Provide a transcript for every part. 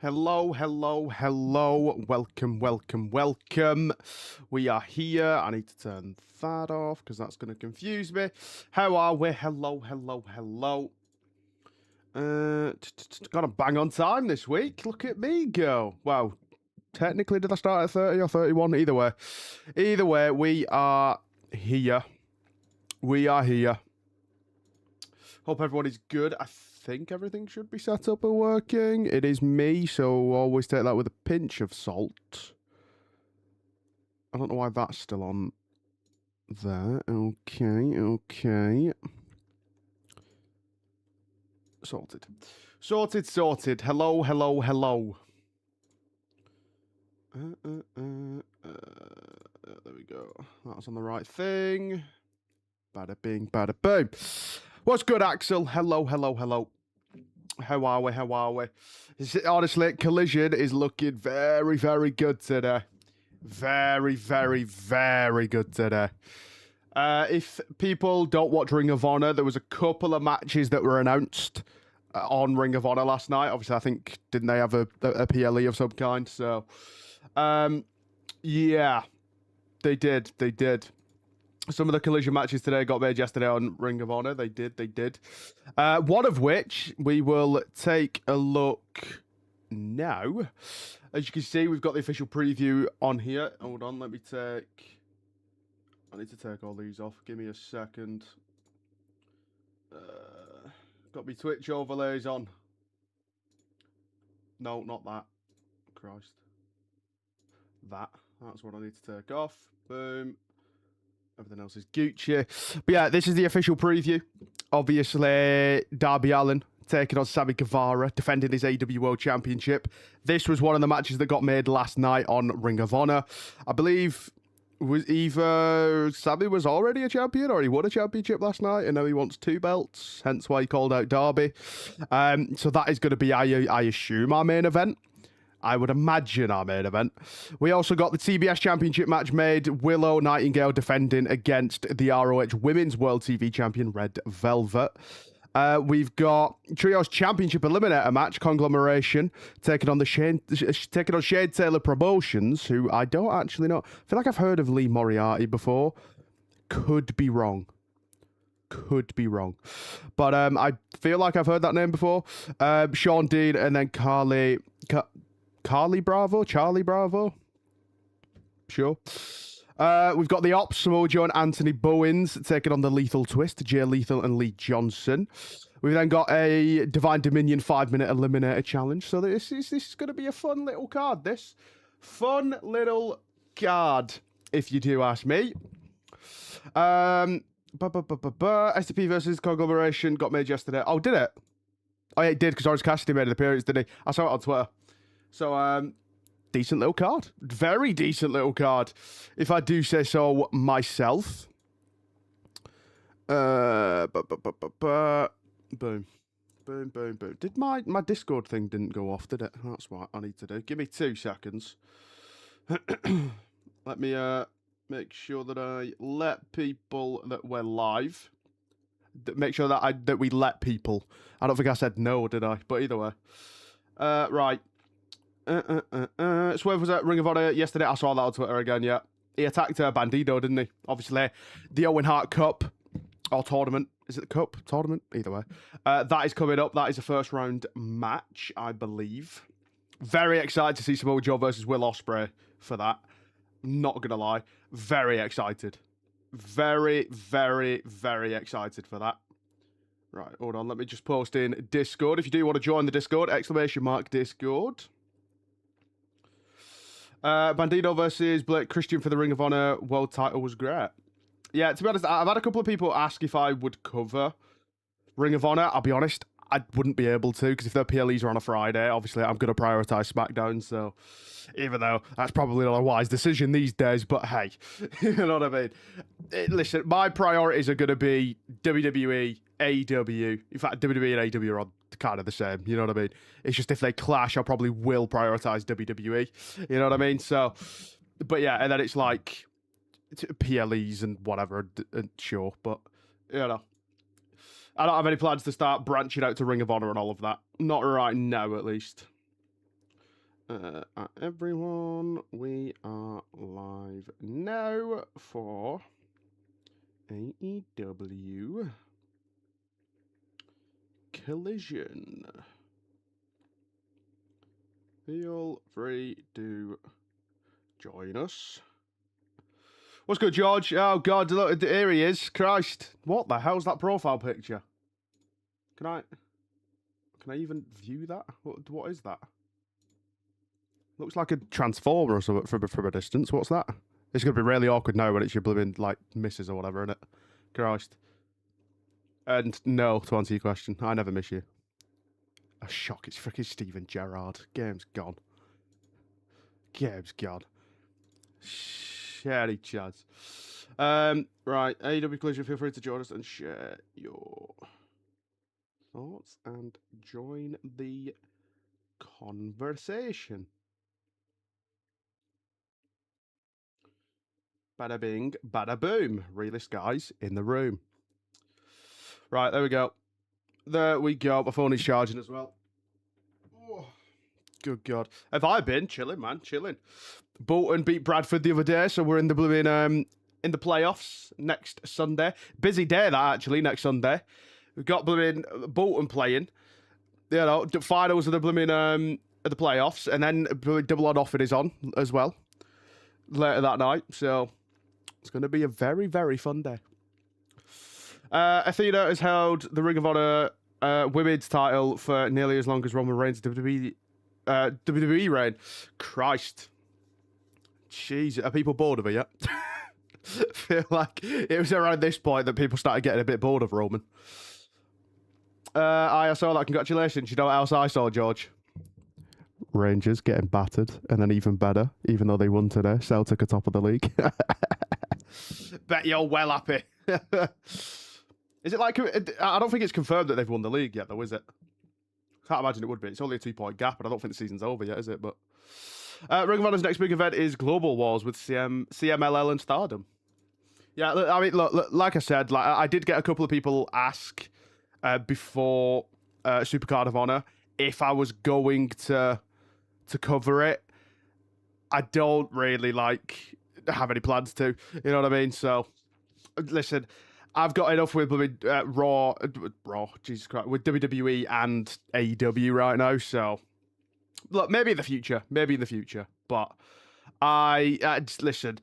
Hello, hello, hello. Welcome, welcome, welcome. We are here. I need to turn that off because that's going to confuse me. How are we? Hello, hello, hello. Got a bang on time this week. Look at me go. Wow. Technically, did I start at 30 or 31? Either way. Either way, we are here. We are here. Hope everybody's good. I think everything should be set up and working. It is me, so always take that with a pinch of salt. I don't know why that's still on there. Okay, okay. Sorted. Sorted, sorted. Hello, hello, hello. There we go. That was on the right thing. Bada bing, bada boom. What's good, Axel? Hello, hello, hello. How are we? How are we? Honestly, Collision is looking very, very good today. Very, very, very good today. If people don't watch Ring of Honor, there was a couple of matches that were announced on Ring of Honor last night. Obviously, I think, didn't they have a PLE of some kind? So, yeah, they did. They did. Some of the Collision matches today got made yesterday on Ring of Honor. They did, they did. One of which we will take a look now. As you can see, we've got the official preview on here. Hold on, let me take... I need to take all these off. Give me a second. Got me Twitch overlays on. No, not that. Christ. That's what I need to take off. Boom. Everything else is Gucci. But yeah, this is the official preview. Obviously, Darby Allin taking on Sammy Guevara, defending his AEW World Championship. This was one of the matches that got made last night on Ring of Honor. I believe was either Sammy was already a champion or he won a championship last night and now he wants 2 belts, hence why he called out Darby. So that is going to be, I assume, our main event. I would imagine our main event. We also got the TBS Championship match made. Willow Nightingale defending against the ROH Women's World TV Champion, Red Velvet. We've got Trios Championship Eliminator match, Conglomeration, taking on Shane Taylor Promotions, who I don't actually know. I feel like I've heard of Lee Moriarty before. Could be wrong. Could be wrong. But I feel like I've heard that name before. Sean Dean and then Charlie Bravo? Sure. We've got the Ops, Samoa Joe and Anthony Bowens taking on the Lethal Twist, Jay Lethal and Lee Johnson. We've then got a Divine Dominion 5-minute Eliminator challenge. So this is going to be a fun little card, this. Fun little card, if you do ask me. STP versus Conglomeration got made yesterday. Oh, did it? Oh, yeah, it did, because Orange Cassidy made an appearance, didn't he? I saw it on Twitter. So, decent little card. Very decent little card, if I do say so myself. Boom. Boom, boom, boom. Did my Discord thing didn't go off, did it? That's what I need to do. Give me 2 seconds. Let me make sure that I let people that we're live. Make sure that we let people. I don't think I said no, did I? But either way. Right. Swerve was at Ring of Honor yesterday. I saw that on Twitter again, yeah. He attacked Bandido, didn't he? Obviously, the Owen Hart Cup, or tournament. Is it the Cup? Tournament? Either way. That is coming up. That is a first round match, I believe. Very excited to see Samoa Joe versus Will Ospreay for that. Not gonna lie. Very excited. Very, very, very excited for that. Right, hold on. Let me just post in Discord. If you do want to join the Discord, !Discord. Bandido versus Blake Christian for the Ring of Honor world title was great. Yeah, to be honest, I've had a couple of people ask if I would cover Ring of Honor. I'll be honest, I wouldn't be able to, because if their PLEs are on a Friday, obviously I'm going to prioritise SmackDown, so even though that's probably not a wise decision these days, but hey, you know what I mean? Listen, my priorities are going to be WWE, AEW. In fact, WWE and AEW are on kind of the same, you know what I mean? It's just if they clash, I probably will prioritise WWE, you know what I mean? So, but yeah, and then it's like PLEs and whatever, and sure, but, you know. I don't have any plans to start branching out to Ring of Honor and all of that. Not right now, at least. Everyone, we are live now for AEW Collision. Feel free to join us. What's good, George? Oh, God, look, here he is. Christ. What the hell's that profile picture? Can I even view that? What is that? Looks like a transformer or something from a distance. What's that? It's going to be really awkward now when it's your blooming, like, missus or whatever, innit? Christ. And no, to answer your question, I never miss you. A shock, it's freaking Steven Gerrard. Game's gone. Game's gone. Sherry Chaz. Right, AEW Collision, feel free to join us and share your thoughts and join the conversation. Bada bing, bada boom. Realist guys in the room. Right, there we go. There we go. My phone is charging as well. Oh, good God. Have I been? Chilling, man. Chilling. Bolton beat Bradford the other day, so we're in the blooming in the playoffs next Sunday. Busy day, that, actually, next Sunday. We've got blooming Bolton playing. You know, the finals of the blooming of the playoffs, and then double or nothing is on as well later that night. So it's going to be a very, very fun day. Athena has held the Ring of Honor women's title for nearly as long as Roman Reigns' WWE reign. Christ. Jeez, are people bored of it yet? Feel like it was around this point that people started getting a bit bored of Roman. I saw that. Congratulations. You know what else I saw, George? Rangers getting battered, and then even better, even though they won today, Celtic are top of the league. Bet you're well happy. Is it like, I don't think it's confirmed that they've won the league yet, though, is it? Can't imagine it would be. It's only a 2-point gap, and I don't think the season's over yet, is it? But Ring of Honor's next big event is Global Wars with CMLL and Stardom. Yeah, I mean, look, like I said, like I did get a couple of people ask before Supercard of Honor if I was going to cover it. I don't really have any plans to, you know what I mean? So, listen, I've got enough with Raw, Jesus Christ, with WWE and AEW right now. So, look, maybe in the future, but I listen.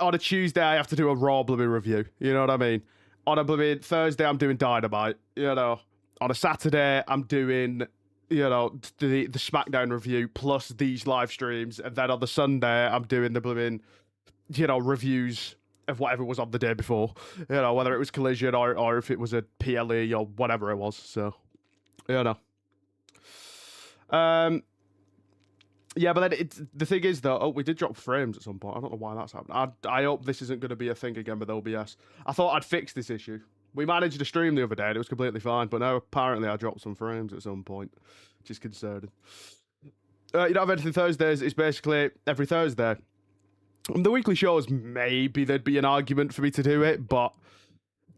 On a Tuesday, I have to do a Raw blooming review. You know what I mean? On a blooming Thursday, I'm doing Dynamite. You know, on a Saturday, I'm doing, you know, the SmackDown review plus these live streams, and then on the Sunday, I'm doing the blooming, you know, reviews of whatever was on the day before. You know, whether it was Collision or if it was a PLE or whatever it was. So, you know. Yeah, but then the thing is, though, we did drop frames at some point. I don't know why that's happened. I hope this isn't going to be a thing again with OBS. I thought I'd fix this issue. We managed to stream the other day, and it was completely fine, but now apparently I dropped some frames at some point, which is concerning. You don't have anything Thursdays. It's basically every Thursday. The weekly shows, maybe there'd be an argument for me to do it, but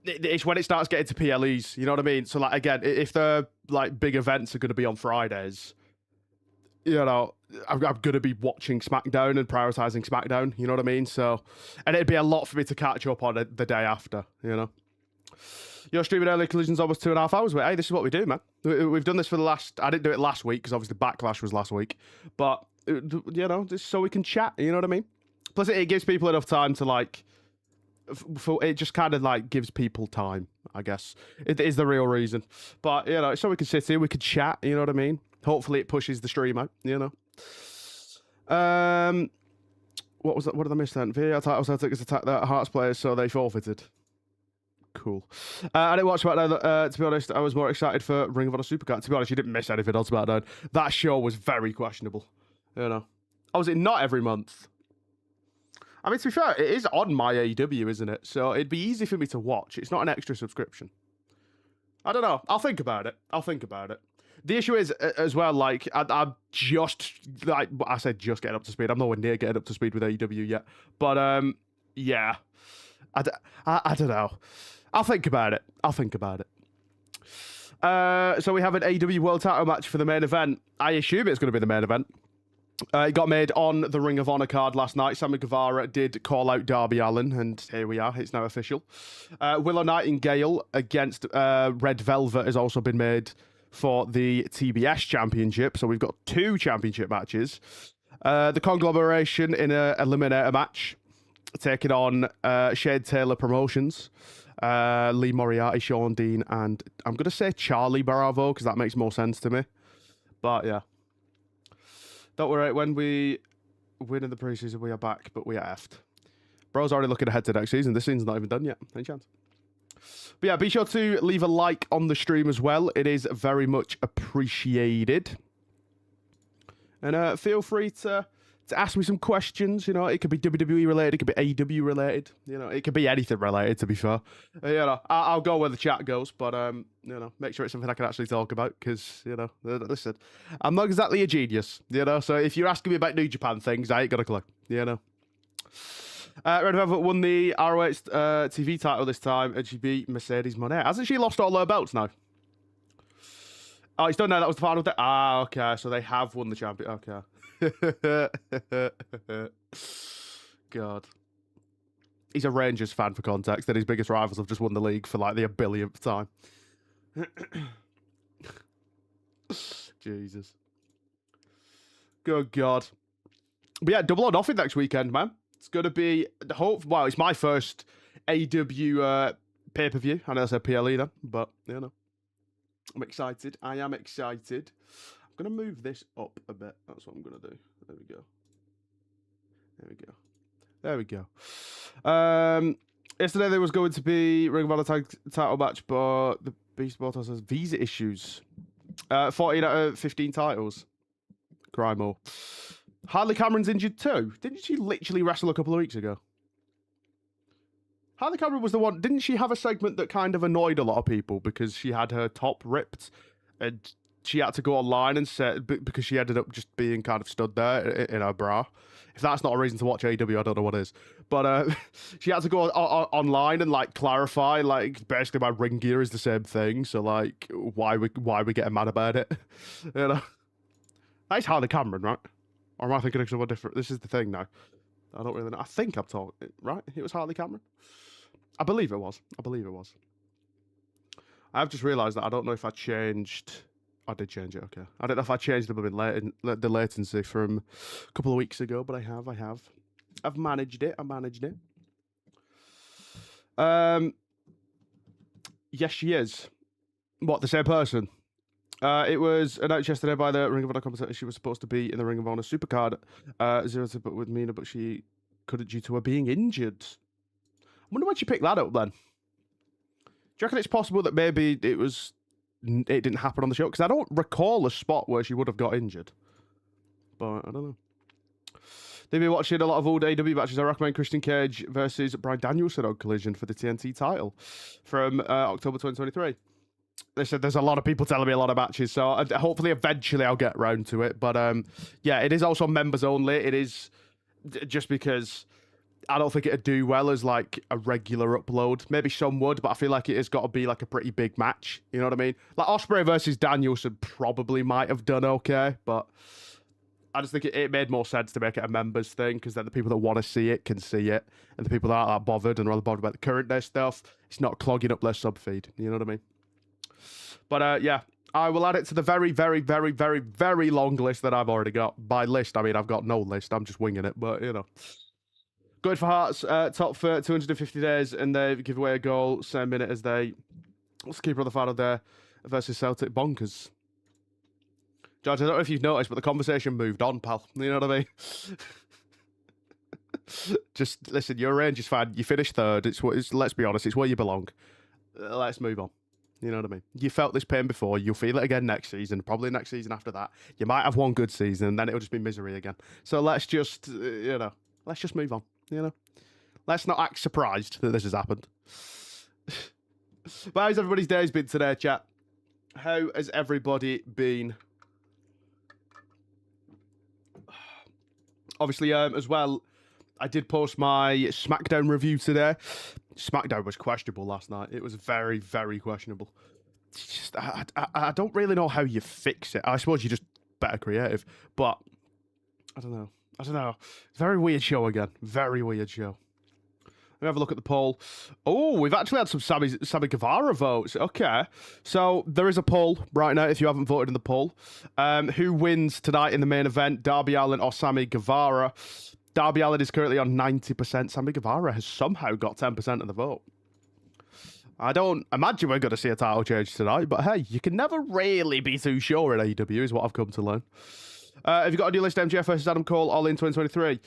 it's when it starts getting to PLEs, you know what I mean? So, like, again, if the like big events are going to be on Fridays, you know, I'm going to be watching SmackDown and prioritizing SmackDown, you know what I mean? So, and it'd be a lot for me to catch up on the day after, you know? You're streaming early Collision's almost 2.5 hours away. Hey, this is what we do, man. We've done this for the last, I didn't do it last week because obviously Backlash was last week, but, you know, just so we can chat, you know what I mean? Plus, it gives people enough time to, like, it just kind of, like, gives people time, I guess. It is the real reason. But, you know, so we can sit here, we can chat, you know what I mean? Hopefully it pushes the stream out, you know. What was that? What did I miss then? VAR title Celtics attacked the Hearts players, so they forfeited. Cool. I didn't watch SmackDown, to be honest. I was more excited for Ring of Honor Supercard. To be honest, you didn't miss anything on SmackDown. That show was very questionable, you know. Oh, is it not every month? I mean, to be fair, it is on my AEW, isn't it? So it'd be easy for me to watch. It's not an extra subscription. I don't know. I'll think about it. The issue is, as well, like, I'm just, like, I said just getting up to speed. I'm nowhere near getting up to speed with AEW yet. But, yeah. I don't know. I'll think about it. So we have an AEW World Title match for the main event. I assume it's going to be the main event. It got made on the Ring of Honor card last night. Sammy Guevara did call out Darby Allin, and here we are. It's now official. Willow Nightingale against Red Velvet has also been made for the TBS Championship. So we've got 2 championship matches. The Conglomeration in a Eliminator match, taking on Shade Taylor Promotions. Lee Moriarty, Sean Dean, and I'm going to say Charlie Bravo, because that makes more sense to me. But yeah. Don't worry, when we win in the preseason, we are back, but we are effed. Bro's already looking ahead to next season. This season's not even done yet. Any chance? But yeah, be sure to leave a like on the stream as well. It is very much appreciated. And feel free to ask me some questions. You know, it could be WWE related, it could be AEW related. You know, it could be anything related, to be fair. You know, I'll go where the chat goes, but you know, make sure it's something I can actually talk about, because, you know, listen, I'm not exactly a genius, you know, so if you're asking me about New Japan things, I ain't got a clue, you know. Red Velvet won the ROH TV title this time, and she beat Mercedes Moné. Hasn't she lost all her belts now? Oh, it's done now. That was the final day. Ah, okay. So they have won the champion. Okay. God. He's a Rangers fan, for context, and his biggest rivals have just won the league for like the billionth time. Jesus. Good God. But yeah, Double or Nothing next weekend, man. It's going to be, well, it's my first AEW pay-per-view. I know I said PLE then, but, you know. I'm excited. I am excited. I'm going to move this up a bit. That's what I'm going to do. There we go. There we go. There we go. Yesterday there was going to be Ring of Honor title match, but the Beast Mortal has visa issues. 14 out of 15 titles. Cry more. Harley Cameron's injured too. Didn't she literally wrestle a couple of weeks ago? Harley Cameron was the one. Didn't she have a segment that kind of annoyed a lot of people because she had her top ripped and she had to go online and say, because she ended up just being kind of stood there in her bra. If that's not a reason to watch AEW, I don't know what is. But she had to go online and like clarify, like basically my ring gear is the same thing. So like, why we getting mad about it? You know, that's Harley Cameron, right? Or am I thinking of someone different? This is the thing now. I don't really know. I think I'm talking right. It was Harley Cameron. I believe it was. I believe it was. I've just realised that I don't know if I changed. I did change it. Okay. I don't know if I changed the latency from a couple of weeks ago, but I have. I've managed it. Yes, she is. What, the same person? It was announced yesterday by the Ring of Honor commentator she was supposed to be in the Ring of Honor Supercard 0 to with Mina, but she couldn't due to her being injured. I wonder why she picked that up then. Do you reckon it's possible that maybe it didn't happen on the show? Because I don't recall a spot where she would have got injured. But I don't know. They've been watching a lot of old AEW matches. I recommend Christian Cage versus Bryan Danielson on Collision for the TNT title from October 2023. They said there's a lot of people telling me a lot of matches, so hopefully eventually I'll get round to it. But yeah, it is also members only. It is just because I don't think it'd do well as like a regular upload. Maybe some would, but I feel like it has got to be like a pretty big match. You know what I mean? Like Ospreay versus Danielson probably might have done okay, but I just think it made more sense to make it a members thing, because then the people that want to see it can see it, and the people that aren't that bothered and rather bothered about the current day stuff, it's not clogging up their sub feed. You know what I mean? But yeah, I will add it to the very, very, very, very, very long list that I've already got. By list, I mean I've got no list. I'm just winging it, but you know. Good for Hearts, top for 250 days, and they give away a goal same minute as they. What's the keeper of the final day versus Celtic Bonkers? George, I don't know if you've noticed, but the conversation moved on, pal. You know what I mean? Just listen, you're a Rangers fan. You finished third. Let's be honest, it's where you belong. Let's move on. You know what I mean? You felt this pain before. You'll feel it again next season. Probably next season after that. You might have one good season, and then it'll just be misery again. So let's just, let's just move on. You know, let's not act surprised that this has happened. But how's everybody's days been today, chat? How has everybody been? Obviously, as well, I did post my SmackDown review today. SmackDown was questionable last night. It was very, very questionable. It's just, I don't really know how you fix it. I suppose you're just better creative. But I don't know. Very weird show again. Very weird show. Let me have a look at the poll. Oh, we've actually had some Sammy Guevara votes. Okay. So there is a poll right now if you haven't voted in the poll. Who wins tonight in the main event, Darby Allin or Sammy Guevara? Darby Allin is currently on 90%. Sammy Guevara has somehow got 10% of the vote. I don't imagine we're going to see a title change tonight, but hey, you can never really be too sure in AEW is what I've come to learn. Have you got a new list, MJF versus Adam Cole, Allin 2023?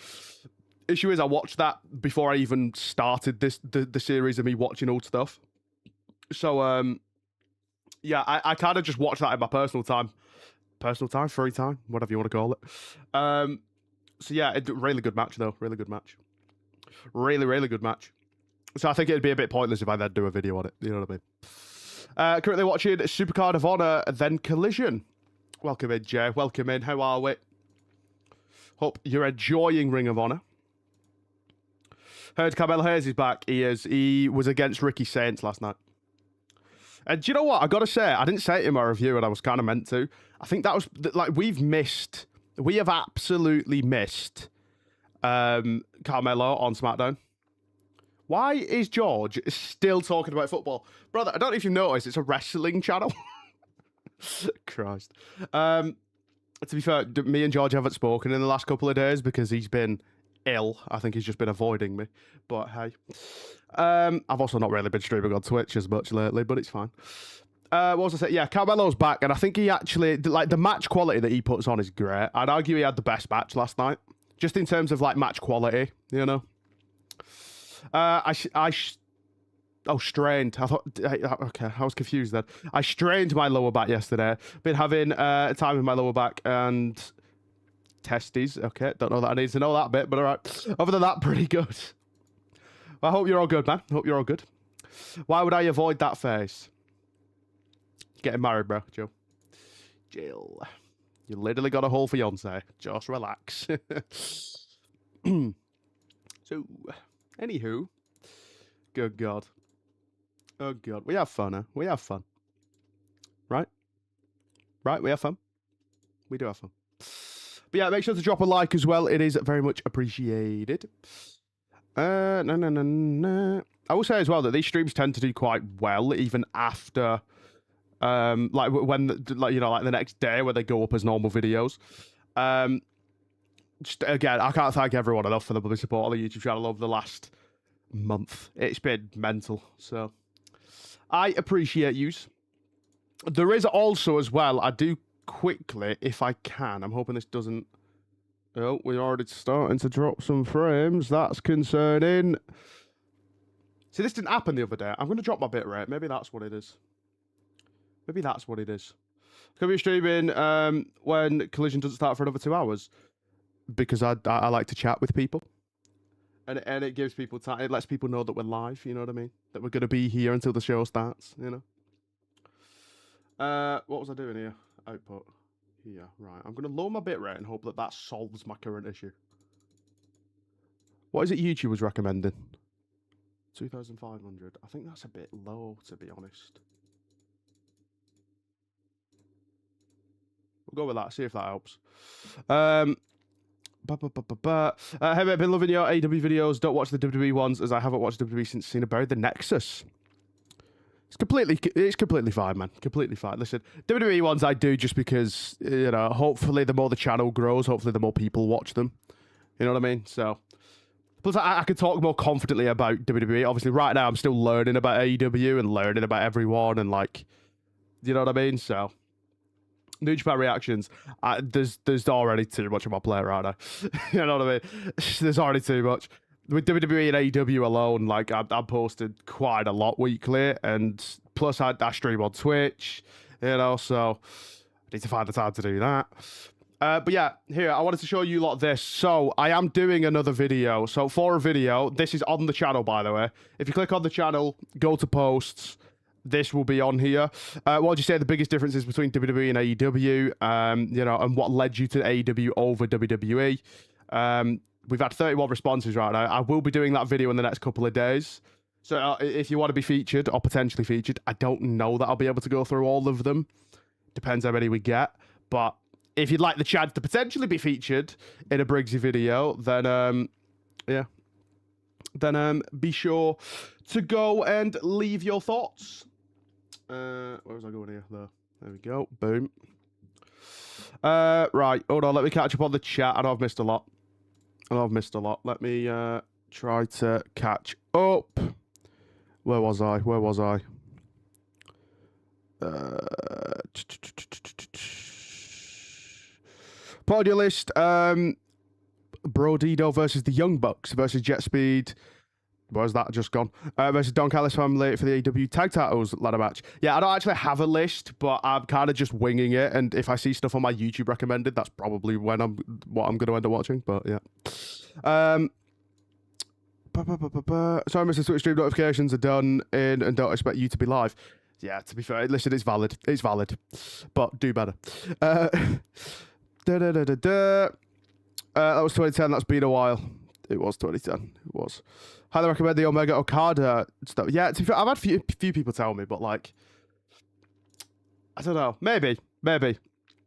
Issue is, I watched that before I even started the series of me watching old stuff. So, yeah, I kind of just watched that in my personal time, free time, whatever you want to call it. So yeah, really good match though, really good match, really good match. So I think it'd be a bit pointless if I then do a video on it. You know what I mean? Currently watching Supercard of Honor, then Collision. Welcome in, Jay. Welcome in. How are we? Hope you're enjoying Ring of Honor. Heard Carmelo Hayes is back. He is. He was against Ricky Saints last night. And do you know what? I got to say, I didn't say it in my review, and I was kind of meant to. I think that was, like, we have absolutely missed Carmelo on SmackDown. Why is George still talking about football? Brother, I don't know if you've noticed, it's a wrestling channel. Christ. To be fair, me and George haven't spoken in the last couple of days because he's been ill. I think he's just been avoiding me. But hey. I've also not really been streaming on Twitch as much lately, but it's fine. What was I saying? Yeah, Carmelo's back, and I think he actually, like, the match quality that he puts on is great. I'd argue he had the best match last night. Just in terms of, like, match quality, you know? Strained. I thought, okay, I was confused then. I strained my lower back yesterday. Been having time with my lower back and testes. Okay, don't know that I need to know that bit, but all right. Other than that, pretty good. I hope you're all good, man. Hope you're all good. Why would I avoid that face? Getting married, bro, Joe. Jill. You literally got a whole fiance. Just relax. So, anywho. Good God. Oh, God. We have fun, huh? We have fun. Right? Right? We have fun? We do have fun. But yeah, make sure to drop a like as well. It is very much appreciated. No. I will say as well that these streams tend to do quite well even after, like when, like, you know, like the next day where they go up as normal videos. Just again, I can't thank everyone enough for the support on the YouTube channel over the last month. It's been mental, so I appreciate yous. There is also as well, I do quickly, if I can, I'm hoping this doesn't. Oh, we're already starting to drop some frames. That's concerning. See, this didn't happen the other day. I'm going to drop my bit rate. Maybe that's what it is. Maybe that's what it is. Could be streaming when Collision doesn't start for another 2 hours. Because I like to chat with people. And it gives people time. It lets people know that we're live, you know what I mean? That we're going to be here until the show starts, you know? What was I doing here? Output. Here, right. I'm going to lower my bitrate and hope that that solves my current issue. What is it YouTube was recommending? 2,500. I think that's a bit low, to be honest. We'll go with that, see if that helps. Hey, I've been loving your AEW videos. Don't watch the WWE ones, as I haven't watched WWE since Cena buried the Nexus. It's completely fine, man. Completely fine. Listen, WWE ones I do just because, you know, hopefully the more the channel grows, hopefully the more people watch them. You know what I mean? So, plus I can talk more confidently about WWE. Obviously, right now I'm still learning about AEW and learning about everyone and, like, you know what I mean? So, New Japan reactions, there's already too much on my plate right now. You know what I mean? There's already too much. With WWE and AEW alone, like, I'm posted quite a lot weekly, and plus I stream on Twitch, you know, so I need to find the time to do that. But yeah, here, I wanted to show you lot this. So, I am doing another video. So, for a video, this is on the channel, by the way. If you click on the channel, go to posts, this will be on here. What would you say the biggest differences between WWE and AEW, you know, and what led you to AEW over WWE? We've had 31 responses right now. I will be doing that video in the next couple of days. So if you want to be featured or potentially featured, I don't know that I'll be able to go through all of them. Depends how many we get. But if you'd like the chance to potentially be featured in a Briggsy video, then yeah, then be sure to go and leave your thoughts. Where was I going here? There we go. Boom. Right, hold on. Let me catch up on the chat. I know I've missed a lot. Let me try to catch up. Where was I? Podium list. Brodido versus the Young Bucks versus Jet Speed. Where's that just gone? Versus Don Callis family for the AEW tag titles ladder match. Yeah, I don't actually have a list, but I'm kind of just winging it. And if I see stuff on my YouTube recommended, that's probably what I'm going to end up watching. But yeah. Sorry, Mr. Twitch stream notifications are done in and don't expect you to be live. Yeah, to be fair, listen, it's valid. But do better. That was 2010. That's been a while. It was 2010. It was. Highly recommend the Omega Okada stuff. Yeah, to be fair, I've had few people tell me, but like, I don't know. Maybe.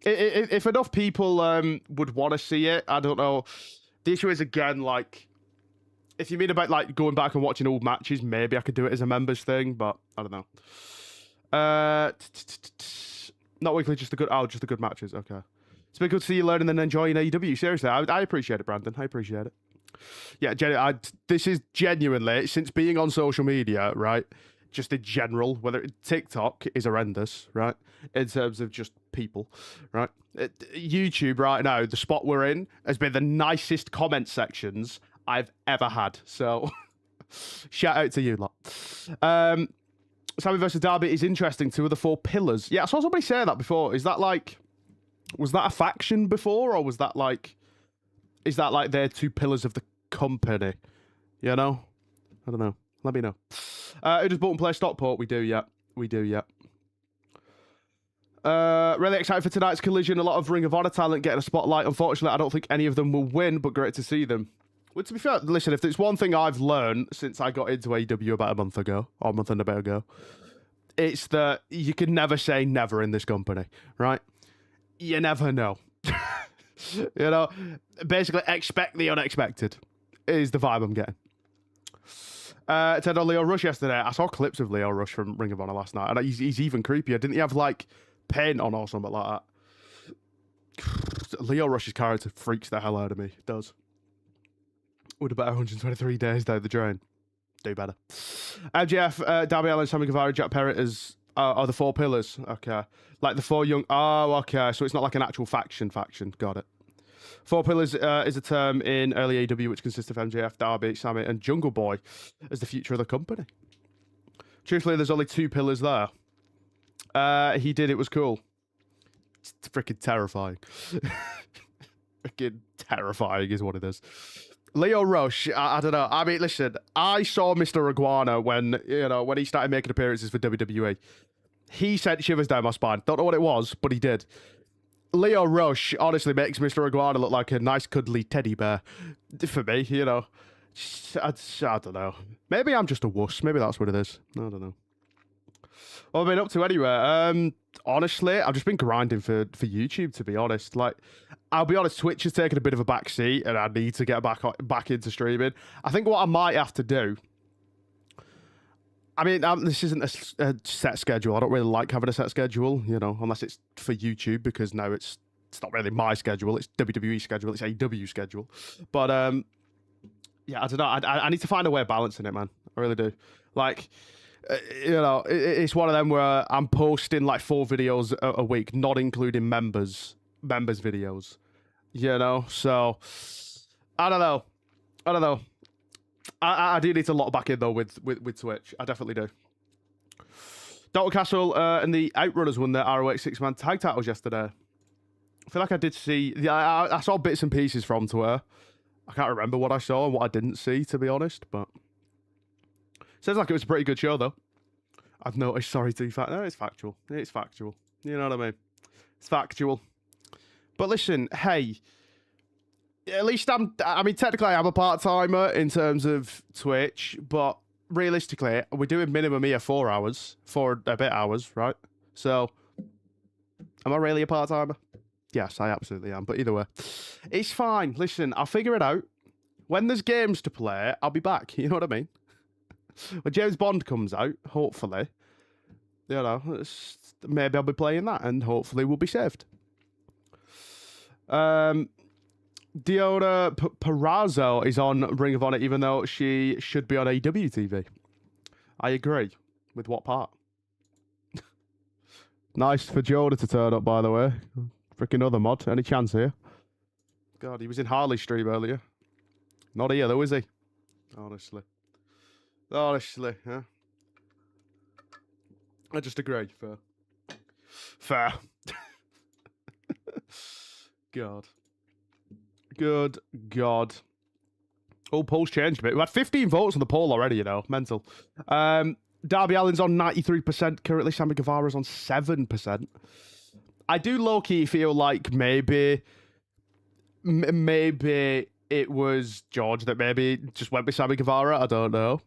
If enough people would want to see it, I don't know. The issue is, again, like, if you mean about like going back and watching old matches, maybe I could do it as a members thing, but I don't know. Not weekly, just the good matches. Okay. It's been good to see you learning and enjoying AEW. Seriously, I appreciate it, Brandon. I appreciate it. Yeah, this is genuinely, since being on social media, right, just in general, whether TikTok is horrendous, right, in terms of just people, right, YouTube right now, the spot we're in, has been the nicest comment sections I've ever had, so shout out to you lot. Sammy versus Darby is interesting, two of the four pillars. Yeah, I saw somebody say that before. Is that like, was that a faction before, or was that like, is that like their two pillars of the company? You know? I don't know. Let me know. Who does Bolton play Stockport? We do, yeah. Really excited for tonight's collision. A lot of Ring of Honor talent getting a spotlight. Unfortunately, I don't think any of them will win, but great to see them. Well, to be fair, listen, if there's one thing I've learned since I got into AEW about a month ago, or a month and a bit ago, it's that you can never say never in this company, right? You never know. You know, basically expect the unexpected is the vibe I'm getting. Ted on Leo Rush yesterday. I saw clips of Leo Rush from Ring of Honor last night, and he's even creepier. Didn't he have like paint on or something like that? Leo Rush's character freaks the hell out of me. It does. Would about 123 days down the drain. Do better. MJF, Darby Allin, Sammy Guevara, Jack Perrott are the four pillars. Okay. Like the four young... Oh, okay. So it's not like an actual faction. Got it. Four pillars is a term in early AEW which consists of MJF, Darby, Sammy, and Jungle Boy as the future of the company. Truthfully, there's only two pillars there. He did. It was cool. It's freaking terrifying. Freaking terrifying is what it is. Leo Rush, I don't know. I mean, listen, I saw Mr. Iguana when he started making appearances for WWE. He sent shivers down my spine. Don't know what it was, but he did. Leo Rush honestly makes Mr. Iguana look like a nice cuddly teddy bear for me, you know. I don't know. Maybe I'm just a wuss. Maybe that's what it is. I don't know. What have I been up to anyway? Honestly, I've just been grinding for YouTube, to be honest. Like, I'll be honest, Twitch has taken a bit of a back seat, and I need to get back into streaming. I think what I might have to do... I mean, this isn't a set schedule. I don't really like having a set schedule, you know, unless it's for YouTube, because now it's not really my schedule. It's WWE schedule. It's AEW schedule. But, yeah, I don't know. I need to find a way of balancing it, man. I really do. Like... you know, it's one of them where I'm posting like 4 videos a week, not including members videos, you know? So, I don't know. I do need to lock back in, though, with Twitch. I definitely do. Dalton Castle and the Outrunners won their ROH 6-man tag titles yesterday. I feel like I did see... Yeah, I saw bits and pieces from Twitter. I can't remember what I saw and what I didn't see, to be honest, but... Sounds like it was a pretty good show, though. I've noticed, sorry to be fact. No, it's factual. It's factual. You know what I mean? It's factual. But listen, hey, at least technically I'm a part-timer in terms of Twitch, but realistically, we're doing minimum here 4 hours, 4 a bit hours, right? So, am I really a part-timer? Yes, I absolutely am. But either way, it's fine. Listen, I'll figure it out. When there's games to play, I'll be back. You know what I mean? When James Bond comes out, hopefully, you know, maybe I'll be playing that, and hopefully we'll be saved. Diona Purrazzo is on Ring of Honor, even though she should be on AEW TV. I agree. With what part? Nice for Joda to turn up, by the way. Freaking other mod. Any chance here? God, he was in Harley stream earlier. Not here, though, is he? Honestly. Huh? I just agree. Fair. God. Good God. Oh, poll's changed a bit. We had 15 votes on the poll already, you know. Mental. Darby Allin's on 93% currently. Sammy Guevara's on 7%. I do low-key feel like maybe it was George that maybe just went with Sammy Guevara. I don't know.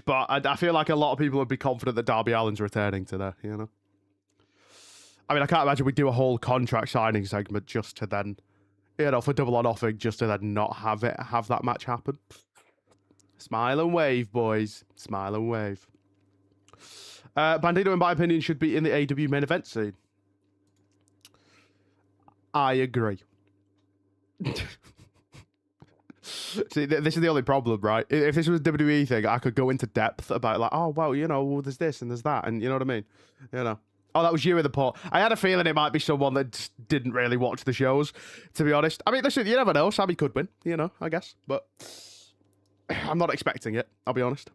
But I feel like a lot of people would be confident that Darby Allin's returning today, you know? I mean, I can't imagine we'd do a whole contract signing segment just to then, you know, for Double or Nothing, just to then not have that match happen. Smile and wave, boys. Smile and wave. Bandito, in my opinion, should be in the AEW main event scene. I agree. See, this is the only problem, right? If this was a WWE thing, I could go into depth about, like, oh, well, you know, well, there's this and there's that, and you know what I mean? You know. Oh, that was you in the poll. I had a feeling it might be someone that just didn't really watch the shows, to be honest. I mean, listen, you never know. Sammy could win, you know, I guess. But I'm not expecting it, I'll be honest.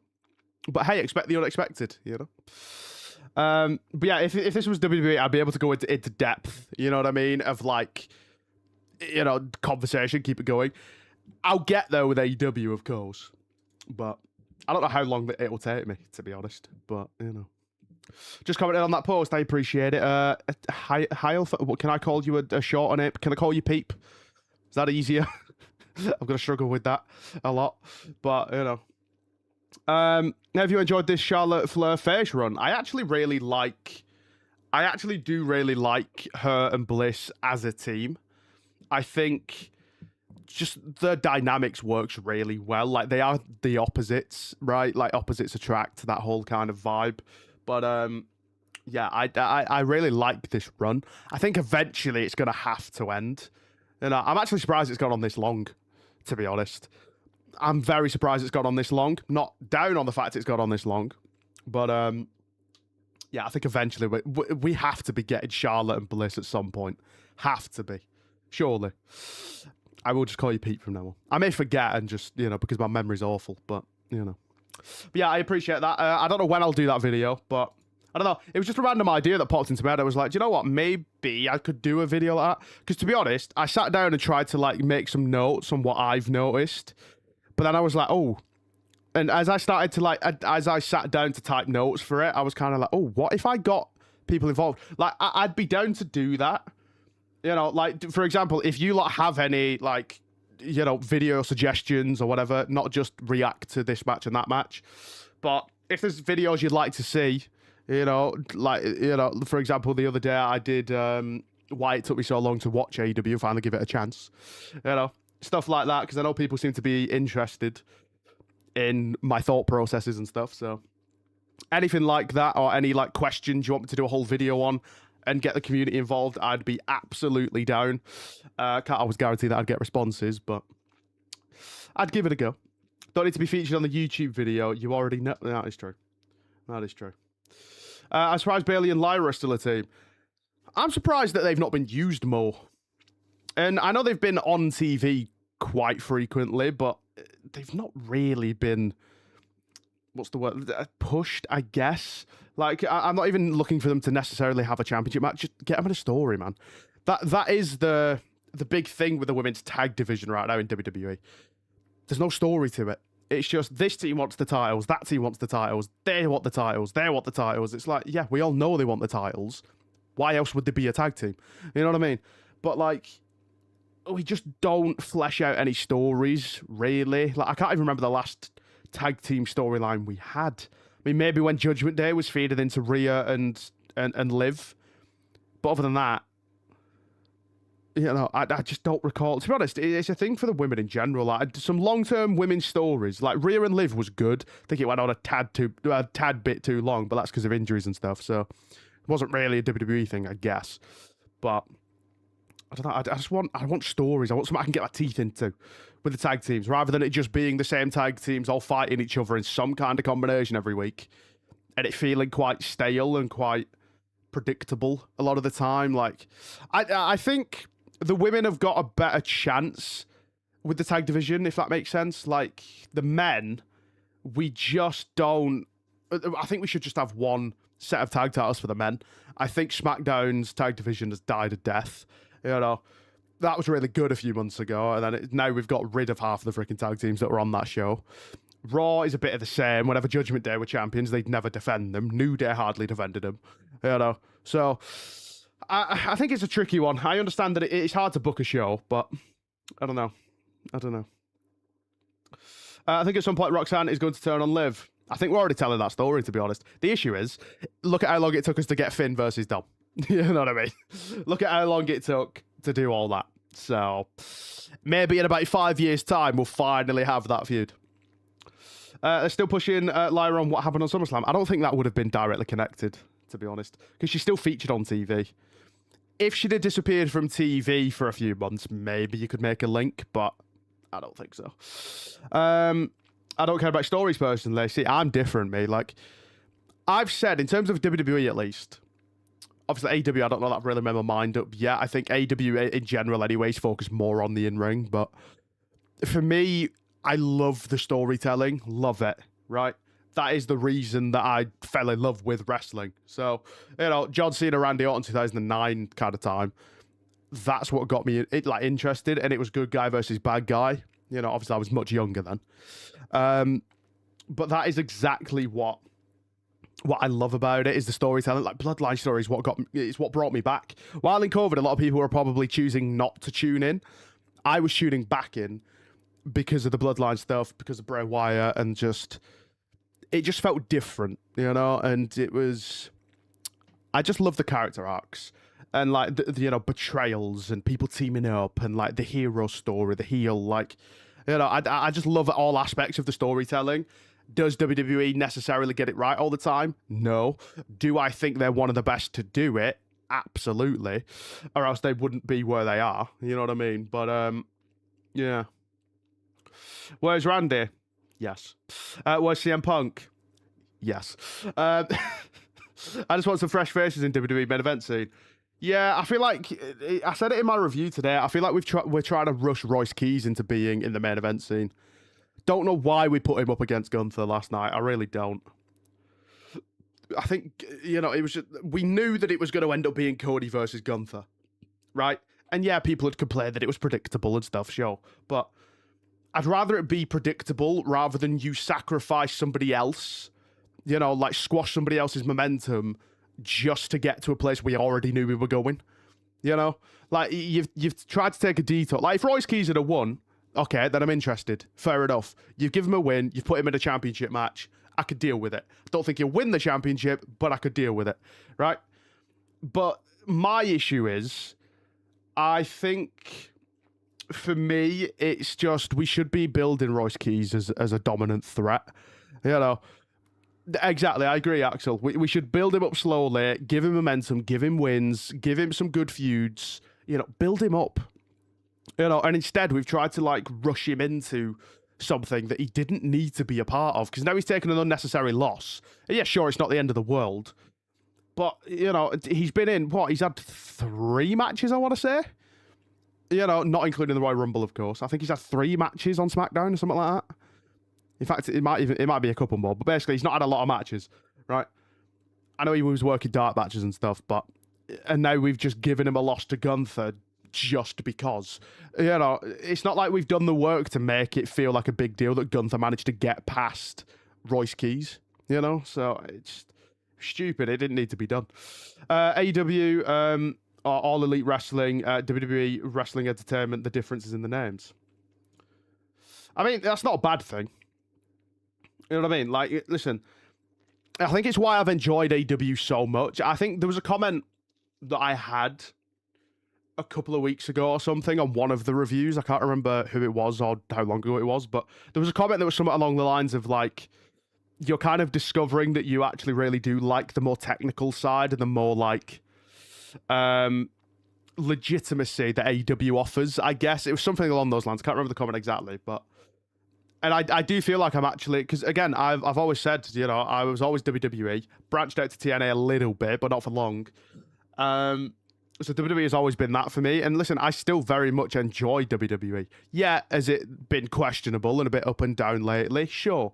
But hey, expect the unexpected, you know? But yeah, if this was WWE, I'd be able to go into depth, you know what I mean? Of like, you know, conversation, keep it going. I'll get there with AEW, of course. But I don't know how long it will take me, to be honest. But, you know. Just commented on that post. I appreciate it. What can I call you a short on it? Can I call you Peep? Is that easier? I'm going to struggle with that a lot. But, you know. Have you enjoyed this Charlotte Flair face run? I actually do really like her and Bliss as a team. I think just the dynamics works really well. Like, they are the opposites, right? Like, opposites attract, that whole kind of vibe. But, yeah, I really like this run. I think eventually it's going to have to end. You know, I'm actually surprised it's gone on this long, to be honest. I'm very surprised it's gone on this long. Not down on the fact it's gone on this long. But, yeah, I think eventually we have to be getting Charlotte and Bliss at some point. Have to be. Surely. I will just call you Pete from now on. I may forget and just, you know, because my memory's awful. But, you know. But yeah, I appreciate that. I don't know when I'll do that video, but I don't know. It was just a random idea that popped into my head. I was like, do you know what? Maybe I could do a video like that. Because to be honest, I sat down and tried to like make some notes on what I've noticed. But then I was like, oh. And as I started to like, as I sat down to type notes for it, I was kind of like, oh, what if I got people involved? Like, I'd be down to do that. You know, like, for example, if you like have any like, you know, video suggestions or whatever, not just react to this match and that match, but if there's videos you'd like to see, you know, like, you know, for example, the other day I did why it took me so long to watch AEW, finally give it a chance, you know, stuff like that, because I know people seem to be interested in my thought processes and stuff. So anything like that, or any like questions you want me to do a whole video on and get the community involved, I'd be absolutely down. Can't always guarantee that I'd get responses, but I'd give it a go. Don't need to be featured on the YouTube video. You already know. That is true. That is true. I'm surprised Bayley and Lyra are still a team. I'm surprised that they've not been used more. And I know they've been on TV quite frequently, but they've not really been, what's the word, pushed, I guess. Like, I'm not even looking for them to necessarily have a championship match. Just get them in a story, man. That is the big thing with the women's tag division right now in WWE. There's no story to it. It's just this team wants the titles, that team wants the titles, they want the titles, they want the titles. It's like, yeah, we all know they want the titles. Why else would they be a tag team? You know what I mean? But, like, we just don't flesh out any stories, really. Like, I can't even remember the last tag team storyline we had. I mean, maybe when Judgment Day was feeded into Rhea and Liv. But other than that, I just don't recall. To be honest, it's a thing for the women in general. Like, some long-term women's stories, like Rhea and Liv was good. I think it went on a tad bit too long, but that's because of injuries and stuff. So it wasn't really a WWE thing, I guess. But I don't know. I want stories. I want something I can get my teeth into with the tag teams, rather than it just being the same tag teams all fighting each other in some kind of combination every week, and it feeling quite stale and quite predictable a lot of the time. Like, I think the women have got a better chance with the tag division, if that makes sense. Like, the men, we just don't. I think we should just have one set of tag titles for the men. I think SmackDown's tag division has died a death. That was really good a few months ago, and then now we've got rid of half of the freaking tag teams that were on that show. Raw is a bit of the same. Whenever Judgment Day were champions, they'd never defend them. New Day hardly defended them. So I think it's a tricky one. I understand that it's hard to book a show, but I don't know. I think at some point Roxanne is going to turn on Liv. I think we're already telling that story, to be honest. The issue is, look at how long it took us to get Finn versus Dom. You know what I mean? Look at how long it took to do all that. So maybe in about 5 years' time, we'll finally have that feud. They're still pushing Lyra on what happened on SummerSlam. I don't think that would have been directly connected, to be honest, because she's still featured on TV. If she'd have disappeared from TV for a few months, maybe you could make a link, but I don't think so. I don't care about stories personally. See, I'm different, me. Like, I've said, in terms of WWE at least, obviously AEW, I don't know that I've really made my mind up yet. I think AEW in general anyways focus more on the in-ring, but for me, I love the storytelling. Love it, right? That is the reason that I fell in love with wrestling. So, John Cena, Randy Orton 2009 kind of time, that's what got me interested, and it was good guy versus bad guy. Obviously I was much younger then. But that is exactly what I love about it, is the storytelling. Like, Bloodline stories, it's what brought me back. While in COVID, a lot of people were probably choosing not to tune in. I was tuning back in because of the Bloodline stuff, because of Bray Wyatt, and it just felt different, and it was, I just love the character arcs and like the betrayals and people teaming up and like the hero story, the heel, like, I just love all aspects of the storytelling. Does WWE necessarily get it right all the time? No. Do I think they're one of the best to do it? Absolutely. Or else they wouldn't be where they are. You know what I mean? But, yeah. Where's Randy? Yes. Where's CM Punk? Yes. I just want some fresh faces in WWE main event scene. Yeah, I feel like, I said it in my review today, I feel like we're trying to rush Royce Keys into being in the main event scene. Don't know why we put him up against Gunther last night. I really don't. I think, it was just, we knew that it was going to end up being Cody versus Gunther, right? And yeah, people had complained that it was predictable and stuff, sure. But I'd rather it be predictable rather than you sacrifice somebody else, like squash somebody else's momentum just to get to a place we already knew we were going. Like, you've tried to take a detour. Like, if Royce Keys had won, okay, then I'm interested. Fair enough. You've given him a win. You've put him in a championship match. I could deal with it. Don't think he'll win the championship, but I could deal with it, right? But my issue is, I think, for me, it's just we should be building Royce Keys as a dominant threat. Exactly, I agree, Axel. We should build him up slowly, give him momentum, give him wins, give him some good feuds, build him up. And instead we've tried to like rush him into something that he didn't need to be a part of, because now he's taken an unnecessary loss. And yeah, sure, it's not the end of the world, but he's been in he's had 3 matches, I want to say. Not including the Royal Rumble, of course. I think he's had 3 matches on SmackDown or something like that. In fact, it might be a couple more, but basically he's not had a lot of matches, right? I know he was working dark matches and stuff, and now we've just given him a loss to Gunther just because. It's not like we've done the work to make it feel like a big deal that Gunther managed to get past Royce Keys, So it's stupid. It didn't need to be done. AEW, All Elite Wrestling, WWE Wrestling Entertainment, the differences in the names. I mean, that's not a bad thing. You know what I mean? Like, listen, I think it's why I've enjoyed AEW so much. I think there was a comment that I had a couple of weeks ago or something on one of the reviews. I can't remember who it was or how long ago it was, but there was a comment that was somewhat along the lines of like, you're kind of discovering that you actually really do like the more technical side and the more like legitimacy that AEW offers, I guess. It was something along those lines. I can't remember the comment exactly, but... And I do feel like I'm actually... Because, again, I've always said, you know, I was always WWE, branched out to TNA a little bit, but not for long. So WWE has always been that for me. And listen, I still very much enjoy WWE. Yeah, has it been questionable and a bit up and down lately? Sure.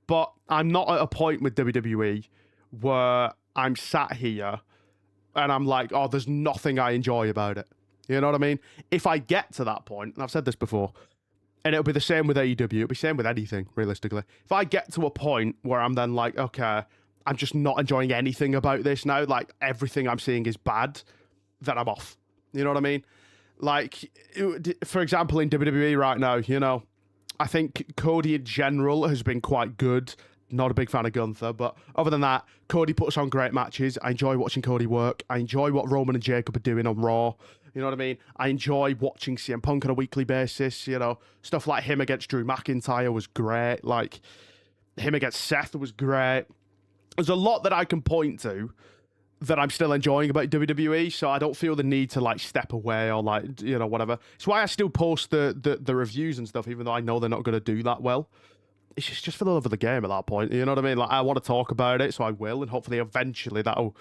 But I'm not at a point with WWE where I'm sat here and I'm like, oh, there's nothing I enjoy about it. You know what I mean? If I get to that point, and I've said this before, and it'll be the same with AEW, it'll be the same with anything, realistically. If I get to a point where I'm then like, okay, I'm just not enjoying anything about this now, like everything I'm seeing is bad, then I'm off. You know what I mean? Like, for example, in WWE right now, you know, I think Cody in general has been quite good. Not a big fan of Gunther, but other than that, Cody puts on great matches. I enjoy watching Cody work. I enjoy what Roman and Jacob are doing on Raw. You know what I mean? I enjoy watching CM Punk on a weekly basis. You know, stuff like him against Drew McIntyre was great. Like, him against Seth was great. There's a lot that I can point to that I'm still enjoying about WWE, so I don't feel the need to, like, step away or, like, you know, whatever. It's why I still post the reviews and stuff, even though I know they're not going to do that well. It's just for the love of the game at that point, you know what I mean? Like, I want to talk about it, so I will, and hopefully eventually that'll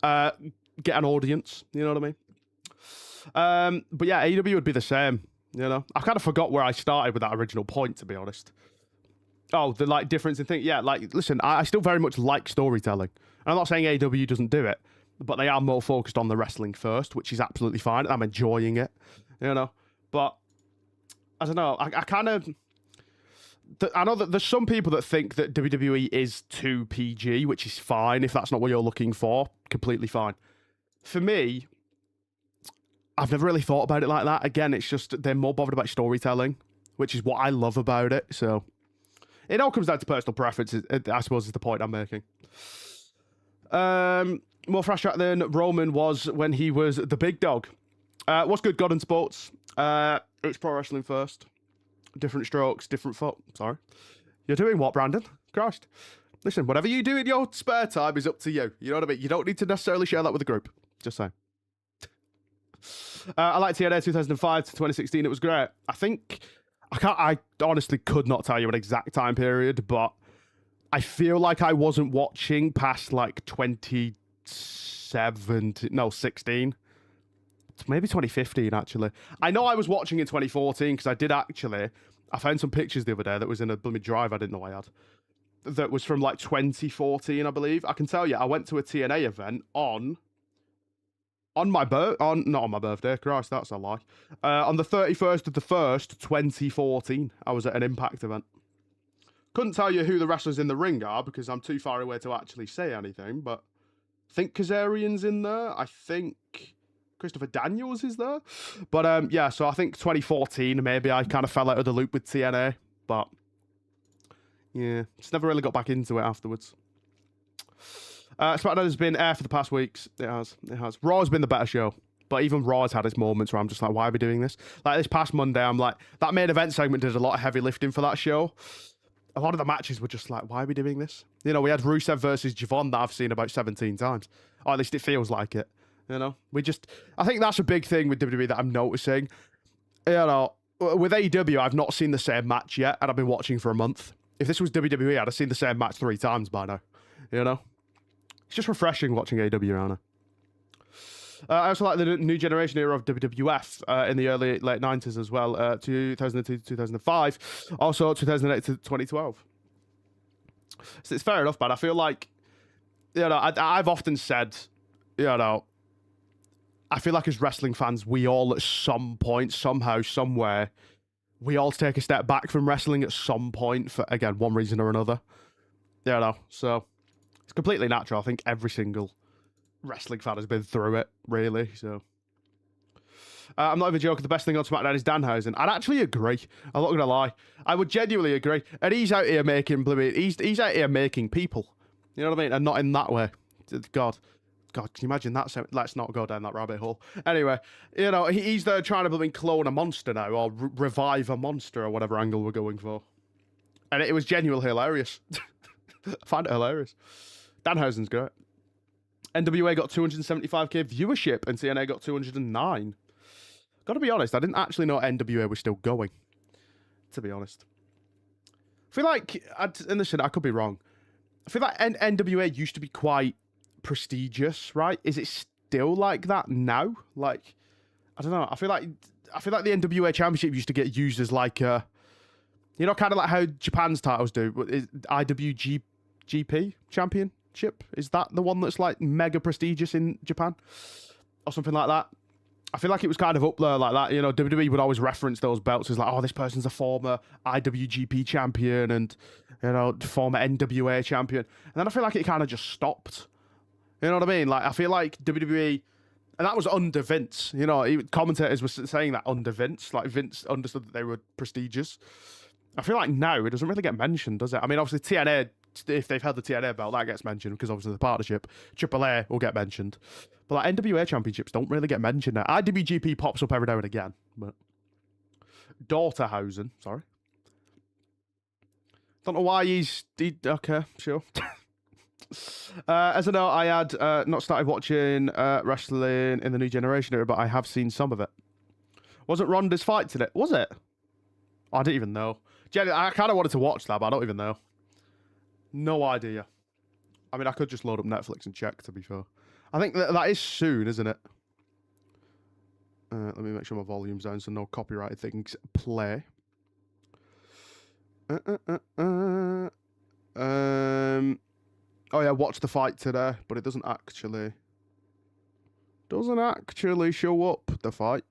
get an audience, you know what I mean? But yeah, AEW would be the same, you know? I kind of forgot where I started with that original point, to be honest. Oh, the, like, difference in things. Yeah, like, listen, I still very much like storytelling. And I'm not saying AEW doesn't do it, but they are more focused on the wrestling first, which is absolutely fine. I'm enjoying it, you know? But, I don't know, I kind of... I know that there's some people that think that WWE is too PG, which is fine if that's not what you're looking for. Completely fine. For me, I've never really thought about it like that. Again, it's just they're more bothered about storytelling, which is what I love about it. So it all comes down to personal preference, I suppose, is the point I'm making. More fresh track than Roman was when he was the big dog. What's good, God and Sports? It's pro wrestling first. Different strokes, different foot. Sorry. You're doing what, Brandon? Christ. Listen, whatever you do in your spare time is up to you. You know what I mean? You don't need to necessarily share that with the group. Just saying. I liked TNA 2005 to 2016. It was great. I honestly could not tell you an exact time period, but I feel like I wasn't watching past like 16. Maybe 2015, actually. I know I was watching in 2014 because I did actually. I found some pictures the other day that was in a blooming drive I didn't know I had. That was from like 2014, I believe. I can tell you, I went to a TNA event not on my birthday. Christ, that's a lie. On the 31st of the 1st, 2014, I was at an Impact event. Couldn't tell you who the wrestlers in the ring are because I'm too far away to actually say anything, but I think Kazarian's in there. I think Christopher Daniels is there. But yeah, so I think 2014, maybe I kind of fell out of the loop with TNA. But yeah, just never really got back into it afterwards. SmackDown has been air for the past weeks. It has. Raw has been the better show. But even Raw has had its moments where I'm just like, why are we doing this? Like this past Monday, I'm like, that main event segment did a lot of heavy lifting for that show. A lot of the matches were just like, why are we doing this? You know, we had Rusev versus Javon that I've seen about 17 times. Or at least it feels like it. You know, I think that's a big thing with WWE that I'm noticing. You know, with AEW, I've not seen the same match yet, and I've been watching for a month. If this was WWE, I'd have seen the same match 3 times by now. You know, it's just refreshing watching AEW around now. I also like the new generation era of WWF in the late 90s as well, 2002 to 2005, also 2008 to 2012. So it's fair enough, but I feel like, you know, I've often said, you know, I feel like as wrestling fans, we all at some point, somehow, somewhere, we all take a step back from wrestling at some point for, again, one reason or another. You know, so it's completely natural. I think every single wrestling fan has been through it, really, so. I'm not even joking. The best thing on SmackDown is Danhausen. I'd actually agree. I'm not going to lie. I would genuinely agree. And he's out here making, he's out here making people. You know what I mean? And not in that way. God. God, can you imagine that? So let's not go down that rabbit hole. Anyway, you know, he's there trying to clone a monster now, or revive a monster, or whatever angle we're going for. And it was genuinely hilarious. I find it hilarious. Danhausen's great. NWA got 275k viewership, and TNA got 209. Gotta be honest, I didn't actually know NWA was still going. To be honest. I feel like, and listen, I could be wrong. I feel like NWA used to be quite prestigious, right? Is it still like that now? Like, I don't know. I feel like the NWA Championship used to get used as like a, you know, kind of like how Japan's titles do. Is IWGP Championship? Is that the one that's like mega prestigious in Japan, or something like that? I feel like it was kind of up there like that. You know, WWE would always reference those belts as like, oh, this person's a former IWGP champion and, you know, former NWA champion. And then I feel like it kind of just stopped. You know what I mean? Like, I feel like WWE, and that was under Vince. You know, commentators were saying that under Vince. Like, Vince understood that they were prestigious. I feel like now it doesn't really get mentioned, does it? I mean, obviously TNA, if they've held the TNA belt, that gets mentioned because obviously the partnership. AAA will get mentioned. But like NWA championships don't really get mentioned now. IWGP pops up every now and again. But Daughterhausen, sorry. Don't know why okay, sure. As I know, I had not started watching wrestling in the New Generation era, but I have seen some of it. Wasn't Ronda's fight today? Was it? Oh, I didn't even know. Jenny, I kind of wanted to watch that, but I don't even know. No idea. I mean, I could just load up Netflix and check, to be fair. I think that is soon, isn't it? Let me make sure my volume's down so no copyrighted things play. Oh yeah, watch the fight today, but it doesn't actually show up, the fight.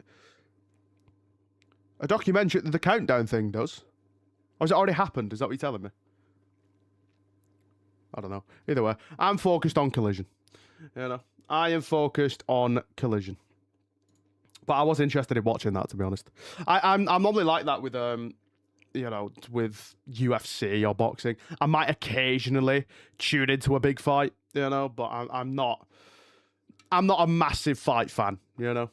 A documentary, the countdown thing does. Or has it already happened? Is that what you're telling me? I don't know. Either way, I'm focused on Collision. You know, I am focused on Collision. But I was interested in watching that, to be honest. I'm normally like that with you know, with UFC or boxing. I might occasionally tune into a big fight, you know, but I'm not a massive fight fan, you know.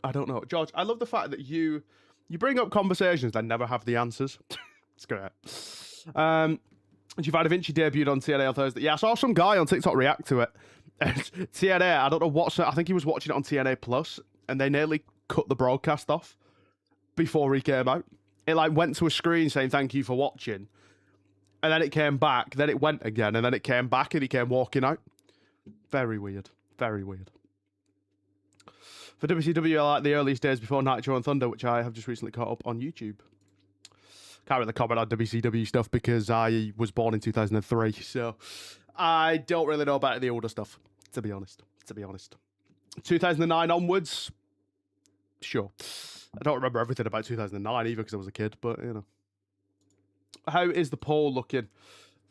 I don't know, George. I love the fact that you bring up conversations that never have the answers. It's great. Giovanni Vinci debuted on TNA on Thursday. Yeah, I saw some guy on TikTok react to it. And TNA, I don't know what. I think he was watching it on TNA Plus, and they nearly cut the broadcast off before he came out. It like went to a screen saying thank you for watching, and then it came back. Then it went again, and then it came back, and he came walking out. Very weird. Very weird. For WCW, I like the earliest days before Nitro and Thunder, which I have just recently caught up on YouTube. Can't really comment on WCW stuff because I was born in 2003, so I don't really know about the older stuff, to be honest. 2009 onwards, sure. I don't remember everything about 2009 either because I was a kid, but, you know. How is the poll looking?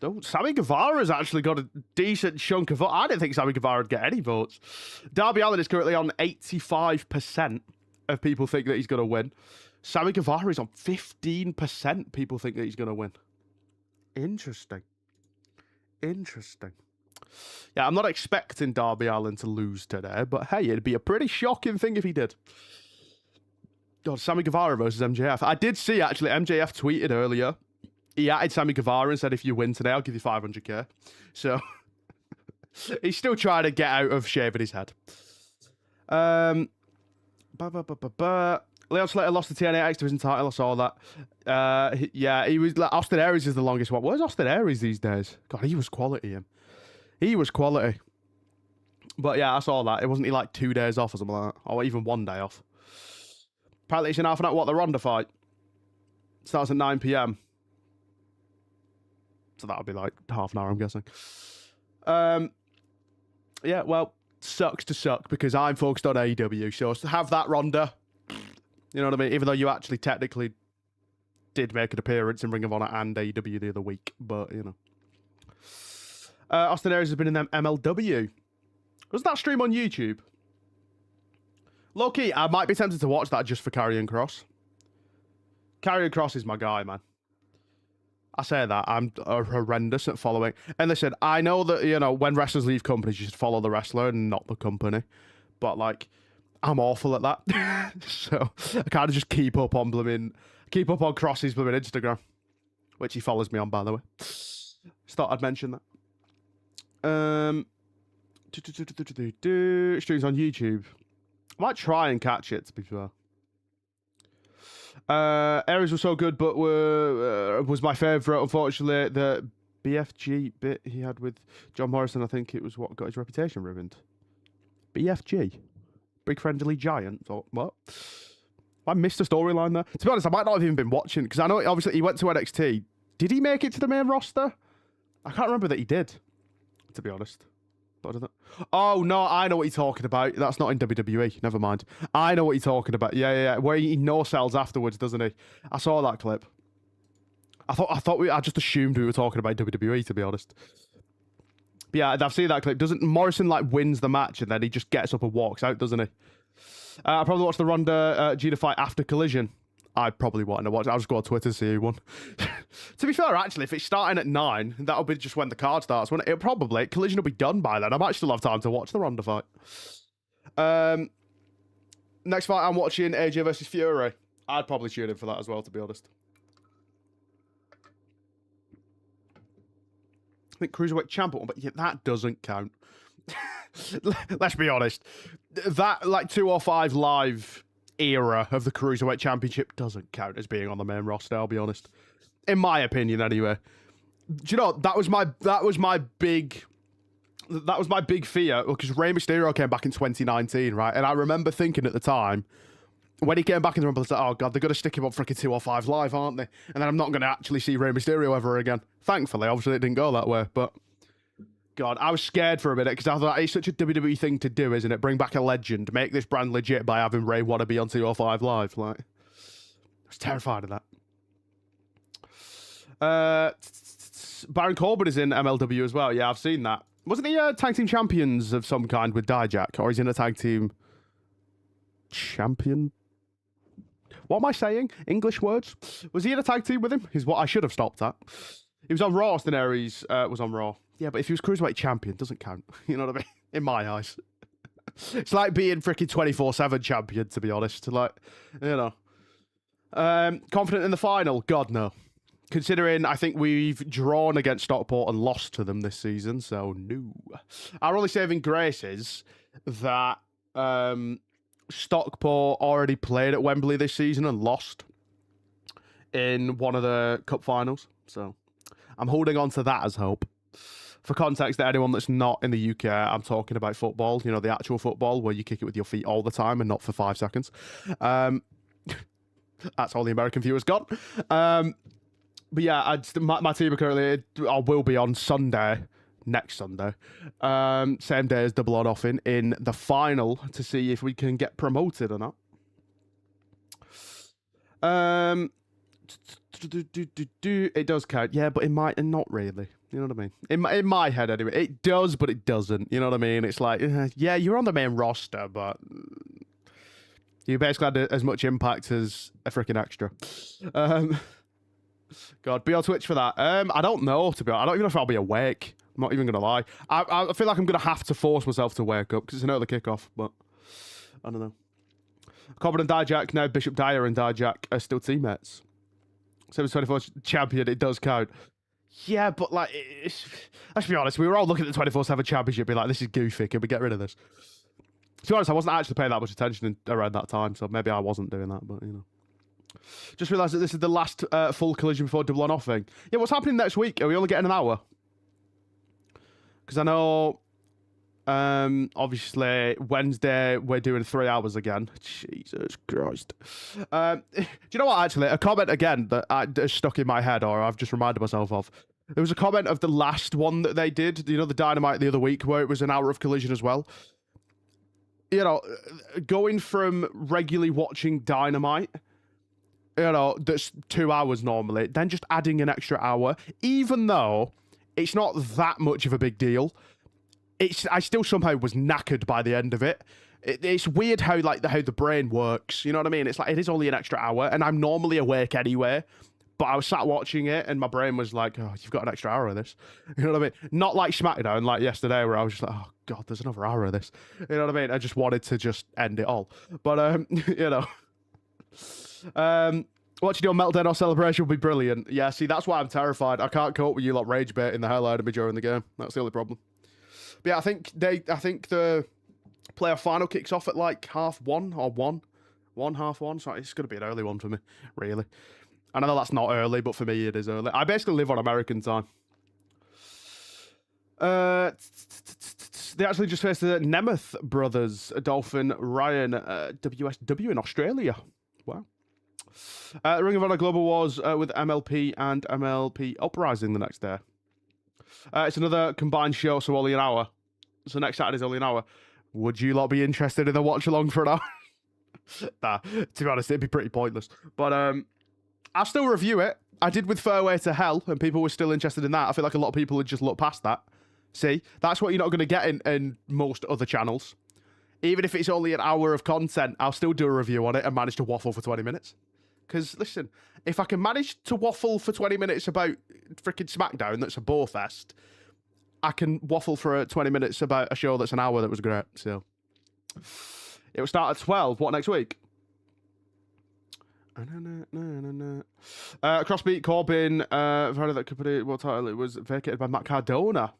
Oh, Sammy Guevara's actually got a decent chunk of votes. I didn't think Sammy Guevara would get any votes. Darby Allin is currently on 85% of people think that he's going to win. Sammy Guevara is on 15% people think that he's going to win. Interesting. Yeah, I'm not expecting Darby Allin to lose today, but hey, it'd be a pretty shocking thing if he did. God, Sammy Guevara versus MJF. I did see, actually, MJF tweeted earlier. He added Sammy Guevara and said, if you win today, I'll give you 500k. So, he's still trying to get out of shaving his head. Leon Slater lost the TNA X Division title. I saw that. Yeah, he was. Like, Austin Aries is the longest one. Where's Austin Aries these days? God, he was quality, him. He was quality. But yeah, I saw that. It wasn't he like 2 days off or something like that? Or even 1 day off. Apparently it's in half an hour. What, the Ronda fight? Starts at 9 p.m. So that'll be like half an hour, I'm guessing. Yeah, well, sucks to suck because I'm focused on AEW. So to have that Ronda, you know what I mean? Even though you actually technically did make an appearance in Ring of Honor and AEW the other week. But, you know. Austin Aries has been in MLW. Was that stream on YouTube? Low-key, I might be tempted to watch that just for Karrion Kross. Karrion Kross is my guy, man. I say that. I'm horrendous at following. And listen, I know that, you know, when wrestlers leave companies, you should follow the wrestler and not the company. But, like, I'm awful at that. So I kind of just keep up on Kross's blooming Instagram, which he follows me on, by the way. Just thought I'd mention that. Streams on YouTube. I might try and catch it, to be fair. Aries was so good, but was my favourite. Unfortunately, the BFG bit he had with John Morrison, I think it was what got his reputation ruined. BFG? Big Friendly Giant? Or what? I missed a storyline there. To be honest, I might not have even been watching, because I know, obviously, he went to NXT. Did he make it to the main roster? I can't remember that he did, to be honest. But I don't know. Oh, no, I know what you're talking about. That's not in WWE. Never mind. I know what you're talking about. Yeah. Where he no-sells afterwards, doesn't he? I saw that clip. I just assumed we were talking about WWE, to be honest. But yeah, I've seen that clip. Doesn't Morrison, like, wins the match, and then he just gets up and walks out, doesn't he? I probably watched the Ronda Gina fight after Collision. I probably want to watch it. I'll just go on Twitter to see who won. To be fair, actually, if it's starting at 9, that'll be just when the card starts. When it probably Collision will be done by then. I might still have time to watch the Ronda fight. Next fight, I'm watching AJ versus Fury. I'd probably tune in for that as well, to be honest. I think Cruiserweight Champion, but yeah, that doesn't count. Let's be honest. That, like, 205 Live era of the Cruiserweight Championship doesn't count as being on the main roster, I'll be honest. In my opinion, anyway. Do you know, that was my big fear, because Rey Mysterio came back in 2019, right? And I remember thinking at the time, when he came back in the Rumble, I was like, oh god, they're going to stick him up freaking 205 Live, aren't they? And then I'm not going to actually see Rey Mysterio ever again. Thankfully, obviously it didn't go that way, but God, I was scared for a minute, because I thought it's such a WWE thing to do, isn't it? Bring back a legend, make this brand legit by having Rey want to be on 205 Live. Like, I was terrified of that. Baron Corbin is in MLW as well. Yeah, I've seen that. Wasn't he tag team champions of some kind with Dijak? Or he's in a tag team champion? What am I saying? English words? Was he in a tag team with him? Is what I should have stopped at. He was on Raw. Austin Aries was on Raw. Yeah, but if he was Cruiserweight champion, doesn't count. You know what I mean? In my eyes. It's like being freaking 24/7 champion, to be honest. Like, you know. Confident in the final? God, no. Considering I think we've drawn against Stockport and lost to them this season, so no. Our only saving grace is that Stockport already played at Wembley this season and lost in one of the cup finals. So I'm holding on to that as hope. For context, to anyone that's not in the UK, I'm talking about football, you know, the actual football where you kick it with your feet all the time and not for 5 seconds. That's all the American viewers got. But yeah, my team are currently, or will be on Sunday, next Sunday, same day as Double or Nothing, in the final to see if we can get promoted or not. It does count, yeah, but it might and not really. You know what I mean? In my head, anyway, it does, but it doesn't. You know what I mean? It's like, yeah, you're on the main roster, but you basically had as much impact as a freaking extra. God, be on Twitch for that. I don't know, to be honest. I don't even know if I'll be awake. I'm not even going to lie. I feel like I'm going to have to force myself to wake up, because it's an early kickoff, but I don't know. Corbin and Dijak, now Bishop Dyer and Dijak are still teammates. 724 champion, it does count. Yeah, but like, let's be honest, we were all looking at the 24/7 championship being like, this is goofy, can we get rid of this? To be honest, I wasn't actually paying that much attention around that time, so maybe I wasn't doing that, but you know. Just realised that this is the last full Collision before Double or Nothing. Yeah, what's happening next week? Are we only getting an hour? Because I know, obviously, Wednesday we're doing 3 hours again. Jesus Christ. Do you know what, actually? A comment again that stuck in my head, or I've just reminded myself of. There was a comment of the last one that they did, you know, the Dynamite the other week, where it was an hour of Collision as well. You know, going from regularly watching Dynamite, you know, that's 2 hours normally, then just adding an extra hour, even though it's not that much of a big deal, I still somehow was knackered by the end of it. It's weird how the brain works, you know what I mean? It's like, it is only an extra hour, and I'm normally awake anyway, But I was sat watching it, and my brain was like, oh, you've got an extra hour of this. You know what I mean? Not like SmackDown, like yesterday, where I was just like, oh, God, there's another hour of this. You know what I mean? I just wanted to just end it all. But, you know. Watching your meltdown or celebration will be brilliant. Yeah, see, that's why I'm terrified. I can't cope with you lot rage baiting the hell out of me during the game. That's the only problem. But yeah, I think the playoff final kicks off at like 1:30 or 1:30. So it's going to be an early one for me, really. I know that's not early, but for me it is early. I basically live on American time. They actually just faced the Nemeth brothers, Dolphin, Ryan, WSW in Australia. Wow. Ring of Honor Global Wars with MLP and MLP Uprising the next day. It's another combined show, so only an hour. So next Saturday's only an hour. Would you lot be interested in a watch along for an hour? Nah, to be honest, it'd be pretty pointless. But I'll still review it. I did with Fairway to Hell, and people were still interested in that. I feel like a lot of people would just look past that. See, that's what you're not going to get in most other channels. Even if it's only an hour of content, I'll still do a review on it and manage to waffle for 20 minutes. Because, listen, if I can manage to waffle for 20 minutes about freaking SmackDown that's a bore fest, I can waffle for 20 minutes about a show that's an hour that was great. So, it will start at 12. What, next week? Crossbeat Corbin, Friday that could put it, what title? It was vacated by Matt Cardona.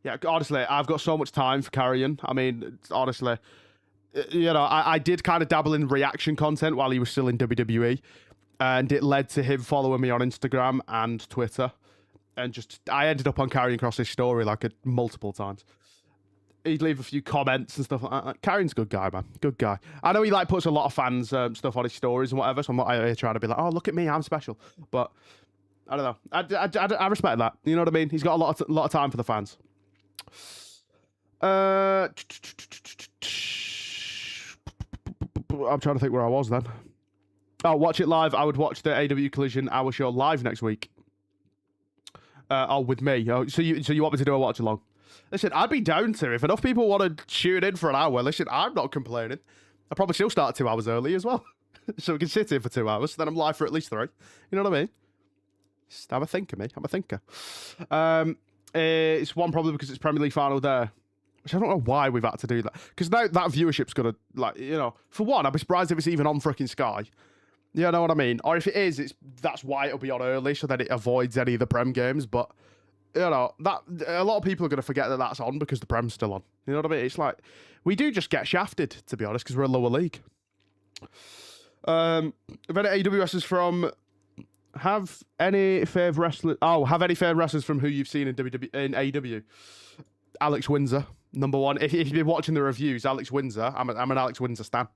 Yeah, honestly, I've got so much time for carrying. I mean, honestly, you know, I did kind of dabble in reaction content while he was still in WWE, and it led to him following me on Instagram and Twitter, and just I ended up on Karrion Kross's story like multiple times. He'd leave a few comments and stuff like that. Karrion's a good guy, man. Good guy. I know he like puts a lot of fans stuff on his stories and whatever, so I'm not here trying to be like, oh, look at me, I'm special. But I don't know. I respect that. You know what I mean? He's got a lot of time for the fans. I'm trying to think where I was then. Oh, watch it live. I would watch the AEW Collision Hour Show live next week. With me. Oh, so you want me to do a watch along? Listen, I'd be down to if enough people want to tune in for an hour. Listen, I'm not complaining. I probably still start 2 hours early as well, so we can sit here for 2 hours. Then I'm live for at least 3. You know what I mean? I'm a thinker, mate. I'm a thinker. It's one probably because it's Premier League final there. Which I don't know why we've had to do that. Because now that viewership's going to, like, you know, for one, I'd be surprised if it's even on frickin' Sky. You know what I mean? Or if it is, that's why it'll be on early, so that it avoids any of the Prem games. But, you know, that a lot of people are going to forget that that's on because the Prem's still on. You know what I mean? It's like, we do just get shafted, to be honest, because we're a lower league. Then AWS is from... Have any favorite wrestlers from who you've seen in AEW? Alex Windsor, number one. If you've been watching the reviews, Alex Windsor, I'm an Alex Windsor stan.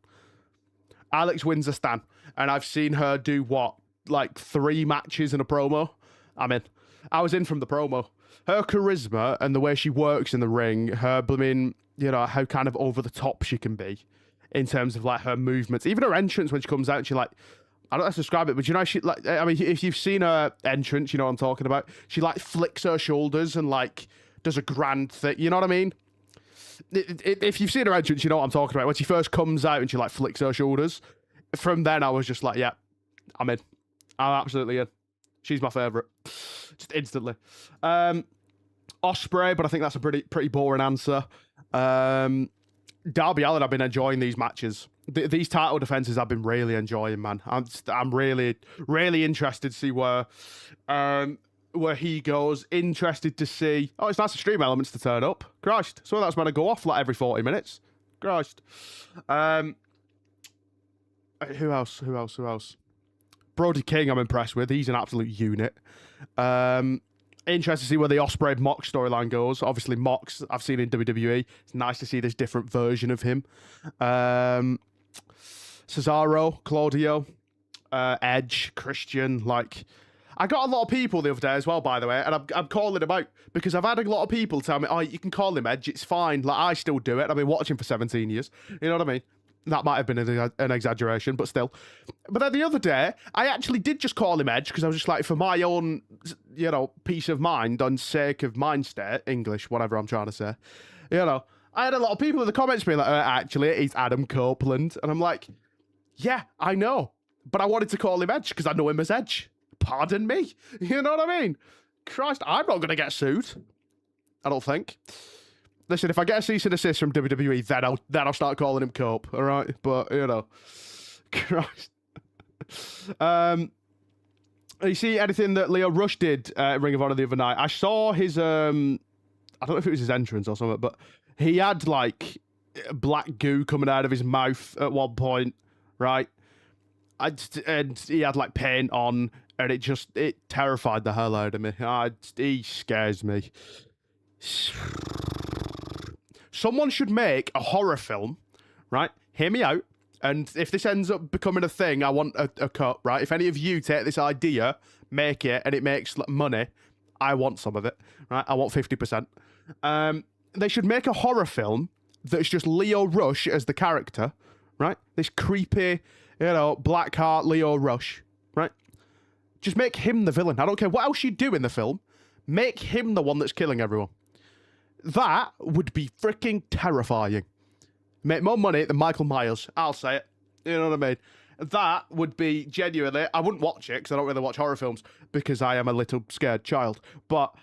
Alex Windsor stan. And I've seen her do what? Like 3 matches in a promo? I'm in. I was in from the promo. Her charisma and the way she works in the ring, her blooming, you know, how kind of over the top she can be in terms of like her movements. Even her entrance when she comes out, she like, I don't know how to describe it, but you know, she like, I mean, if you've seen her entrance, you know what I'm talking about. She like flicks her shoulders and like does a grand thing. You know what I mean? If you've seen her entrance, you know what I'm talking about. When she first comes out and she like flicks her shoulders. From then, I was just like, yeah, I'm in. I'm absolutely in. She's my favourite. Just instantly. Ospreay, but I think that's a pretty boring answer. Darby Allin, I've been enjoying these matches. These title defenses I've been really enjoying, man. I'm really, really interested to see where he goes. Interested to see... Oh, it's nice to stream elements to turn up. Christ. So that's meant to go off like every 40 minutes. Christ. Who else? Brody King I'm impressed with. He's an absolute unit. Interested to see where the Ospreay Mox storyline goes. Obviously, Mox I've seen in WWE. It's nice to see this different version of him. Cesaro, Claudio, Edge, Christian. Like, I got a lot of people the other day as well, by the way, and I'm calling him out because I've had a lot of people tell me, oh, you can call him Edge, it's fine. Like, I still do it. I've been watching for 17 years. You know what I mean? That might have been an exaggeration, but still. But then the other day, I actually did just call him Edge because I was just like, for my own, you know, peace of mind, on sake of mind state, English, whatever I'm trying to say. You know, I had a lot of people in the comments being like, actually, it's Adam Copeland. And I'm like, yeah, I know. but I wanted to call him Edge because I know him as Edge. Pardon me. You know what I mean? Christ, I'm not going to get sued. I don't think. Listen, if I get a cease and desist from WWE, then I'll start calling him Cope, all right? But, you know, Christ. You see anything that Lio Rush did at Ring of Honor the other night? I saw his, I don't know if it was his entrance or something, but he had, like, black goo coming out of his mouth at one point, right? And he had, like, paint on, and it terrified the hell out of me. He scares me. Someone should make a horror film, right? Hear me out. And if this ends up becoming a thing, I want a cut, right? If any of you take this idea, make it, and it makes money, I want some of it, right? I want 50%. They should make a horror film that's just Lio Rush as the character, right? This creepy, black heart Lio Rush, right? Just make him the villain. I don't care what else you do in the film. Make him the one that's killing everyone. That would be freaking terrifying. Make more money than Michael Myers. I'll say it. You know what I mean? That would be genuinely... I wouldn't watch it because I don't really watch horror films because I am a little scared child. But,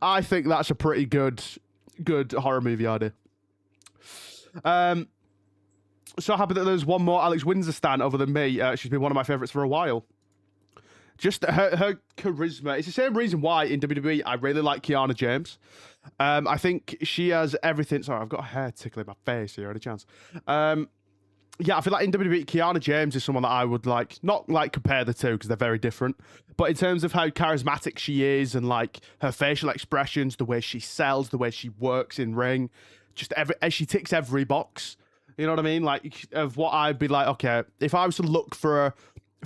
I think that's a pretty good horror movie idea. So happy that there's one more Alex Windsor stan other than me. She's been one of my favourites for a while. Just her charisma. It's the same reason why in WWE I really like Kiana James. I think she has everything. Sorry, I've got a hair tickling my face here. Any chance? Yeah, I feel like in WWE, Kiana James is someone that I would not compare the two because they're very different. But in terms of how charismatic she is and like her facial expressions, the way she sells, the way she works in ring, she ticks every box. You know what I mean? Like of what I'd be like, okay, if I was to look for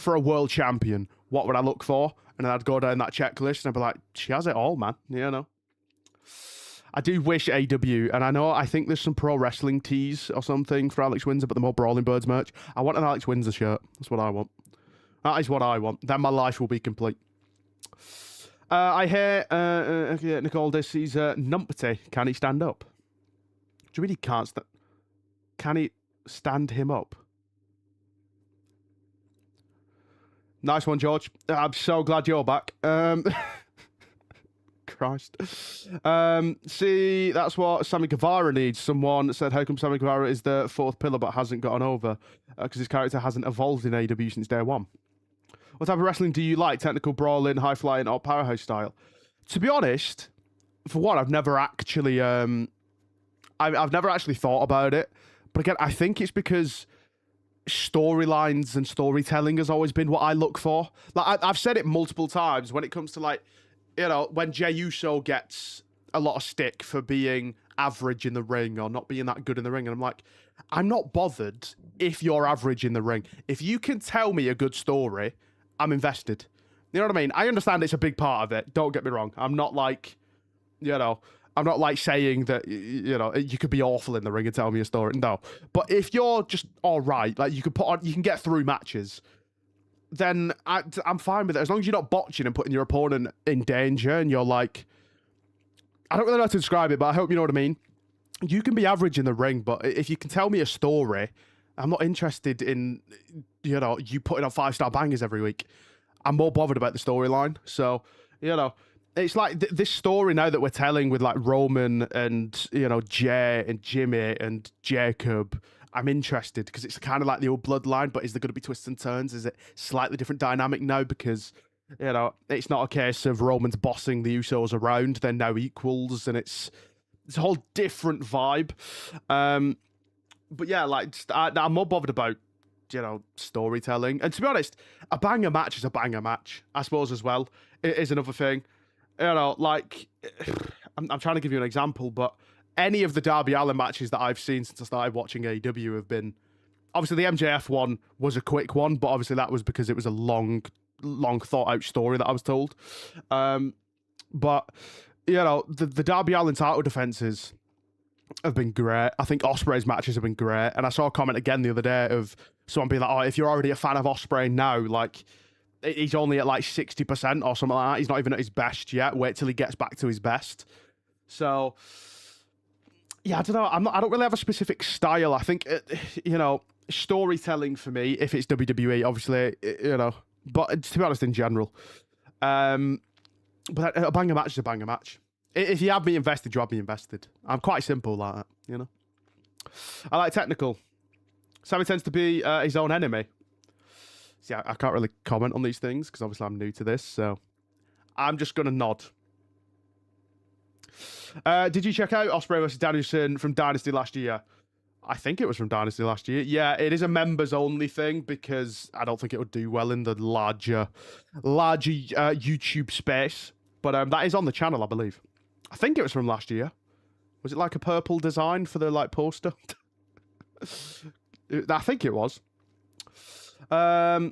a world champion, what would I look for? And then I'd go down that checklist and I'd be like, she has it all, man. I do wish AEW, and I think there's some pro wrestling tees or something for Alex Windsor, but the more Brawling Birds merch. I want an Alex Windsor shirt. That's what I want. That is what I want. Then my life will be complete. I hear Nicole this. He's numpty. Can he stand up? Do you mean he can't stand? Can he stand him up? Nice one, George. I'm so glad you're back. Christ. See, that's what Sammy Guevara needs. Someone said, how come Sammy Guevara is the fourth pillar but hasn't gotten over? Because his character hasn't evolved in AEW since day one. What type of wrestling do you like? Technical, brawling, high-flying, or powerhouse style? To be honest, for one, I've never actually thought about it. But again, I think it's because storylines and storytelling has always been what I look for. Like I've said it multiple times when it comes to when Jey Uso gets a lot of stick for being average in the ring or not being that good in the ring, and I'm like, I'm not bothered if you're average in the ring. If you can tell me a good story, I'm invested. You know what I mean? I understand it's a big part of it. Don't get me wrong. I'm not I'm not saying that, you could be awful in the ring and tell me a story. No. But if you're just all right, like you can get through matches, then I'm fine with it. As long as you're not botching and putting your opponent in danger and you're like, I don't really know how to describe it, but I hope you know what I mean. You can be average in the ring, but if you can tell me a story, I'm not interested in, you putting on 5-star bangers every week. I'm more bothered about the storyline. So, it's like this story now that we're telling with like Roman and, Jay and Jimmy and Jacob. I'm interested because it's kind of like the old bloodline, but is there going to be twists and turns? Is it slightly different dynamic now? Because, it's not a case of Roman's bossing the Usos around. They're now equals and it's a whole different vibe. But yeah, I'm more bothered about, storytelling. And to be honest, a banger match is a banger match, I suppose, as well. It is another thing. I'm trying to give you an example, but any of the Darby Allin matches that I've seen since I started watching AEW have been... Obviously, the MJF one was a quick one, but obviously that was because it was a long thought-out story that I was told. But, the Darby Allin title defenses have been great. I think Ospreay's matches have been great. And I saw a comment again the other day of someone being like, oh, if you're already a fan of Ospreay now, he's only at 60% or something like that. He's not even at his best yet. Wait till he gets back to his best. So, Yeah, I don't know. I don't really have a specific style. I think storytelling for me, if it's WWE, obviously, but to be honest, in general, but a banger match is a banger match. If you have me invested, you have me invested. I'm quite simple like that, I like technical. Sammy tends to be his own enemy. See, I can't really comment on these things because obviously I'm new to this, so I'm just going to nod. Did you check out Ospreay versus Danielson from Dynasty last year? I think it was from Dynasty last year. Yeah, it is a members-only thing because I don't think it would do well in the larger YouTube space. But that is on the channel, I believe. I think it was from last year. Was it like a purple design for the poster? I think it was. But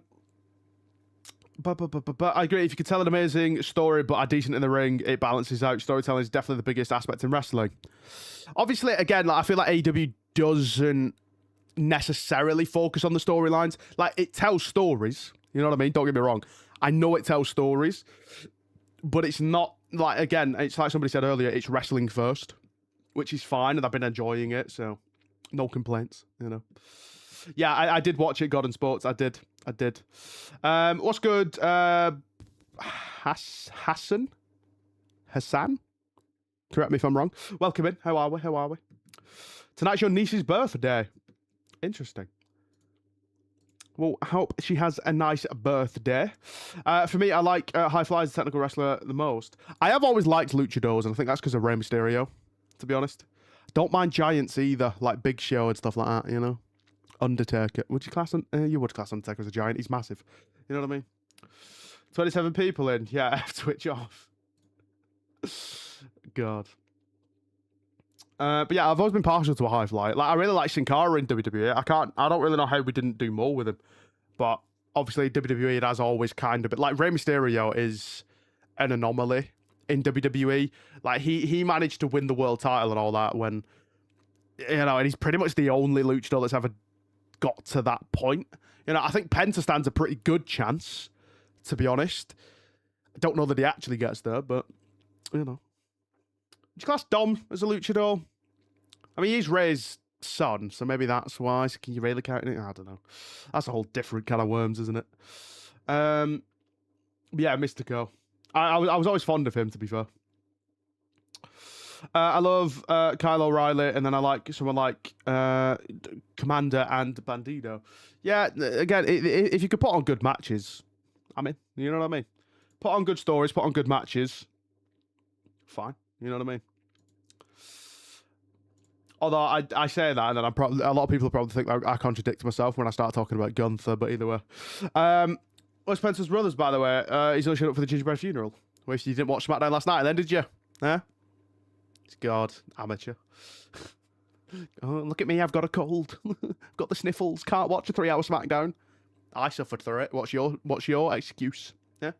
I agree. If you could tell an amazing story but are decent in the ring, it balances out. Storytelling is definitely the biggest aspect in wrestling. Obviously, again, I feel like AEW doesn't necessarily focus on the storylines. It tells stories. You know what I mean? Don't get me wrong. I know it tells stories, but it's not again. It's like somebody said earlier. It's wrestling first, which is fine, and I've been enjoying it. So, no complaints. Yeah, I did watch it. God and Sports. I did. What's good? Hassan? Correct me if I'm wrong. Welcome in. How are we? Tonight's your niece's birthday. Interesting. Well, I hope she has a nice birthday. For me, I like High Flyers, the technical wrestler, the most. I have always liked luchadors, and I think that's because of Rey Mysterio, to be honest. Don't mind giants either, like Big Show and stuff like that, Undertaker. Would you class you would class Undertaker as a giant. He's massive. You know what I mean? 27 people in. Yeah, Twitch off. God. But yeah, I've always been partial to a high fly. I really like Sin Cara in WWE. I don't really know how we didn't do more with him. But obviously WWE it has always kind of, but Rey Mysterio is an anomaly in WWE. He managed to win the world title and all that when, and he's pretty much the only luchador that's ever got to that point. I think Penta stands a pretty good chance, to be honest. I don't know that he actually gets there, but, Would you class Dom as a luchador? I mean, he's Rey's son, so maybe that's why. So can you really count it? I don't know. That's a whole different can of worms, isn't it? Yeah, Mystico. I was always fond of him, to be fair. I love Kyle O'Reilly, and then I like someone like Commander and Bandido. Yeah, again, if you could put on good matches, I'm in. You know what I mean? Put on good stories, put on good matches. Fine. You know what I mean? Although I say that, and then a lot of people probably think I contradict myself when I start talking about Gunther, but either way. Well, Spencer's brothers, by the way, he's only showed up for the gingerbread funeral. Wish you didn't watch SmackDown last night then, did you? Huh? God, amateur. Oh, look at me, I've got a cold. I've got the sniffles, can't watch a 3-hour SmackDown. I suffered through it. What's your excuse? Yeah?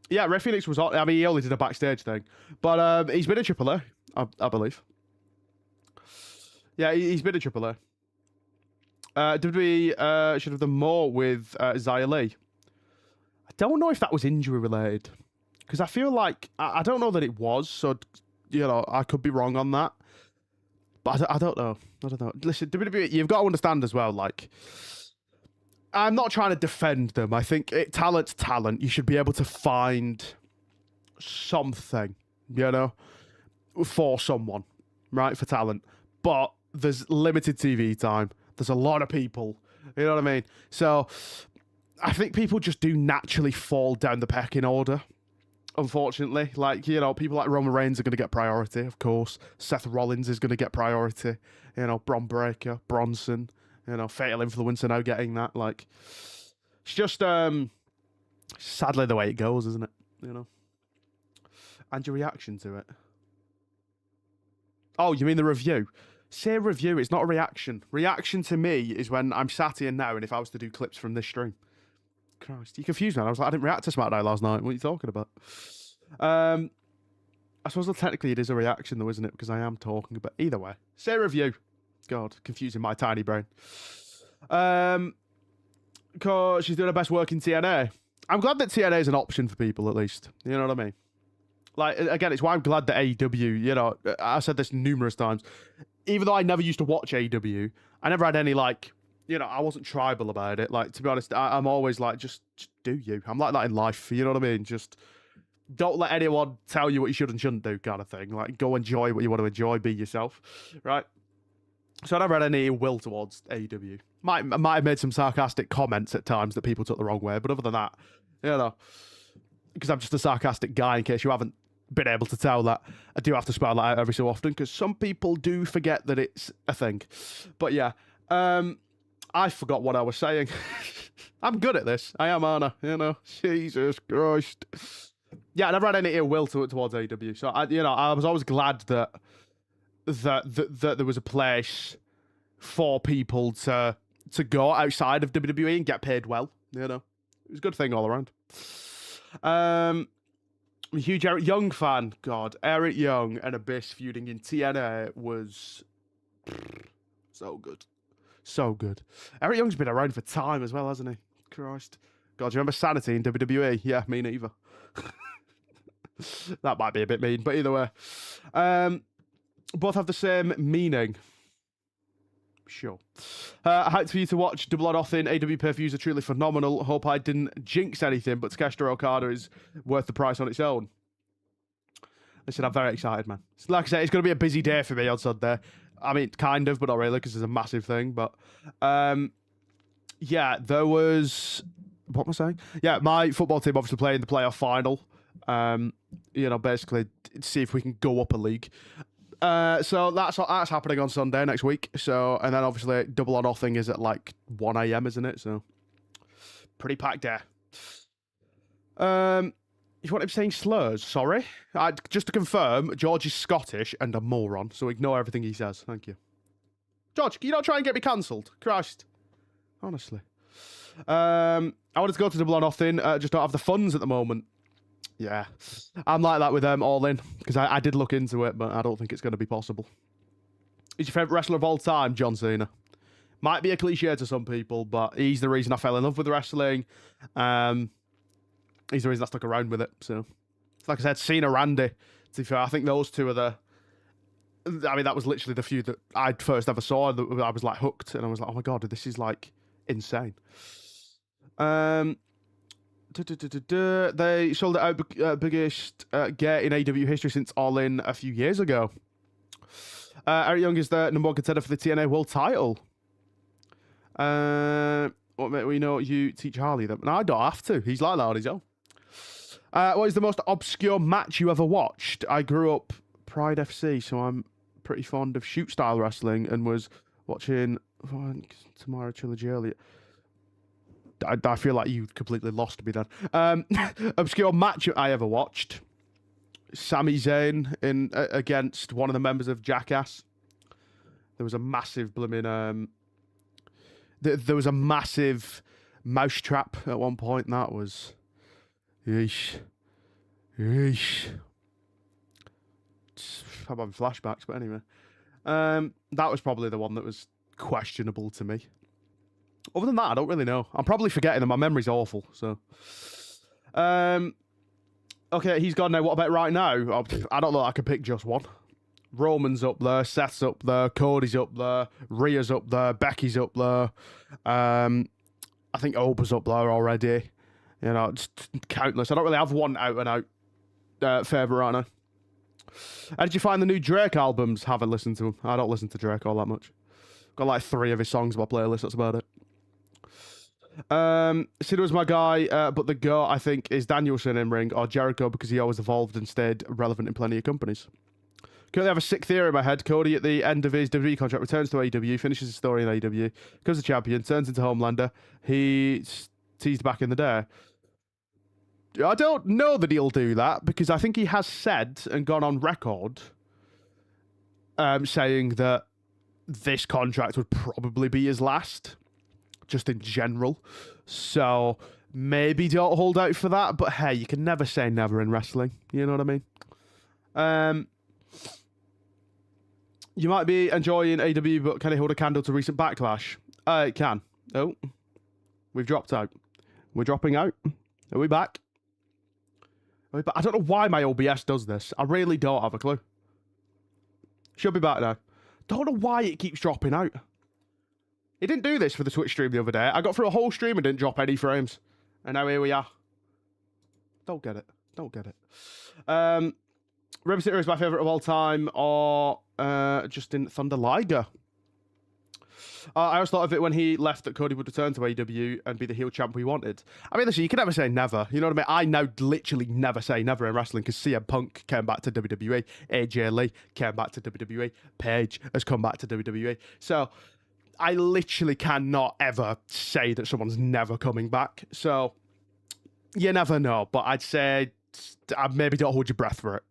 Yeah, Rey Fenix was on. I mean, he only did a backstage thing. But he's been in AAA, I believe. Yeah, he's been in AAA. WWE should have done more with Xia Li. I don't know if that was injury related. Because I feel like, I don't know that it was, so, I could be wrong on that. But I don't know. Listen, WWE, you've got to understand as well, I'm not trying to defend them. I think talent's talent. You should be able to find something, for someone, right? For talent. But there's limited TV time. There's a lot of people. You know what I mean? So I think people just do naturally fall down the pecking order, unfortunately. People like Roman Reigns are going to get priority, of course. Seth Rollins is going to get priority. Bron Breakker, Bronson. Fatal Influence are now getting that. It's just, sadly the way it goes, isn't it? And your reaction to it. Oh, you mean the review? Say review, it's not a reaction. Reaction to me is when I'm sat here now and if I was to do clips from this stream. Christ, you confused me. I was like, I didn't react to SmackDown last night. What are you talking about? I suppose that technically it is a reaction though, isn't it? Because I am talking about... Either way. Say review. God, confusing my tiny brain. Because she's doing her best work in TNA. I'm glad that TNA is an option for people, at least. You know what I mean? Like, again, it's why I'm glad that AEW, you know, I said this numerous times. Even though I never used to watch AEW, I never had any, like, you know, I wasn't tribal about it. Like, to be honest, I'm always like, just do you. I'm like that in life, you know what I mean? Just don't let anyone tell you what you should and shouldn't do, kind of thing. Like, go enjoy what you want to enjoy, be yourself, right? So I never had any ill will towards AEW. Might have made some sarcastic comments at times that people took the wrong way, but other than that, you know, because I'm just a sarcastic guy, in case you haven't been able to tell that, I do have to spell that out every so often, because some people do forget that it's a thing. But yeah, I forgot what I was saying. I'm good at this. I am, aren't I? You know, Jesus Christ. Yeah, I never had any ill will towards AEW. So I was always glad that there was a place for people to go outside of WWE and get paid well. You know, it was a good thing all around. I'm a huge Eric Young fan. God, Eric Young and Abyss feuding in TNA was so good. So good. Eric Young's been around for time as well, hasn't he? Christ. God, do you remember Sanity in WWE? Yeah, me neither. That might be a bit mean, but either way. Both have the same meaning. Sure. Hyped for you to watch Double or Nothing. AEW pay-per-views are truly phenomenal. Hope I didn't jinx anything, but Takeshita Okada is worth the price on its own. Listen, I'm very excited, man. Like I said, it's going to be a busy day for me on Sunday. I mean, kind of, but not really, because it's a massive thing. But, yeah, there was... What am I saying? Yeah, my football team obviously playing the playoff final. You know, basically, see if we can go up a league. So that's happening on Sunday next week. So, and then obviously Double or Nothing is at like 1 a.m, isn't it? So, pretty packed day. You want him saying slurs? Sorry. Just to confirm, George is Scottish and a moron, so ignore everything he says. Thank you. George, can you not try and get me cancelled? Christ. Honestly. I wanted to go to Double or Nothing, just don't have the funds at the moment. Yeah. I'm like that with Allin, because I did look into it, but I don't think it's going to be possible. Who's your favourite wrestler of all time? John Cena. Might be a cliche to some people, but he's the reason I fell in love with wrestling. He's the reason I stuck around with it. So, like I said, Cena, Randy. To be fair, I think those two are the... I mean, that was literally the feud that I first ever saw. That I was like hooked, and I was like, oh my god, this is like insane. They sold it out biggest get in AEW history since Allin a few years ago. Eric Young is the #1 contender for the TNA World Title. We know you teach Harley that. No, I don't have to. He's like that on his own. What is the most obscure match you ever watched? I grew up Pride FC, so I'm pretty fond of shoot style wrestling and was watching Tomorrow Trilogy earlier. I feel like you completely lost me then. Obscure match I ever watched. Sami Zayn against one of the members of Jackass. There was a massive blooming... there was a massive mousetrap at one point. And that was... Yeesh. Yeesh. I'm having flashbacks, but anyway. That was probably the one that was questionable to me. Other than that, I don't really know. I'm probably forgetting them. My memory's awful, so... Okay, he's gone now. What about right now? I don't know. I could pick just one. Roman's up there. Seth's up there. Cody's up there. Rhea's up there. Becky's up there. I think Oba's up there already. You know, it's countless. I don't really have one out-and-out favourite right now. How did you find the new Drake albums? Haven't listened to them. I don't listen to Drake all that much. Got like 3 of his songs on my playlist. That's about it. Sid was my guy, but the GOAT, I think, is Danielson in ring or Jericho because he always evolved and stayed relevant in plenty of companies. Currently have a sick theory in my head. Cody, at the end of his WWE contract, returns to AEW, finishes his story in AEW, becomes a champion, turns into Homelander. He's teased back in the day. I don't know that he'll do that because I think he has said and gone on record saying that this contract would probably be his last, just in general. So maybe don't hold out for that, but hey, you can never say never in wrestling. You know what I mean? You might be enjoying AW, but can it hold a candle to recent backlash? It can. Oh, we've dropped out. We're dropping out. Are we back? But I don't know why my OBS does this. I really don't have a clue. Should be back now. Don't know why it keeps dropping out. It didn't do this for the Twitch stream the other day. I got through a whole stream and didn't drop any frames. And now here we are. Don't get it. Don't get it. Rib City is my favourite of all time, or Justin Thunder Liger. I always thought of it when he left that Cody would return to AEW and be the heel champ we wanted. I mean, listen, you can never say never. You know what I mean? I now literally never say never in wrestling because CM Punk came back to WWE, AJ Lee came back to WWE, Paige has come back to WWE. So I literally cannot ever say that someone's never coming back. So you never know, but I'd say maybe don't hold your breath for it.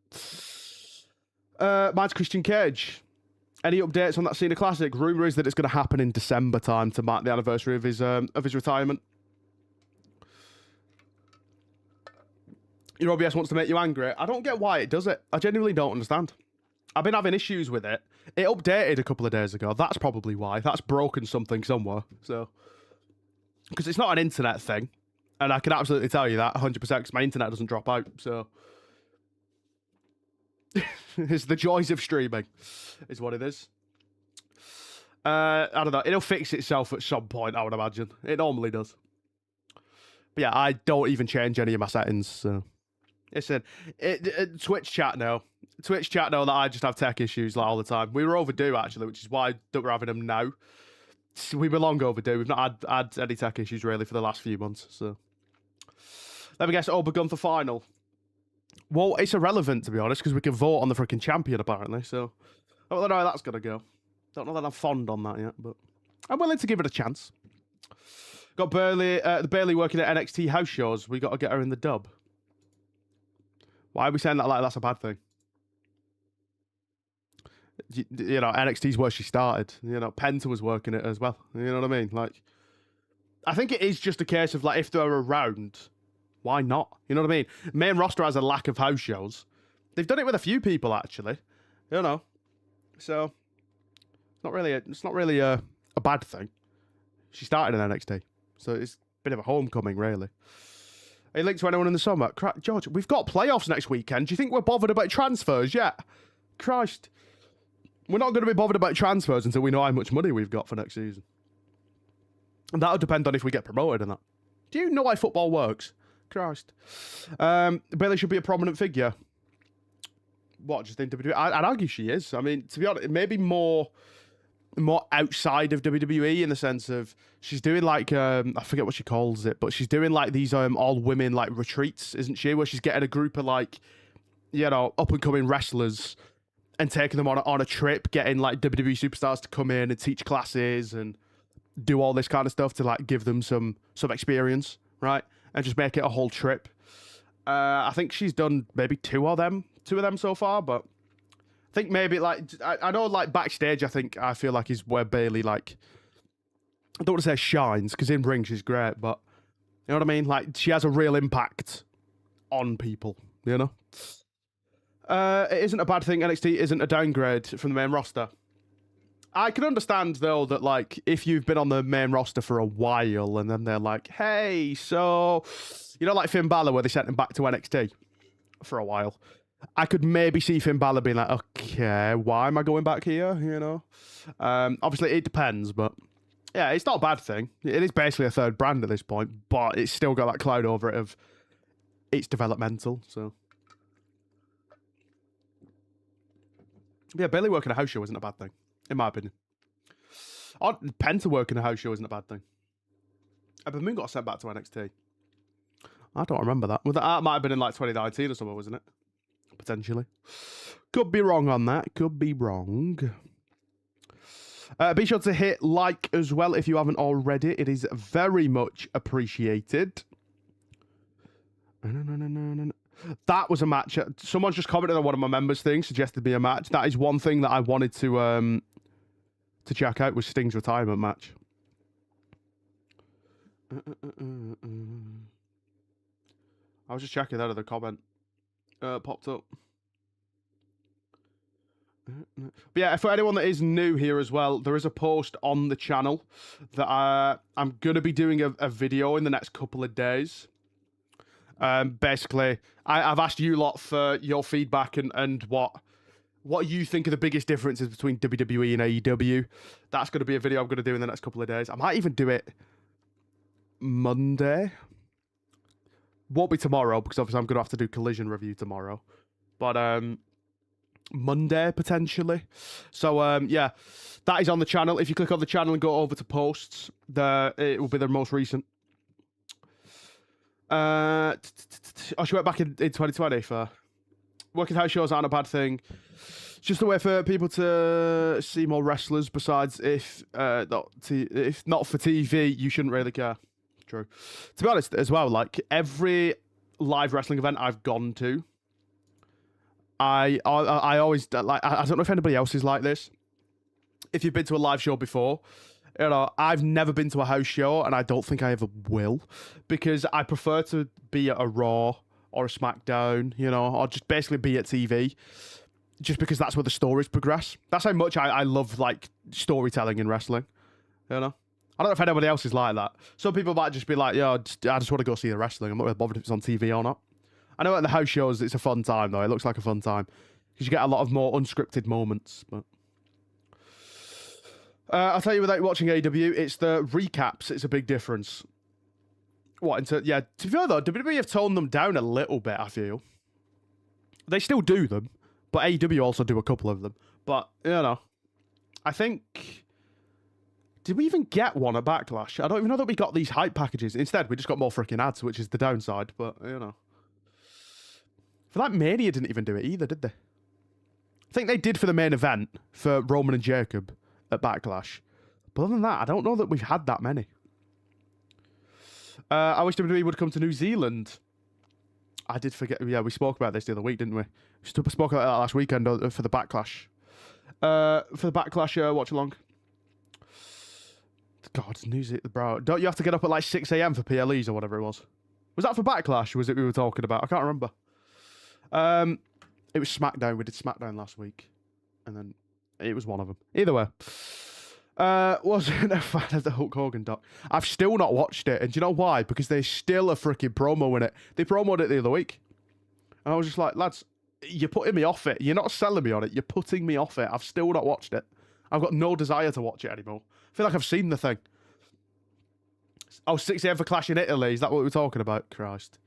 Mine's Christian Cage. Any updates on that Cena Classic? Rumour is that it's going to happen in December time to mark the anniversary of his retirement. Your OBS wants to make you angry. I don't get why it does it. I genuinely don't understand. I've been having issues with it. It updated a couple of days ago. That's probably why. That's broken something somewhere. So, because it's not an internet thing. And I can absolutely tell you that 100% because my internet doesn't drop out. So, it's the joys of streaming, is what it is. I don't know. It'll fix itself at some point, I would imagine. It normally does. But yeah, I don't even change any of my settings. So, listen, Twitch chat now. Twitch chat know that I just have tech issues like all the time. We were overdue actually, which is why that we're having them now. We were long overdue. We've not had any tech issues really for the last few months. So, let me guess. Oh, begun for final. Well, it's irrelevant, to be honest, because we can vote on the freaking champion, apparently, so I don't know how that's going to go. Don't know that I'm fond on that yet, but I'm willing to give it a chance. Got the Bailey working at NXT house shows. We got to get her in the dub. Why are we saying that like that's a bad thing? You know, NXT's where she started. You know, Penta was working it as well. You know what I mean? Like, I think it is just a case of, like, if they're around... Why not? You know what I mean? Main roster has a lack of house shows. They've done it with a few people, actually. You know. So, it's not really a bad thing. She started in NXT. So, it's a bit of a homecoming, really. Are you linked to anyone in the summer? George, we've got playoffs next weekend. Do you think we're bothered about transfers yet? Christ. We're not going to be bothered about transfers until we know how much money we've got for next season. And that'll depend on if we get promoted and that. Do you know how football works? Christ. Bailey should be a prominent figure. What, just in WWE? I'd argue she is. I mean, to be honest, maybe more outside of WWE in the sense of she's doing like, I forget what she calls it, but she's doing like these all-women like retreats, isn't she? Where she's getting a group of like, you know, up-and-coming wrestlers and taking them on a trip, getting like WWE superstars to come in and teach classes and do all this kind of stuff to like give them some experience, right? And just make it a whole trip. I think she's done maybe two of them so far, but I think maybe like, I know like backstage, I feel like is where Bailey like, I don't want to say shines, because in ring she's great, but you know what I mean? Like, she has a real impact on people, you know? It isn't a bad thing. NXT isn't a downgrade from the main roster. I can understand, though, that, like, if you've been on the main roster for a while and then they're like, hey, so, you know, like Finn Balor, where they sent him back to NXT for a while. I could maybe see Finn Balor being like, okay, why am I going back here, you know? Obviously, it depends, but yeah, it's not a bad thing. It is basically a third brand at this point, but it's still got that cloud over it of it's developmental, so. Yeah, Bailey working a house show isn't a bad thing. In my opinion. Penta working a house show isn't a bad thing. But Moon got sent back to NXT. I don't remember that. Well, that might have been in like 2019 or something, wasn't it? Potentially. Could be wrong on that. Could be wrong. Be sure to hit like as well if you haven't already. It is very much appreciated. That was a match. Someone's just commented on one of my members' things, suggested me a match. That is one thing that I wanted to check out was Sting's retirement match. I was just checking that other comment. Popped up. But yeah, for anyone that is new here as well, there is a post on the channel that I'm going to be doing a video in the next couple of days. Basically, I've asked you lot for your feedback and what you think are the biggest differences between WWE and AEW. That's going to be a video I'm going to do in the next couple of days. I might even do it Monday. Won't be tomorrow, because obviously I'm going to have to do Collision review tomorrow. But Monday, potentially. So, yeah, that is on the channel. If you click on the channel and go over to posts, it will be the most recent. She went back in 2020 for working house shows aren't a bad thing. It's just a way for people to see more wrestlers. Besides, if not for TV, you shouldn't really care. True. To be honest, as well, like every live wrestling event I've gone to, I always like. I don't know if anybody else is like this. If you've been to a live show before, you know, I've never been to a house show, and I don't think I ever will, because I prefer to be at a Raw or a SmackDown, you know, or just basically be at TV, just because that's where the stories progress. That's how much I love, like, storytelling in wrestling, you know? I don't know if anybody else is like that. Some people might just be like, I just want to go see the wrestling. I'm not really bothered if it's on TV or not. I know at the house shows it's a fun time, though. It looks like a fun time, because you get a lot of more unscripted moments, but... I'll tell you, without watching AEW, it's the recaps. It's a big difference. To be fair though, WWE have toned them down a little bit, I feel. They still do them, but AEW also do a couple of them. But, you know, I think... Did we even get one at Backlash? I don't even know that we got these hype packages. Instead, we just got more freaking ads, which is the downside, but, you know. For that, Mania didn't even do it either, did they? I think they did for the main event, for Roman and Jacob at Backlash. But other than that, I don't know that we've had that many. I wish WWE would come to New Zealand. I did forget. Yeah, we spoke about this the other week, didn't we? We spoke about that last weekend for the Backlash. Watch along. God, New Zealand, bro. Don't you have to get up at like 6 a.m. for PLEs or whatever it was? Was that for Backlash? Or was it we were talking about? I can't remember. It was SmackDown. We did SmackDown last week. And then it was one of them. Either way. Wasn't a fan of the Hulk Hogan doc. I've still not watched it, and do you know why? Because there's still a freaking promo in it. They promoted it the other week, and I was just like, lads, you're putting me off it. You're not selling me on it. You're putting me off it. I've still not watched it. I've got no desire to watch it anymore. I feel like I've seen the thing. Oh, 6 a.m. for Clash in Italy. Is that what we're talking about? Christ.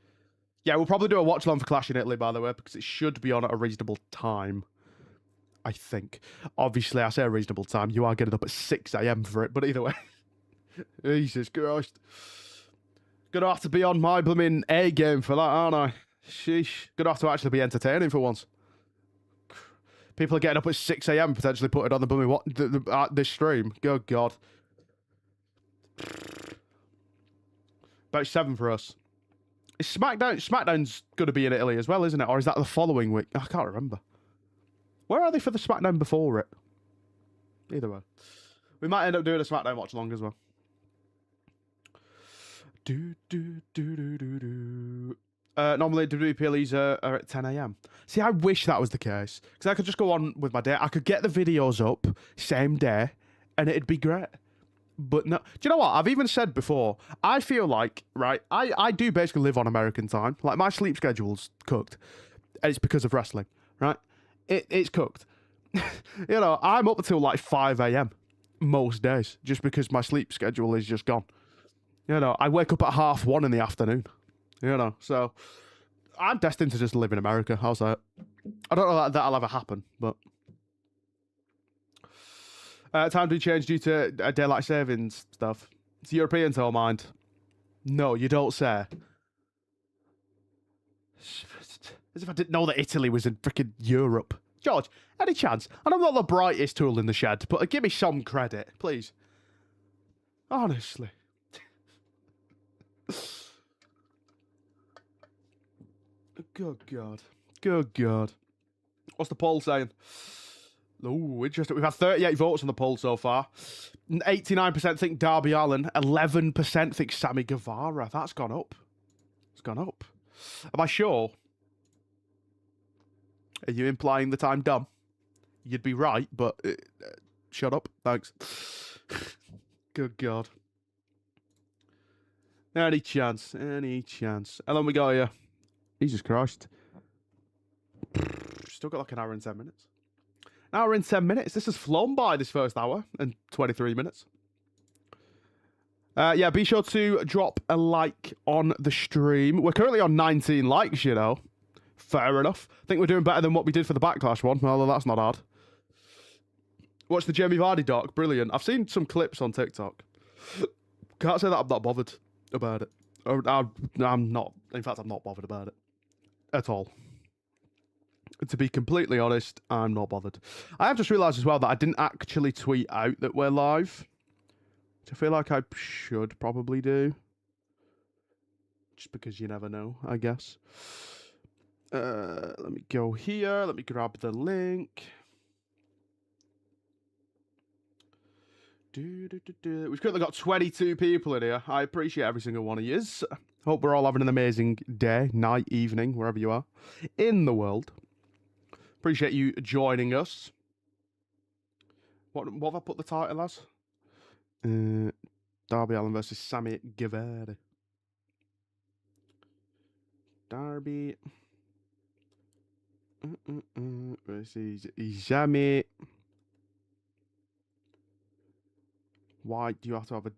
Yeah, we'll probably do a watch along for Clash in Italy, by the way, because it should be on at a reasonable time. I think. Obviously, I say a reasonable time. You are getting up at 6 a.m. for it, but either way. Jesus Christ. Gonna have to be on my blooming A game for that, aren't I? Sheesh. Gonna have to actually be entertaining for once. People are getting up at 6 a.m. potentially putting on the blooming this stream. Good God. About 7 for us. Is SmackDown's gonna be in Italy as well, isn't it? Or is that the following week? I can't remember. Where are they for the SmackDown before it? Either way. We might end up doing a SmackDown watch along as well. Normally WPLEs are at 10 a.m. See, I wish that was the case. Because I could just go on with my day. I could get the videos up same day and it'd be great. But no. Do you know what? I've even said before, I feel like, right, I do basically live on American time. Like, my sleep schedule's cooked. And it's because of wrestling, right? It's cooked. You know, I'm up until like 5 a.m. most days just because my sleep schedule is just gone. You know, I wake up at 1:30 in the afternoon. You know, so I'm destined to just live in America. How's that? I don't know that that'll ever happen, but time to change due to daylight savings stuff. It's European to mind. No, you don't say. As if I didn't know that Italy was in freaking Europe. George, any chance? And I'm not the brightest tool in the shed, but give me some credit, please. Honestly. Good God. Good God. What's the poll saying? Oh, interesting. We've had 38 votes on the poll so far. 89% think Darby Allin. 11% think Sammy Guevara. That's gone up. It's gone up. Am I sure? Are you implying that I'm dumb? You'd be right, but shut up. Thanks. Good God. Any chance? Any chance? How long we got here? Jesus Christ. Still got like an hour and 10 minutes. An hour and 10 minutes. This has flown by, this first hour and 23 minutes. Yeah, be sure to drop a like on the stream. We're currently on 19 likes, you know. Fair enough. I think we're doing better than what we did for the Backlash one, although that's not hard. Watch the Jamie Vardy doc. Brilliant. I've seen some clips on TikTok. Can't say that I'm not bothered about it. I'm not. In fact, I'm not bothered about it. At all. To be completely honest, I'm not bothered. I have just realised as well that I didn't actually tweet out that we're live. Which I feel like I should probably do. Just because you never know, I guess. Let me go here. Let me grab the link. We've currently got 22 people in here. I appreciate every single one of yous. Hope we're all having an amazing day, night, evening, wherever you are in the world. Appreciate you joining us. What have I put the title as? Darby Allin versus Sammy Guevara. Darby versus Sammy. Why do you have to have a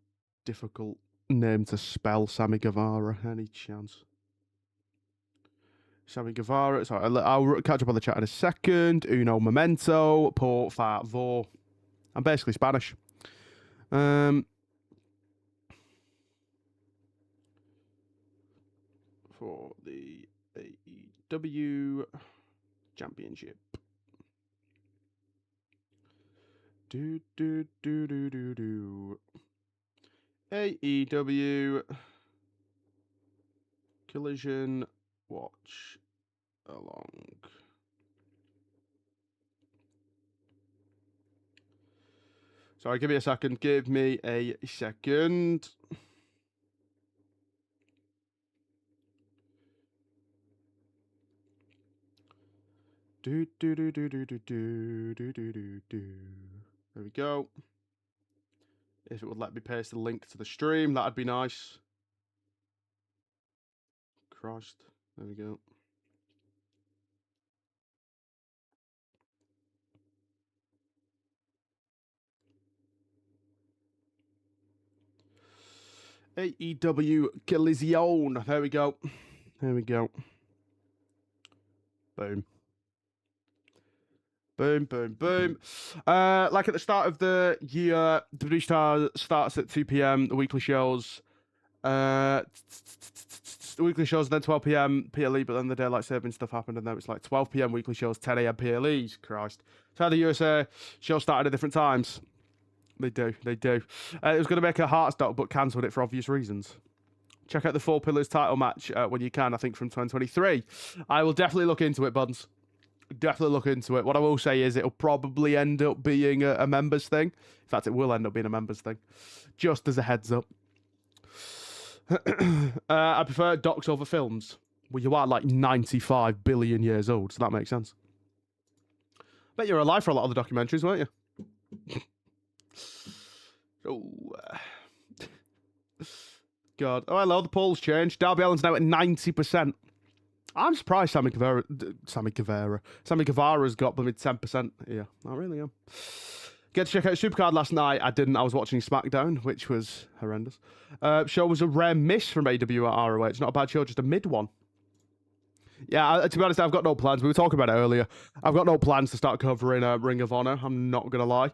difficult name to spell Sammy Guevara? Any chance? Sammy Guevara. Sorry, I'll catch up on the chat in a second. Uno momento. Por favor. I'm basically Spanish. For the AEW Championship. AEW Collision Watch Along. Sorry, give me a second. Give me a second. There we go. If it would let me paste the link to the stream, that'd be nice. Christ. There we go. AEW Collision. There we go. There we go. Boom. Boom, boom, boom. Like at the start of the year, WWE Star starts at 2 p.m. The weekly shows. The weekly shows, then 12 p.m. PLE, but then the daylight saving stuff happened, and then it's like 12 p.m. weekly shows, 10 a.m. PLEs. Christ. That's how the USA shows started at different times. They do. It was going to make a Hearts doc, but cancelled it for obvious reasons. Check out the Four Pillars title match when you can, I think from 2023. I will definitely look into it, buds. Definitely look into it. What I will say is it'll probably end up being a members thing. In fact, it will end up being a members thing. Just as a heads up. I prefer docs over films. Well, you are like 95 billion years old, so that makes sense. Bet you're alive for a lot of the documentaries, weren't you? God. Oh, hello, the polls changed. Darby Allin's now at 90%. I'm surprised Sammy Guevara's got them at 10% here. I really am. Get to check out Supercard last night. I didn't. I was watching SmackDown, which was horrendous. Show was a rare miss from AEW at ROH. It's not a bad show, just a mid one. Yeah, to be honest, I've got no plans. We were talking about it earlier. I've got no plans to start covering Ring of Honor. I'm not going to lie.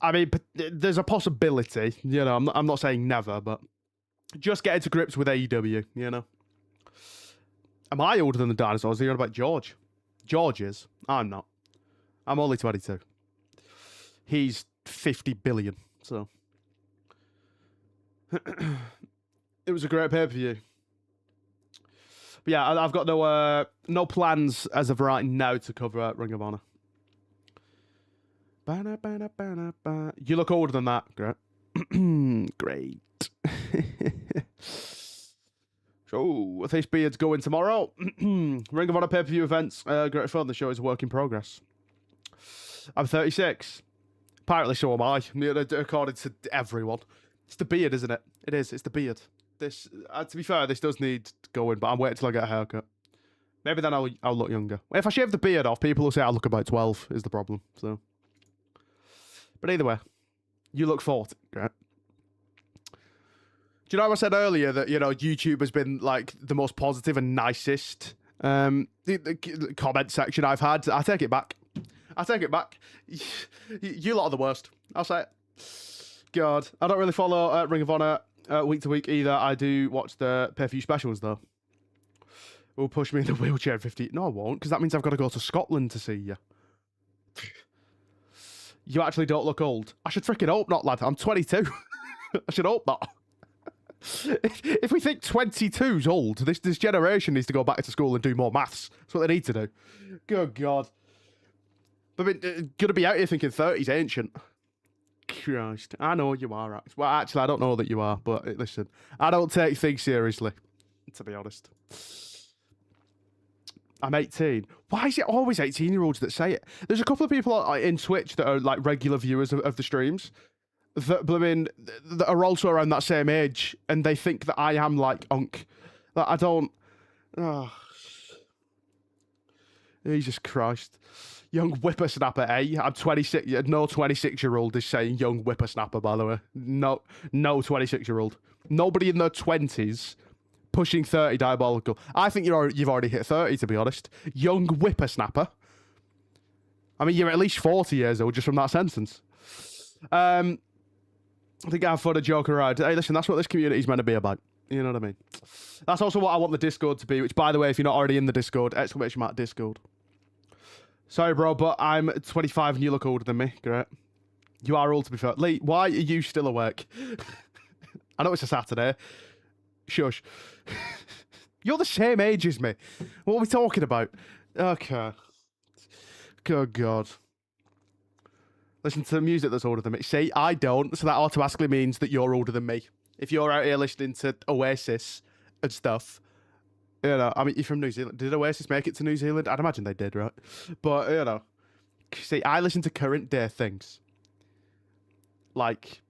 I mean, there's a possibility. You know, I'm not saying never, but just getting to grips with AEW, you know. Am I older than the dinosaurs? Are you on about George? George is. I'm not. I'm only 22. He's 50 billion, so. It was a great pay-per-view. But yeah, I've got no plans as of right now to cover Ring of Honor. You look older than that. Great. Great. So, this beard's going tomorrow. Ring of Honor pay-per-view events. Great fun. The show is a work in progress. I'm 36. Apparently so am I, according to everyone. It's the beard, isn't it? It is. It's the beard. This, to be fair, this does need going, but I'm waiting till I get a haircut. Maybe then I'll look younger. If I shave the beard off, people will say I look about 12 is the problem. So, but either way, you look 40, right? Do you know how I said earlier that, you know, YouTube has been like the most positive and nicest the comment section I've had? I take it back. I take it back. You lot are the worst. I'll say it. God, I don't really follow Ring of Honor week to week either. I do watch the pay-per-view specials though. Will push me in the wheelchair in 50. No, I won't, because that means I've got to go to Scotland to see you. You actually don't look old. I should freaking hope not, lad. I'm 22. I should hope not. If we think 22's old, this generation needs to go back to school and do more maths. That's what they need to do. Good God. I mean, gonna be out here thinking 30's ancient. Christ. I know you are. Well, actually, I don't know that you are, but listen, I don't take things seriously, to be honest. I'm 18. Why is it always 18-year-olds that say it? There's a couple of people in Twitch that are like regular viewers of the streams that are also around that same age, and they think that I am like unk. Like, I don't. Oh. Jesus Christ. Young whippersnapper, eh? I'm 26. No 26-year-old is saying young whippersnapper, by the way. No 26-year-old. Nobody in their 20s pushing 30 diabolical. I think you've already hit 30, to be honest. Young whippersnapper. I mean, you're at least 40 years old just from that sentence. I think I've fun a joke around. Hey, listen, that's what this community's meant to be about. You know what I mean? That's also what I want the Discord to be, which, by the way, if you're not already in the Discord, !Discord. Sorry, bro, but I'm 25 and you look older than me. Great. You are old, to be fair. Lee, why are you still awake? I know it's a Saturday. Shush. You're the same age as me. What are we talking about? Okay. Good God. Listen to music that's older than me. See, I don't, so that automatically means that you're older than me. If you're out here listening to Oasis and stuff, you know, I mean, you're from New Zealand. Did Oasis make it to New Zealand? I'd imagine they did, right? But, you know, see, I listen to current day things. Like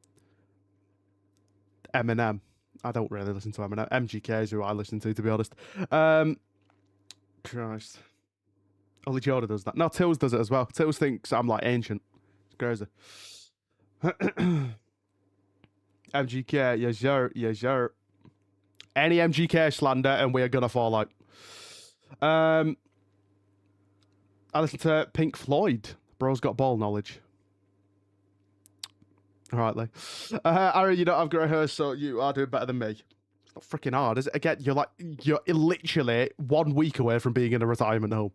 Eminem. I don't really listen to Eminem. MGK is who I listen to be honest. Christ. Only Jordan does that. No, Tills does it as well. Tills thinks I'm like ancient. It's crazy. MGK, yes sir, yes sir. Any MGK slander and we are gonna fall out. I listen to Pink Floyd. Bro's got ball knowledge. Alright, Lee. Aaron, you don't have grey hair, so you are doing better than me. It's not freaking hard, is it? Again, you're literally 1 week away from being in a retirement home.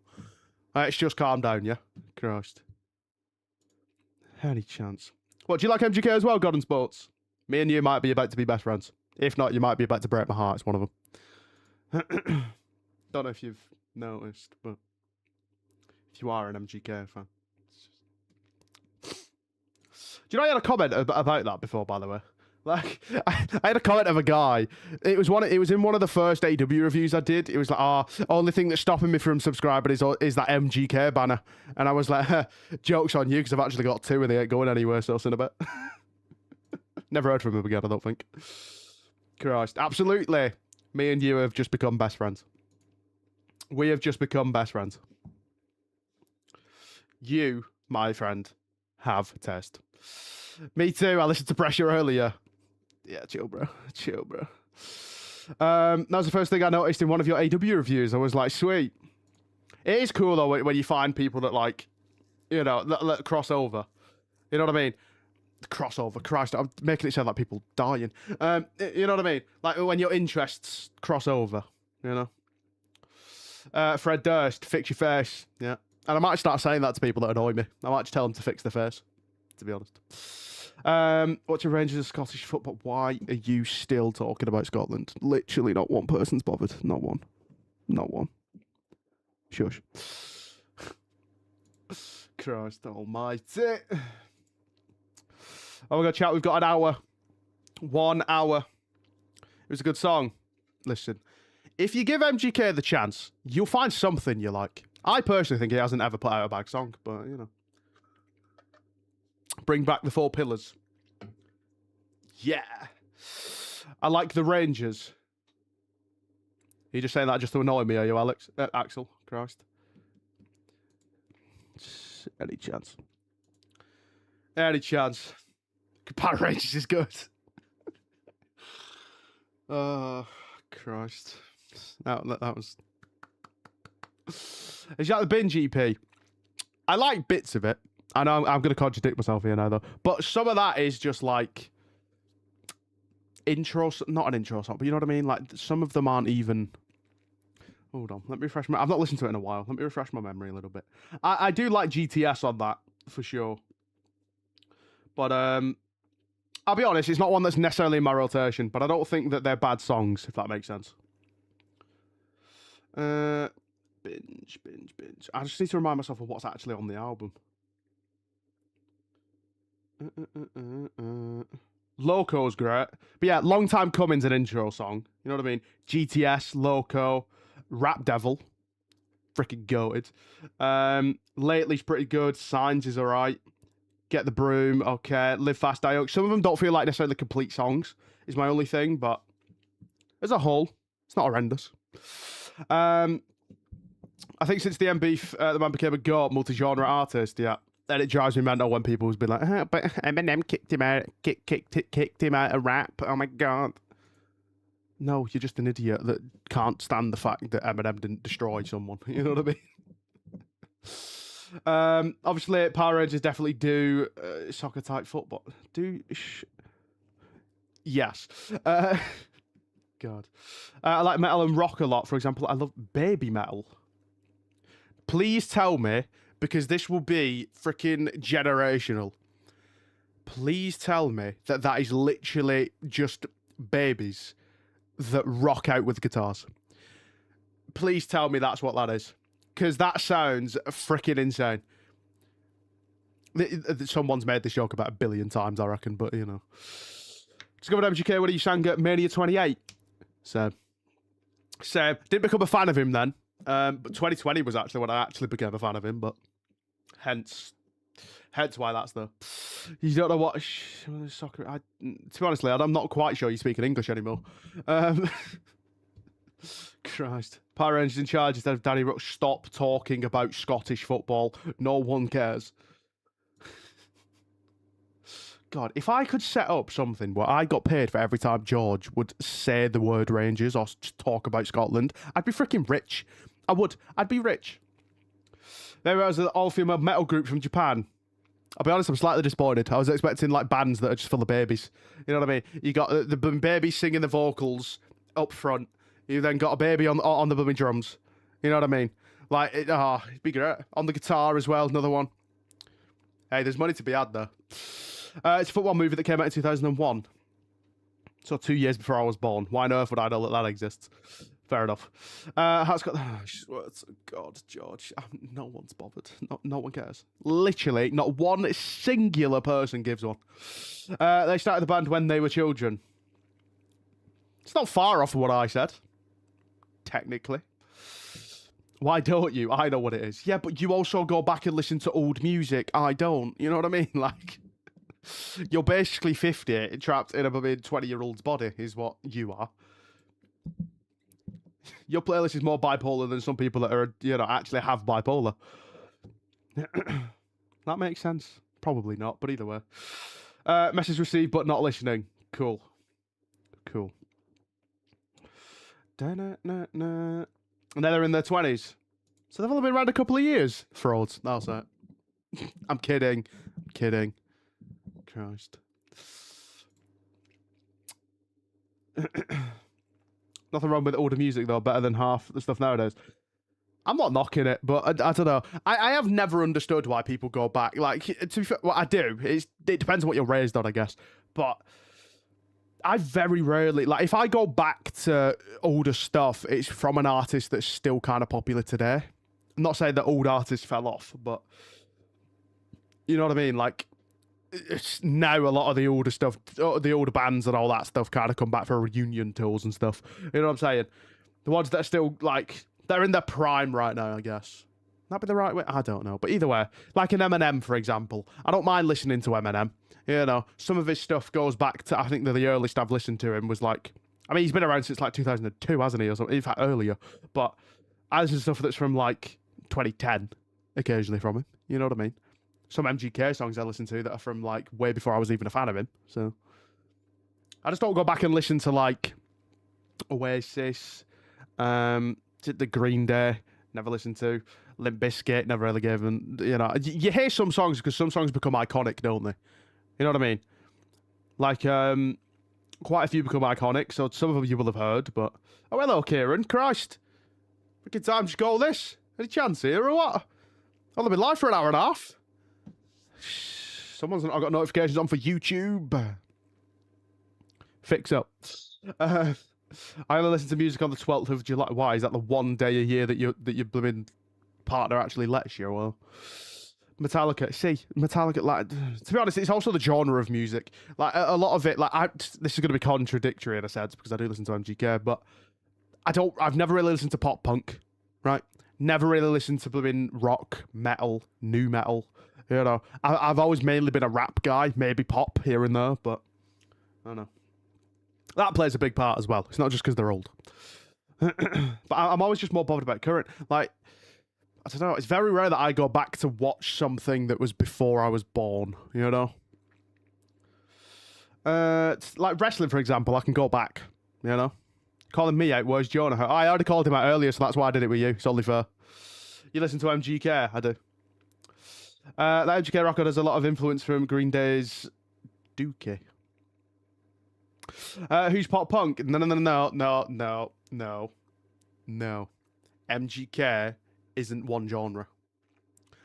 It's just calm down, yeah? Christ. Any chance. What, do you like MGK as well, God and Sports? Me and you might be about to be best friends. If not, you might be about to break my heart. It's one of them. Don't know if you've noticed, but if you are an MGK fan. Do you know I had a comment about that before, by the way? Like, I had a comment of a guy. It was in one of the first AEW reviews I did. It was like, only thing that's stopping me from subscribing is that MGK banner. And I was like, joke's on you, because I've actually got 2 and they ain't going anywhere, so in a bit. Never heard from him again, I don't think. Christ. Absolutely. Me and you have just become best friends. We have just become best friends. You, my friend, have taste. Me too. I listened to Pressure earlier. Yeah, chill, bro. Chill, bro. That was the first thing I noticed in one of your AEW reviews. I was like, sweet. It is cool, though, when you find people that, like, you know, that cross over. You know what I mean? Crossover. Christ, I'm making it sound like people dying. You know what I mean? Like, when your interests cross over, you know? Fred Durst, fix your face. Yeah. And I might start saying that to people that annoy me. I might just tell them to fix their face, to be honest. What's your range of Scottish football? Why are you still talking about Scotland? Literally not one person's bothered. Not one. Not one. Shush. Christ almighty. Oh my God, chat, we've got an hour. 1 hour. It was a good song. Listen, if you give MGK the chance, you'll find something you like. I personally think he hasn't ever put out a bad song, but, you know. Bring back the 4 pillars. Yeah. I like the Rangers. You just saying that just to annoy me, are you, Alex? Axel? Christ. Any chance? Any chance? Power Rangers is good. Oh, Christ. That was... Is that the binge EP? I like bits of it. I know I'm going to contradict myself here now, though. But some of that is just like... intro... Not an intro song, but you know what I mean? Like, some of them aren't even... Hold on. Let me refresh my... I've not listened to it in a while. Let me refresh my memory a little bit. I do like GTS on that, for sure. But, I'll be honest, it's not one that's necessarily in my rotation, but I don't think that they're bad songs, if that makes sense. Binge. I just need to remind myself of what's actually on the album. Loco's great. But yeah, Long Time Coming's an intro song. You know what I mean? GTS, Loco, Rap Devil. Freaking goated. Lately's pretty good. Signs is alright. Get the Broom, okay. Live Fast, Die Young. Some of them don't feel like necessarily complete songs, is my only thing, but as a whole, it's not horrendous. I think since the man became a GOAT multi-genre artist, yeah, then it drives me mental when people's been like, but Eminem kicked him out, kicked him out of rap. Oh my god. No, you're just an idiot that can't stand the fact that Eminem didn't destroy someone. You know what I mean? Obviously, Power Rangers definitely do soccer type football. Yes. God. I like metal and rock a lot. For example, I love baby metal. Please tell me, because this will be freaking generational. Please tell me that that is literally just babies that rock out with guitars. Please tell me that's what that is. Because that sounds freaking insane. Someone's made this joke about 1 billion times, I reckon, but, you know. Discovered MGK when he sang at Mania 28. So, didn't become a fan of him then. But 2020 was actually when I actually became a fan of him, but hence why that's the... You don't know what... Soccer... to be honest, I'm not quite sure you're speaking English anymore. Christ. Power Rangers in charge instead of Danny Rooks. Stop talking about Scottish football. No one cares. God, if I could set up something where I got paid for every time George would say the word Rangers or talk about Scotland, I'd be freaking rich. I would. I'd be rich. There was an all-female metal group from Japan. I'll be honest, I'm slightly disappointed. I was expecting like bands that are just full of babies. You know what I mean? You got the babies singing the vocals up front. You then got a baby on the blooming drums. You know what I mean? Like, it'd be great. On the guitar as well, another one. Hey, there's money to be had there. It's a football movie that came out in 2001. So 2 years before I was born. Why on earth would I know that exists? Fair enough. Has got... God, George. No one's bothered. No one cares. Literally, not one singular person gives one. They started the band when they were children. It's not far off of what I said. Technically. Why don't you? I know what it is. Yeah, but you also go back and listen to old music. I don't. You know what I mean? Like, you're basically 50, trapped in a 20-year-old's body, is what you are. Your playlist is more bipolar than some people that are, you know, actually have bipolar. That makes sense. Probably not, but either way. Message received, but not listening. Cool. And they're in their 20s. So they've only been around a couple of years. Frauds. That's it. I'm kidding. Christ. Nothing wrong with older music, though. Better than half the stuff nowadays. I'm not knocking it, but I don't know. I have never understood why people go back. Like, to be fair, well, I do. It depends on what you're raised on, I guess. But I very rarely... Like, if I go back to older stuff, it's from an artist that's still kind of popular today. I'm not saying that old artists fell off, but... You know what I mean? Like, it's now a lot of the older stuff, the older bands and all that stuff kind of come back for reunion tours and stuff. You know what I'm saying? The ones that are still, like... They're in their prime right now, I guess. That be the right way? I don't know. But either way, like an Eminem, for example. I don't mind listening to Eminem. You know, some of his stuff goes back to, I think that the earliest I've listened to him was like, I mean, he's been around since like 2002, hasn't he, or something? In fact, earlier. But I listen to stuff that's from like 2010 occasionally from him. You know what I mean? Some MGK songs I listen to that are from like way before I was even a fan of him. So I just don't go back and listen to like Oasis, the Green Day. Never listened to Limp Bizkit. Never really gave them. You know, you hear some songs because some songs become iconic, don't they? You know what I mean? Like quite a few become iconic, so some of them you will have heard. But oh, hello, Kieran. Christ, freaking time just go this. Any chance here or what? I've been live for an hour and a half. Someone's not got notifications on for YouTube. Fix up. I only listen to music on the 12th of July. Why? Is that the one day a year that your blooming partner actually lets you? Well, Metallica. See, Metallica, like, to be honest, it's also the genre of music. Like, a lot of it, like, this is going to be contradictory in a sense because I do listen to MGK, but I've never really listened to pop punk, right? Never really listened to blooming rock, metal, new metal. You know, I've always mainly been a rap guy, maybe pop here and there, but I don't know. That plays a big part as well. It's not just because they're old. But I'm always just more bothered about current. Like, I don't know, it's very rare that I go back to watch something that was before I was born, you know? Like wrestling, for example, I can go back, you know? Calling me out, where's Jonah? I already called him out earlier, so that's why I did it with you. It's only fair. You listen to MGK? I do. That MGK record has a lot of influence from Green Day's Dookie. Who's pop punk? No. MGK isn't one genre.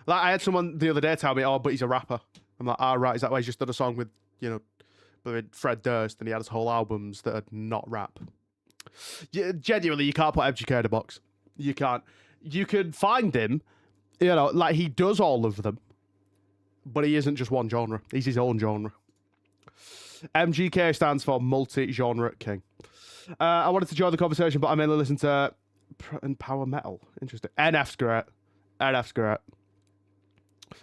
Like, I had someone the other day tell me, oh, but he's a rapper. I'm like, right, is that why he's just done a song with, you know, with Fred Durst, and he had his whole albums that are not rap? Genuinely, you can't put MGK in a box. You can't. You could find him, you know, like, he does all of them, but he isn't just one genre. He's his own genre. MGK stands for multi-genre king. I wanted to join the conversation, but I mainly listen to power metal. Interesting. NF's great.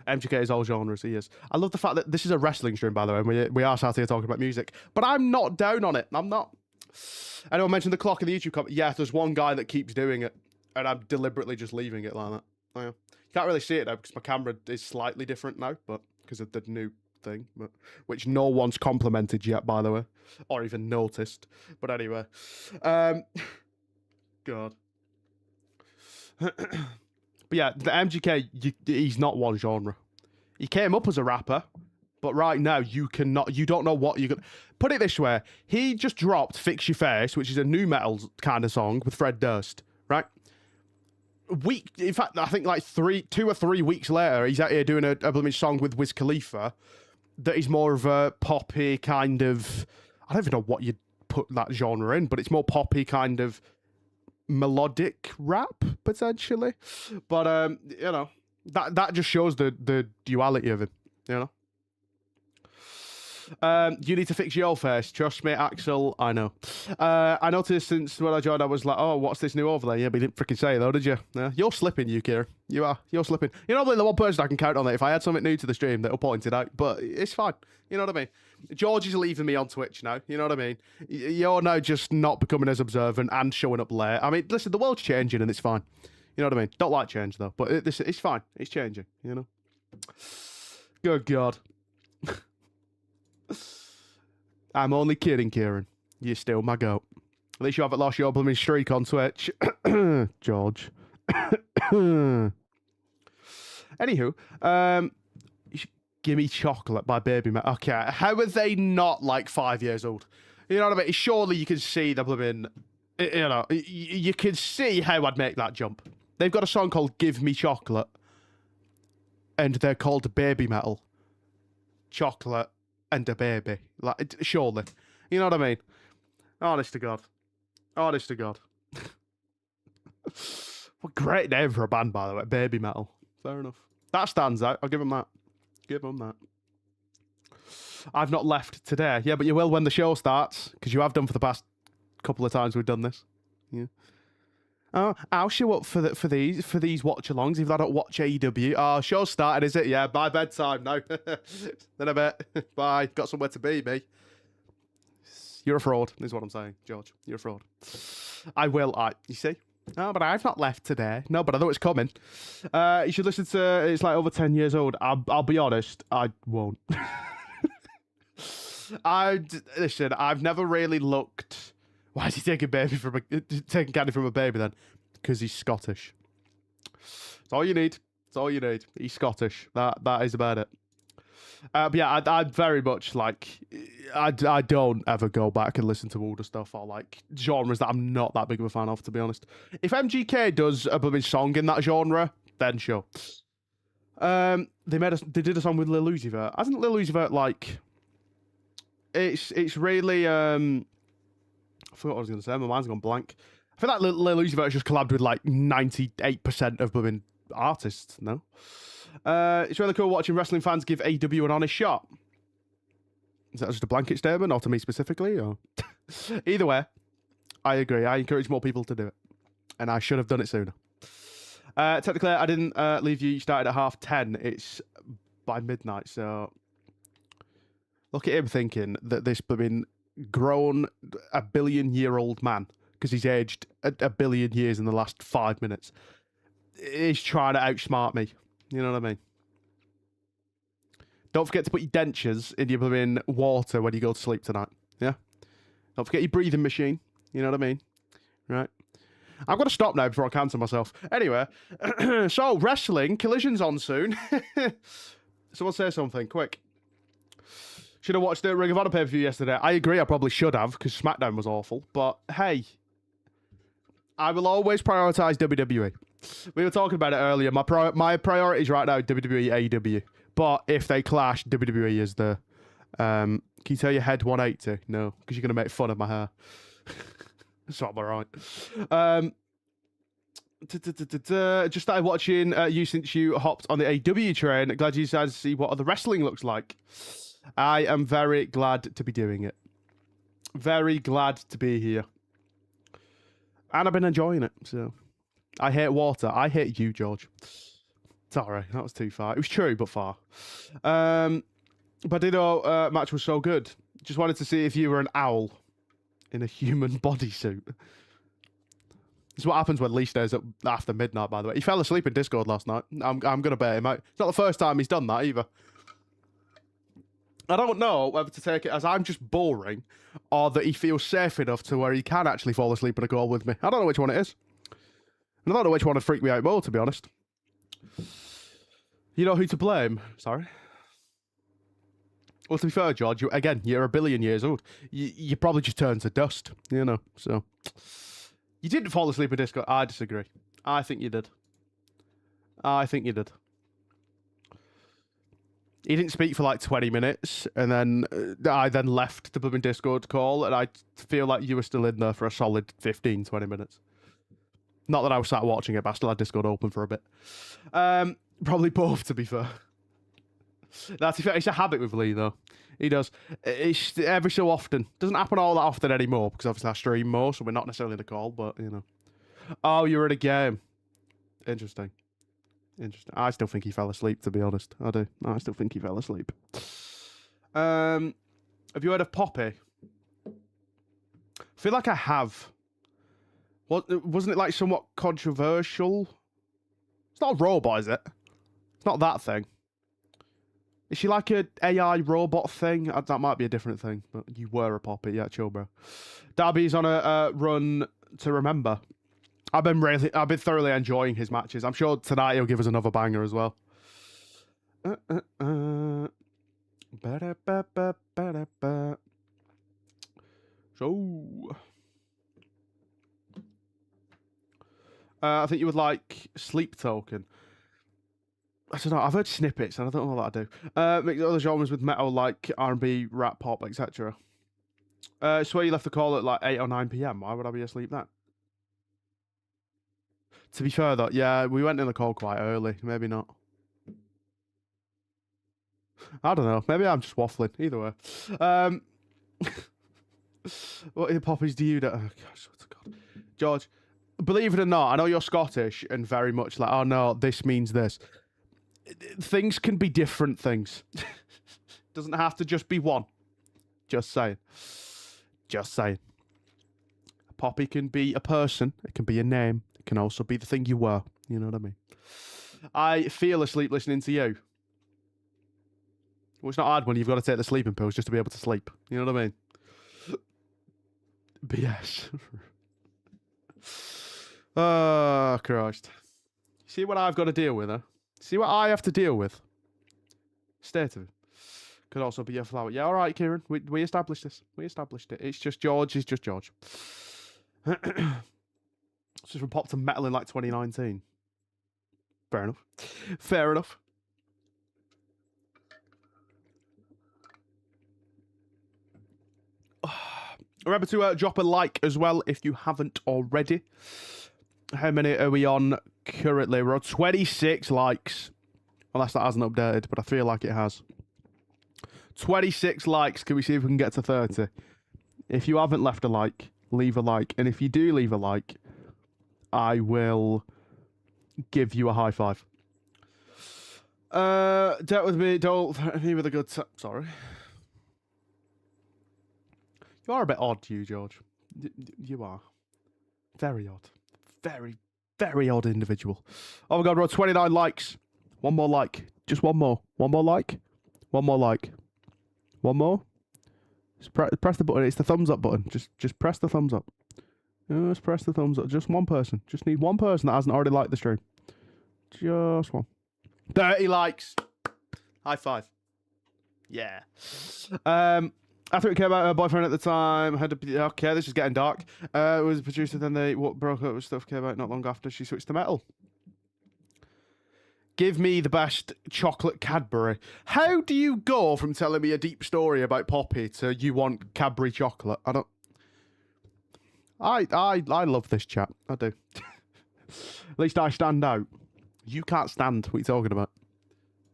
MGK is all genres, he is. I love the fact that this is a wrestling stream, by the way, and we are sat here talking about music, but I'm not down on it. I'm not. Anyone mentioned the clock in the YouTube comment? Yeah, there's one guy that keeps doing it, and I'm deliberately just leaving it like that. Oh, yeah. You can't really see it now because my camera is slightly different now, but because of the new thing, but which no one's complimented yet, by the way, or even noticed. But anyway, God. But yeah, the MGK, he's not one genre. He came up as a rapper, but right now you don't know what you can. Put it this way, he just dropped "Fix Your Face," which is a new metal kind of song with Fred Durst, right? In fact, I think like 2 or 3 weeks later, he's out here doing a blooming song with Wiz Khalifa that is more of a poppy kind of, I don't even know what you'd put that genre in, but it's more poppy kind of melodic rap, potentially. But, you know, that just shows the duality of him, you know? You need to fix your face. Trust me, Axel, I know. I noticed since when I joined, I was like, oh, what's this new overlay? Yeah, but you didn't freaking say it though, did you? Yeah. You're slipping, you, Kieran. You are. You're slipping. You're probably the one person I can count on that if I had something new to the stream, that'll point it out. But it's fine. You know what I mean? George is leaving me on Twitch now. You know what I mean? You're now just not becoming as observant and showing up late. I mean, listen, the world's changing and it's fine. You know what I mean? Don't like change though, but it's fine. It's changing, you know? Good God. I'm only kidding, Kieran. You're still my goat. At least you haven't lost your blooming streak on Twitch. George. Anywho, Gimme Chocolate by Baby Man. Okay, how are they not like 5 years old? You know what I mean? Surely you can see the blooming, you know, you can see how I'd make that jump. They've got a song called Give Me Chocolate, and they're called Baby Metal. Chocolate and a baby. Like, surely. You know what I mean? Honest to God. Honest to God. What a great name for a band, by the way. Baby Metal. Fair enough. That stands out. I'll give them that. Give them that. I've not left today. Yeah, but you will when the show starts, because you have done for the past couple of times we've done this. Yeah. Oh, I'll show up for these watch-alongs if I don't watch AEW. Oh, show's started, is it? Yeah, by bedtime now. Then a bit. Bye. Got somewhere to be, me. You're a fraud, is what I'm saying, George. You're a fraud. You see? No, but I've not left today. No, but I know it's coming. You should listen to, it's like over 10 years old. I'll be honest, I won't. Listen, I've never really looked. Why is he taking candy from a baby then? Because he's Scottish. That's all you need. That's all you need. He's Scottish. That is about it. But yeah, I very much like. I don't ever go back and listen to older stuff or like genres that I'm not that big of a fan of, to be honest. If MGK does a blooming song in that genre, then sure. They did a song with Lil Uzi Vert. Hasn't Lil Uzi Vert like? It's really I forgot what I was going to say. My mind's gone blank. I feel like Lil Uzi Vert just collabed with like 98% of women artists. No, it's really cool watching wrestling fans give AEW an honest shot. Is that just a blanket statement, or to me specifically? Or either way, I agree. I encourage more people to do it, and I should have done it sooner. Technically, I didn't leave you. You started at 10:30. It's by midnight, so look at him thinking that this blooming grown a billion-year-old man, because he's aged a billion years in the last 5 minutes, is trying to outsmart me. You know what I mean? Don't forget to put your dentures in your blooming water when you go to sleep tonight. Yeah? Don't forget your breathing machine. You know what I mean? Right? I've got to stop now before I cancel myself. Anyway, so wrestling, Collision's on soon. Someone say something, quick. Should have watched the Ring of Honor pay-per-view yesterday. I agree, I probably should have, because SmackDown was awful. But hey, I will always prioritise WWE. We were talking about it earlier. My priorities right now, WWE, AEW. But if they clash, WWE is the... can you tell your head 180? No, because you're going to make fun of my hair. So I'm alright. Just started watching you since you hopped on the AEW train. Glad you decided to see what other wrestling looks like. I am very glad to be doing it. Very glad to be here. And I've been enjoying it, so... I hate water. I hate you, George. Sorry, that was too far. It was true, but far. But you know, match was so good. Just wanted to see if you were an owl in a human bodysuit. This is what happens when Lee stays up after midnight, by the way. He fell asleep in Discord last night. I'm going to bet him out. It's not the first time he's done that, either. I don't know whether to take it as I'm just boring or that he feels safe enough to where he can actually fall asleep in a call with me. I don't know which one it is. I don't know which one would freak me out more, to be honest. You know who to blame? Sorry. Well, to be fair, George, you're a billion years old. You probably just turned to dust, you know, so... You didn't fall asleep in Discord. I disagree. I think you did. I think you did. He didn't speak for like 20 minutes, and then I then left the blooming Discord call, and I feel like you were still in there for a solid 15, 20 minutes. Not that I was sat watching it, but I still had Discord open for a bit. Probably both, to be fair. It's a habit with Lee, though. He does. It's every so often. Doesn't happen all that often anymore, because obviously I stream more, so we're not necessarily in the call, but, you know. Oh, you're in a game. Interesting. Interesting. I still think he fell asleep, to be honest. I do. I still think he fell asleep. Have you heard of Poppy? I feel like I have. Wasn't it like somewhat controversial? It's not a robot, is it? It's not that thing. Is she like a AI robot thing? That might be a different thing, but you were a Poppy. Yeah, chill, bro. Darby's on a run to remember. I've been thoroughly enjoying his matches. I'm sure tonight he'll give us another banger as well. So, I think you would like Sleep Token. I don't know. I've heard snippets, and I don't know what that I do. Mix other genres with metal like R&B, rap, pop, etc. Swear you left the call at like 8 or 9 p.m. Why would I be asleep then? To be fair, though, yeah, we went in the call quite early. Maybe not. I don't know. Maybe I'm just waffling. Either way. What poppies do you do? Oh, gosh, God. George, believe it or not, I know you're Scottish and very much like, oh, no, this means this. Things can be different things. Doesn't have to just be one. Just saying. Just saying. A poppy can be a person. It can be a name. It can also be the thing you were. You know what I mean? I feel asleep listening to you. Well, it's not hard when you've got to take the sleeping pills just to be able to sleep. You know what I mean? BS. Oh, Christ. See what I've got to deal with, huh? See what I have to deal with? State of it. Could also be a flower. Yeah, all right, Kieran. We established this. We established it. It's just George. It's just George. This is from Pop to Metal in like 2019. Fair enough. Fair enough. Remember to drop a like as well if you haven't already. How many are we on currently? We're on 26 likes. Unless that hasn't updated, but I feel like it has. 26 likes. Can we see if we can get to 30? If you haven't left a like, leave a like. And if you do leave a like, I will give you a high five. Dealt with me, don't threaten me with a good time. Sorry. You are a bit odd, you, George. You are. Very odd. Very, very odd individual. Oh my God, we're on 29 likes. One more like. Just one more. One more like. One more like. One more. Just press the button. It's the thumbs up button. Just press the thumbs up. Just press the thumbs up. Just one person. Just need one person that hasn't already liked the stream. Just one. 30 likes. High five. Yeah. After it came out, her boyfriend at the time had to be... Okay, this is getting dark. Was a producer, then they broke up with stuff, came out not long after she switched to metal. Give me the best chocolate Cadbury. How do you go from telling me a deep story about Poppy to you want Cadbury chocolate? I don't... I love this chat. I do. At least I stand out. You can't stand. What are you talking about?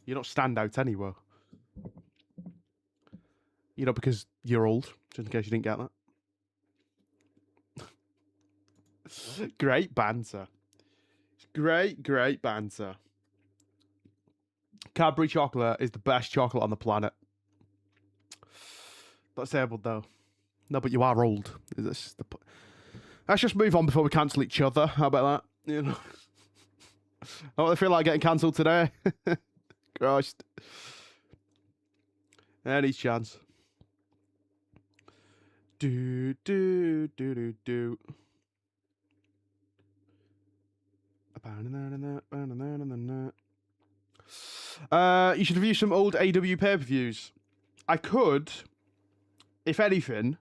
You don't stand out anywhere. You know, because you're old, just in case you didn't get that. Great banter. Great banter. Cadbury chocolate is the best chocolate on the planet. Not disabled, though. No, but you are old. Let's just move on before we cancel each other. How about that? You know. I don't feel like getting cancelled today. Christ. Any chance. Do. You should review some old AEW pay-per-views. I could. If anything,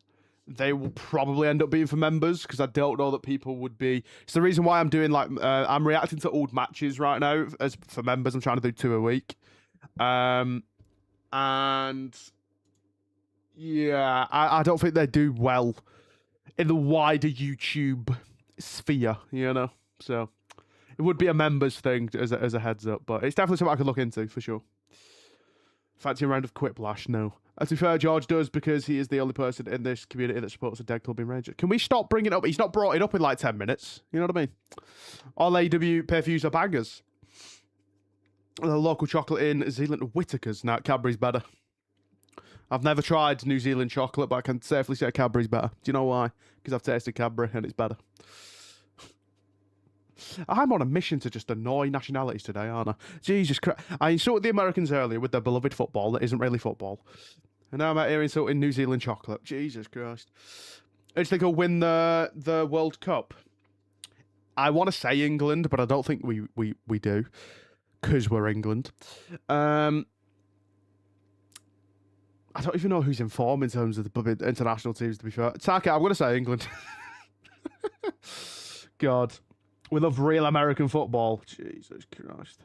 they will probably end up being for members because I don't know that people would be. It's the reason why I'm doing like I'm reacting to old matches right now as for members. I'm trying to do 2 a week, and yeah, I don't think they do well in the wider YouTube sphere, you know. So it would be a members thing as a heads up, but it's definitely something I could look into for sure. Fancy a round of Quiplash? No. To be fair, George does because he is the only person in this community that supports a dead club in Ranger. Can we stop bringing it up? He's not brought it up in like 10 minutes. You know what I mean? All AEW pay-per-views are bangers. The local chocolate in New Zealand, Whittaker's. Now, Cadbury's better. I've never tried New Zealand chocolate, but I can safely say Cadbury's better. Do you know why? Because I've tasted Cadbury and it's better. I'm on a mission to just annoy nationalities today, aren't I? Jesus Christ. I insulted the Americans earlier with their beloved football that isn't really football. And now I'm out here insulting New Zealand chocolate. Jesus Christ. I just think he'll win the World Cup. I want to say England, but I don't think we do. Because we're England. I don't even know who's in form in terms of the international teams, to be fair. Taka, I'm going to say England. God. We love real American football. Jesus Christ.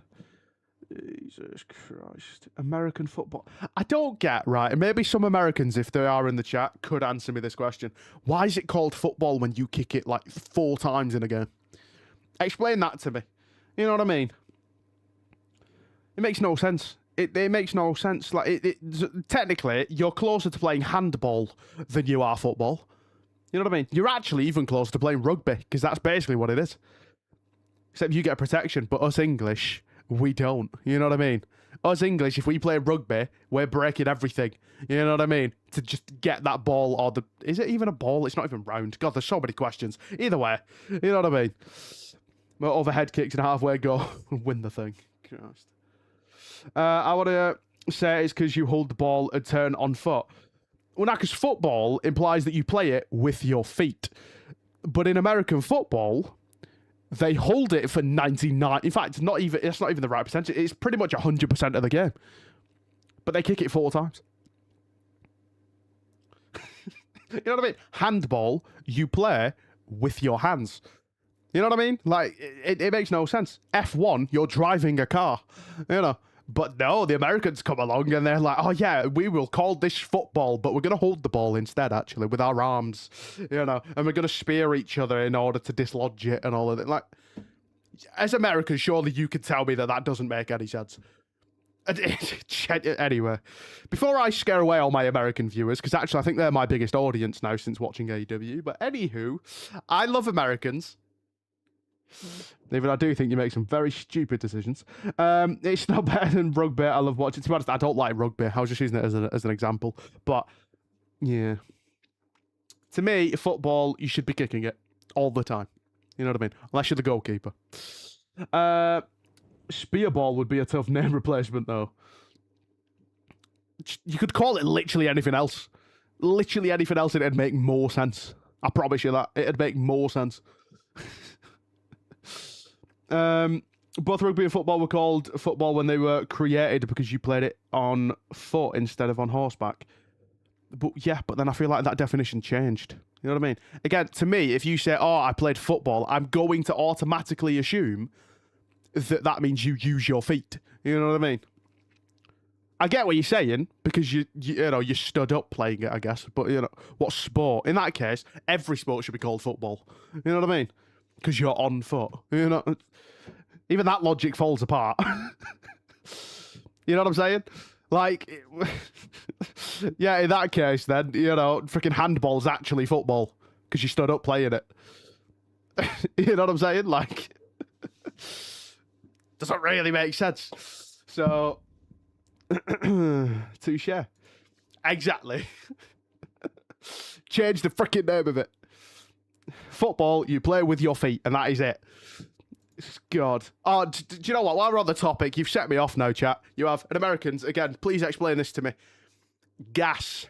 Jesus Christ. American football. I don't get, right, and maybe some Americans, if they are in the chat, could answer me this question. Why is it called football when you kick it like 4 times in a game? Explain that to me. You know what I mean? It makes no sense. It makes no sense. Like technically, you're closer to playing handball than you are football. You know what I mean? You're actually even closer to playing rugby, because that's basically what it is. Except you get protection, but us English, we don't. You know what I mean? Us English, if we play rugby, we're breaking everything. You know what I mean? To just get that ball, or is it even a ball? It's not even round. God, there's so many questions. Either way, you know what I mean? Well, overhead kicks and halfway go, win the thing. Christ. I want to say it's because you hold the ball and turn on foot. Well, now, because football implies that you play it with your feet. But in American football, they hold it for 99. In fact, it's not even the right percentage. It's pretty much 100% of the game. But they kick it 4 times. You know what I mean? Handball, you play with your hands. You know what I mean? Like, it makes no sense. F1, you're driving a car. You know? But no, the Americans come along and they're like, oh yeah, we will call this football, but we're going to hold the ball instead, actually, with our arms, you know, and we're going to spear each other in order to dislodge it and all of it. Like, as Americans, surely you could tell me that that doesn't make any sense. Anyway, before I scare away all my American viewers, because actually I think they're my biggest audience now since watching AEW, but anywho, I love Americans. Even I do think you make some very stupid decisions. It's not better than rugby. I love watching. To be honest, I don't like rugby. I was just using it as an example. But, yeah. To me, football, you should be kicking it all the time. You know what I mean? Unless you're the goalkeeper. Spearball would be a tough name replacement, though. You could call it literally anything else. Literally anything else, and it'd make more sense. I promise you that. It'd make more sense. Both rugby and football were called football when they were created because you played it on foot instead of on horseback. But yeah, but then I feel like that definition changed. You know what I mean? Again, to me, if you say, oh, I played football, I'm going to automatically assume that means you use your feet. You know what I mean? I get what you're saying, because you know, you stood up playing it, I guess. But, you know, what sport? In that case, every sport should be called football. You know what I mean? Because you're on foot. You know, even that logic falls apart. You know what I'm saying? Like, yeah, in that case, then, you know, freaking handball's actually football because you stood up playing it. You know what I'm saying? Like, doesn't really make sense. So, touche. Exactly. Change the freaking name of it. Football, you play with your feet, and that is it. God. Oh, do you know what? While we're on the topic, you've set me off now, chat. You have. And Americans, again, please explain this to me. Gas.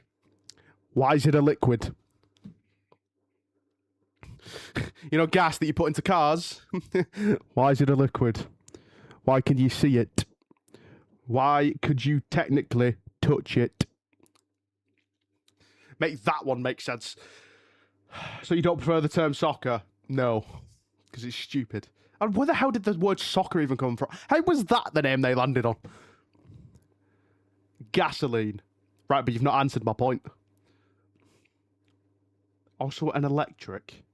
Why is it a liquid? You know, gas that you put into cars? Why is it a liquid? Why can you see it? Why could you technically touch it? Make that one make sense. So you don't prefer the term soccer? No, because it's stupid. And where the hell did the word soccer even come from? How was that the name they landed on? Gasoline. Right, but you've not answered my point. Also an electric.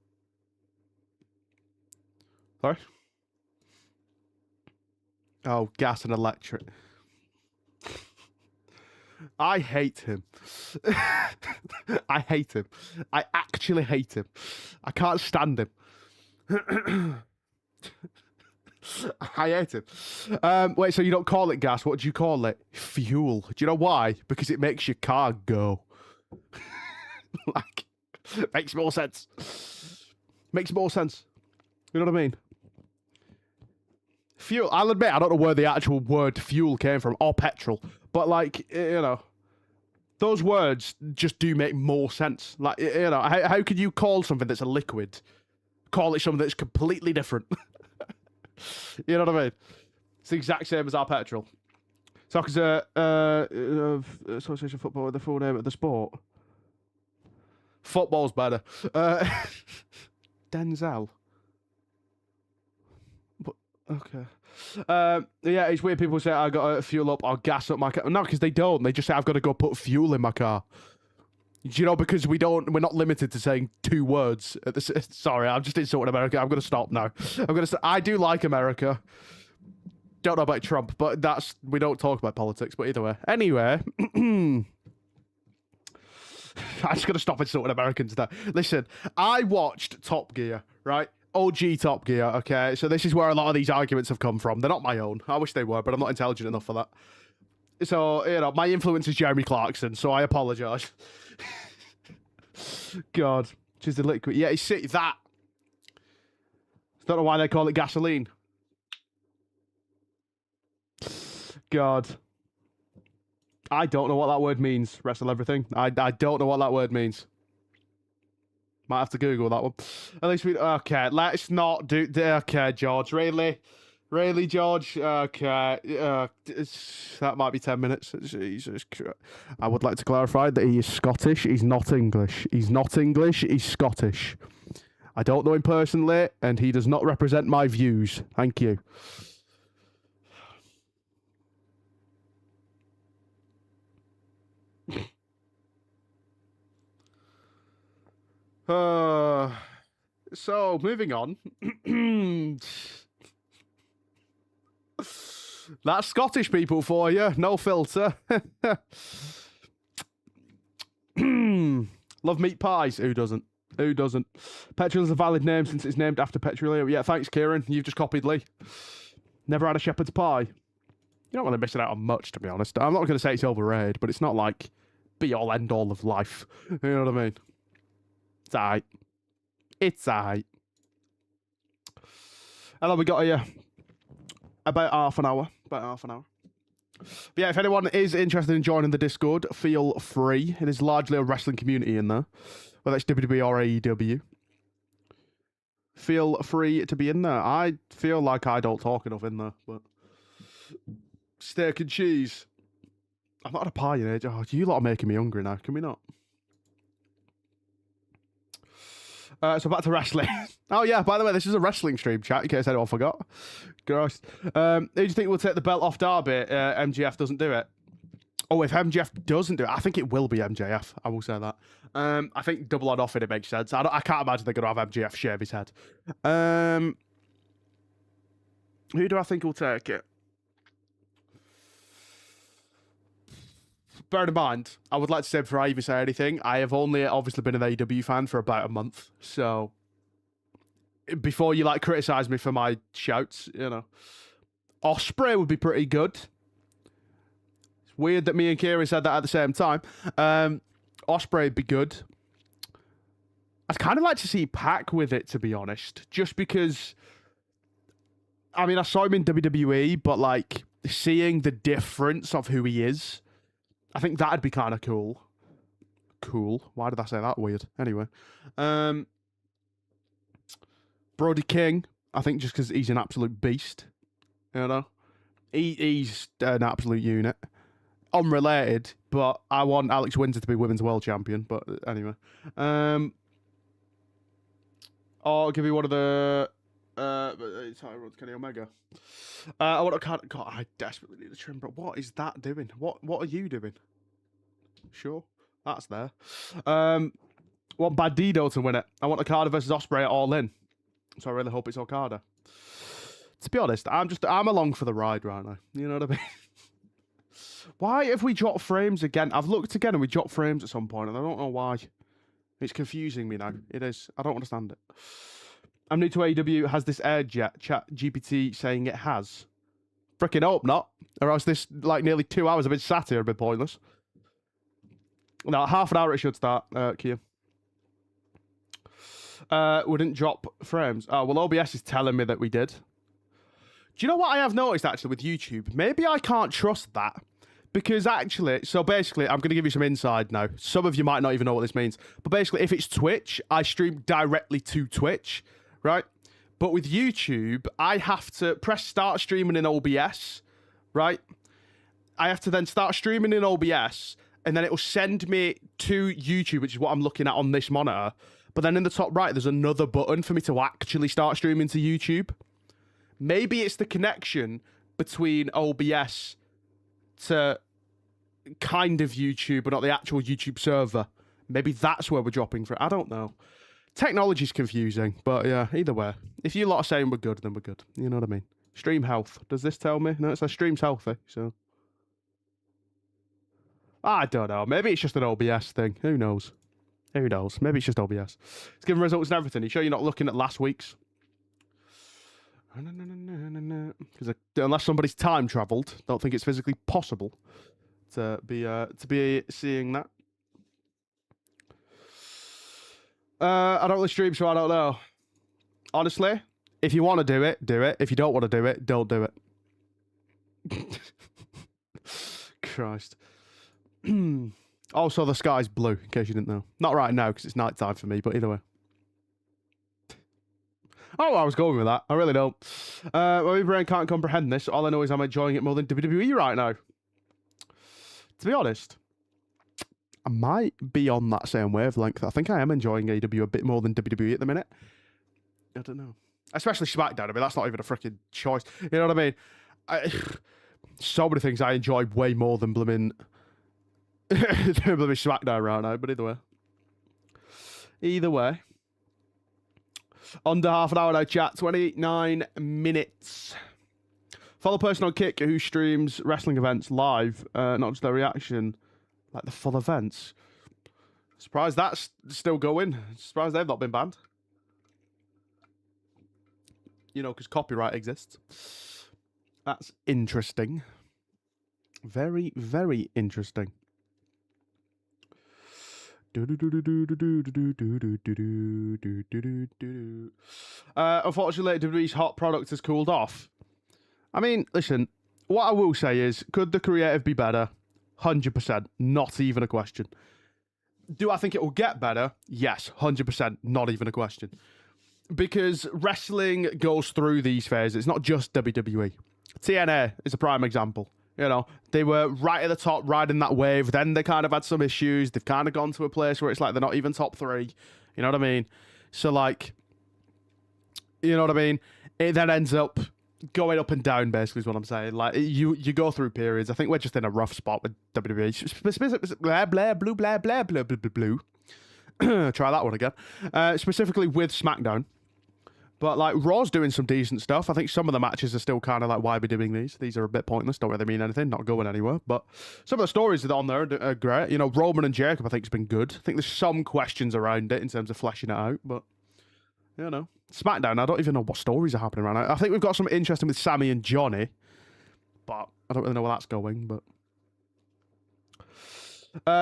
Sorry? Oh, gas and electric. I hate him. I hate him. I actually hate him. I can't stand him. I hate him. Wait, so you don't call it gas? What do you call it? Fuel. Do you know why? Because it makes your car go. Like, makes more sense. Makes more sense. You know what I mean? Fuel. I'll admit, I don't know where the actual word fuel came from, or petrol. But, like, you know, those words just do make more sense. Like, you know, how could you call something that's a liquid, call it something that's completely different? You know what I mean? It's the exact same as our petrol. Soccer's association football with the full name of the sport. Football's better. Denzel. But, okay. Yeah, it's weird. People say I got to fuel up or gas up my car. No, because they don't. They just say I've got to go put fuel in my car. Do you know? Because we're not limited to saying 2 words. Sorry, I'm just insulting America. I'm gonna stop now. I do like America. Don't know about Trump, but we don't talk about politics. But either way, anyway, I'm just gonna stop insulting Americans now. Listen, I watched Top Gear, right? OG Top Gear, okay? So this is where a lot of these arguments have come from. They're not my own. I wish they were, but I'm not intelligent enough for that. So, you know, my influence is Jeremy Clarkson, so I apologise. God. Just a liquid. Yeah, it's that. Don't know why they call it gasoline. God. I don't know what that word means. Wrestle everything. I don't know what that word means. Might have to Google that one. At least we... Okay, let's not do... Okay, George. Really, George? Okay. That might be 10 minutes. Jesus Christ. I would like to clarify that he is Scottish. He's not English. He's not English. He's Scottish. I don't know him personally, and he does not represent my views. Thank you. So, moving on. That's Scottish people for you. No filter. Love meat pies. Who doesn't? Who doesn't? Petrol is a valid name since it's named after Petroleum. Yeah, thanks, Kieran. You've just copied Lee. Never had a shepherd's pie. You're not really missing out on much, to be honest. I'm not going to say it's overrated, but it's not like be-all, end-all of life. You know what I mean? It's aight. It's aight. And then we got here about half an hour. But yeah, if anyone is interested in joining the Discord, feel free. It is largely a wrestling community in there, whether it's WWE or AEW. Feel free to be in there. I feel like I don't talk enough in there, but steak and cheese. I've not had a pie in age. Oh, you lot are making me hungry now. Can we not? So back to wrestling. Oh yeah, by the way, this is a wrestling stream, chat, in case anyone forgot. Gross. Who do you think will take the belt off Darby? MJF doesn't do it. Oh, if MJF doesn't do it, I think it will be MJF. I will say that. I think double or nothing, it makes sense. I can't imagine they're going to have MJF shave his head. Who do I think will take it? Bear in mind, I would like to say before I even say anything, I have only obviously been an AEW fan for about a month, so before you like criticize me for my shouts, you know, Ospreay would be pretty good. It's weird that me and Kieran said that at the same time. Ospreay would be good. I'd kind of like to see Pac with it, to be honest, just because. I mean, I saw him in WWE, but like seeing the difference of who he is. I think that'd be kind of cool. Cool. Why did I say that? Weird. Anyway. Brody King, I think just because he's an absolute beast. You know? He's an absolute unit. Unrelated, but I want Alex Winter to be Women's World Champion. But anyway. Or I'll give you one of the... Kenny Omega. I want a card. God, I desperately need a trim, but what is that doing? What are you doing? Sure, that's there. Want Bad Dido to win it. I want Okada versus Ospreay at All In. So I really hope it's Okada. To be honest, I'm along for the ride right now. You know what I mean? Why have we dropped frames again? I've looked again and we dropped frames at some point, and I don't know why. It's confusing me now. It is. I don't understand it. I'm new to AEW. Has this aired yet? Chat GPT saying it has. Frickin' hope not. Or else this, like, nearly 2 hours I've been sat here a bit pointless. No, half an hour it should start, Kia. We didn't drop frames. Oh, well, OBS is telling me that we did. Do you know what I have noticed, actually, with YouTube? Maybe I can't trust that. Because, actually, so basically, I'm going to give you some inside now. Some of you might not even know what this means. But basically, if it's Twitch, I stream directly to Twitch. Right? But with YouTube, I have to press start streaming in OBS, right? I have to then start streaming in OBS, and then it will send me to YouTube, which is what I'm looking at on this monitor. But then in the top right, there's another button for me to actually start streaming to YouTube. Maybe it's the connection between OBS to kind of YouTube, but not the actual YouTube server. Maybe that's where we're dropping from. I don't know. Technology's confusing, but yeah, either way. If you lot are saying we're good, then we're good. You know what I mean? Stream health. Does this tell me? No, it says stream's healthy, so. I don't know. Maybe it's just an OBS thing. Who knows? Who knows? Maybe it's just OBS. It's giving results and everything. You sure you're not looking at last week's? Because unless somebody's time travelled, don't think it's physically possible. to be seeing that. I don't really stream, so I don't know. Honestly, if you want to do it, do it. If you don't want to do it, don't do it. Christ. Also, the sky's blue, in case you didn't know. Not right now, because it's night time for me, but either way. Oh, I was going with that. I really don't. My brain can't comprehend this. All I know is I'm enjoying it more than WWE right now. To be honest, I might be on that same wavelength. I think I am enjoying AEW a bit more than WWE at the minute. I don't know. Especially SmackDown. I mean, that's not even a freaking choice. You know what I mean? So many things I enjoy way more than blooming SmackDown right now. But either way. Either way. Under half an hour now, chat. 29 minutes. Follow person on Kick who streams wrestling events live, not just their reaction, like the full events. Surprised that's still going. Surprised they've not been banned. You know, because copyright exists. That's interesting. Very, very interesting. Unfortunately, WWE's hot product has cooled off. I mean, listen, what I will say is, could the creative be better? 100%, not even a question. Do I think it will get better? Yes, 100%, not even a question. Because wrestling goes through these phases. It's not just WWE. TNA is a prime example. You know, they were right at the top, riding that wave. Then they kind of had some issues. They've kind of gone to a place where it's like they're not even top 3. You know what I mean? So, like, you know what I mean? It then ends up going up and down, basically, is what I'm saying. Like, you go through periods. I think we're just in a rough spot with WWE. Blah, blah, blue, blah, blah, blah, blah, blah, blue. Try that one again. Specifically with SmackDown. But, like, Raw's doing some decent stuff. I think some of the matches are still kind of like, why are we doing these? These are a bit pointless. Don't really mean anything. Not going anywhere. But some of the stories that are on there are great. You know, Roman and Jacob, I think, has been good. I think there's some questions around it in terms of fleshing it out. But, you know. SmackDown, I don't even know what stories are happening right now. I think we've got something interesting with Sammy and Johnny. But I don't really know where that's going. But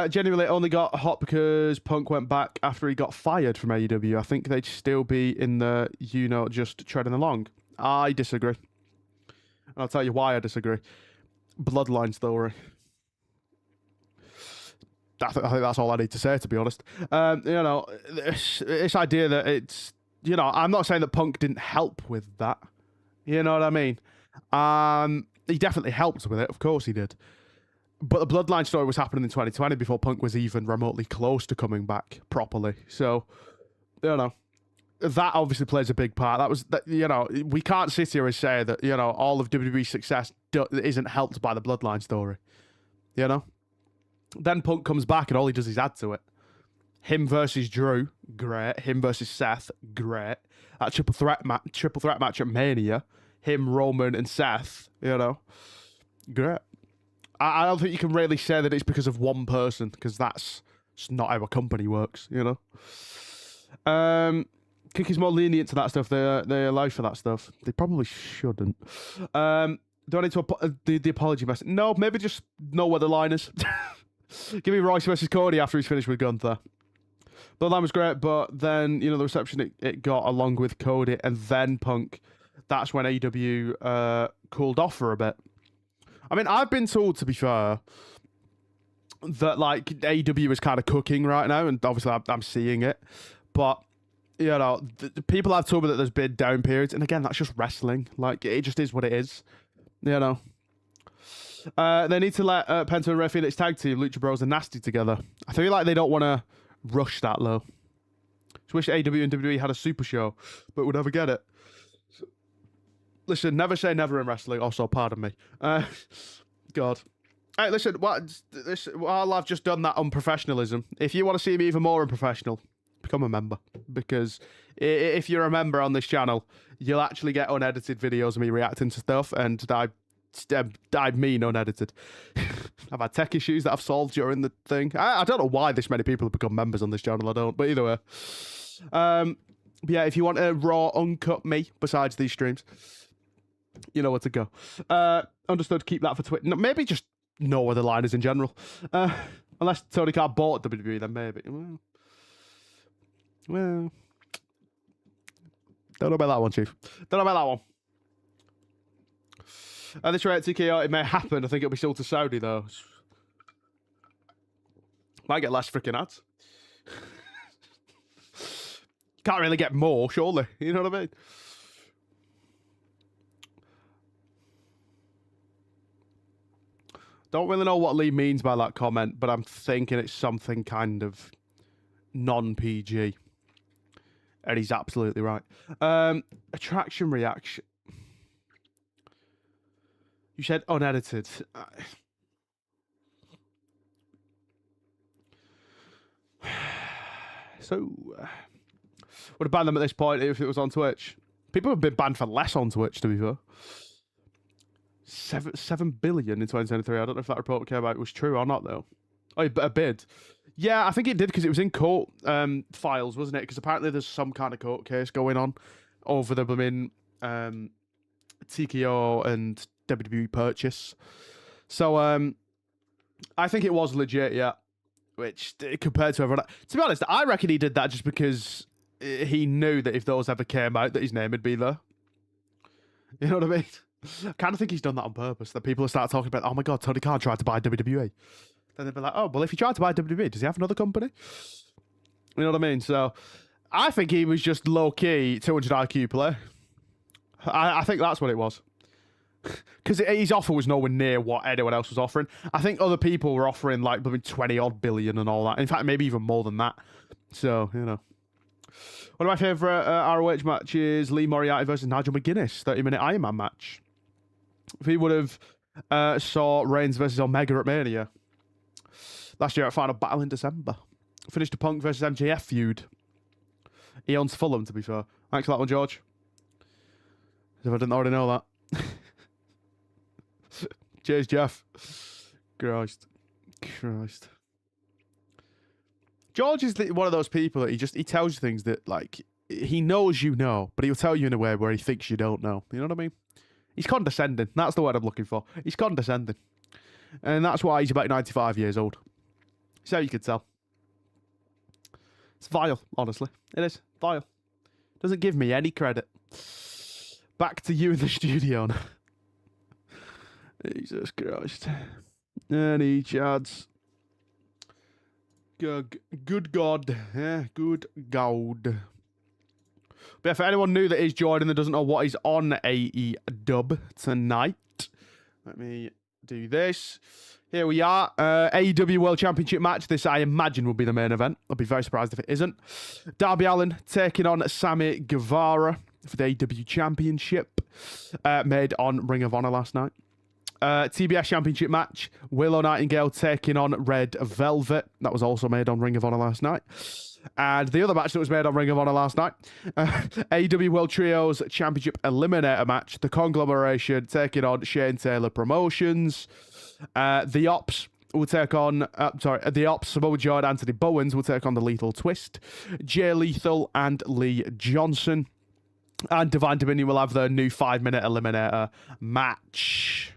genuinely only got hot because Punk went back after he got fired from AEW. I think they'd still be in the, you know, just treading along. I disagree. And I'll tell you why I disagree. Bloodline story. I think that's all I need to say, to be honest. You know, this idea that it's, you know, I'm not saying that Punk didn't help with that. You know what I mean? He definitely helped with it. Of course he did. But the Bloodline story was happening in 2020 before Punk was even remotely close to coming back properly. So, you know, that obviously plays a big part. You know, we can't sit here and say that, you know, all of WWE's success isn't helped by the Bloodline story. You know? Then Punk comes back and all he does is add to it. Him versus Drew, great. Him versus Seth, great. That triple threat match at Mania. Him, Roman, and Seth, you know, great. I don't think you can really say that it's because of one person, because that's just not how a company works, you know? Kick is more lenient to that stuff. They allow for that stuff. They probably shouldn't. Do I need to the apology message? No, maybe just know where the line is. Give me Royce versus Cody after he's finished with Gunther. Bloodline was great, but then, you know, the reception it got along with Cody and then Punk, that's when AEW cooled off for a bit. I mean, I've been told, to be fair, that, like, AEW is kind of cooking right now, and obviously I'm seeing it. But, you know, the people have told me that there's been down periods, and again, that's just wrestling. Like, it just is what it is, you know. They need to let Penta and Rey Fenix tag team Lucha Bros and Nasty together. I feel like they don't want to rush that low. Just wish AEW and WWE had a super show, but we'll never get it. Listen, never say never in wrestling. Also, pardon me. God. Hey, listen, while I've just done that unprofessionalism, if you want to see me even more unprofessional, become a member. Because if you're a member on this channel, you'll actually get unedited videos of me reacting to stuff, and I mean unedited. I've had tech issues that I've solved during the thing. I don't know why this many people have become members on this channel, I don't. But either way. But yeah, if you want a raw, uncut me besides these streams, you know where to go. Understood, keep that for Twitter. No, maybe just know where the line is in general. Unless Tony Khan bought WWE, then maybe. Well, don't know about that one, Chief. Don't know about that one. At this rate, TKO, it may happen. I think it'll be sold to Saudi, though. Might get less freaking ads. Can't really get more, surely. You know what I mean? Don't really know what Lee means by that comment, but I'm thinking it's something kind of non-PG. And he's absolutely right. Attraction reaction. You said unedited. So, would have banned them at this point if it was on Twitch. People have been banned for less on Twitch, to be fair. 7 billion in 2023. I don't know if that report came out was true or not, though. Oh, a bid. Yeah, I think it did because it was in court files, wasn't it? Because apparently there's some kind of court case going on over the blooming TKO and WWE purchase. So I think it was legit, yeah. Which, compared to everyone... To be honest, I reckon he did that just because he knew that if those ever came out, that his name would be there. You know what I mean? I kind of think he's done that on purpose, that people will start talking about, oh my god, Tony Khan tried to buy WWE. Then they'd be like, oh, well, if he tried to buy WWE, does he have another company? You know what I mean? So, I think he was just low-key 200 IQ play. I think that's what it was. Because his offer was nowhere near what anyone else was offering. I think other people were offering like 20-odd billion and all that. In fact, maybe even more than that. So, you know. One of my favourite ROH matches, Lee Moriarty versus Nigel McGuinness, 30-minute Iron Man match. If he would have saw Reigns versus Omega at Mania. Last year at Final Battle in December. Finished a Punk versus MJF feud. He owns Fulham, to be fair. Thanks for that one, George. As if I didn't already know that. Cheers, Jeff. Christ. George is one of those people that he tells you things that, like, he knows you know, but he'll tell you in a way where he thinks you don't know. You know what I mean? He's condescending. That's the word I'm looking for. He's condescending. And that's why he's about 95 years old. So you could tell. It's vile, honestly. It is. Vile. Doesn't give me any credit. Back to you in the studio now. Jesus Christ. Any chads. Good God. Yeah, good God. But if anyone new that is joining that doesn't know what is on AEW tonight, let me do this. Here we are. AEW World Championship match. This, I imagine, will be the main event. I'll be very surprised if it isn't. Darby Allin taking on Sammy Guevara for the AEW Championship. Made on Ring of Honor last night. TBS Championship match. Willow Nightingale taking on Red Velvet. That was also made on Ring of Honor last night. And the other match that was made on Ring of Honor last night, AEW World Trios Championship Eliminator match. The Conglomeration taking on Shane Taylor Promotions. The Ops will take on, The Ops, Samoa Joe and Anthony Bowens will take on the Lethal Twist. Jay Lethal and Lee Johnson. And Divine Dominion will have their new 5-minute Eliminator match.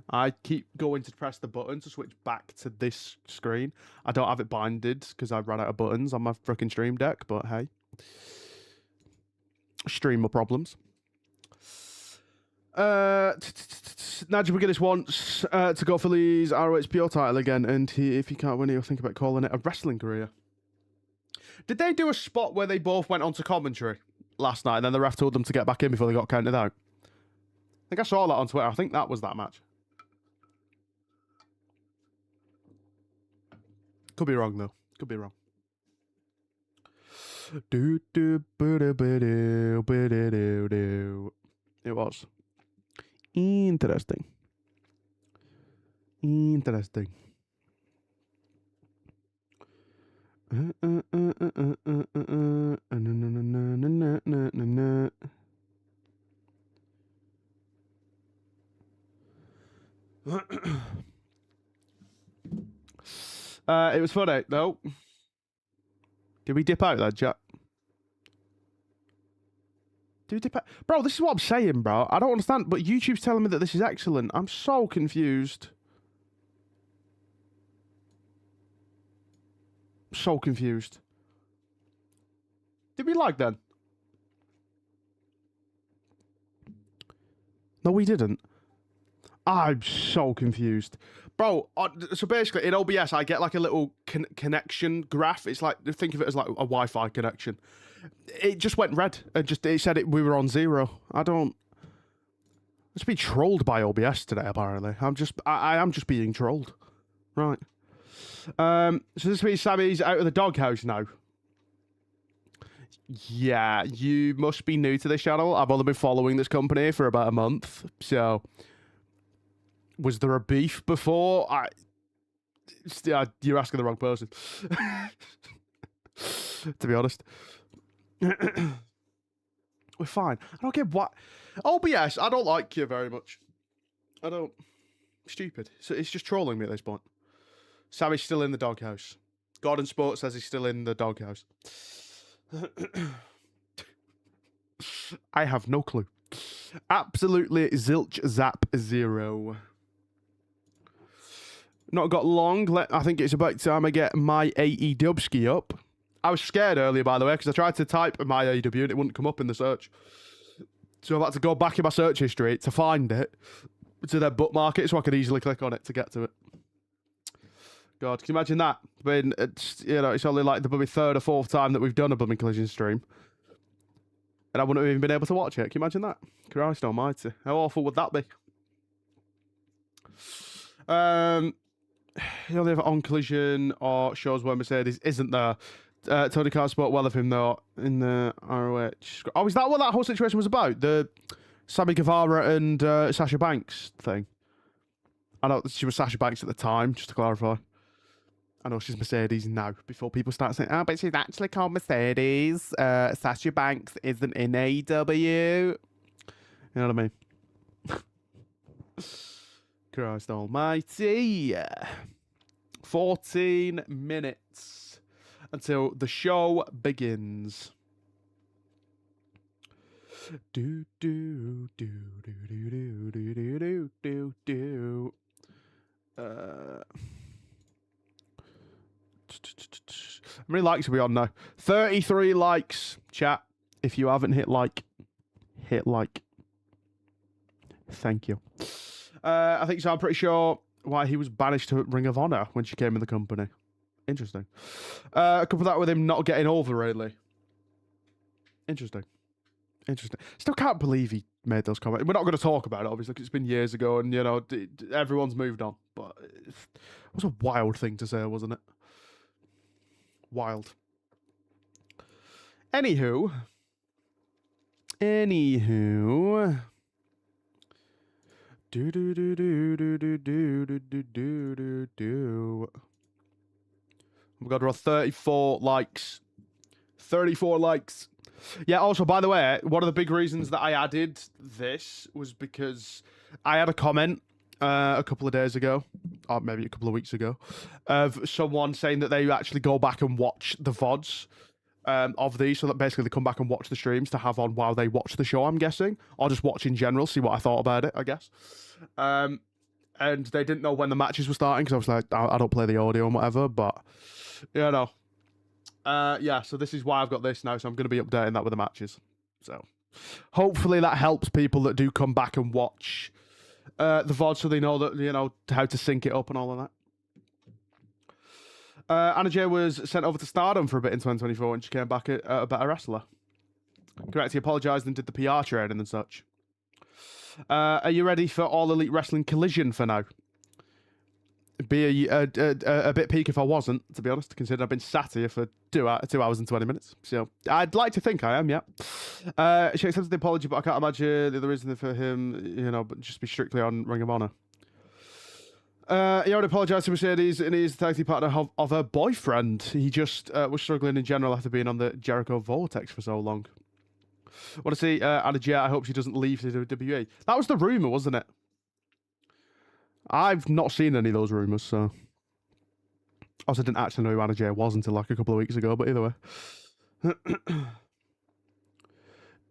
I keep going to press the button to switch back to this screen. I don't have it binded because I ran out of buttons on my freaking Stream Deck, but hey. Streamer problems. Nigel McGuinness wants to go for Lee's ROHPO title again, and if he can't win, he'll think about calling it a wrestling career. Did they do a spot where they both went onto commentary last night, and then the ref told them to get back in before they got counted out? I think I saw that on Twitter. I think that was that match. Could be wrong, though. Could be wrong. It was. Interesting. Interesting. It was funny, though. Did we dip out there, chat? Did we dip out? Bro, this is what I'm saying, bro. I don't understand, but YouTube's telling me that this is excellent. I'm so confused. So confused. Did we lag then? No, we didn't. I'm so confused. Bro, so basically in OBS, I get like a little connection graph. It's like, think of it as like a Wi-Fi connection. It just went red and it said we were on 0. I just being trolled by OBS today, apparently. I am just being trolled. Right. So this means Sammy's out of the doghouse now. Yeah, you must be new to this channel. I've only been following this company for about a month. So, was there a beef before? You're asking the wrong person. To be honest. We're fine. I don't get what... OBS, I don't like you very much. I don't... Stupid. So it's just trolling me at this point. Sammy's still in the doghouse. Gordon Sports says he's still in the doghouse. I have no clue. Absolutely zilch zap 0. Not got long. I think it's about time I get my AEW ski up. I was scared earlier, by the way, because I tried to type my AEW and it wouldn't come up in the search. So I've had to go back in my search history to find it, to then bookmark it so I could easily click on it to get to it. God, can you imagine that? When it's, it's only like the bloody 3rd or 4th time that we've done a blooming collision stream. And I wouldn't have even been able to watch it. Can you imagine that? Christ almighty. How awful would that be? You only have on collision or shows where Mercedes isn't there. Tony Khan spoke well of him though in the ROH. Oh, is that what that whole situation was about? The Sammy Guevara and Sasha Banks thing? I know she was Sasha Banks at the time, just to clarify. I know she's Mercedes now, before people start saying, oh, but she's actually called Mercedes. Sasha Banks isn't in AEW. You know what I mean? Christ almighty. 14 minutes until the show begins. Do do do do do do do do do do. How many likes are we on now? 33 likes, chat. If you haven't hit like, hit like. Thank you. I think so. I'm pretty sure why he was banished to Ring of Honor when she came in the company. Interesting. Couple that with him not getting over, really. Interesting. Interesting. Still can't believe he made those comments. We're not going to talk about it, obviously, because it's been years ago and, everyone's moved on. But it was a wild thing to say, wasn't it? Wild. Anywho. Do do do do do do do do do do do. We've got around 34 likes. 34 likes. Yeah, also, by the way, one of the big reasons that I added this was because I had a comment a couple of days ago, or maybe a couple of weeks ago, of someone saying that they actually go back and watch the VODs of these, so that basically they come back and watch the streams to have on while they watch the show, I'm guessing, or just watch in general, see what I thought about it, I guess. And they didn't know when the matches were starting, because I was like, I don't play the audio and whatever, but, yeah, so this is why I've got this now, so I'm going to be updating that with the matches. So, hopefully that helps people that do come back and watch the VOD, so they know that, how to sync it up and all of that. Anna Jay was sent over to Stardom for a bit in 2024 and she came back a better wrestler. Correct, he apologised and did the PR training and such. Are you ready for All Elite Wrestling Collision for now? Be a bit peak if I wasn't, to be honest, considering I've been sat here for 2 hours and 20 minutes. So I'd like to think I am, yeah. She accepted the apology, but I can't imagine the other reason for him, but just be strictly on Ring of Honor. He already apologised to Mercedes and he's the tag team partner of her boyfriend. He just was struggling in general after being on the Jericho Vortex for so long. Want to see Anna Jay? I hope she doesn't leave the WWE. That was the rumour, wasn't it? I've not seen any of those rumours, so... I also didn't actually know who Anna Jay was until like a couple of weeks ago, but either way.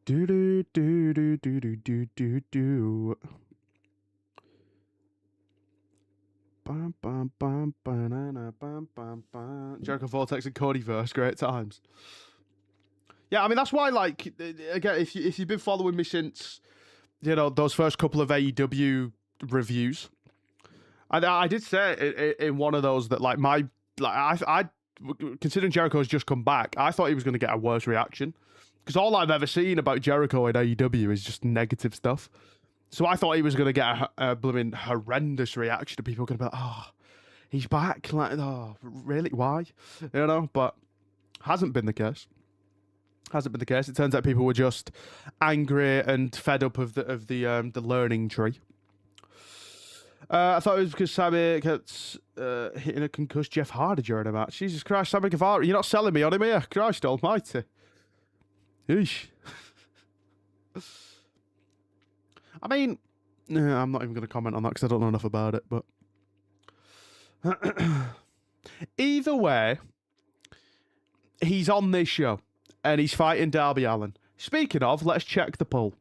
Do do do do do do do do do. Bum, bum, bum, banana, bum, bum, bum. Jericho Vortex and Codyverse, great times. Yeah, I mean, that's why, like, again, if you've been following me since, those first couple of AEW reviews, I did say in one of those that, like, I considering Jericho has just come back, I thought he was going to get a worse reaction. Because all I've ever seen about Jericho in AEW is just negative stuff. So I thought he was going to get a blooming horrendous reaction. People going to be like, oh, he's back. Like, oh, really? Why? But hasn't been the case. Hasn't been the case. It turns out people were just angry and fed up of the learning tree. I thought it was because Sammy kept hitting a concussed Jeff Hardy during a match. Jesus Christ, Sammy Guevara, you're not selling me on him here. Christ almighty. Eesh. I mean, I'm not even going to comment on that because I don't know enough about it, but either way, he's on this show and he's fighting Darby Allin. Speaking of, let's check the poll.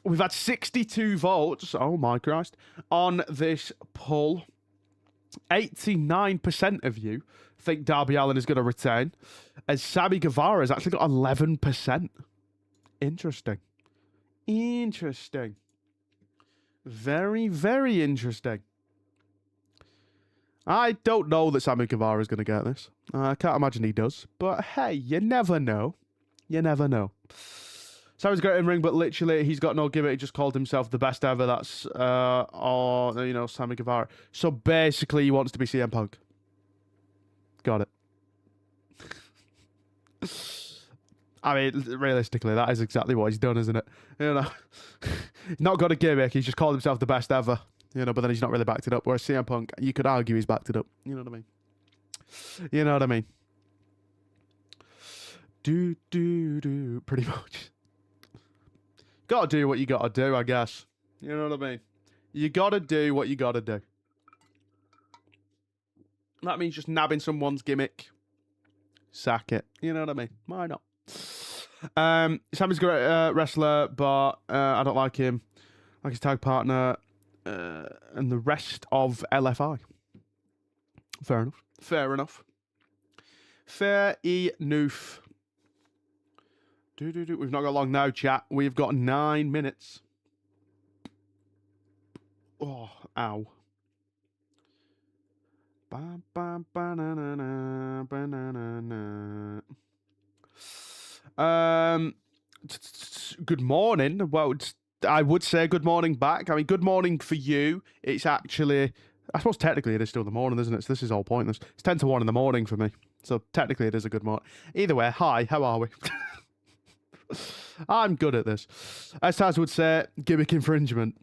We've had 62 votes, oh my Christ, on this poll. 89% of you think Darby Allin is going to retain, as Sammy Guevara has actually got 11%. Interesting. Interesting. Very, very interesting. I don't know that Sammy Guevara is going to get this. I can't imagine he does. But hey, you never know. You never know. Sammy's great in ring, but literally he's got no gimmick. He just called himself the best ever. That's, Sammy Guevara. So basically he wants to be CM Punk. Got it. I mean, realistically, that is exactly what he's done, isn't it? He's not got a gimmick. He's just called himself the best ever. But then he's not really backed it up. Whereas CM Punk, you could argue he's backed it up. You know what I mean? You know what I mean? Do. Pretty much. Gotta do what you gotta do, I guess. You know what I mean? You gotta do what you gotta do. That means just nabbing someone's gimmick. Sack it. You know what I mean? Why not? Sammy's a great wrestler, but I don't like him. Like his tag partner and the rest of LFI. Fair enough. Fair enough. Fair enough. We've not got long now, chat. We've got 9 minutes. Oh, ow. Good morning. Well, I would say good morning back. I mean, good morning for you. It's actually, I suppose technically it is still the morning, isn't it? So this is all pointless. It's 10 to 1 in the morning for me. So technically it is a good morning. Either way, hi, how are we? I'm good at this. As Taz would say, gimmick infringement.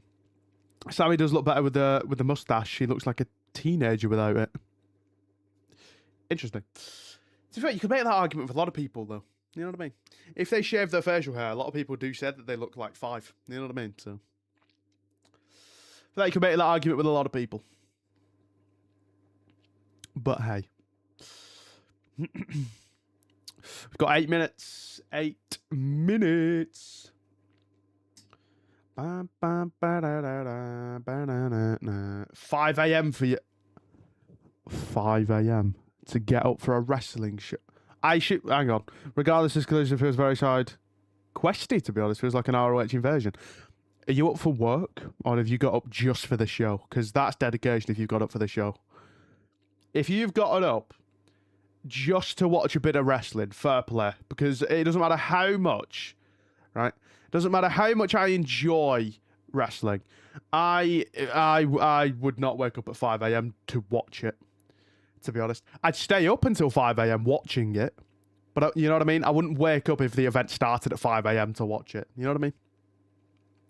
Sammy does look better with the mustache. He looks like a teenager without it. Interesting. To be fair, you could make that argument with a lot of people, though. You know what I mean? If they shave their facial hair, a lot of people do say that they look like 5. You know what I mean? So, you can make that argument with a lot of people. But hey. We've got 8 minutes. 8 minutes. 5 a.m. for you. 5 a.m. to get up for a wrestling show. Hang on. Regardless, this collision feels very side questy, to be honest. Feels like an ROH invasion. Are you up for work, or have you got up just for the show? Because that's dedication if you've got up for the show. If you've got up just to watch a bit of wrestling, fair play. Because it doesn't matter how much, right? It doesn't matter how much I enjoy wrestling. I would not wake up at 5 a.m. to watch it, to be honest. I'd stay up until 5 a.m. watching it. But you know what I mean? I wouldn't wake up if the event started at 5 a.m. to watch it. You know what I mean?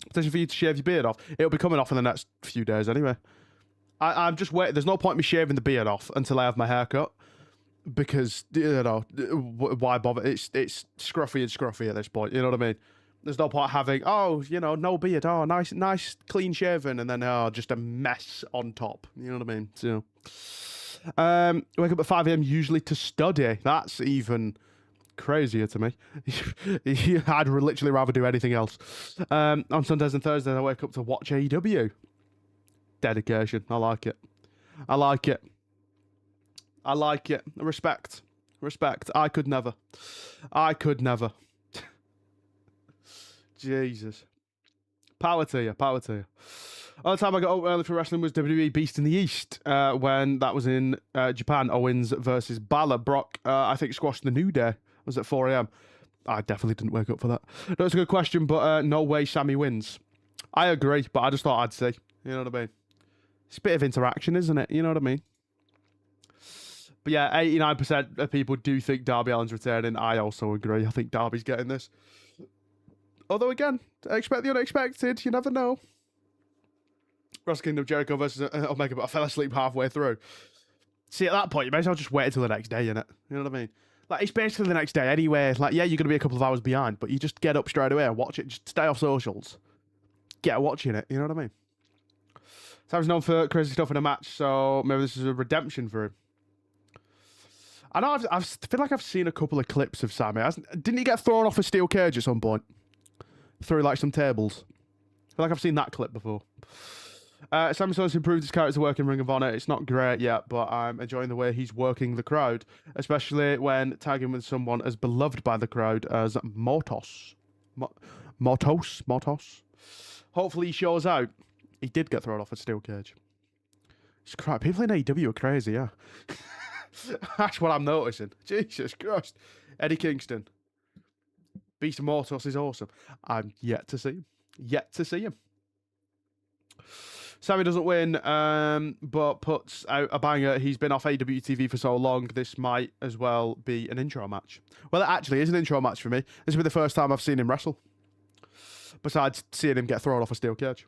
Especially for you to shave your beard off. It'll be coming off in the next few days anyway. I'm just waiting. There's no point in me shaving the beard off until I have my hair cut. Because, why bother? It's scruffy and scruffy at this point. You know what I mean? There's no point having, no beard. Oh, nice, clean shaven. And then, just a mess on top. You know what I mean? So, wake up at 5 a.m. usually to study. That's even crazier to me. I'd literally rather do anything else. On Sundays and Thursdays, I wake up to watch AEW. Dedication. I like it. I like it. Respect. Respect. I could never. I could never. Jesus. Power to you. Power to you. Other time I got up early for wrestling was WWE Beast in the East, when that was in Japan. Owens versus Balor. Brock, I think, squashed the New Day. It was at 4 a.m. I definitely didn't wake up for that. That's a good question, but no way Sammy wins. I agree, but I just thought I'd see. You know what I mean? It's a bit of interaction, isn't it? You know what I mean? But yeah, 89% of people do think Darby Allin's returning. I also agree. I think Darby's getting this. Although, again, expect the unexpected. You never know. Wrestle Kingdom Jericho versus Omega, but I fell asleep halfway through. See, at that point, you may as well just wait until the next day, innit? You know what I mean? Like, it's basically the next day anyway. Like, yeah, you're going to be a couple of hours behind, but you just get up straight away and watch it. Just stay off socials. Get watching it. You know what I mean? Sam's known for crazy stuff in a match, so maybe this is a redemption for him. I know I feel like I've seen a couple of clips of Sammy. Didn't he get thrown off a steel cage at some point? Through, like, some tables. I feel like I've seen that clip before. Sammy Solis improved his character work in Ring of Honor. It's not great yet, but I'm enjoying the way he's working the crowd, especially when tagging with someone as beloved by the crowd as Mortos. Mortos. Hopefully he shows out. He did get thrown off a steel cage. It's crap. People in AEW are crazy, yeah. That's what I'm noticing. Jesus Christ. Eddie Kingston. Beast of Mortos is awesome. I'm yet to see him. Yet to see him. Sammy doesn't win, but puts out a banger. He's been off AWTV for so long, this might as well be an intro match. Well, it actually is an intro match for me. This will be the first time I've seen him wrestle. Besides seeing him get thrown off a steel cage.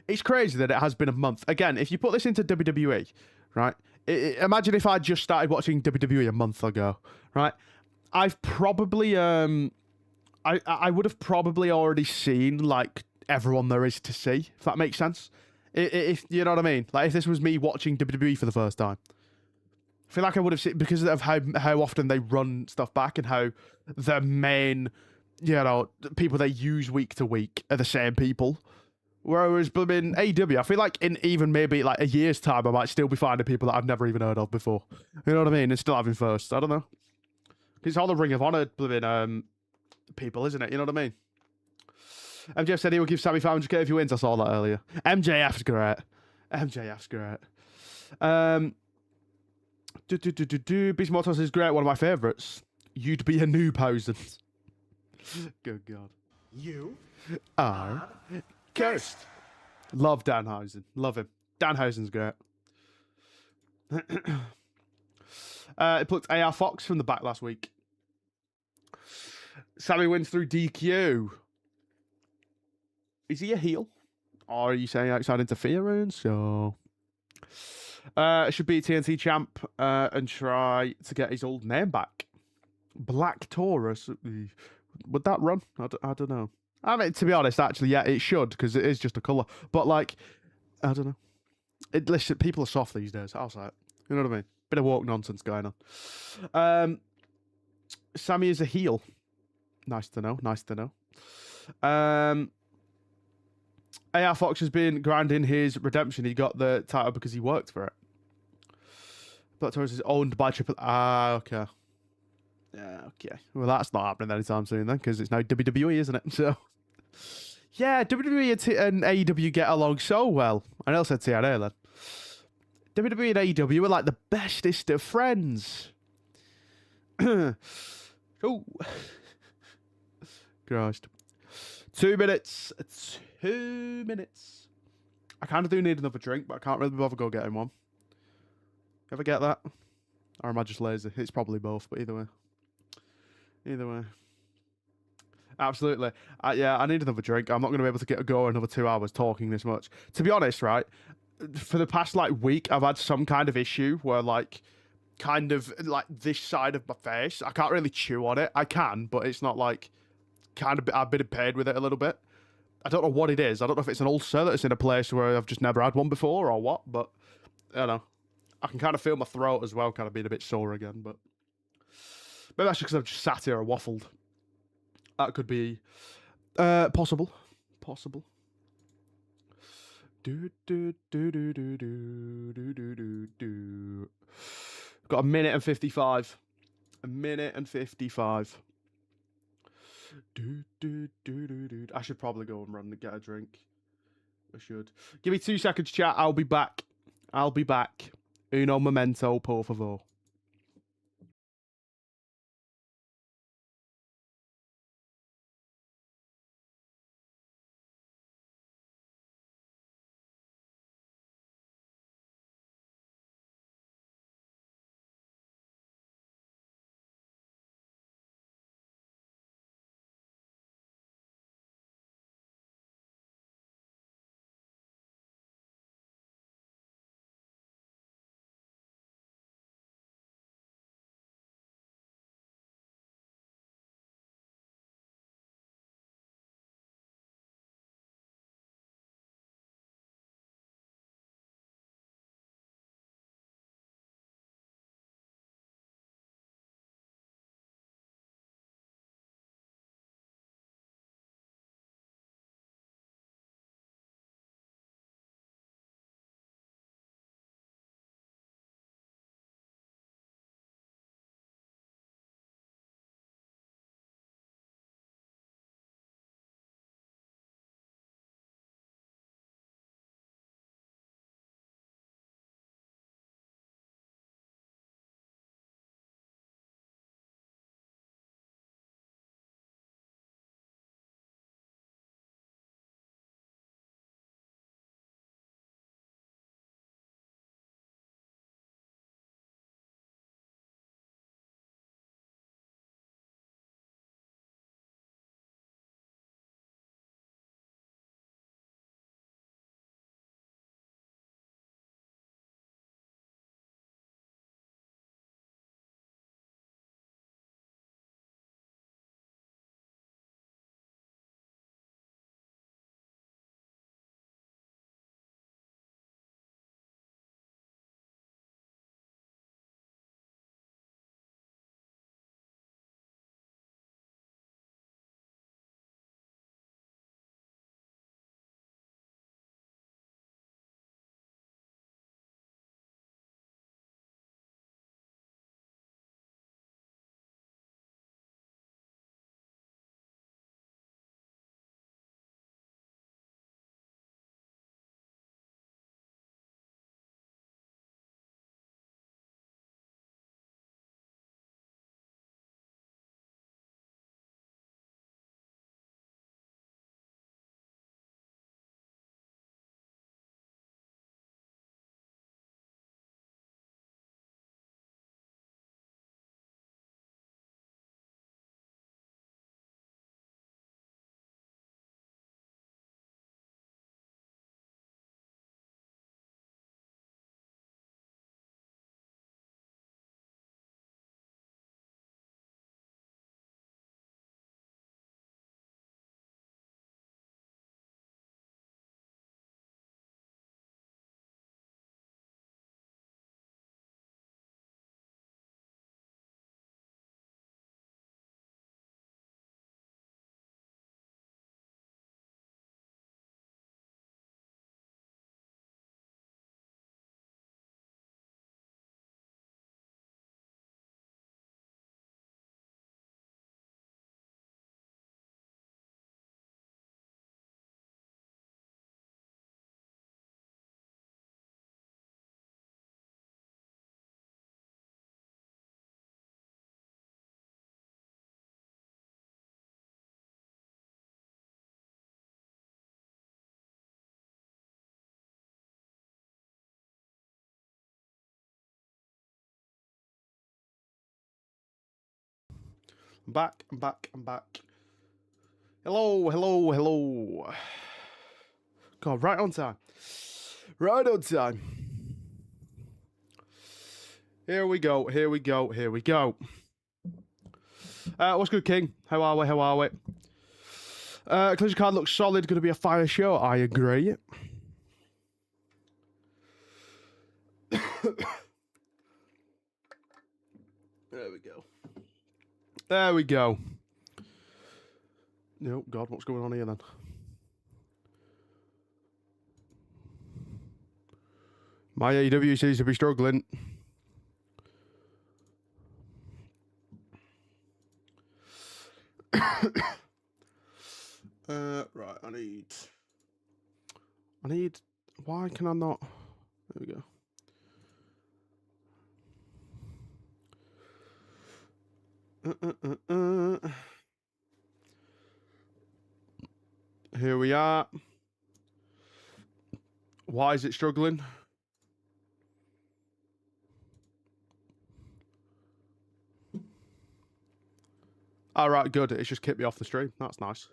It's crazy that it has been a month. Again, if you put this into WWE, right? Imagine if I just started watching WWE a month ago, right? I've probably, I would have probably already seen, like, everyone there is to see, if that makes sense. If you know what I mean? Like, if this was me watching WWE for the first time. I feel like I would have seen, because of how often they run stuff back and how the main, you know, people they use week to week are the same people. Whereas in AEW, I feel like in even maybe like a year's time, I might still be finding people that I've never even heard of before. You know what I mean? And still having first. I don't know. It's all the Ring of Honor people, isn't it? You know what I mean? MJF said he will give Sammy 500k if he wins. I saw that earlier. MJF's great. MJF's great. Beast Mortos is great. One of my favourites. You'd be a noob, Housen. Good God. You are cursed. Love Danhausen. Love him. Danhausen's great. It put AR Fox from the back last week. Sammy wins through DQ. Is he a heel? Or are you saying outside interference? Or should be TNT champ and try to get his old name back. Black Taurus. Would that run? I don't know. I mean, to be honest, actually, yeah, it should, because it is just a colour. But, like, I don't know. Listen, people are soft these days. I'll say it. You know what I mean? Bit of woke nonsense going on. Sammy is a heel. Nice to know. Nice to know. AR Fox has been grinding his redemption. He got the title because he worked for it. Black Taurus is owned by Triple... Ah, okay. Yeah, okay. Well, that's not happening anytime soon then, because it's now WWE, isn't it? So, yeah, WWE and AEW get along so well. I know I said TNA then. WWE and AEW are like the bestest of friends. Oh. Christ. 2 minutes. 2 minutes. I kind of do need another drink, but I can't really bother go getting one. Ever get that? Or am I just lazy? It's probably both, but either way. Either way. Absolutely. Yeah, I need another drink. I'm not going to be able to go another 2 hours talking this much. To be honest, right, for the past, like, week, I've had some kind of issue where, like, kind of, like, this side of my face, I can't really chew on it. I can, but it's not, like, kind of, I've been in pain with it a little bit. I don't know what it is. I don't know if it's an ulcer that's in a place where I've just never had one before or what, but, I don't know. I can kind of feel my throat as well, kind of being a bit sore again, but maybe that's just because I've just sat here and waffled. That could be possible. Possible. Got a minute and 55. A minute and 55. I should probably go and run and get a drink. I should. Give me 2 seconds, chat. I'll be back. I'll be back. Uno momento, por favor. I'm back. I'm back. I'm back. Hello, hello, hello. God, right on time. Right on time. Here we go. Here we go. Here we go. What's good, King? How are we? How are we? Collision card looks solid. Going to be a fire show. I agree. There we go. There we go. Oh, God, what's going on here then? My AEW seems to be struggling. Right, I need... Why can I not... There we go. Here we are. Why is it struggling? All right, good. It's just kicked me off the stream. That's nice.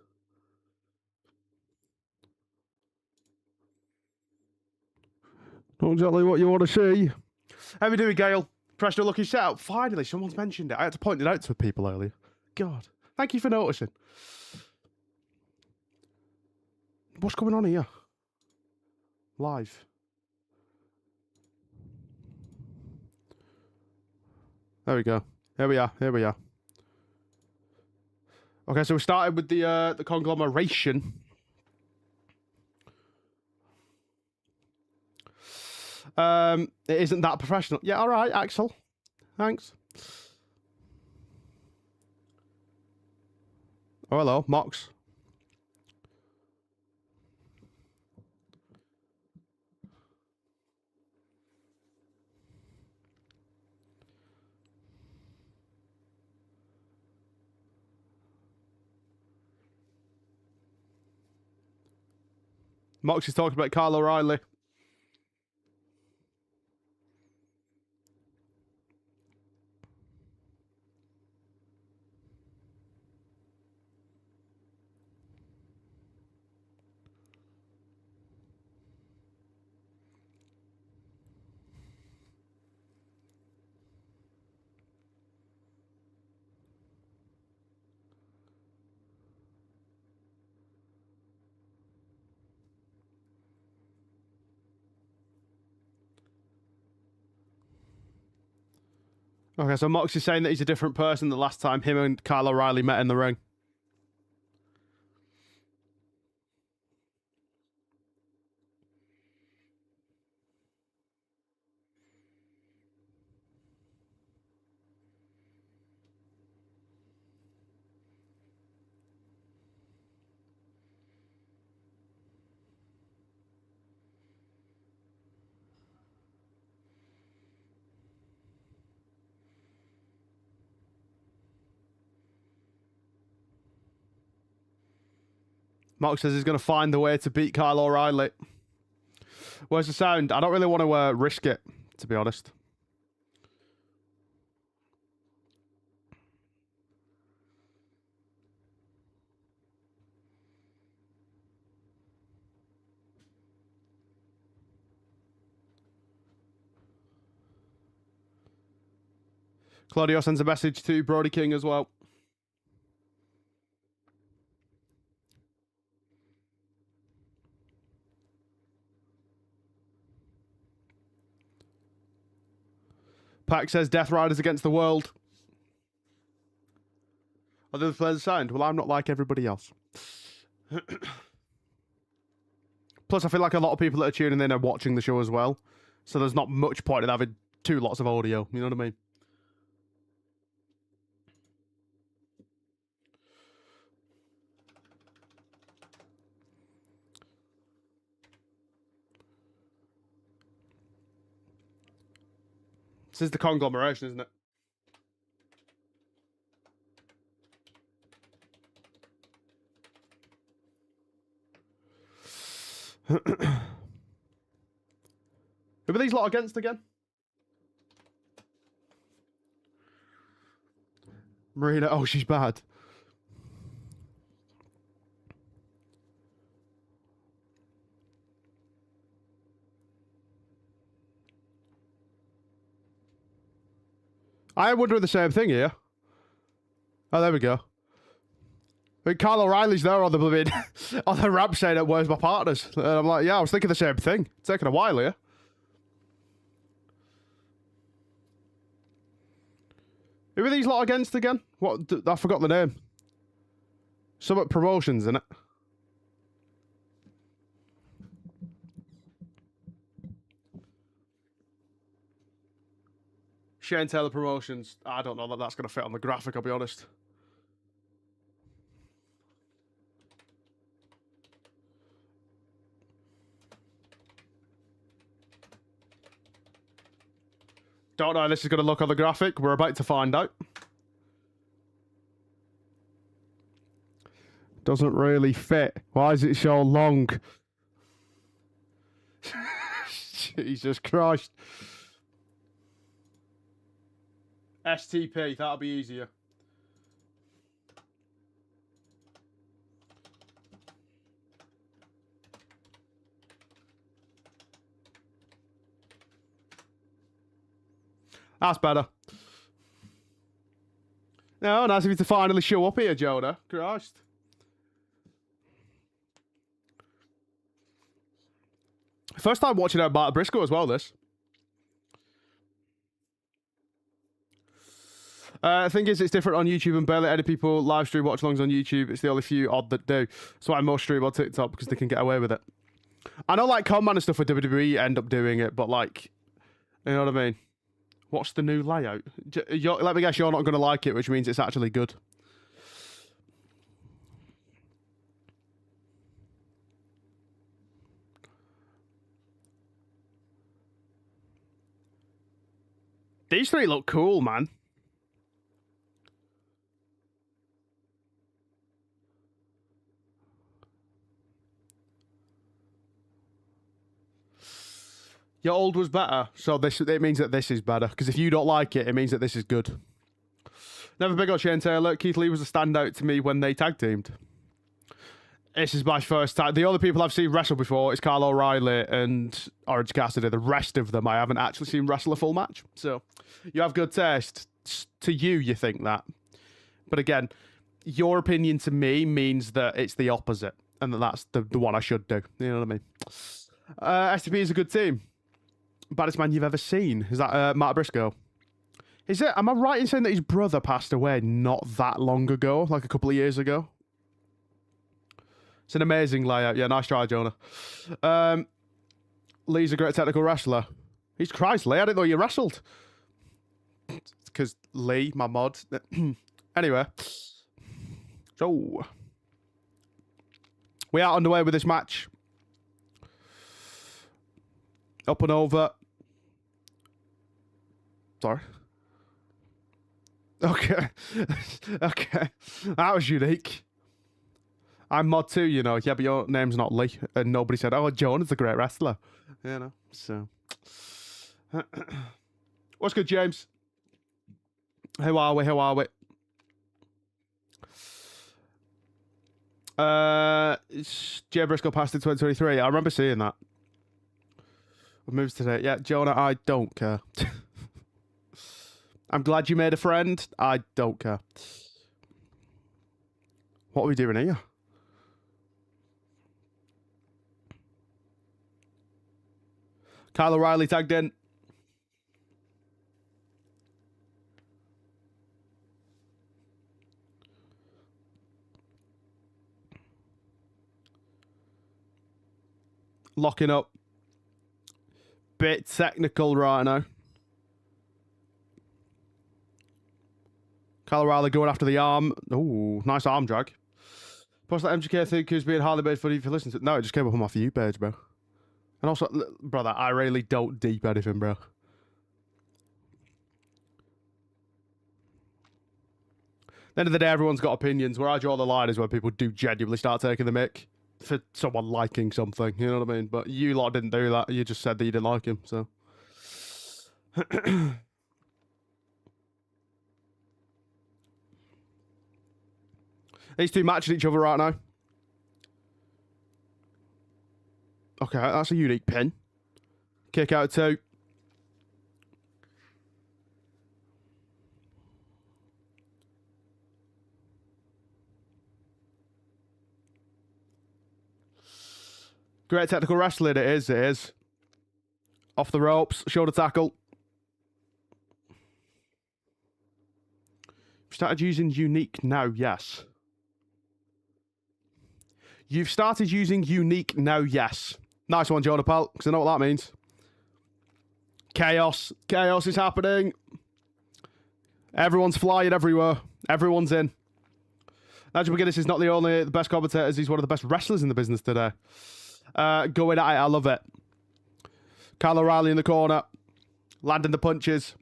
Not exactly what you want to see. How we doing, Gail? Pressed your lucky setup. Finally, someone's mentioned it. I had to point it out to people earlier. God, thank you for noticing. What's going on here? Live. There we go. Here we are. Here we are. Okay, so we started with the conglomeration. It isn't that professional. Yeah, all right, Axel. Thanks. Oh, hello, Mox. Mox is talking about Kyle O'Reilly. Okay, so Mox is saying that he's a different person the last time him and Kyle O'Reilly met in the ring. Mox says he's going to find the way to beat Kyle O'Reilly. Where's the sound? I don't really want to risk it, to be honest. Claudio sends a message to Brody King as well. Pac says Death Riders against the world. Are they playing the sound? Well, I'm not like everybody else. Plus, I feel like a lot of people that are tuning in are watching the show as well. So there's not much point in having two lots of audio. You know what I mean? This is the conglomeration, isn't it? Who are these lot against again? Marina, oh, she's bad. I am wondering the same thing here. Oh, there we go. I mean, Kyle O'Reilly's there on the on the ramp saying, "Where's my partners?" And I'm like, "Yeah, I was thinking the same thing. It's taking a while here." Who are these lot against again? What? I forgot the name. Summit Promotions, isn't it? Shane Taylor Promotions. I don't know that that's going to fit on the graphic, I'll be honest. Don't know how this is going to look on the graphic. We're about to find out. Doesn't really fit. Why is it so long? Jesus Christ. STP, that'll be easier. That's better. No, nice of you to finally show up here, Jonah. Christ. First time watching out Martin Briscoe as well, this. The thing is, it's different on YouTube and barely any people live stream watch-alongs on YouTube. It's the only few odd that do. So I most stream on TikTok because they can get away with it. I know, like, Conman and stuff with WWE end up doing it, but, like, you know what I mean? What's the new layout? Let me guess, you're not going to like it, which means it's actually good. These three look cool, man. Your old was better, so it means that this is better. Because if you don't like it, it means that this is good. Never big on Shane Taylor. Keith Lee was a standout to me when they tag teamed. This is my first time. The only people I've seen wrestle before is Kyle O'Reilly and Orange Cassidy. The rest of them I haven't actually seen wrestle a full match. So you have good taste. To you think that. But again, your opinion to me means that it's the opposite. And that that's the one I should do. You know what I mean? STP is a good team. Baddest man you've ever seen. Is that Matt Briscoe? Is it? Am I right in saying that his brother passed away not that long ago? Like a couple of years ago? It's an amazing layout. Yeah, nice try, Jonah. Lee's a great technical wrestler. He's Christ, Lee. I didn't know you wrestled. Because Lee, my mod. Anyway. So. We are underway with this match. Up and over. Sorry. Okay. Okay. That was unique. I'm mod too, you know. Yeah, but your name's not Lee. And nobody said, oh, Jonah's a great wrestler. You know, so. What's good, James? Who are we? Who are we? Jay Briscoe passed in 2023. I remember seeing that. Moves today. Yeah, Jonah, I don't care. I'm glad you made a friend. I don't care. What are we doing here? Kyle O'Reilly tagged in. Locking up. Bit technical right now. Kyle O'Reilly going after the arm. Ooh, nice arm drag. Plus that MGK think who's being hardly made funny if you listen to it. No, it just came up on my For You page, bro. And also, brother, I really don't deep anything, bro. At the end of the day, everyone's got opinions. Where I draw the line is when people do genuinely start taking the mick for someone liking something, you know what I mean? But you lot didn't do that. You just said that you didn't like him, so. These two matching each other right now. Okay, that's a unique pin. Kick out 2. Great technical wrestling, it is, it is. Off the ropes, shoulder tackle. Started using unique now, yes. You've started using unique now, yes. Nice one, Jonah Pal, because I know what that means. Chaos. Chaos is happening. Everyone's flying everywhere. Everyone's in. Nigel McGuinness is not the best commentators. He's one of the best wrestlers in the business today. Going at it. I love it. Kyle O'Reilly in the corner. Landing the punches.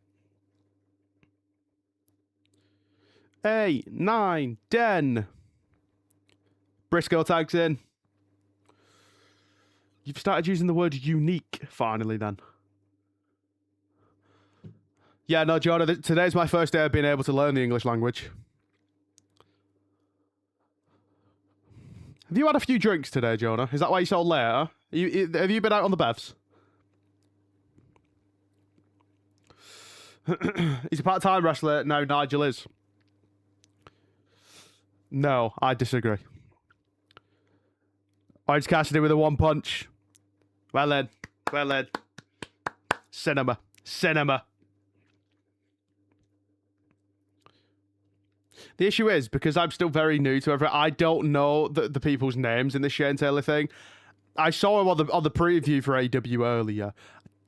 8, 9, 10. Briscoe tags in. You've started using the word unique finally then. Yeah, no, Jonah, today's my first day of being able to learn the English language. Have you had a few drinks today, Jonah? Is that why you're so late? Huh? Have you been out on the bevs? He's a part-time wrestler. No, Nigel is. No, I disagree. Orange Cassidy with a one punch. Well then. Well then. Cinema. Cinema. The issue is, because I'm still very new to everything, I don't know the people's names in the Shane Taylor thing. I saw him on the preview for AEW earlier.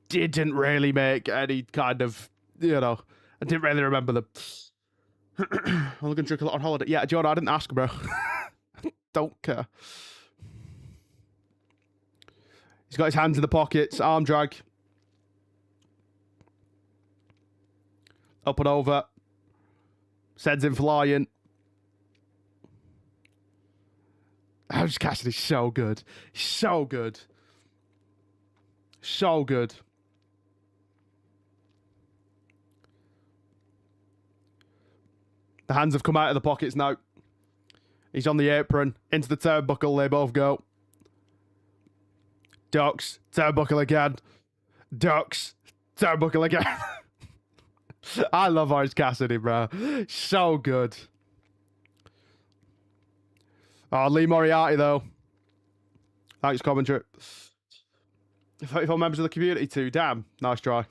Didn't really make any kind of, you know, I didn't really remember them. I'm going to drink a lot on holiday. Yeah, John, I didn't ask, bro. Don't care. He's got his hands in the pockets, arm drag. Up and over. Sends him flying. Orange Cassidy's so good. So good. So good. The hands have come out of the pockets now. He's on the apron. Into the turnbuckle, they both go. Ducks. Turnbuckle again. Ducks. Turnbuckle again. I love Orange Cassidy, bro. So good. Oh, Lee Moriarty, though. Thanks, commentary. 34 members of the community, too. Damn. Nice try.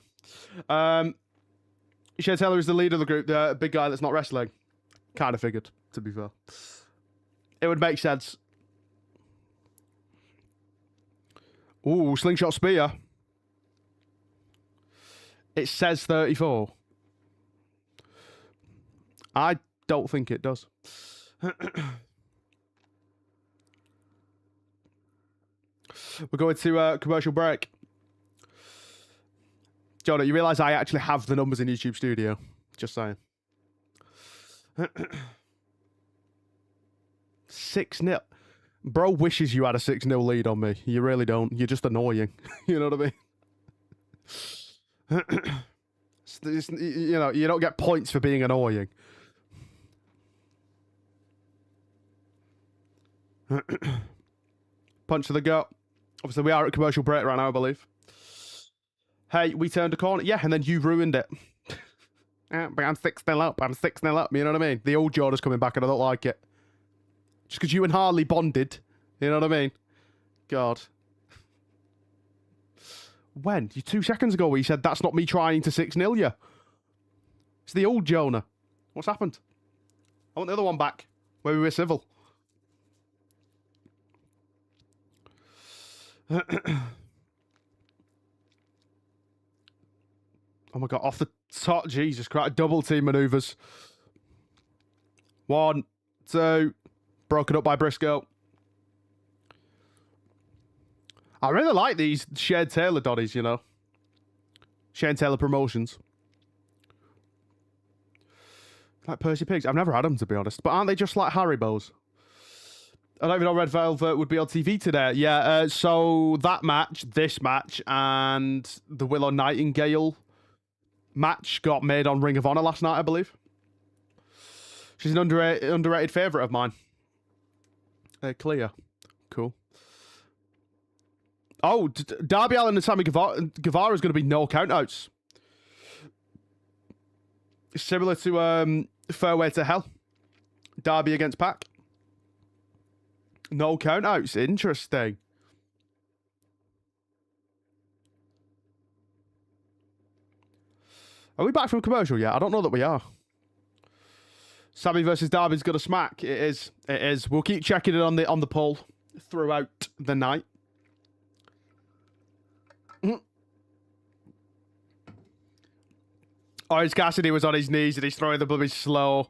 Shane Taylor is the leader of the group, the big guy that's not wrestling. Kind of figured, to be fair. It would make sense. Ooh, slingshot spear. It says 34. I don't think it does. We're going to a commercial break. Jonah, you realise I actually have the numbers in YouTube Studio? Just saying. 6-0. Bro wishes you had a 6-0 lead on me. You really don't. You're just annoying. You know what I mean? You know, you don't get points for being annoying. Punch to the gut. Obviously, we are at commercial break right now, I believe. Hey, we turned a corner. Yeah, and then you ruined it. But I'm 6-0 up. I'm 6-0 up. You know what I mean? The old Jordan's coming back and I don't like it. Just because you and Harley bonded. You know what I mean? God. When? 2 seconds ago we said that's not me trying to 6-0 you. It's the old Jonah. What's happened? I want the other one back. Where we were civil. Oh my god, off the top. Jesus Christ. Double team maneuvers. 1, 2. Broken up by Briscoe. I really like these Shane Taylor doddies, you know. Shane Taylor promotions. Like Percy Pigs. I've never had them, to be honest. But aren't they just like Haribos? I don't even know Red Velvet would be on TV today. Yeah, so that match, this match, and the Willow Nightingale match got made on Ring of Honor last night, I believe. She's an underrated favourite of mine. Clear. Cool. Oh, Darby Allin and Sammy Guevara is going to be no countouts. Similar to Fairway to Hell. Darby against Pac. No countouts. Interesting. Are we back from commercial yet? I don't know that we are. Sammy versus Darby's got a smack. It is. It is. We'll keep checking it on the poll throughout the night. Orange Cassidy was on his knees and he's throwing the bloody slow,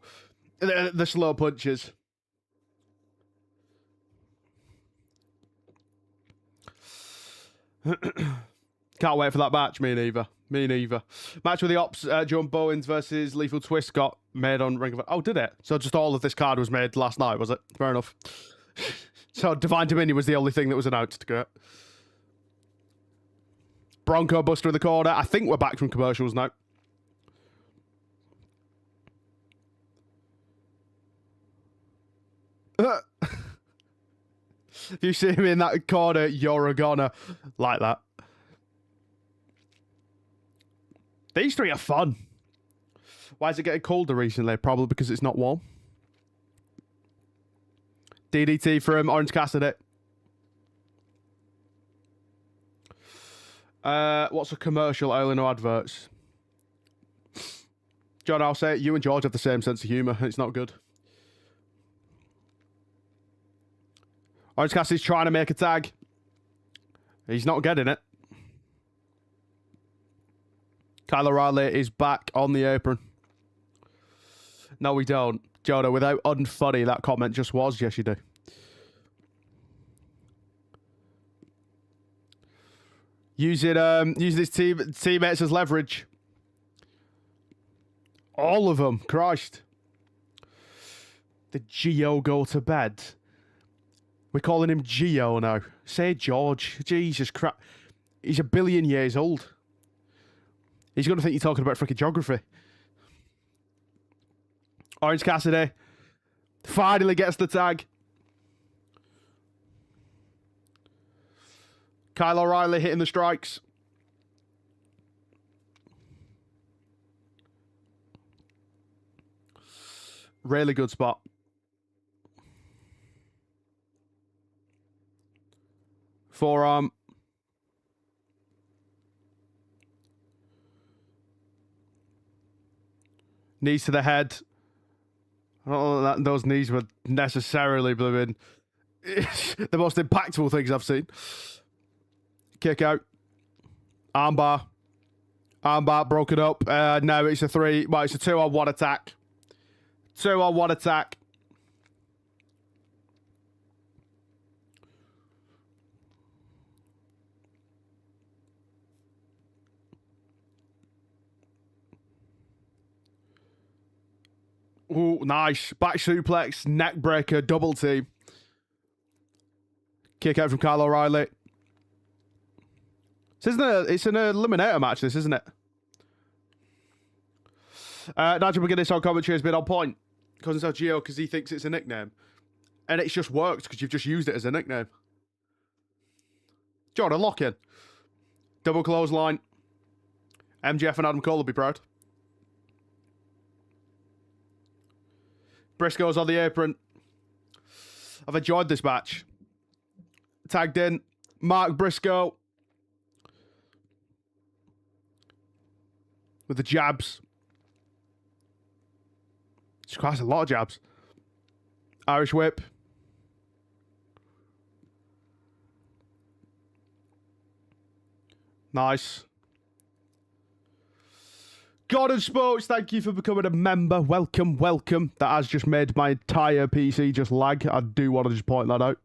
the slow punches. Can't wait for that match. Me neither. Me neither. Match with the Ops, John Bowens versus Lethal Twist got made on Ring of... Oh, did it? So just all of this card was made last night, was it? Fair enough. So Divine Dominion was the only thing that was announced. Great. Bronco Buster in the corner. I think we're back from commercials now. If you see him in that corner, you're a goner. Like that. These three are fun. Why is it getting colder recently? Probably because it's not warm. DDT from Orange Cassidy. What's a commercial? I only know adverts. John, I'll say it. You and George have the same sense of humour. It's not good. Orange Cassidy's trying to make a tag. He's not getting it. Kyle O'Reilly is back on the apron. No, we don't. Jono, without unfunny, that comment just was. Yes, you do. Using his teammates as leverage. All of them. Christ. Did Gio go to bed? We're calling him Gio now. Say George. Jesus crap. He's 1 billion years old. He's going to think you're talking about freaking geography. Orange Cassidy finally gets the tag. Kyle O'Reilly hitting the strikes. Really good spot. Forearm. Knees to the head. I don't know that those knees were necessarily blooming the most impactful things I've seen. Kick out. Armbar. Armbar broken up. No, it's a 3. Well, it's a 2-on-1 attack. 2-on-1 attack. Ooh, nice. Back suplex, neck breaker, double team. Kick out from Kyle O'Reilly. It's an Eliminator match, this, isn't it? Nigel McGuinness on commentary has been on point. Cousins of Gio because he thinks it's a nickname. And it's just worked because you've just used it as a nickname. Jordan, lock in. Double clothesline. MJF and Adam Cole will be proud. Briscoe's on the apron. I've enjoyed this match. Tagged in. Mark Briscoe. With the jabs. It's quite a lot of jabs. Irish whip. Nice. Gordon Sports, thank you for becoming a member. Welcome, welcome. That has just made my entire PC just lag. I do want to just point that out.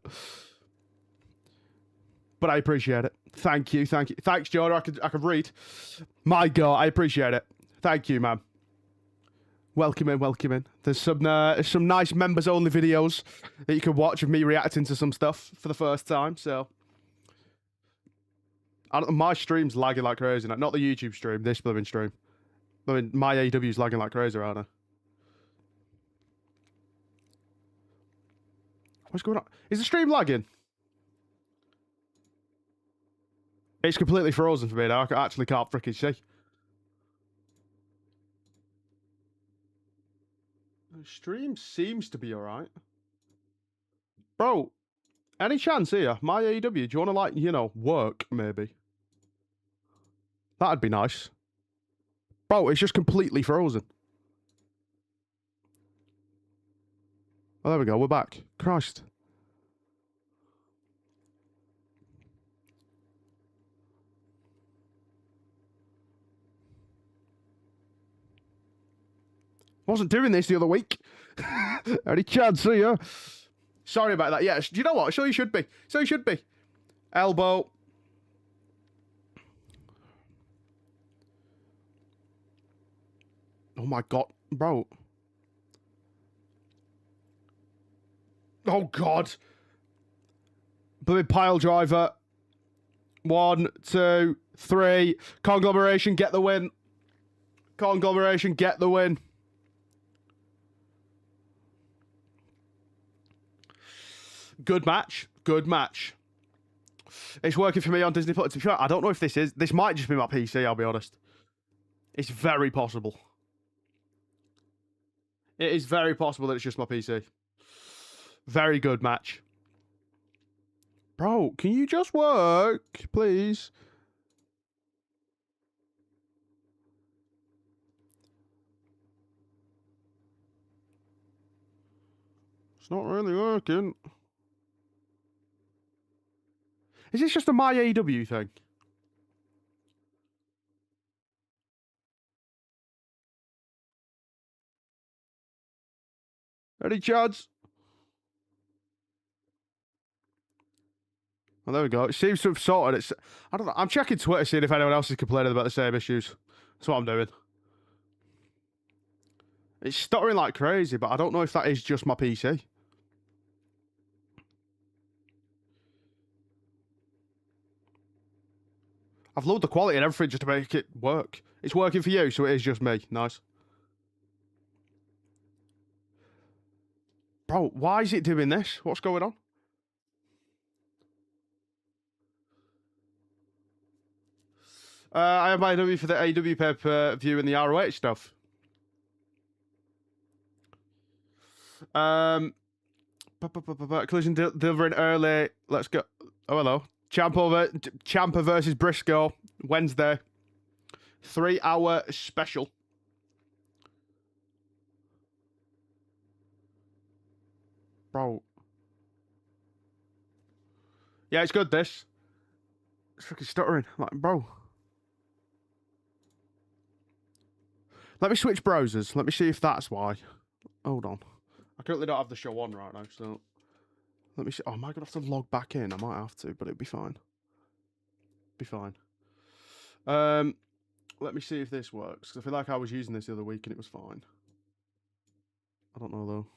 But I appreciate it. Thank you, thank you. Thanks, Jordan. I could read. My God, I appreciate it. Thank you, man. Welcome in, welcome in. There's some nice members-only videos that you can watch of me reacting to some stuff for the first time, so... my stream's lagging like crazy. Not the YouTube stream, this blooming stream. I mean, my AEW's lagging like crazy, aren't I? What's going on? Is the stream lagging? It's completely frozen for me now. I actually can't freaking see. The stream seems to be alright. Bro, any chance here? My AEW, do you want to, like, you know, work, maybe? That'd be nice. Bro, it's just completely frozen. Oh, there we go. We're back. Christ. Wasn't doing this the other week. Any chance, see ya. Sorry about that. Yeah, do you know what? So you should be. So you should be. Elbow. Oh my God, bro. Oh God. Blooming pile driver. 1, 2, 3. Conglomeration, get the win. Conglomeration, get the win. Good match. Good match. It's working for me on Disney Plus. I don't know if this is. This might just be my PC, I'll be honest. It's very possible. It is very possible that it's just my PC. Very good match. Bro, can you just work, please? It's not really working. Is this just a my AEW thing? Any chance? Oh, there we go. It seems to have sorted it. I don't know. I'm checking Twitter, seeing if anyone else is complaining about the same issues. That's what I'm doing. It's stuttering like crazy, but I don't know if that is just my PC. I've lowered the quality and everything just to make it work. It's working for you, so it is just me. Nice. Bro, why is it doing this? What's going on? I have my AEW for the AEW pay-per-view and the ROH stuff. Collision delivering early. Let's go. Oh, hello. Ciampa versus Briscoe. Wednesday. 3-hour special. Bro. Yeah, it's good, this. It's freaking stuttering. Like, bro. Let me switch browsers. Let me see if that's why. Hold on. I currently don't have the show on right now, so... Let me see. Oh, am I going to have to log back in? I might have to, but it'll be fine. Be fine. Let me see if this works. Because I feel like I was using this the other week and it was fine. I don't know, though.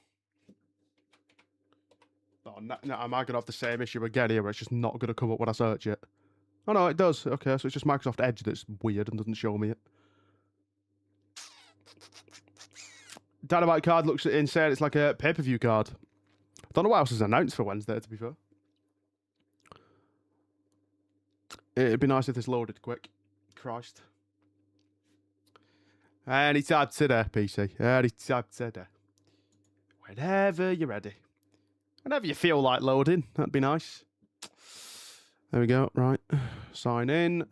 Oh, no, am I going to have the same issue again here where it's just not going to come up when I search it? Oh, no, it does. Okay, so it's just Microsoft Edge that's weird and doesn't show me it. Dynamite card looks insane. It's like a pay-per-view card. I don't know what else is announced for Wednesday, to be fair. It'd be nice if this loaded quick. Christ. Anytime today, PC. Anytime today. Whenever you're ready. Whenever you feel like loading, that'd be nice. There we go. Right. Sign in.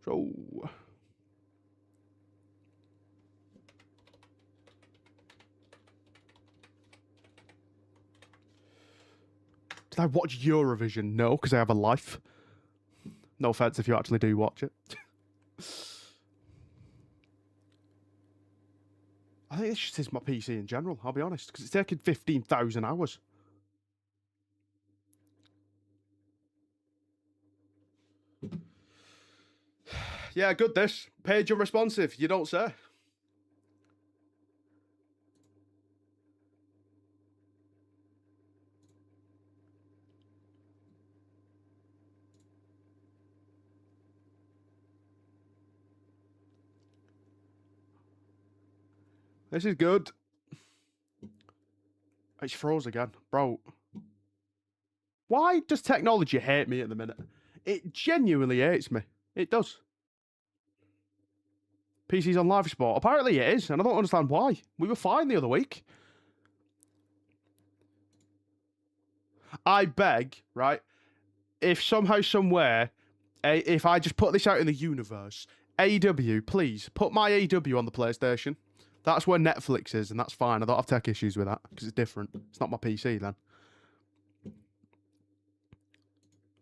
So... Did I watch Eurovision? No, because I have a life. No offense if you actually do watch it. I think this just is my PC in general, I'll be honest, because it's taking 15,000 hours. Yeah, good this. Page unresponsive, you don't say. This is good. It's froze again. Bro. Why does technology hate me at the minute? It genuinely hates me. It does. PC's on live sport. Apparently it is, and I don't understand why. We were fine the other week. I beg, right? If somehow, somewhere, if I just put this out in the universe, AEW, please, put my AEW on the PlayStation. That's where Netflix is, and that's fine. I don't have tech issues with that, because it's different. It's not my PC, then.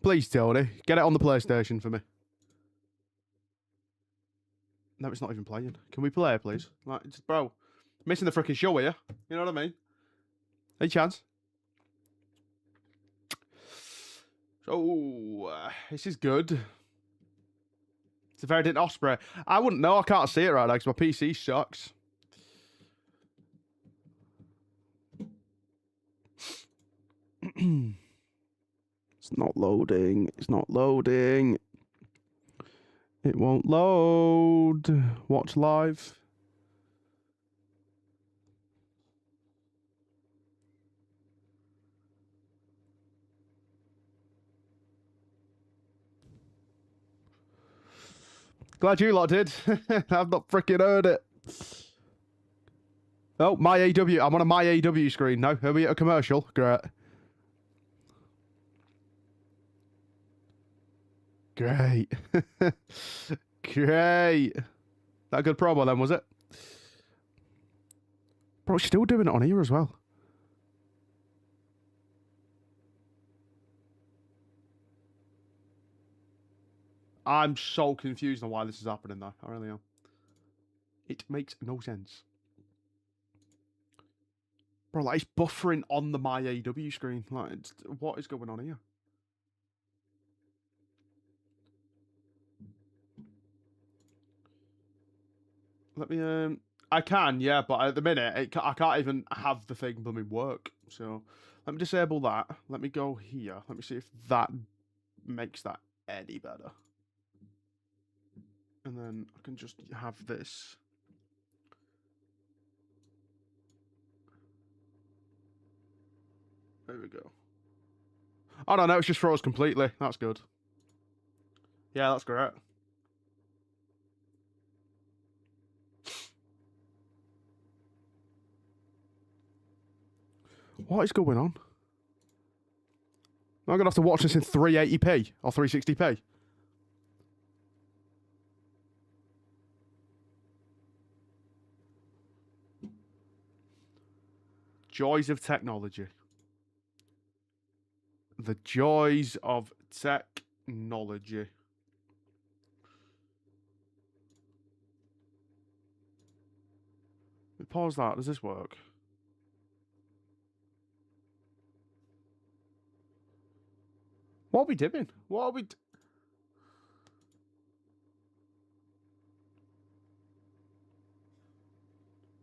Please, Tony, get it on the PlayStation for me. No, it's not even playing. Can we play, please? Like, bro, missing the freaking show here. You know what I mean? Any chance? So, this is good. It's a Verdant Osprey. I wouldn't know. I can't see it right now because my PC sucks. It's not loading. It's not loading. It won't load. Watch live. Glad you lot did. I've not freaking heard it. Oh, my AEW. I'm on a my AEW screen now. Are we at a commercial? Great. Great. Great. That a good promo then, was it? Bro, she's still doing it on here as well. I'm so confused on why this is happening though. I really am. It makes no sense. Bro, like, it's buffering on the my AEW screen. Like, what is going on here? Let me, I can, yeah, but at the minute, I can't even have the thing blooming work. So, let me disable that. Let me go here. Let me see if that makes that any better. And then I can just have this. There we go. Oh, no, it's just froze completely. That's good. Yeah, that's great. What is going on? I'm going to have to watch this in 380p or 360p. Joys of technology. The joys of technology. Let me pause that. Does this work? What are we doing? What are we...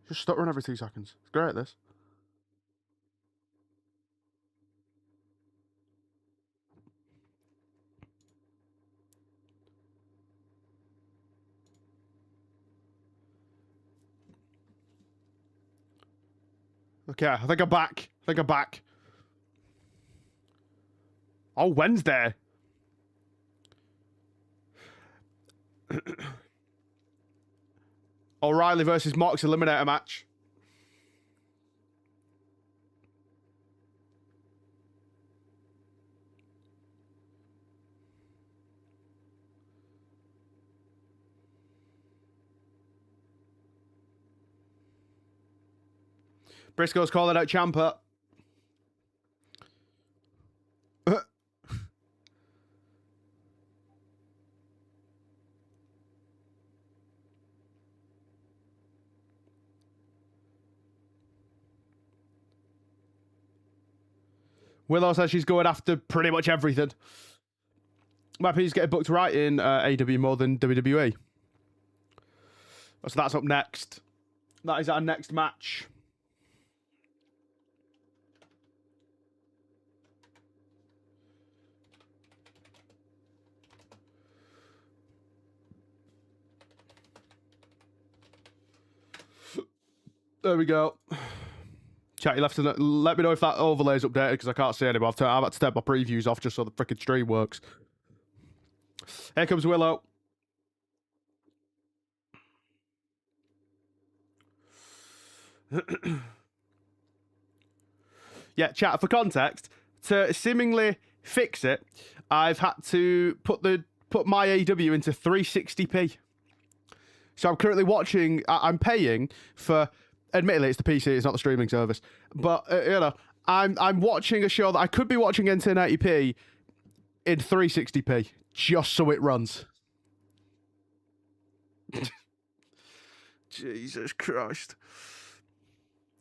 Just stuttering every 2 seconds. It's great, this. Okay, I think I'm back. Oh, Wednesday. O'Reilly versus Mox Eliminator match. Briscoe's calling out Ciampa. Willow says she's going after pretty much everything. Might please get booked right in AEW more than WWE. So that's up next. That is our next match. There we go. Chat, you left to let me know if that overlay's updated because I can't see any. I've had to take my previews off just so the freaking stream works. Here comes Willow. Yeah, chat, for context, to seemingly fix it, I've had to put my AEW into 360p. So I'm currently watching, I'm paying for, admittedly it's the PC, it's not the streaming service, but you know, I'm watching a show that I could be watching in 1080p in 360p just so it runs. Jesus Christ.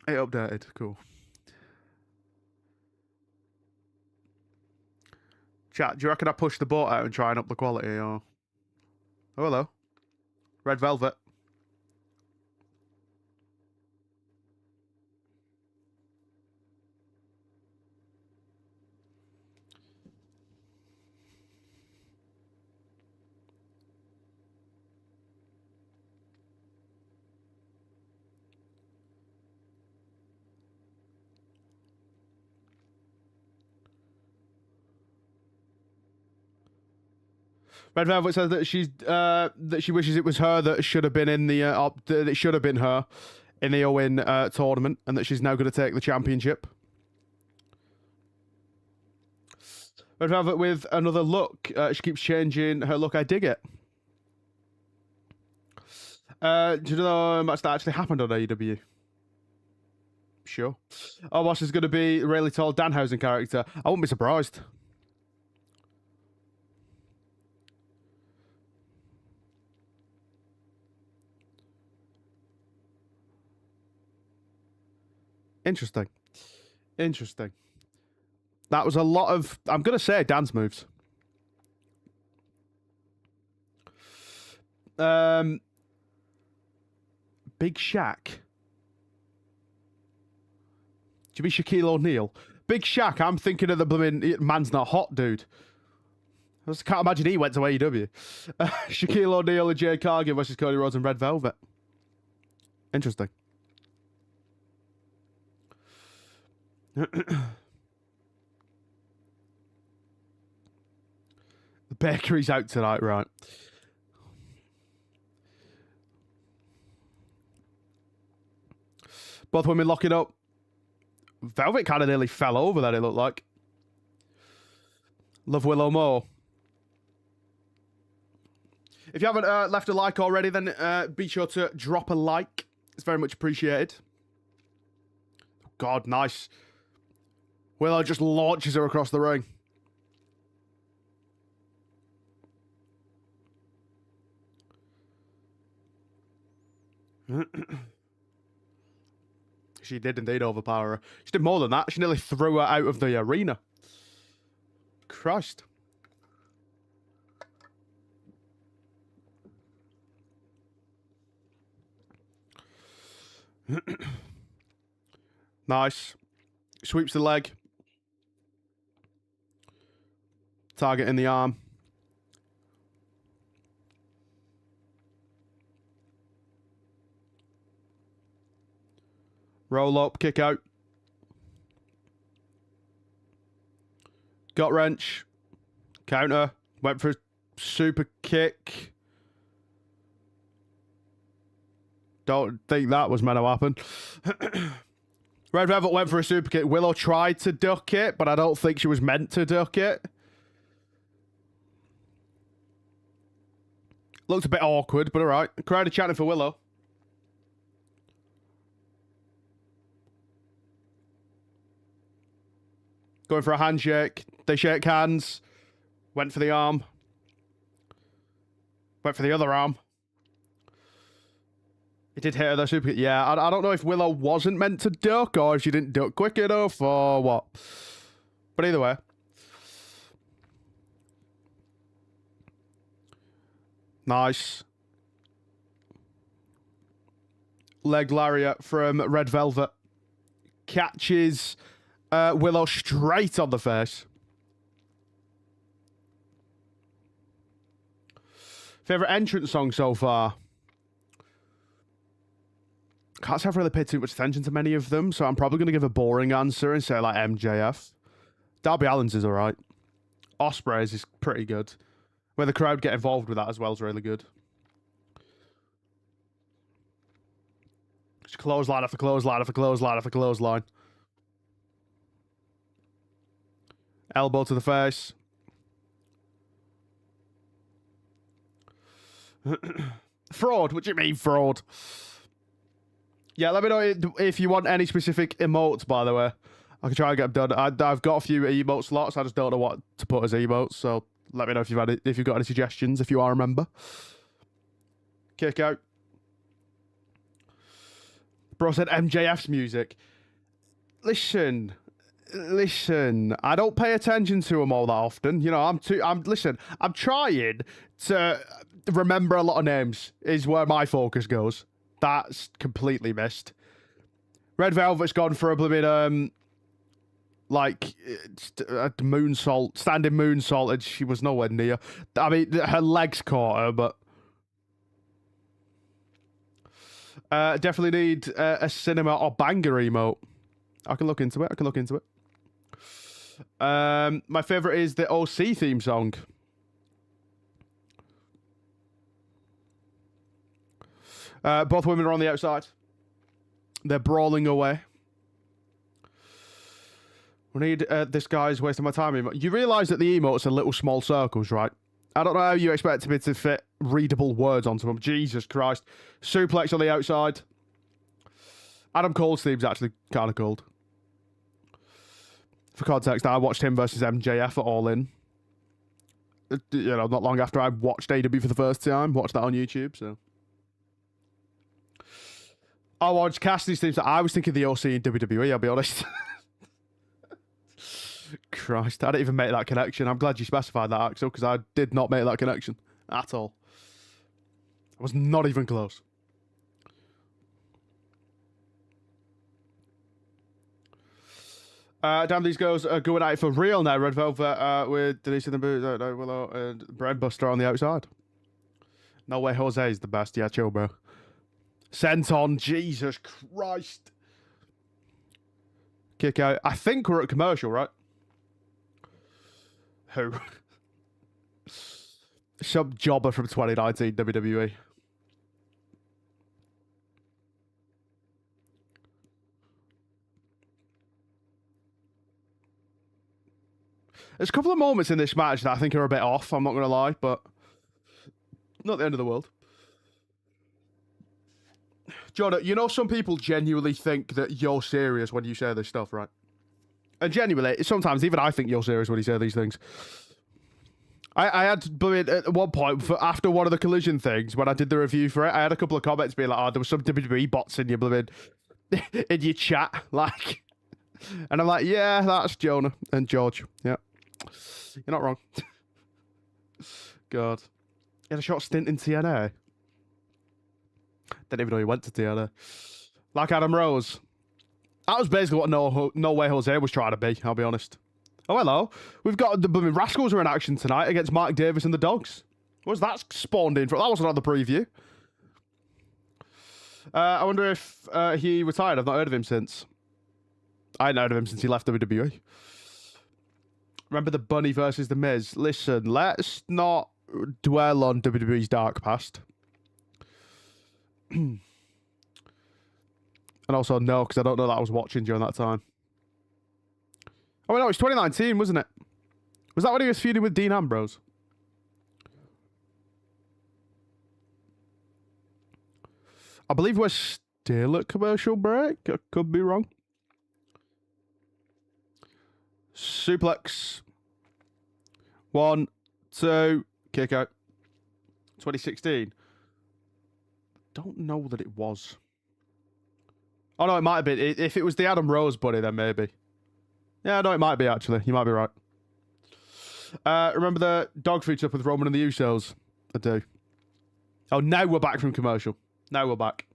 It updated. Cool. Chat, do you reckon I push the boat out and try and up the quality? Or... Oh, hello. Red Velvet. Red Velvet says that she wishes it was her that should have been in the that it should have been her in the Owen tournament, and that she's now going to take the championship. Red Velvet with another look. She keeps changing her look. I dig it. Do you know how much that actually happened on AEW? Sure. Oh, Boss is going to be a really tall Danhausen character. I wouldn't be surprised. Interesting. Interesting. That was a lot of, I'm going to say, dance moves. Big Shaq. Do you mean Shaquille O'Neal? Big Shaq, I'm thinking of the blooming man's not hot dude. I just can't imagine he went to AEW. Shaquille O'Neal and Jay Cargill versus Cody Rhodes and Red Velvet. Interesting. The bakery's out tonight, right? Both women locking up. Velvet kind of nearly fell over that, it looked like. Love Willow more. If you haven't left a like already, then be sure to drop a like. It's very much appreciated. God, nice. Willow just launches her across the ring. She did indeed overpower her. She did more than that. She nearly threw her out of the arena. Christ. Nice. Sweeps the leg. Target in the arm. Roll up, kick out. Gut wrench. Counter. Went for a super kick. Don't think that was meant to happen. Red Velvet went for a super kick. Willow tried to duck it, but I don't think she was meant to duck it. Looked a bit awkward, but alright. Crowd are chanting for Willow. Going for a handshake. They shake hands. Went for the arm. Went for the other arm. It did hit her though, super. Yeah, I don't know if Willow wasn't meant to duck or if she didn't duck quick enough or what. But either way. Nice. Leg lariat from Red Velvet. Catches Willow straight on the face. Favorite entrance song so far? Can't say I've really paid too much attention to many of them, so I'm probably going to give a boring answer and say like MJF. Darby Allin's is alright. Osprey's is pretty good. Where the crowd get involved with that as well is really good. Just clothesline after clothesline after clothesline after clothesline. Elbow to the face. Fraud? What do you mean, fraud? Yeah, let me know if you want any specific emotes, by the way. I can try and get them done. I've got a few emote slots. I just don't know what to put as emotes. So let me know if you've got any suggestions. If you are a member, kick out. Bro said MJF's music. Listen. I don't pay attention to them all that often. You know, I'm trying to remember a lot of names. Is where my focus goes. That's completely missed. Red Velvet's gone for a blooming moonsault, standing moonsault, and she was nowhere near. I mean, her legs caught her, but definitely need a cinema or banger emote. I can look into it. My favorite is the OC theme song. Both women are on the outside. They're brawling away. We need this guy's wasting my time. You realise that the emotes are little small circles, right? I don't know how you expect me to fit readable words onto them. Jesus Christ. Suplex on the outside. Adam Cole's theme's actually kind of cool. For context, I watched him versus MJF at Allin. You know, not long after I watched AEW for the first time. Watched that on YouTube, so. I watched Cassidy's theme. I was thinking the OC in WWE, I'll be honest. Christ, I didn't even make that connection. I'm glad you specified that, Axel, because I did not make that connection at all. I was not even close. Damn, these girls are going at it for real now. Red Velvet with Denise in the boot, Willow and Breadbuster on the outside. No way Jose is the best. Yeah, chill, bro. Sent on. Jesus Christ. Kick out. I think we're at commercial, right? Who? Some jobber from 2019 WWE. There's a couple of moments in this match that I think are a bit off, I'm not going to lie, but not the end of the world. Jonah, you know some people genuinely think that you're serious when you say this stuff, right? And genuinely, sometimes even I think you're serious when you say these things. I had, at one point, after one of the collision things, when I did the review for it, I had a couple of comments being like, oh, there was some WWE bots in your in your chat, like. And I'm like, yeah, that's Jonah and George. Yeah. You're not wrong. God. He had a short stint in TNA. Didn't even know he went to TNA. Like Adam Rose. That was basically what No Way Jose was trying to be, I'll be honest. Oh, hello. We've got the Rascals are in action tonight against Mark Davis and the Dogs. What's that spawned in from? That wasn't on the preview. I wonder if he retired. I've not heard of him since. I hadn't heard of him since he left WWE. Remember the Bunny versus the Miz? Listen, let's not dwell on WWE's dark past. And also, no, because I don't know that I was watching during that time. Oh, no, it's 2019, wasn't it? Was that when he was feuding with Dean Ambrose? I believe we're still at commercial break. I could be wrong. Suplex. 1, 2, kick out. 2016. Don't know that it was. Oh, no, it might have been. If it was the Adam Rose buddy, then maybe. Yeah, no, it might be, actually. You might be right. Remember the dog food stuff with Roman and the Usos? I do. Oh, now we're back from commercial. Now we're back.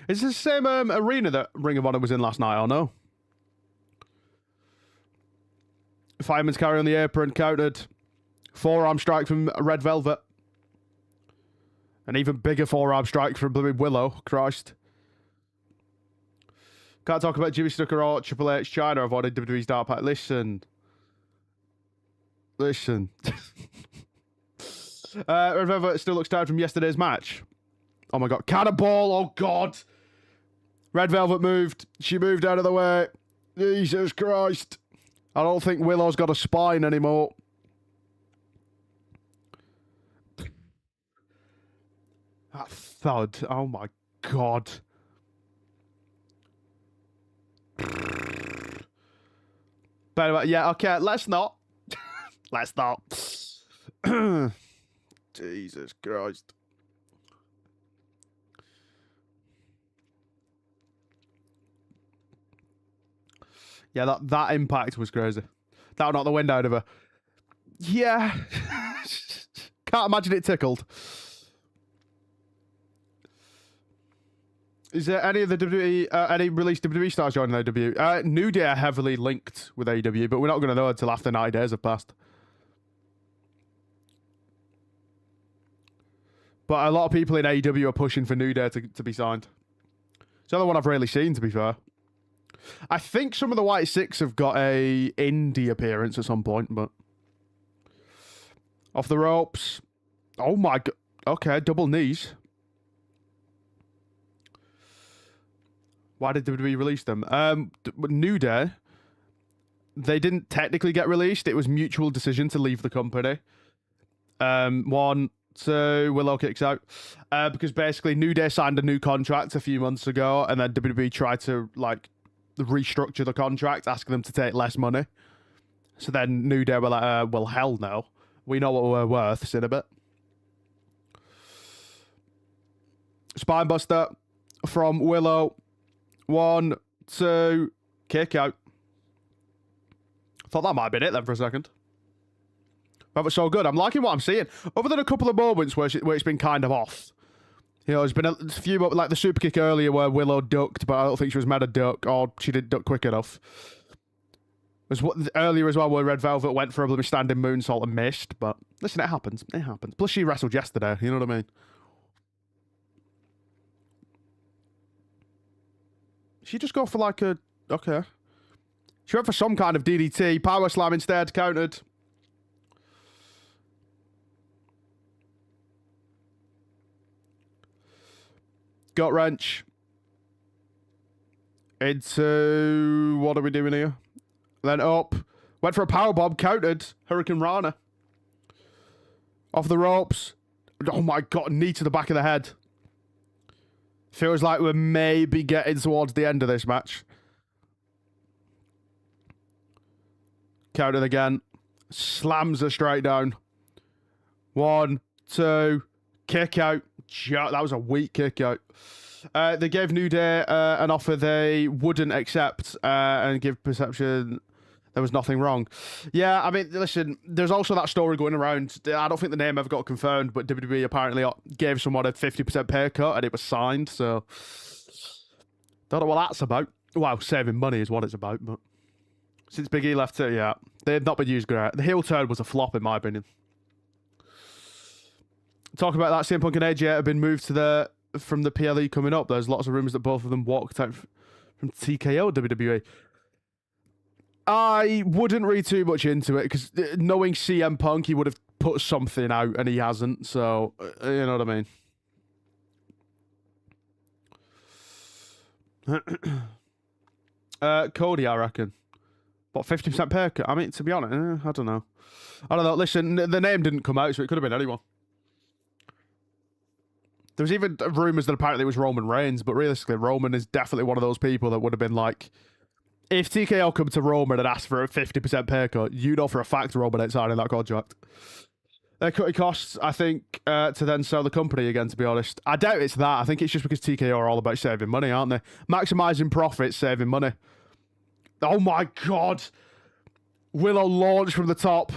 Is this the same arena that Ring of Honor was in last night, or no? Fireman's carry on the apron, countered. Forearm strike from Red Velvet. An even bigger forearm strike from Blooming Willow. Christ. Can't talk about Jimmy Snooker or Triple H China avoiding WWE's dark pack. Listen. Listen. Red Velvet still looks tired from yesterday's match. Oh my god. Cannonball. Oh god. Red Velvet moved. She moved out of the way. Jesus Christ. I don't think Willow's got a spine anymore. thud. Oh my god. But anyway, yeah, okay, let's not. Let's not. Jesus Christ. Yeah, that impact was crazy. That knocked the wind out of her. Yeah. Can't imagine it tickled. Is there any of the WWE, any released WWE stars joining AEW? New Day are heavily linked with AEW, but we're not going to know until after 90 days have passed. But a lot of people in AEW are pushing for New Day to be signed. It's the only one I've really seen, to be fair. I think some of the White Six have got a indie appearance at some point, but... Off the ropes. Oh my god. Okay, double knees. Why did WWE release them? New Day, they didn't technically get released. It was mutual decision to leave the company. 1, 2, Willow kicks out. Because basically New Day signed a new contract a few months ago, and then WWE tried to, like, restructure the contract, asking them to take less money. So then New Day were like, well, hell no. We know what we're worth. See in a bit. Spinebuster from Willow. 1, 2, kick out. Thought that might have been it then for a second. That was so good. I'm liking what I'm seeing. Other than a couple of moments where it's been kind of off. You know, there's been a few, like the super kick earlier where Willow ducked, but I don't think she was meant to duck, or she didn't duck quick enough. There's earlier as well where Red Velvet went for a standing moonsault and missed, but listen, it happens. It happens. Plus she wrestled yesterday, you know what I mean? She just go for like a... Okay. She went for some kind of DDT. Power slam instead. Countered. Gut wrench. Into... What are we doing here? Then up. Went for a powerbomb. Countered. Hurricane Rana. Off the ropes. Oh my god. Knee to the back of the head. Feels like we're maybe getting towards the end of this match. Counted again. Slams her straight down. 1, 2. Kick out. That was a weak kick out. They gave New Day an offer they wouldn't accept and give perception there was nothing wrong. Yeah, I mean, listen, there's also that story going around. I don't think the name ever got confirmed, but WWE apparently gave someone a 50% pay cut and it was signed, so... Don't know what that's about. Well, saving money is what it's about, but... Since Big E left it, yeah. They've not been used great. The heel turn was a flop, in my opinion. Talk about that, CM Punk and AJ have been moved to from the PLE coming up. There's lots of rumours that both of them walked out from TKO WWE. I wouldn't read too much into it, because knowing CM Punk, he would have put something out, and he hasn't, so, you know what I mean. Cody, I reckon. What, 50% pay cut? I mean, to be honest, I don't know. I don't know. Listen, the name didn't come out, so it could have been anyone. There was even rumours that apparently it was Roman Reigns, but realistically, Roman is definitely one of those people that would have been like... If TKO come to Roman and asked for a 50% pay cut, you know for a fact Roman ain't signing that contract. They're cutting costs, I think, to then sell the company again, to be honest. I doubt it's that. I think it's just because TKO are all about saving money, aren't they? Maximising profits, saving money. Oh my god! Willow launch from the top.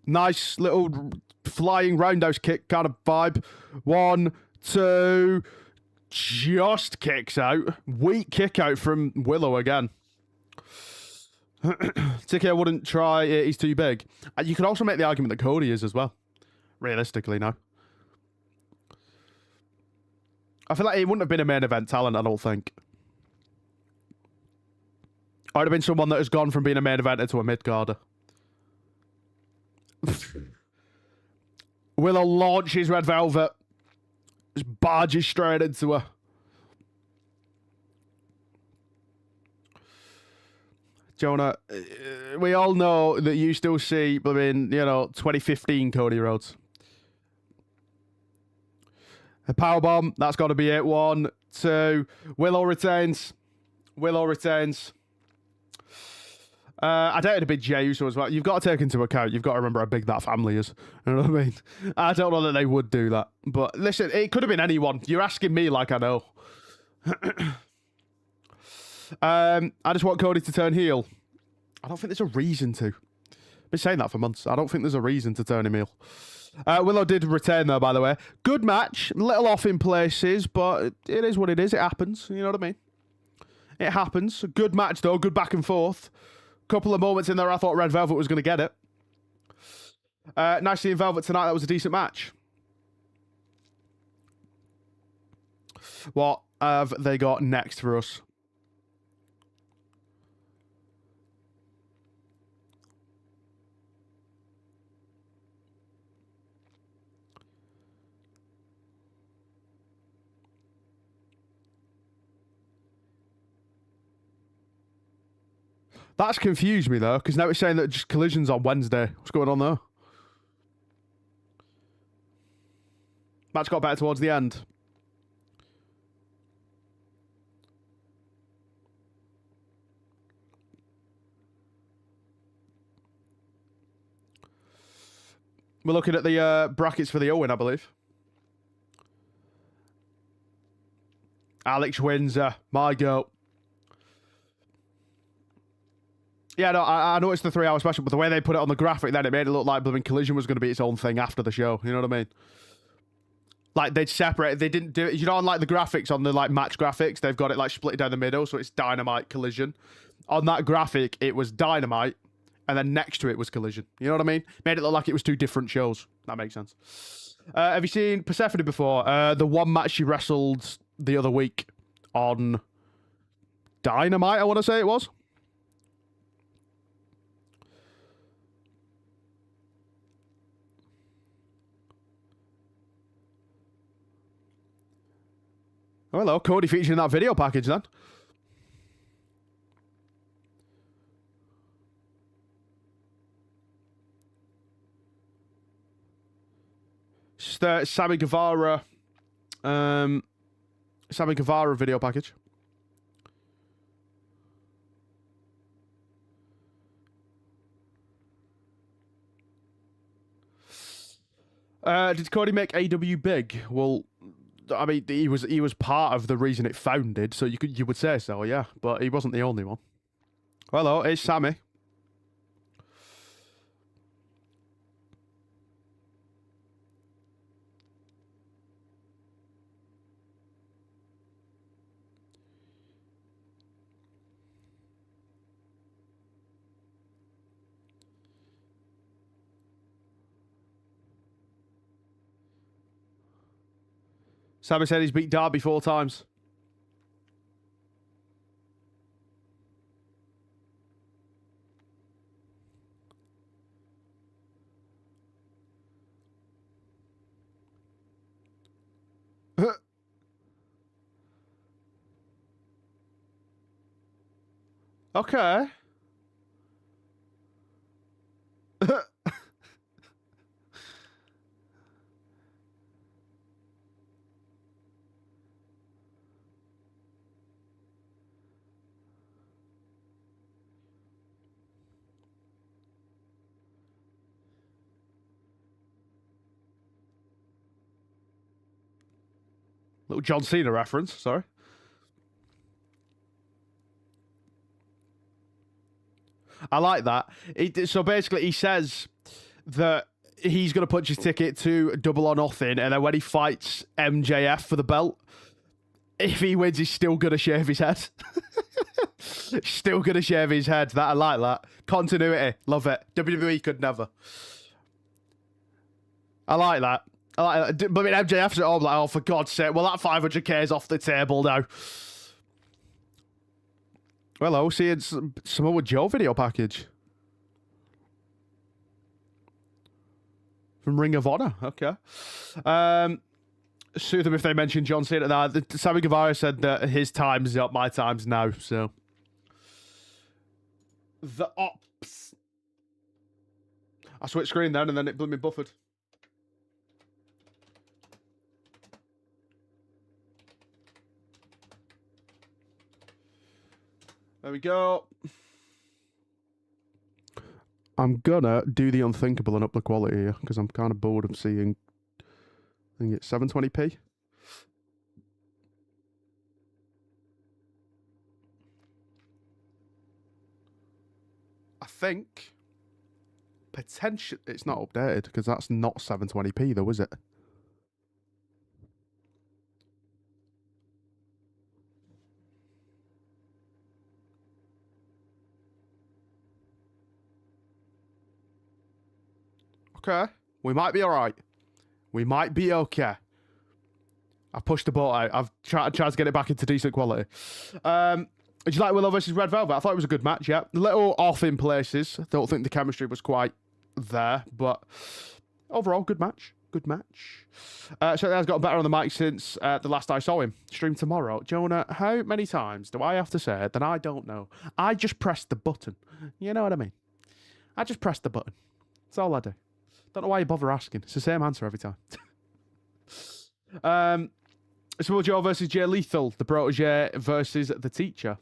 Nice little flying roundhouse kick kind of vibe. 1, 2... Just kicks out. Weak kick out from Willow again. TKO wouldn't try it, he's too big. You could also make the argument that Cody is as well. Realistically, no. I feel like he wouldn't have been a main event talent, I don't think. Or it'd have been someone that has gone from being a main eventer to a mid-carder. Willow launches Red Velvet. Just barges straight into her. Jonah, we all know that you still see, I mean, you know, 2015 Cody Rhodes. A powerbomb. That's got to be it. 1, 2. Willow retains. Willow retains. I dated a big Jey Uso as well. You've got to take into account, you've got to remember how big that family is. You know what I mean? I don't know that they would do that. But listen, it could have been anyone. You're asking me like I know. I just want Cody to turn heel. I don't think there's a reason to. I've been saying that for months. I don't think there's a reason to turn him heel. Willow did retain though, by the way. Good match. Little off in places, but it is what it is. It happens. You know what I mean? It happens. Good match though. Good back and forth. Couple of moments in there I thought Red Velvet was going to get it. Nice seeing Velvet tonight. That was a decent match. What have they got next for us? That's confused me, though, because now it's saying that just Collision's on Wednesday. What's going on there? Match got better towards the end. We're looking at the brackets for the Owen, I believe. Alex Windsor, my goat. Yeah, no, I know it's the 3-hour special, but the way they put it on the graphic then, it made it look like blooming Collision was going to be its own thing after the show. You know what I mean? Like, they'd separate, they didn't do it. You know, on like the graphics, on the like match graphics, they've got it like split down the middle, so it's Dynamite, Collision. On that graphic, it was Dynamite, and then next to it was Collision. You know what I mean? Made it look like it was 2 different shows. That makes sense. Have you seen Persephone before? The one match she wrestled the other week on Dynamite, I want to say it was. Oh, hello, Cody featured in that video package then. Just Sammy Guevara video package. Did Cody make AEW big? Well, I mean, he was part of the reason it founded, so you would say so, yeah. But he wasn't the only one. Hello, it's Sammy. Sammy said he's beat Darby 4 times. Okay. Little John Cena reference, sorry. I like that. So basically, he says that he's going to punch his ticket to Double or Nothing, and then when he fights MJF for the belt, if he wins, he's still going to shave his head. Still going to shave his head. I like that. Continuity. Love it. WWE could never. I like that. I like that. But I mean, MJF's at home like, oh, for God's sake. Well, that 500k is off the table now. Well, I'll see it's Samoa Joe video package. From Ring of Honor. Okay. Sue them if they mention John Cena. Nah, Sammy Guevara said that his time's up, my time's now, so. The Ops. I switched screen then and then it blew me buffered. There we go. I'm gonna do the unthinkable and up the quality here because I'm kind of bored of seeing. I think it's 720p. I think potentially it's not updated because that's not 720p though, is it? Okay, we might be all right. We might be okay. I pushed the ball out. I've tried to get it back into decent quality. Did you like Willow versus Red Velvet? I thought it was a good match, yeah. A little off in places. I don't think the chemistry was quite there, but overall, good match. Good match. So has gotten better on the mic since the last I saw him. Stream tomorrow. Jonah, how many times do I have to say that I don't know? I just pressed the button. You know what I mean? I just pressed the button. That's all I do. Don't know why you bother asking. It's the same answer every time. Samoa Joe versus Jay Lethal. The protege versus the teacher.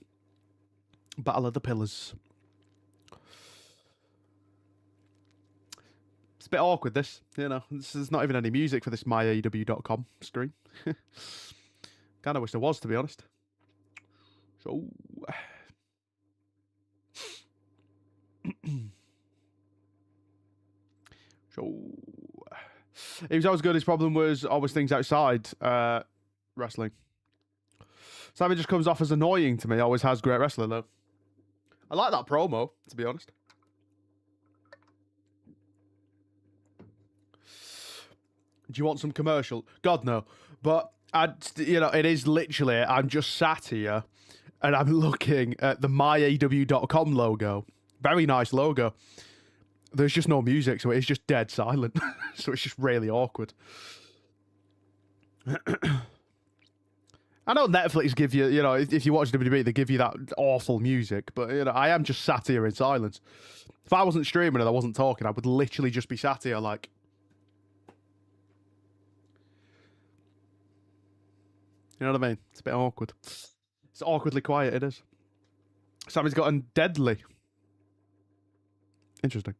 Battle of the Pillars. It's a bit awkward, this. You know, there's not even any music for this myaew.com screen. Kind of wish there was, to be honest. So... he was always good. His problem was always things outside wrestling. Sammy just comes off as annoying to me. Always has great wrestling, though. I like that promo, to be honest. Do you want some commercial? God, no. But, it is literally, I'm just sat here and I'm looking at the myaew.com logo. Very nice logo. There's just no music, so it's just dead silent. So it's just really awkward. I know Netflix give you, if you watch WWE, they give you that awful music, but, I am just sat here in silence. If I wasn't streaming and I wasn't talking, I would literally just be sat here like... You know what I mean? It's a bit awkward. It's awkwardly quiet, it is. Sammy's gotten deadly. Interesting.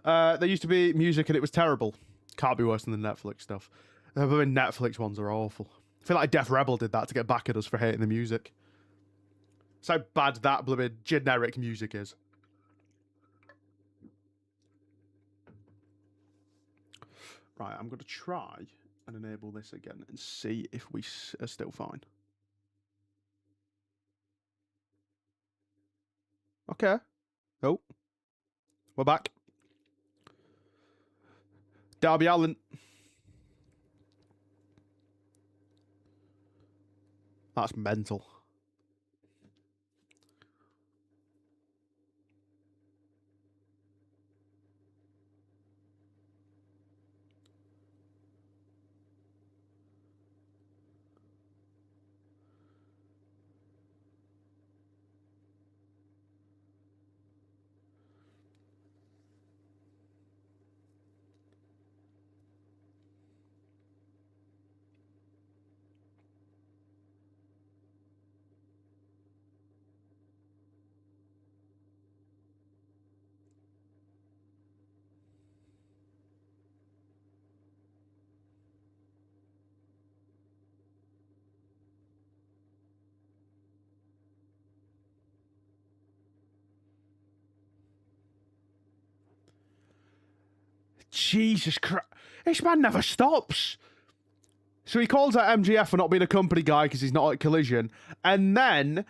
There used to be music and it was terrible. Can't be worse than the Netflix stuff. The Netflix ones are awful. I feel like Def Rebel did that to get back at us for hating the music. That's how bad that blooming generic music is. Right, I'm going to try and enable this again and see if we are still fine. Okay. Oh. We're back. Darby Allin. That's mental. Jesus Christ. This man never stops. So he calls out MGF for not being a company guy because he's not at Collision. And then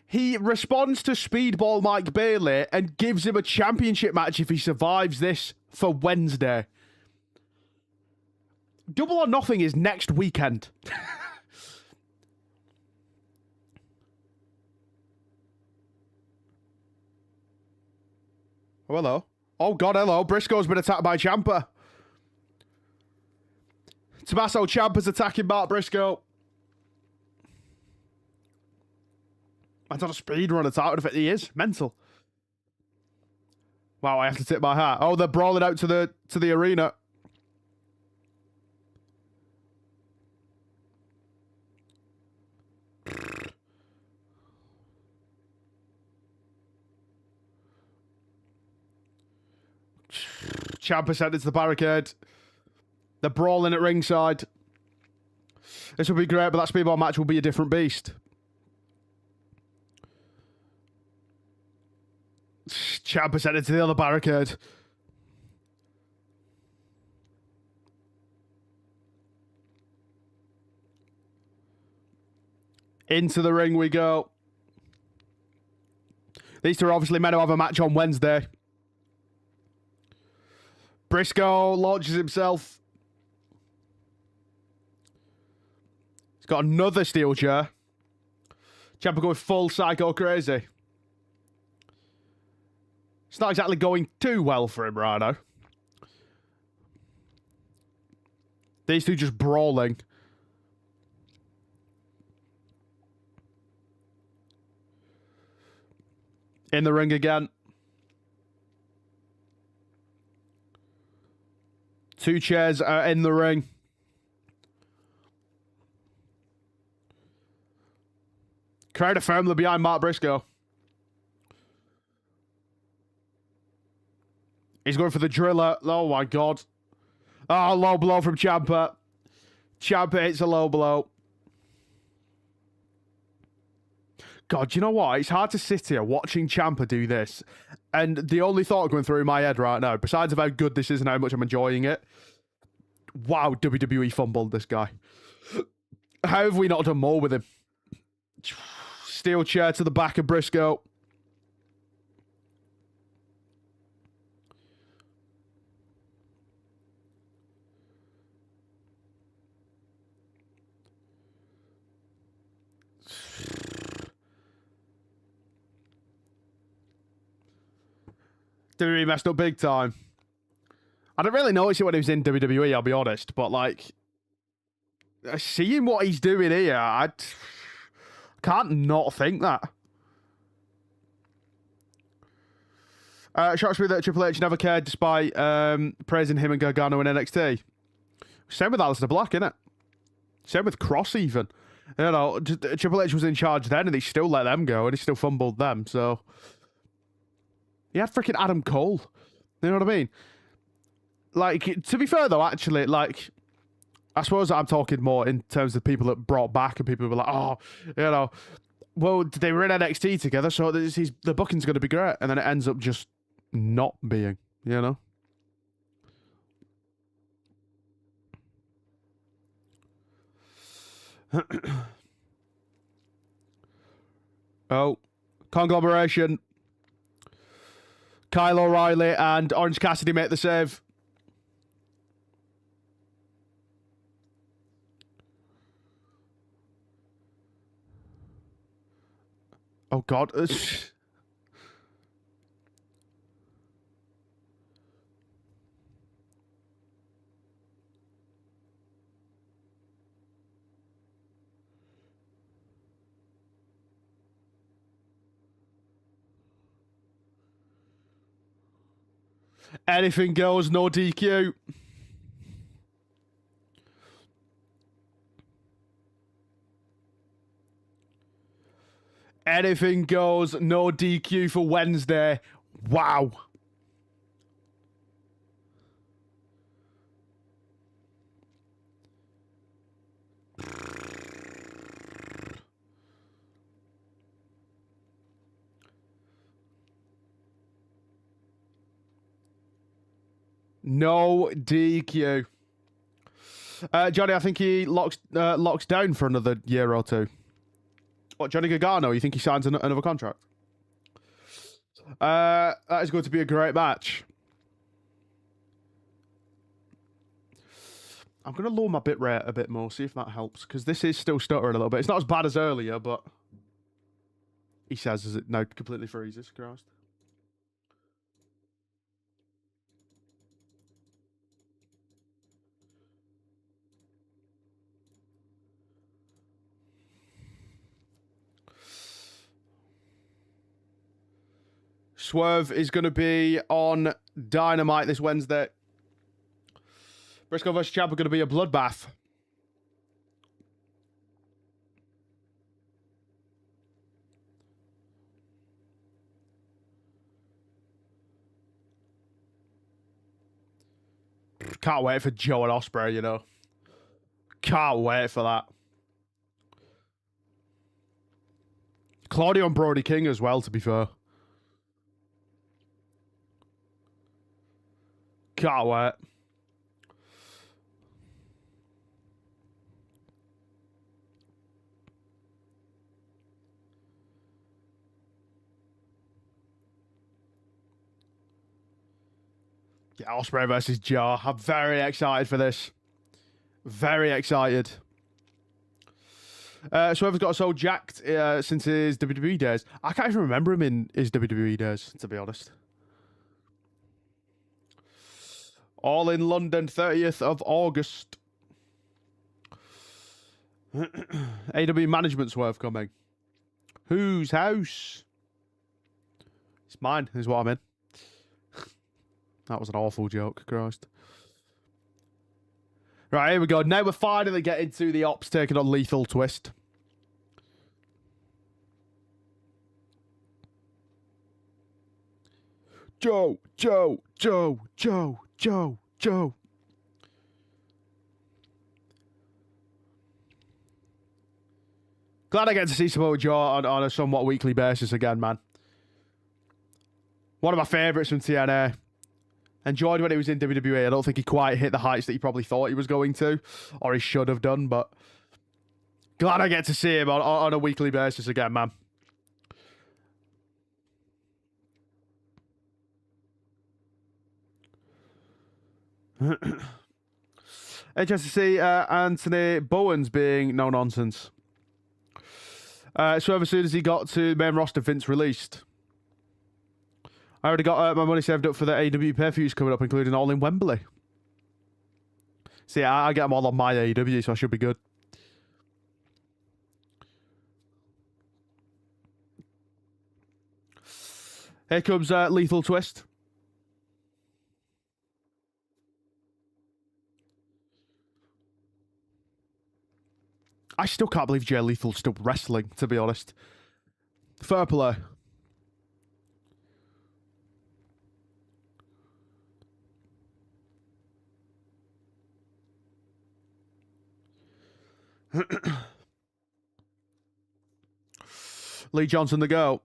he responds to Speedball Mike Bailey and gives him a championship match if he survives this for Wednesday. Double or Nothing is next weekend. Oh, hello. Oh, God, hello. Briscoe's been attacked by Ciampa. Tommaso Ciampa's attacking Mark Briscoe. Man's on a speedrun attack. If he is. Mental. Wow, I have to tip my hat. Oh, they're brawling out to the arena. Ciampa sent into the barricade. They're brawling at ringside. This will be great, but that speedball match will be a different beast. Ciampa sent into the other barricade. Into the ring we go. These two are obviously meant to have a match on Wednesday. Briscoe launches himself. He's got another steel chair. Ciampa going full psycho crazy. It's not exactly going too well for him right now. These two just brawling. In the ring again. Two chairs are in the ring. Crowd are firmly behind Mark Briscoe. He's going for the driller. Oh my god. Oh, low blow from Ciampa. Ciampa hits a low blow. God, you know what? It's hard to sit here watching Ciampa do this. And the only thought going through my head right now, besides of how good this is and how much I'm enjoying it, wow, WWE fumbled this guy. How have we not done more with him? Steel chair to the back of Briscoe. WWE messed up big time. I didn't really notice it when he was in WWE, I'll be honest, but like, seeing what he's doing here, I can't not think that. Shocks me that Triple H never cared despite praising him and Gargano in NXT. Same with Aleister Black, innit? Same with Kross even. You know, Triple H was in charge then and he still let them go and he still fumbled them, so... He had freaking Adam Cole. You know what I mean? Like, to be fair though, actually, like, I suppose I'm talking more in terms of people that brought back and people who were like, oh, you know, well, they were in NXT together, so the booking's going to be great. And then it ends up just not being, you know? Oh, conglomeration. Kyle O'Reilly and Orange Cassidy make the save. Oh, God. Anything goes, no DQ. Anything goes, no DQ for Wednesday. Wow. No DQ. Johnny, I think he locks down for another year or two. What, Johnny Gargano? You think he signs another contract? That is going to be a great match. I'm going to lower my bitrate a bit more, see if that helps, because this is still stuttering a little bit. It's not as bad as earlier, but he says as it now completely freezes. Christ. Swerve is going to be on Dynamite this Wednesday. Briscoe vs. Ciampa going to be a bloodbath. Can't wait for Joe and Ospreay, you know. Can't wait for that. Claudio and Brody King as well, to be fair. Can't wait. Yeah, Ospreay versus Joe. I'm very excited for this. Very excited. So whoever's got so jacked since his WWE days. I can't even remember him in his WWE days, to be honest. All in London, 30th of August. AEW management swerve coming. Whose house? It's mine, is what I'm in. That was an awful joke, Christ. Right, here we go. Now we're finally getting to the Ops taking on Lethal Twist. Joe. Glad I get to see Samoa Joe on a somewhat weekly basis again, man. One of my favourites from TNA. Enjoyed when he was in WWE. I don't think he quite hit the heights that he probably thought he was going to, or he should have done, but glad I get to see him on a weekly basis again, man. Interesting to see Anthony Bowens being no nonsense. So as soon as he got to the main roster, Vince released. I already got my money saved up for the AEW pay-per-views coming up, including All in Wembley. See, I get them all on my AEW, so I should be good. Here comes Lethal Twist. I still can't believe Jay Lethal's still wrestling, to be honest. Fair play. Lee Johnson the go.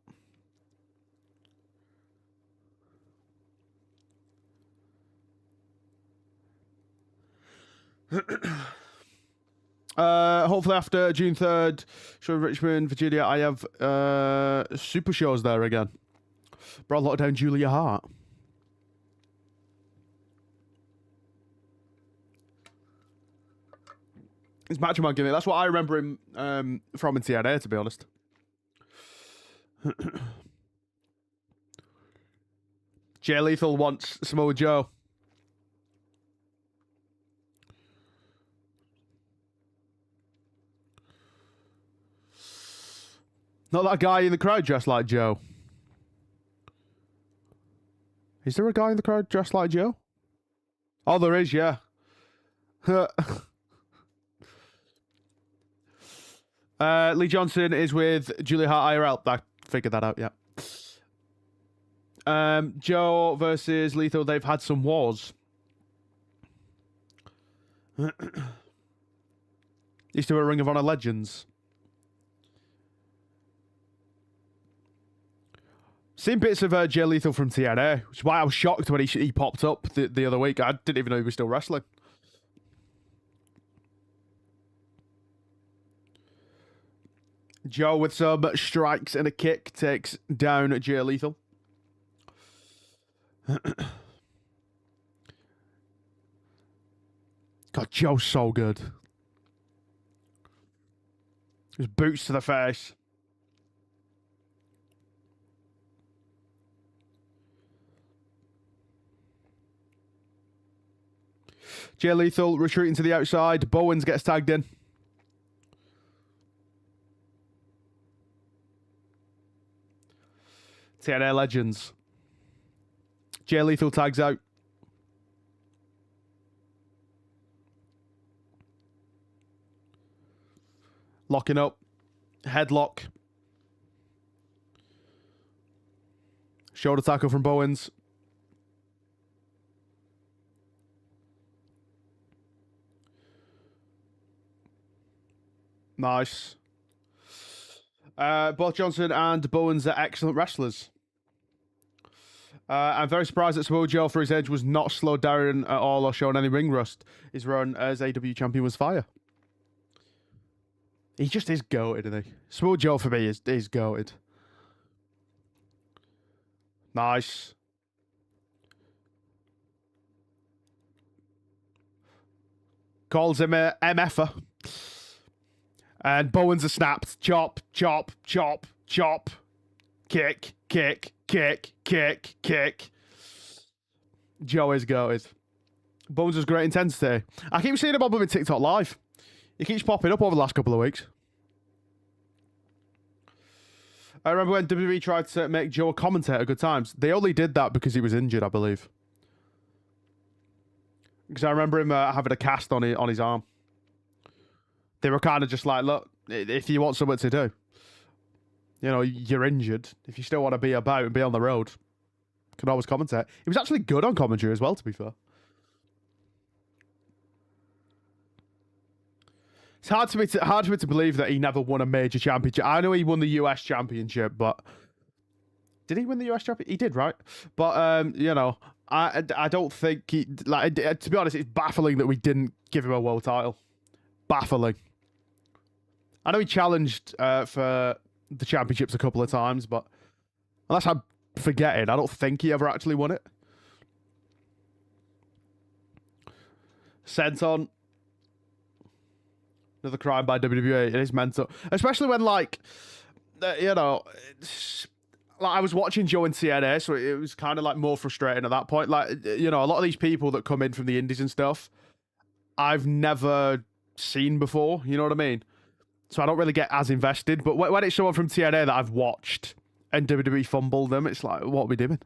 Hopefully after June 3rd, show in Richmond, Virginia, I have super shows there again. Brought Lockdown Julia Hart. It's Macho Man gimmick. That's what I remember him from in TNA, to be honest. Jay Lethal wants Samoa Joe. Not that guy in the crowd dressed like Joe. Is there a guy in the crowd dressed like Joe? Oh, there is, yeah. Lee Johnson is with Julia Hart IRL. I figured that out, yeah. Joe versus Lethal. They've had some wars. Used to a Ring of Honor Legends. Seen bits of Jay Lethal from TNA, which is why I was shocked when he popped up the other week. I didn't even know he was still wrestling. Joe with some strikes and a kick takes down Jay Lethal. God, Joe's so good. His boots to the face. Jay Lethal retreating to the outside. Bowens gets tagged in. TNA Legends. Jay Lethal tags out. Locking up. Headlock. Shoulder tackle from Bowens. Nice. Both Johnson and Bowens are excellent wrestlers. I'm very surprised that Samoa Joe, for his age, was not slowed down at all or shown any ring rust. His run as AEW champion was fire. He just is goated, isn't he? Samoa Joe, for me, is goated. Nice. Calls him a MFer. And Bowens are snapped. Chop, chop, chop, chop. Kick, kick, kick, kick, kick. Joe is goated. Bowens has great intensity. I keep seeing him on with TikTok Live. He keeps popping up over the last couple of weeks. I remember when WWE tried to make Joe a commentator at Good Times. They only did that because he was injured, I believe. Because I remember him having a cast on his arm. They were kind of just like, look, if you want something to do, you know, you're injured. If you still want to be about and be on the road, you can always commentate. He was actually good on commentary as well, to be fair. It's hard for me to believe that he never won a major championship. I know he won the US championship, but did he win the US championship? He did, right? But you know, I don't think he, like, to be honest, it's baffling that we didn't give him a world title. Baffling. I know he challenged for the championships a couple of times, but unless I'm forgetting, I don't think he ever actually won it. Senton. Another crime by WWE. It is mental. Especially when, like, you know, like, I was watching Joe in TNA, so it was kind of, like, more frustrating at that point. Like, you know, a lot of these people that come in from the indies and stuff, I've never seen before, you know what I mean? So I don't really get as invested. But when it's someone from TNA that I've watched and WWE fumbled them, it's like, what are we doing?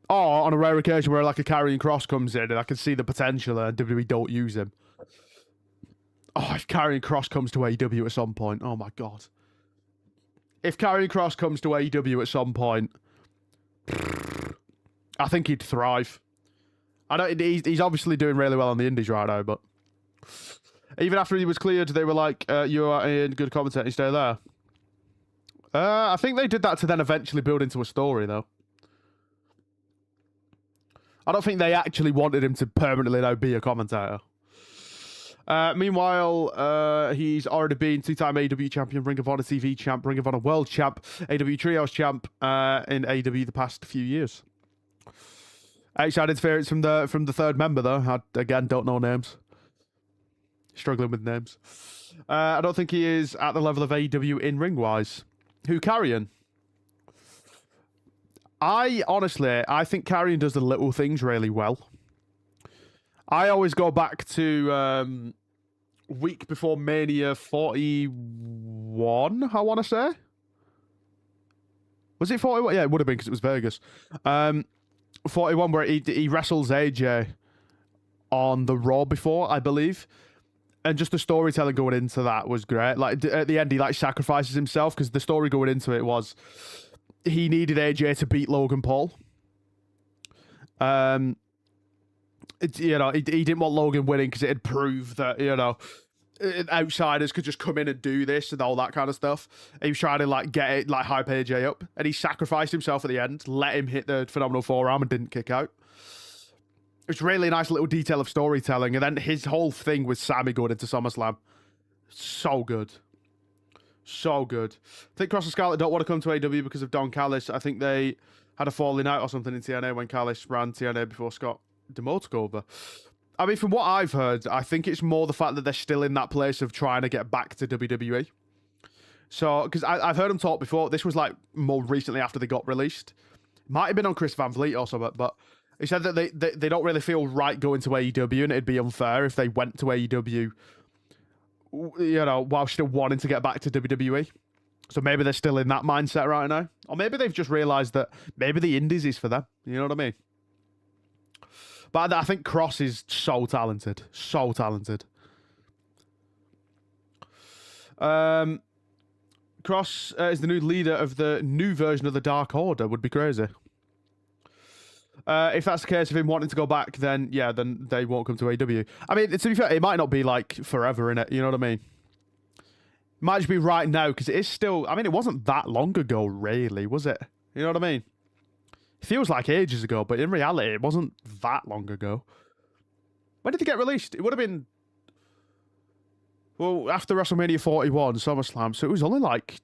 Or on a rare occasion where, like, a Karrion Kross comes in and I can see the potential and WWE don't use him. Oh, if Karrion Kross comes to AEW at some point, oh my God. If Karrion Kross comes to AEW at some point, I think he'd thrive. I know he's obviously doing really well on the indies right now, but even after he was cleared, they were like, you are in good commentating, stay there. I think they did that to then eventually build into a story, though. I don't think they actually wanted him to permanently now be a commentator. Meanwhile, he's already been two-time AEW champion, Ring of Honor TV champ, Ring of Honor World champ, AEW Trios champ in AEW the past few years. Outside interference from the third member, though. I, again, don't know names. Struggling with names. I don't think he is at the level of AEW in ring-wise. Who, Karrion? I think Karrion does the little things really well. I always go back to week before Mania 41, I want to say. Was it 41? Yeah, it would have been because it was Vegas. 41 where he wrestles AJ on the Raw before, I believe. And just the storytelling going into that was great. Like, at the end, he, like, sacrifices himself because the story going into it was he needed AJ to beat Logan Paul. You know, he didn't want Logan winning because it had proved that, you know, outsiders could just come in and do this and all that kind of stuff. He was trying to, like, get it, like, hype AJ up, and he sacrificed himself at the end, let him hit the phenomenal forearm and didn't kick out. It's really a nice little detail of storytelling, and then his whole thing with Sammy going into SummerSlam, so good. So good. I think Kross and Scarlett don't want to come to AEW because of Don Callis. I think they had a falling out or something in TNA when Callis ran TNA before Scott D'Amore took over. I mean, from what I've heard, I think it's more the fact that they're still in that place of trying to get back to WWE. So, because I've heard them talk before. This was, like, more recently after they got released. Might have been on Chris Van Vliet or something, but he said that they don't really feel right going to AEW, and it'd be unfair if they went to AEW, you know, while still wanting to get back to WWE. So maybe they're still in that mindset right now. Or maybe they've just realised that maybe the indies is for them. You know what I mean? But I think Kross is so talented. So talented. Kross is the new leader of the new version of the Dark Order. Would be crazy. If that's the case of him wanting to go back, then yeah, then they won't come to AEW. I mean, to be fair, it might not be, like, forever, innit? You know what I mean? Might just be right now, because it is still... I mean, it wasn't that long ago, really, was it? You know what I mean? It feels like ages ago, but in reality, it wasn't that long ago. When did they get released? It would have been... Well, after WrestleMania 41, SummerSlam, so it was only like...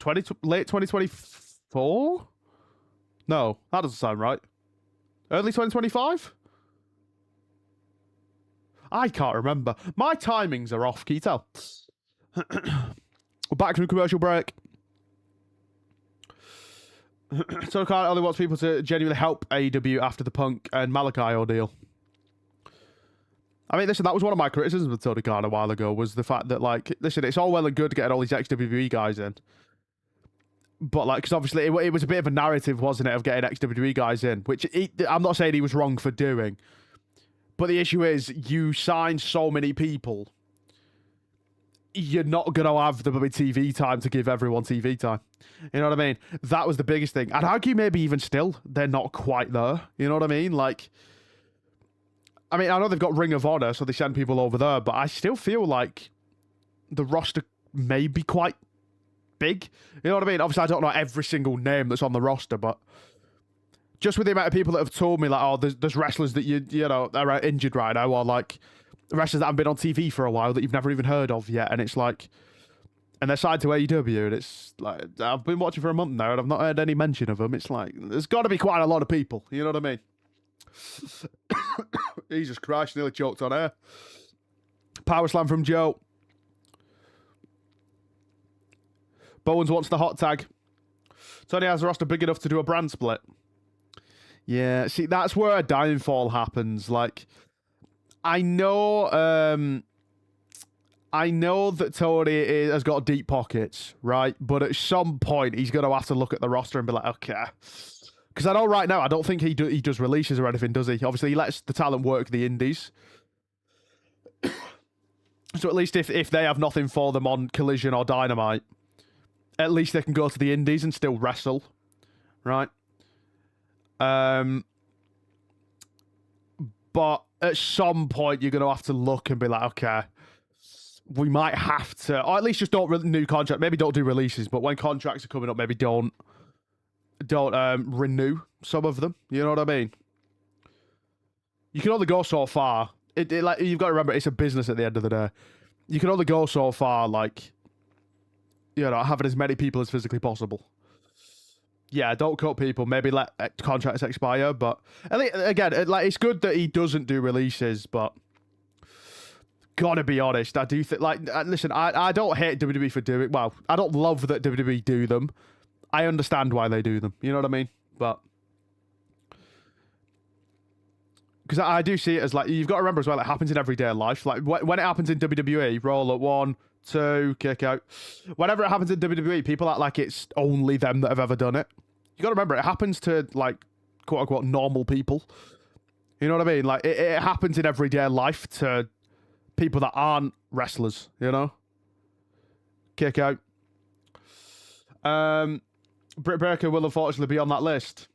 late 2024? No, that doesn't sound right. Early 2025? I can't remember. My timings are off, can you tell? We're back from the commercial break. Tony Khan only wants people to genuinely help AEW after the Punk and Malachi ordeal. I mean, listen, that was one of my criticisms of Tony Khan a while ago, was the fact that, like, listen, it's all well and good getting all these ex-WWE guys in. But, like, because obviously it was a bit of a narrative, wasn't it, of getting ex-WWE guys in, which I'm not saying he was wrong for doing. But the issue is, you sign so many people, you're not going to have the TV time to give everyone TV time. You know what I mean? That was the biggest thing. I'd argue maybe even still, they're not quite there. You know what I mean? Like, I mean, I know they've got Ring of Honor, so they send people over there, but I still feel like the roster may be quite big. You know what I mean? Obviously, I don't know every single name that's on the roster, but just with the amount of people that have told me, like, oh, there's wrestlers that you know, are injured right now, or like wrestlers that haven't been on TV for a while that you've never even heard of yet, and it's like, and they're signed to AEW, and it's like, I've been watching for a month now, and I've not heard any mention of them. It's like, there's got to be quite a lot of people. You know what I mean? Jesus Christ, nearly choked on air. Power slam from Joe. Bowens wants the hot tag. Tony has a roster big enough to do a brand split. Yeah, see, that's where a downfall happens. Like, I know that Tony has got deep pockets, right? But at some point, he's going to have to look at the roster and be like, okay. Because I know right now, I don't think he does releases or anything, does he? Obviously, he lets the talent work the indies. So at least if they have nothing for them on Collision or Dynamite, at least they can go to the indies and still wrestle, right? But at some point, you're going to have to look and be like, okay, we might have to, or at least just don't new contract. Maybe don't do releases, but when contracts are coming up, maybe don't renew some of them. You know what I mean? You can only go so far. Like, you've got to remember, it's a business at the end of the day. You can only go so far, like, you know, having as many people as physically possible. Yeah, don't cut people. Maybe let contracts expire. But again, like, it's good that he doesn't do releases. But gotta be honest, I do think, like, listen, I don't hate WWE for doing. Well, I don't love that WWE do them. I understand why they do them. You know what I mean? But because I do see it as, like, you've got to remember as well, it happens in everyday life. Like, when it happens in WWE, roll at 1, 2, kick out. Whenever it happens in WWE, people act like it's only them that have ever done it. You got to remember, it happens to, like, quote unquote normal people. You know what I mean? Like, it happens in everyday life to people that aren't wrestlers. You know, kick out. Britt Baker will unfortunately be on that list.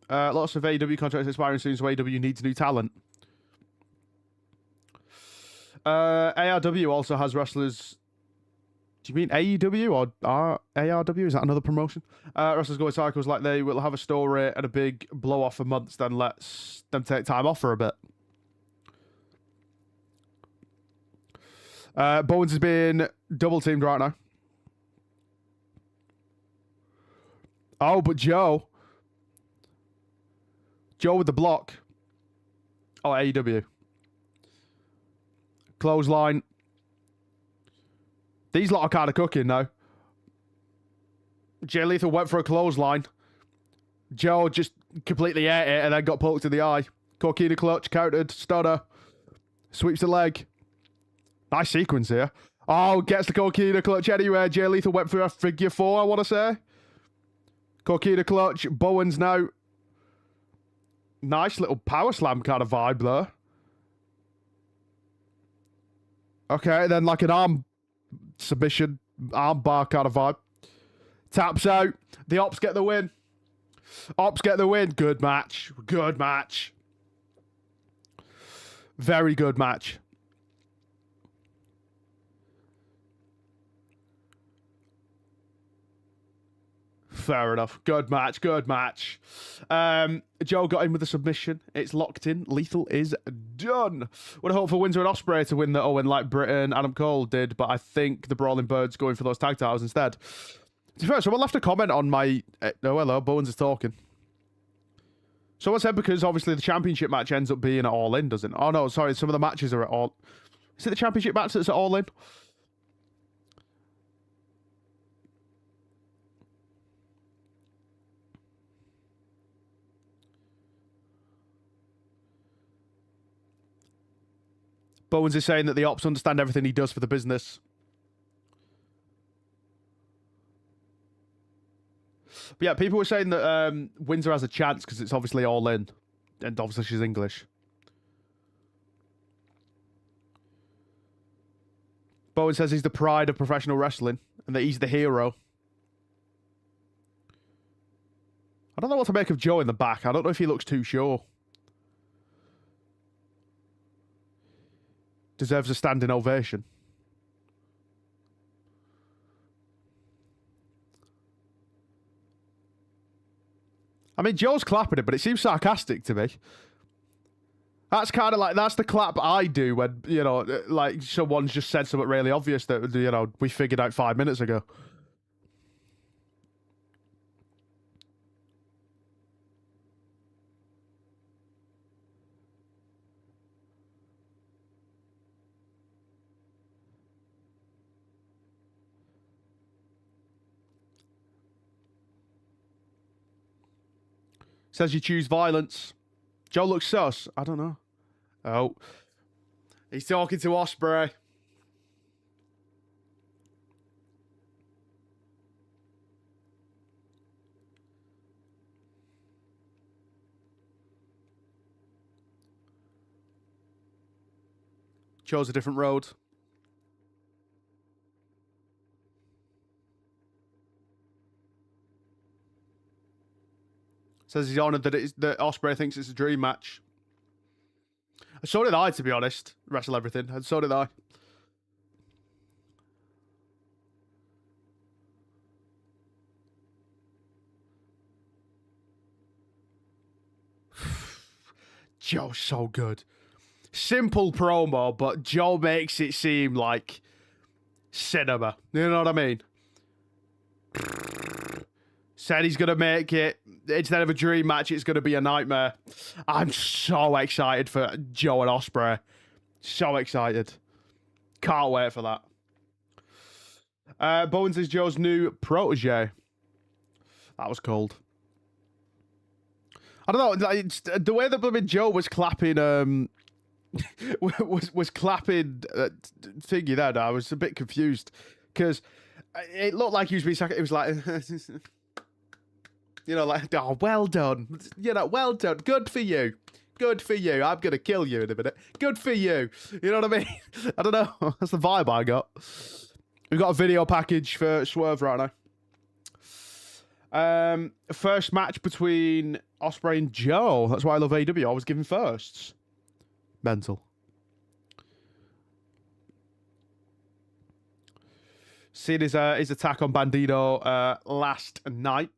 Lots of AEW contracts expiring soon, so AEW needs new talent. ARW also has wrestlers. Do you mean AEW or ARW? Is that another promotion? Wrestlers go in cycles, like they will have a story and a big blow off for months, then lets them take time off for a bit. Bowens has been double teamed right now. Oh, but Joe with the block. Oh, AEW. Clothesline. These lot are kind of cooking now. Jay Lethal went for a clothesline. Joe just completely ate it and then got poked in the eye. Coquina clutch, countered, stunner. Sweeps the leg. Nice sequence here. Oh, gets the Coquina clutch anyway. Jay Lethal went for a figure 4, I want to say. Coquina clutch. Bowens now. Nice little power slam kind of vibe there. Okay, then like an arm submission, arm bar kind of vibe. Taps out. The Ops get the win. Ops get the win. Good match. Good match. Very good match. Fair enough. Good match. Good match. Joe got in with a submission. It's locked in. Lethal is done. Would have hoped for Windsor and Ospreay to win the Owen like Britain Adam Cole did, but I think the Brawling Birds going for those tag titles instead. To be fair, someone left a comment on my... oh, hello. Bowens is talking. Someone said because obviously the championship match ends up being at All In, doesn't it? Oh, no, sorry. Some of the matches are at All... Is it the championship match that's at All In? Bowens is saying that the ops understand everything he does for the business. But yeah, people were saying that Windsor has a chance because it's obviously All In. And obviously she's English. Bowen says he's the pride of professional wrestling and that he's the hero. I don't know what to make of Joe in the back. I don't know if he looks too sure. Deserves a standing ovation. I mean, Joe's clapping it, but it seems sarcastic to me. That's kind of like, that's the clap I do when, you know, like someone's just said something really obvious that, you know, we figured out 5 minutes ago. Says you choose violence. Joe looks sus. I don't know. Oh. He's talking to Ospreay. Chose a different road. Says he's honoured that Ospreay thinks it's a dream match. So did I, to be honest. Wrestle everything. And so did I. Joe's so good. Simple promo, but Joe makes it seem like cinema. You know what I mean? Said he's going to make it. Instead of a dream match, it's going to be a nightmare. I'm so excited for Joe and Ospreay. So excited. Can't wait for that. Bowens is Joe's new protege. That was cold. I don't know. It's, the way that Joe was clapping, was clapping thingy then, I was a bit confused because it looked like he was being sacked. It was like. You know, like, oh, well done. You know, well done. Good for you. Good for you. I'm going to kill you in a minute. Good for you. You know what I mean? I don't know. That's the vibe I got. We've got a video package for Swerve right now. First match between Ospreay and Joe. That's why I love AEW. I was giving firsts. Mental. Seeing his attack on Bandito last night.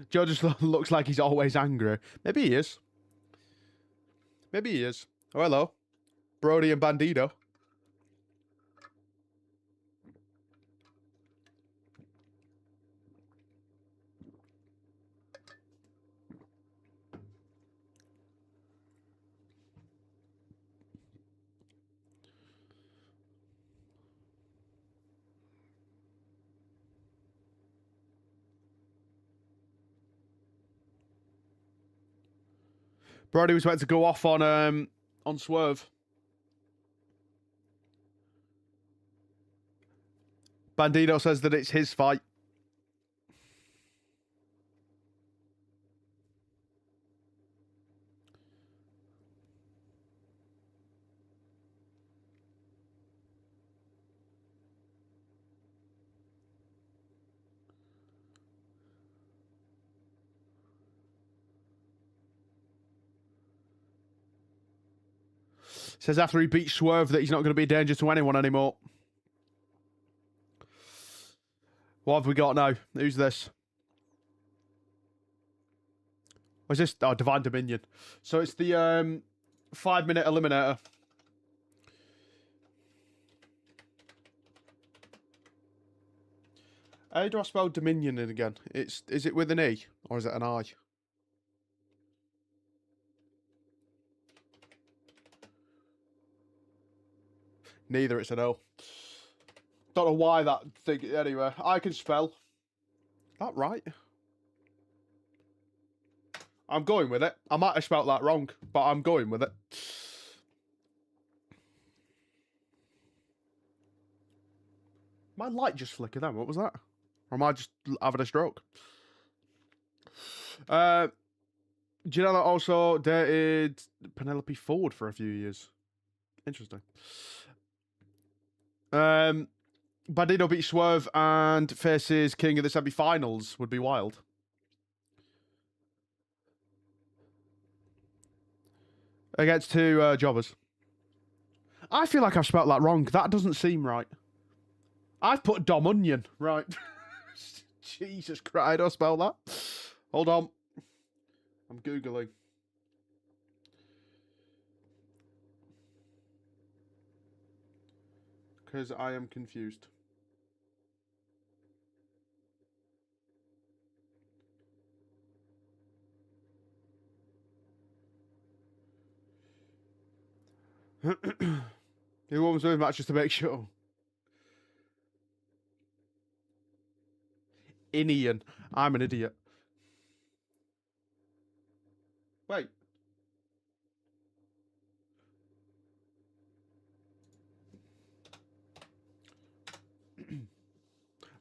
Joe just looks like he's always angry. Maybe he is. Maybe he is. Oh, hello. Brody and Bandito. Brody was meant to go off on Swerve. Bandito says that it's his fight. Says after he beats Swerve that he's not going to be a danger to anyone anymore. What have we got now? Who's this? What's this? Oh, Divine Dominion. So it's the 5-minute eliminator. How do I spell Dominion in again? Is it with an E or is it an I? Neither, it's an O. Don't know why that thing. Anyway, I can spell. That right? I'm going with it. I might have spelt that wrong, but I'm going with it. My light just flickered then. What was that? Or am I just having a stroke? Do you know that also dated Penelope Ford for a few years? Interesting. Bandito beats Swerve and faces King in the semi-finals would be wild. Against two jobbers. I feel like I've spelt that wrong. That doesn't seem right. I've put Dom Onion. Right. Jesus Christ, I don't spell that. Hold on. I'm Googling. Because I am confused. Who wants to match just to make sure? Inian. I'm an idiot. Wait.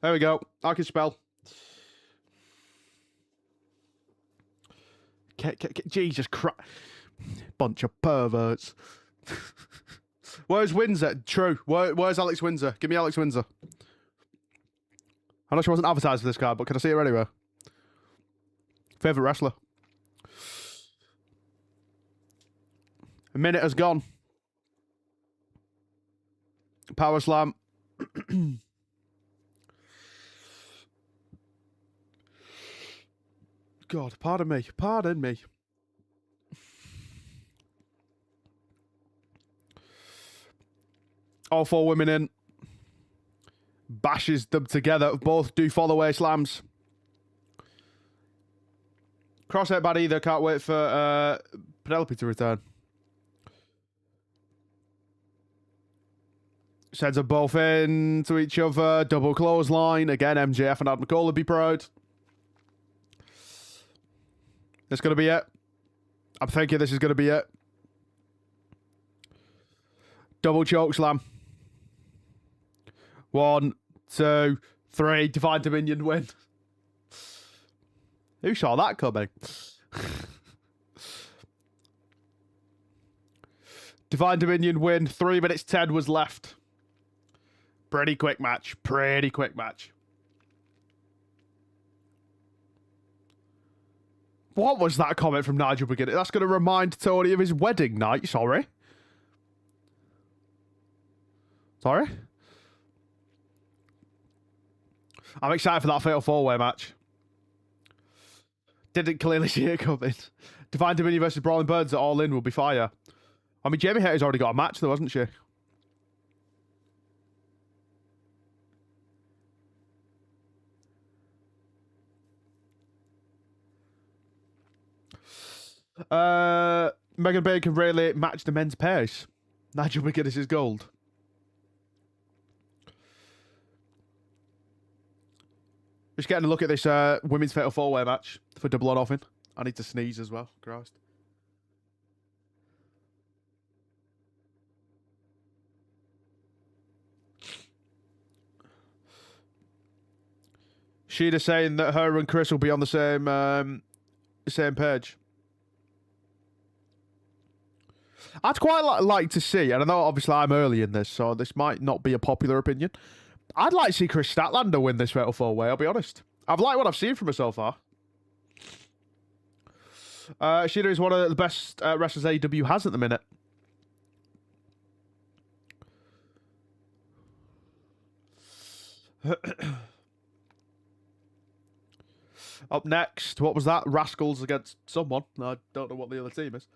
There we go. I can spell. Jesus Christ. Bunch of perverts. Where's Windsor? True. Where's Alex Windsor? Give me Alex Windsor. I know she wasn't advertised for this card, but can I see her anywhere? Favourite wrestler. A minute has gone. Power slam. God, pardon me. Pardon me. All four women in. Bashes them together. Both do follow-away slams. Kross ain't bad either. Can't wait for Penelope to return. Sends them both in to each other. Double clothesline. Again, MJF and Adam Cole would be proud. This going to be it. I'm thinking this is going to be it. Double choke slam. 1, 2, 3. Divine Dominion win. Who saw that coming? Divine Dominion win. 3 minutes 10 was left. Pretty quick match. Pretty quick match. What was that comment from Nigel Beginner? That's going to remind Tony of his wedding night. Sorry. Sorry? I'm excited for that Fatal 4-Way match. Didn't clearly see it coming. Divine Dominion versus Brawling Birds at Allin will be fire. I mean, Jamie Hayter's already got a match though, hasn't she? Megan Bayne can really match the men's pace. Nigel McGuinness is gold. Just getting a look at this women's Fatal 4-Way match for Double or Nothing. I need to sneeze as well. Christ. Sheena saying that her and Chris will be on the same page. I'd quite like to see, and I know obviously I'm early in this, so this might not be a popular opinion. I'd like to see Chris Statlander win this Fatal 4-Way, I'll be honest. I've liked what I've seen from her so far. Sheena is one of the best wrestlers AEW has at the minute. Up next, what was that? Rascals against someone. I don't know what the other team is.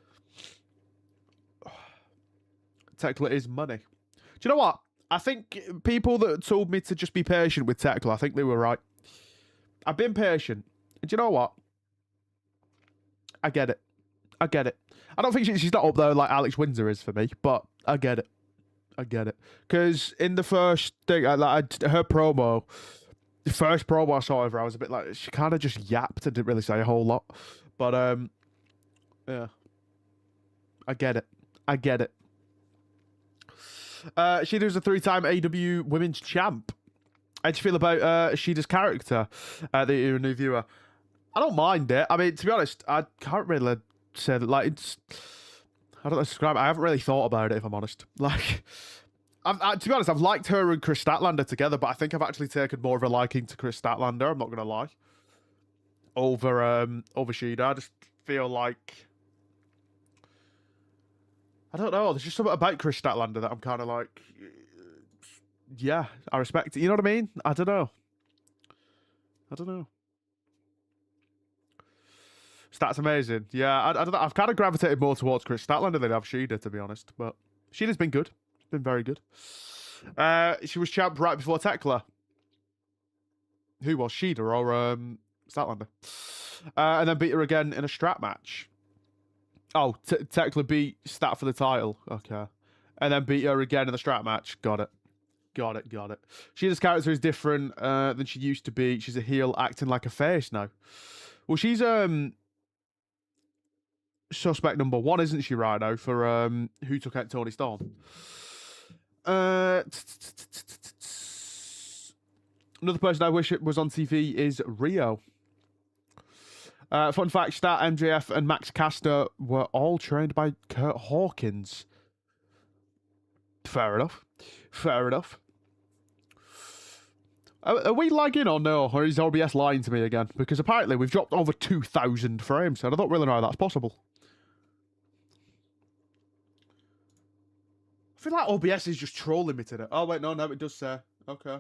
Tekla is money. Do you know what? I think people that told me to just be patient with Tekla, I think they were right. I've been patient. And do you know what? I get it. I get it. I don't think she's not up there like Alex Windsor is for me, but I get it. I get it. Because in the first thing, her promo, the first promo I saw of her, I was a bit like, she kind of just yapped and didn't really say a whole lot. But, yeah. I get it. I get it. Shida's a 3-time AEW Women's Champ. How do you feel about Shida's character, you're a new viewer? I don't mind it. I mean, to be honest, I can't really say that, like, it's... I don't know how to describe it. I haven't really thought about it, if I'm honest. Like, to be honest, I've liked her and Chris Statlander together, but I think I've actually taken more of a liking to Chris Statlander, I'm not going to lie. Over Shida. I just feel like... I don't know. There's just something about Chris Statlander that I'm kind of like... Yeah, I respect it. You know what I mean? I don't know. I don't know. Stat's amazing. Yeah, I don't know. I've kind of gravitated more towards Chris Statlander than I've Shida, to be honest. But Shida's been good. Been very good. She was champ right before Tekla. Who was? Shida or Statlander? And then beat her again in a strap match. Oh, Tekla beat Stat for the title. Okay. And then beat her again in the strap match. Got it. Got it, got it. Shida's character is different than she used to be. She's a heel acting like a face now. Well, she's suspect number 1, isn't she, right now, for who took out Tony Storm? Another person I wish it was on TV is Rio. Fun fact, Stat, MJF, and Max Caster were all trained by Kurt Hawkins. Fair enough. Fair enough. Are we lagging or no? Or is OBS lying to me again? Because apparently we've dropped over 2,000 frames, and I don't really know how that's possible. I feel like OBS is just trolling me today. Oh, wait, no, it does say. Okay.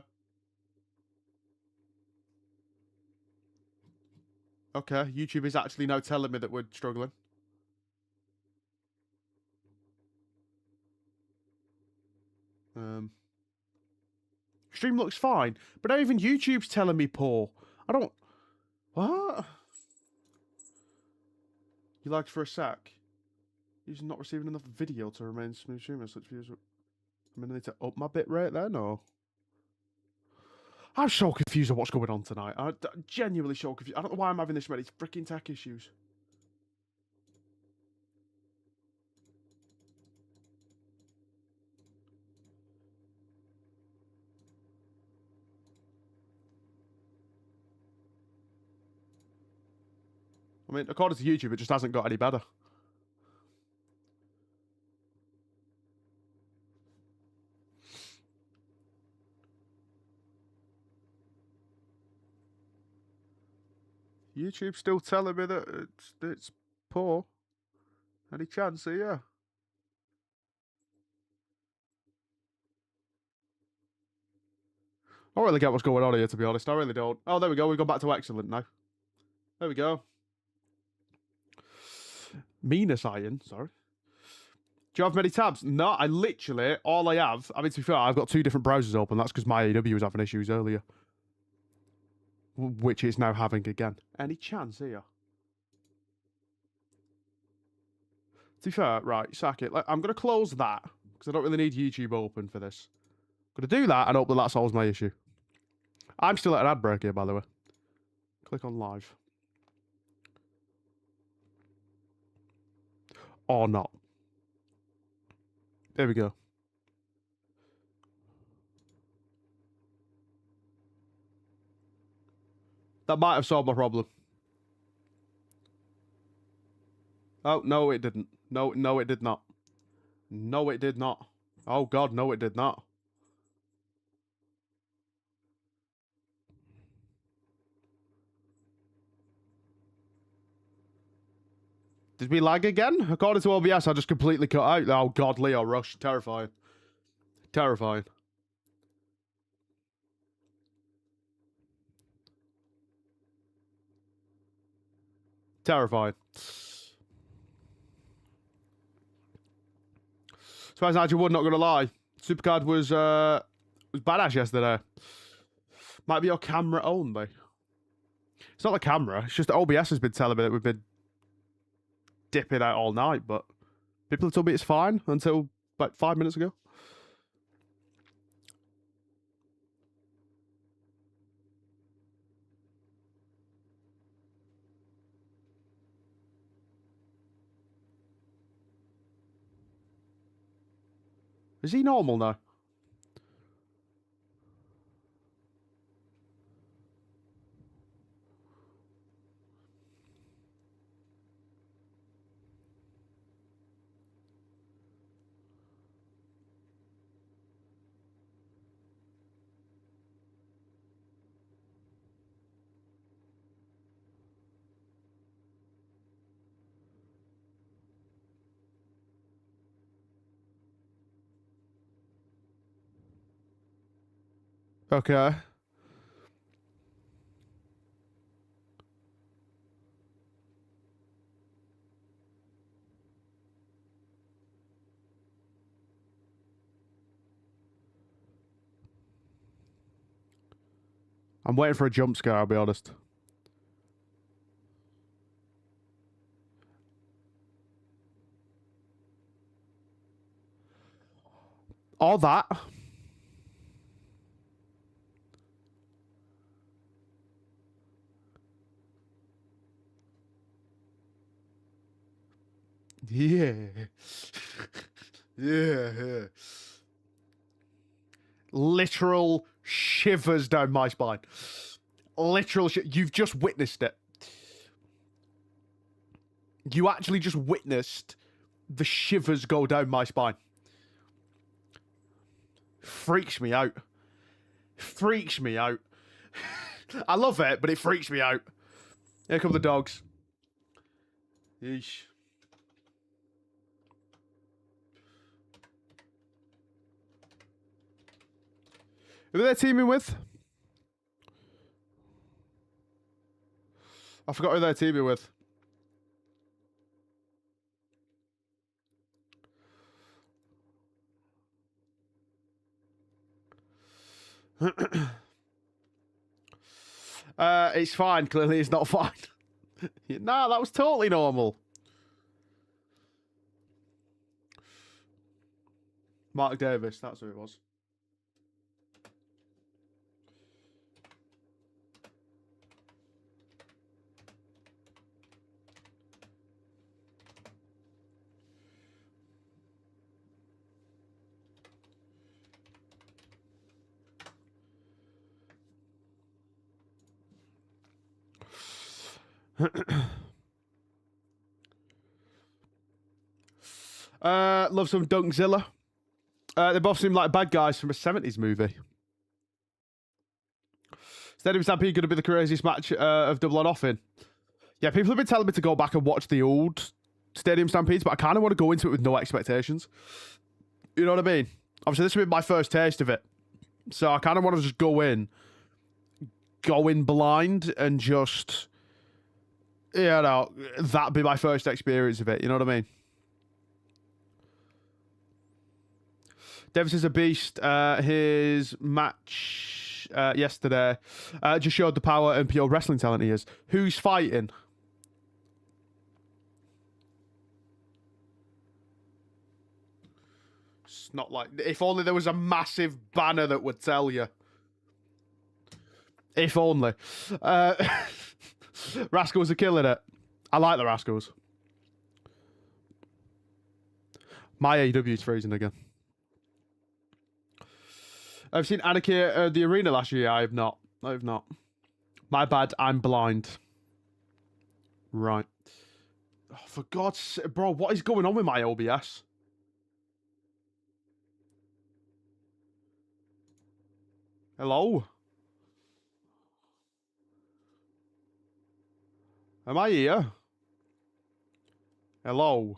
Okay, YouTube is actually now telling me that we're struggling. Stream looks fine, but now even YouTube's telling me poor. I don't... What? You lagged for a sec. You're not receiving enough video to remain smooth streaming. Such views. I'm gonna need to up my bit rate then, or... I'm so confused on what's going on tonight. I'm genuinely so confused. I don't know why I'm having this many freaking tech issues. I mean, according to YouTube, it just hasn't got any better. YouTube's still telling me that it's poor. Any chance here? I don't really get what's going on here, to be honest. I really don't. Oh, there we go. We've gone back to excellent now. There we go. Minus iron, sorry. Do you have many tabs? No, I literally, all I have, I mean, to be fair, I've got 2 different browsers open. That's because my AEW was having issues earlier. Which it's now having again. Any chance here? To be fair, right, sack it. I'm going to close that, because I don't really need YouTube open for this. I'm going to do that and hope that solves my issue. I'm still at an ad break here, by the way. Click on live. Or not. There we go. That might have solved my problem. Oh, no, it didn't. No, it did not. No, it did not. Oh, God, no, it did not. Did we lag again? According to OBS, I just completely cut out. Oh, God, Leo Rush. Terrifying. Terrifying. Terrifying. Surprised Nigel Wood, not going to lie. Supercard was badass yesterday. Might be your camera only. It's not the camera. It's just that OBS has been telling me that we've been dipping out all night, but people have told me it's fine until like 5 minutes ago. Is he normal now? Okay. I'm waiting for a jump scare, I'll be honest. All that. Yeah. Yeah. Literal shivers down my spine. Literal shit. You've just witnessed it. You actually just witnessed the shivers go down my spine. Freaks me out. Freaks me out. I love it, but it freaks me out. Here come the dogs. Yeesh. Who are they teaming with? I forgot who they're teaming with. It's fine. Clearly, it's not fine. Nah, that was totally normal. Mark Davis, that's who it was. Love some Dunkzilla. They both seem like bad guys from a 70s movie. Stadium Stampede going to be the craziest match of Double or Nothing. Yeah, people have been telling me to go back and watch the old Stadium Stampedes, but I kind of want to go into it with no expectations. You know what I mean? Obviously, this will be my first taste of it. So I kind of want to just go in blind and just, you know, that be my first experience of it. You know what I mean? Davis is a beast. His match yesterday just showed the power and pure wrestling talent he is. Who's fighting? It's not like... If only there was a massive banner that would tell you. If only. Rascals are killing it. I like the Rascals. My AEW is freezing again. I've seen Anarchy at the arena last year. I have not. My bad. I'm blind. Right. Oh, for God's sake, bro, what is going on with my OBS? Hello? Am I here? Hello?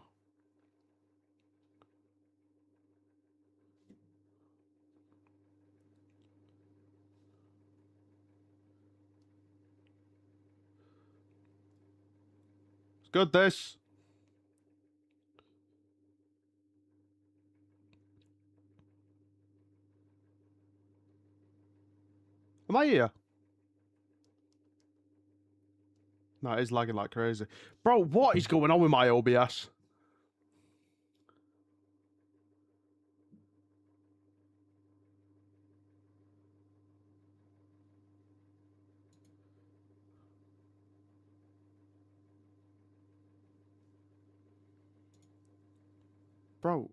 Good, this. Am I here? No, it is lagging like crazy. Bro, what is going on with my OBS? Bro.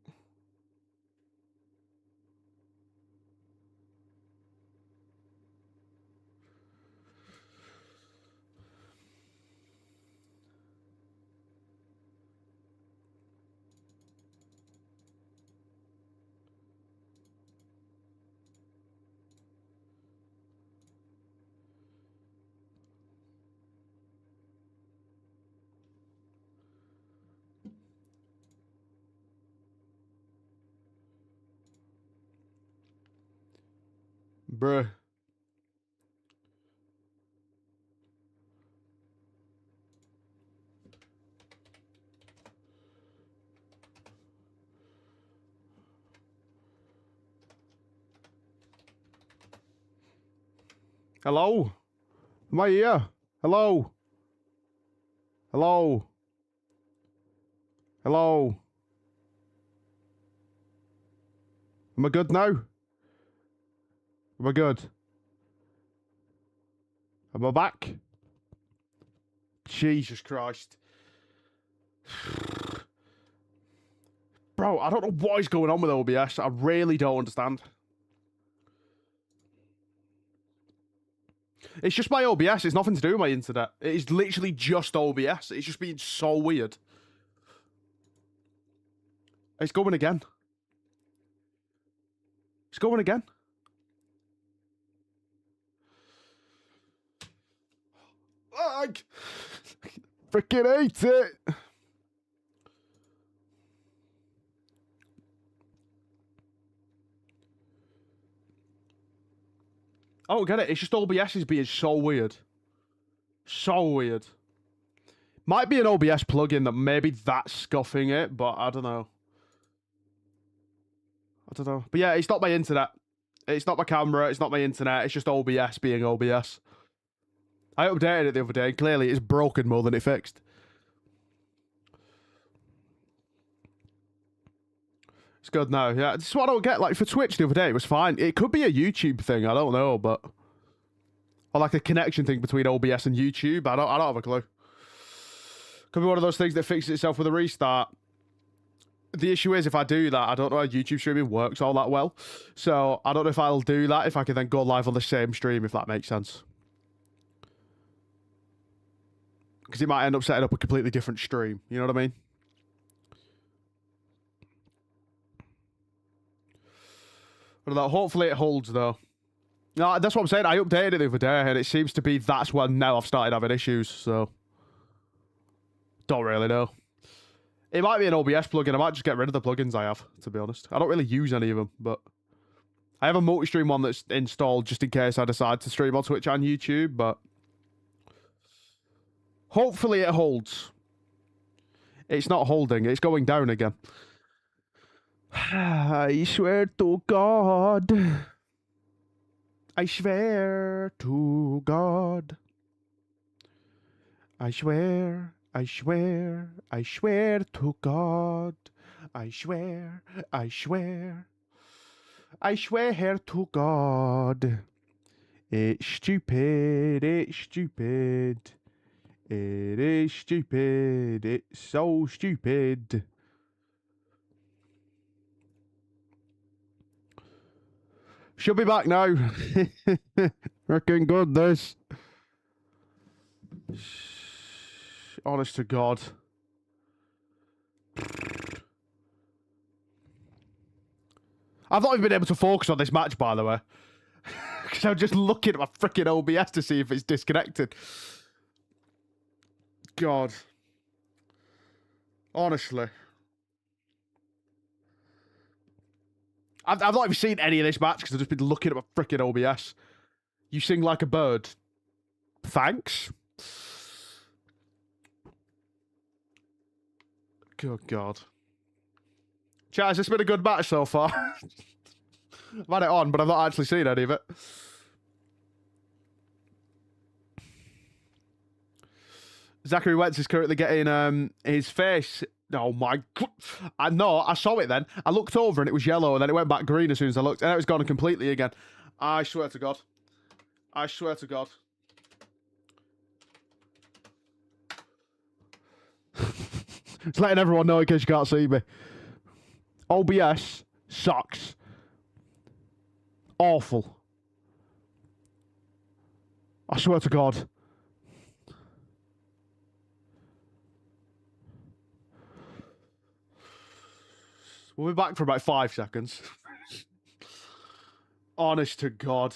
Bruh. Hello? Am I here? Hello? Hello? Hello? Am I good now? Am I good? Am I back? Jesus Christ. Bro, I don't know what is going on with OBS. I really don't understand. It's just my OBS. It's nothing to do with my internet. It is literally just OBS. It's just being so weird. It's going again. It's going again. I freaking hate it. I don't get it. It's just OBS is being so weird. So weird. Might be an OBS plugin that maybe that's scuffing it, but I don't know. I don't know. But yeah, it's not my internet. It's not my camera. It's not my internet. It's just OBS being OBS. I updated it the other day, and clearly it's broken more than it fixed. It's good now, yeah. This is what I don't get. Like, for Twitch the other day, it was fine. It could be a YouTube thing, I don't know, but... Or like a connection thing between OBS and YouTube. I don't have a clue. Could be one of those things that fixes itself with a restart. The issue is, if I do that, I don't know how YouTube streaming works all that well. So, I don't know if I'll do that, if I can then go live on the same stream, if that makes sense. Because it might end up setting up a completely different stream. You know what I mean? But hopefully it holds, though. No, that's what I'm saying. I updated it the other day, and it seems to be that's when now I've started having issues, so... Don't really know. It might be an OBS plugin. I might just get rid of the plugins I have, to be honest. I don't really use any of them, but... I have a multi-stream one that's installed just in case I decide to stream on Twitch and YouTube, but... Hopefully it holds. It's not holding. It's going down again. I swear to God. I swear to God. I swear to God. I swear to God. It's stupid, it's stupid. It is stupid, it's so stupid. She'll be back now. Freaking good, this. Honest to God. I've not even been able to focus on this match, by the way. Because I'm just looking at my freaking OBS to see if it's disconnected. God. Honestly. I've not even seen any of this match because I've just been looking at my freaking OBS. You sing like a bird. Thanks. Good God. Chat, has this been a good match so far? I've had it on, but I've not actually seen any of it. Zachary Wentz is currently getting his face. Oh my God. I know, I saw it then. I looked over and it was yellow, and then it went back green as soon as I looked, and it was gone completely again. I swear to God. I swear to God. It's letting everyone know in case you can't see me. OBS sucks. Awful. I swear to God. We'll be back for about 5 seconds. Honest to God.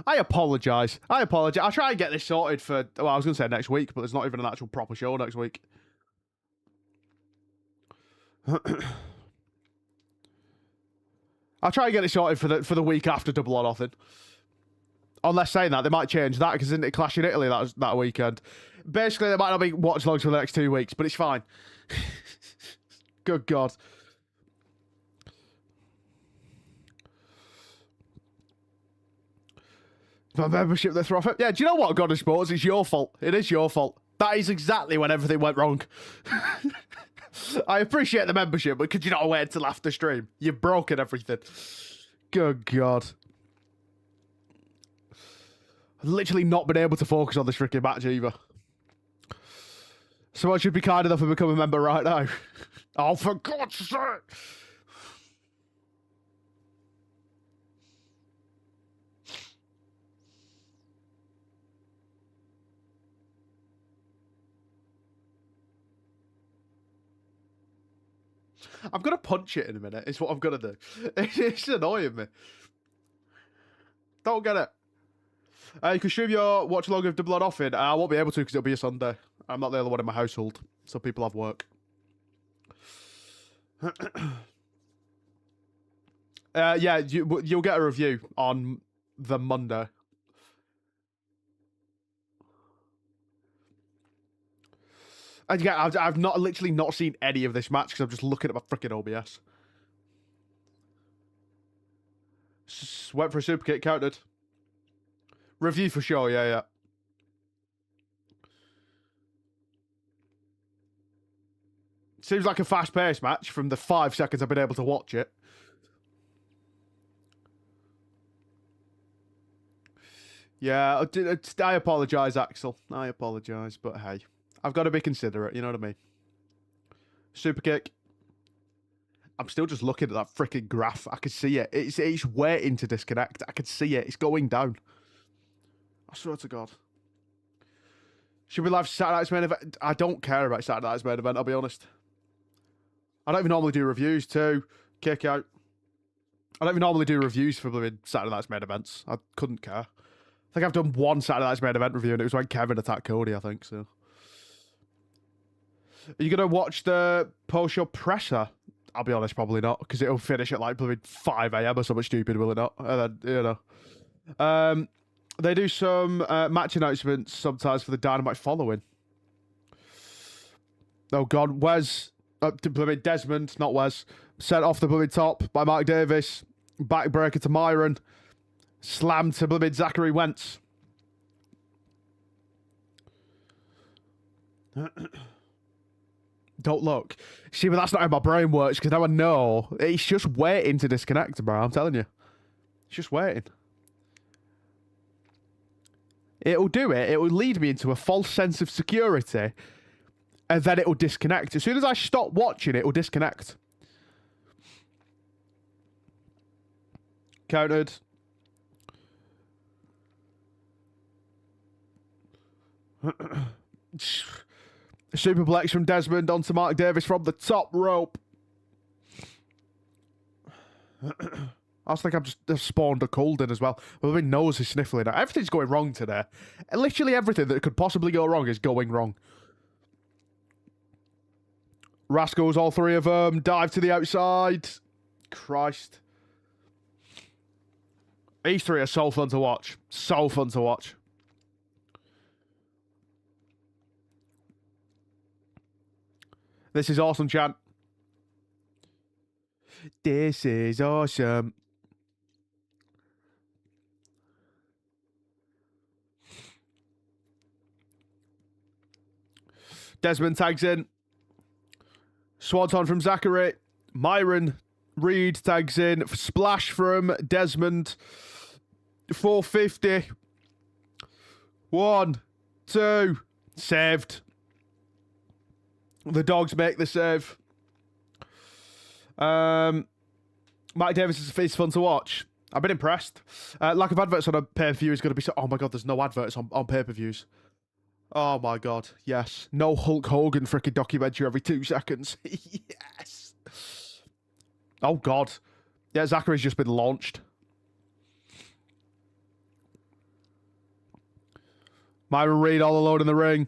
I apologise. I'll try and get this sorted for, well, I was going to say next week, but there's not even an actual proper show next week. I'll try and get it sorted for the week after Double or Nothing. Unless saying that, they might change that, because isn't it Clash in Italy that weekend? Basically, there might not be watch logs for the next 2 weeks, but it's fine. Good God. My membership they throw off it. Yeah, do you know what, God of Sports? It's your fault. It is your fault. That is exactly when everything went wrong. I appreciate the membership, but could you not wait until after stream? You've broken everything. Good God. I've literally not been able to focus on this freaking match either. Someone should be kind enough and become a member right now. Oh, for God's sake! I'm going to punch it in a minute, is what I'm going to do. It's annoying me. Don't get it. You can stream your watch along of Double or Nothing. I won't be able to because it'll be a Sunday. I'm not the only one in my household, so people have work. Yeah, you'll get a review on the Monday. And yeah, I've literally not seen any of this match because I'm just looking at my freaking OBS. Went for a super kick, counted. Review for sure, yeah. Seems like a fast-paced match from the 5 seconds I've been able to watch it. Yeah, I apologise, Axel. I apologise, but hey. I've got to be considerate, you know what I mean? Super kick. I'm still just looking at that freaking graph. I can see it. It's waiting to disconnect. I can see it. It's going down. I swear to God. Should we live Saturday Night's Main Event? I don't care about Saturday Night's Main Event, I'll be honest. I don't even normally do reviews too. Kick out. I don't even normally do reviews for Saturday Night's Main Events. I couldn't care. I think I've done one Saturday Night's Main Event review, and it was when Kevin attacked Cody, I think, so. Are you going to watch the post-show presser? I'll be honest, probably not, because it'll finish at like 5 AM or something stupid, will it not? And then, you know. They do some match announcements sometimes for the Dynamite following. Oh, God. Desmond, not Wes. Sent off the top by Mark Davis. Backbreaker to Myron. Slam to Zachary Wentz. Don't look. See, but that's not how my brain works, because now I know. It's just waiting to disconnect, bro. I'm telling you. It's just waiting. It'll do it. It will lead me into a false sense of security, and then it will disconnect. As soon as I stop watching, it will disconnect. Counted. Superplex from Desmond onto Mark Davis from the top rope. I think I've just spawned a cold in as well. My nose is sniffling out. Everything's going wrong today. Literally everything that could possibly go wrong is going wrong. Rascals, all three of them. Dive to the outside. Christ. These three are so fun to watch. So fun to watch. This is awesome, chant. This is awesome. Desmond tags in. Swanton from Zachary. Myron Reed tags in. Splash from Desmond. 450. 1, 2. Saved. The dogs make the save. Mike Davis is fun to watch. I've been impressed. Lack of adverts on a pay-per-view is going to be so... Oh my god, there's no adverts on pay-per-views. Oh my god, yes. No Hulk Hogan freaking documentary every 2 seconds. Yes. Oh god. Yeah, Zachary's just been launched. Myron Reed all alone in the ring.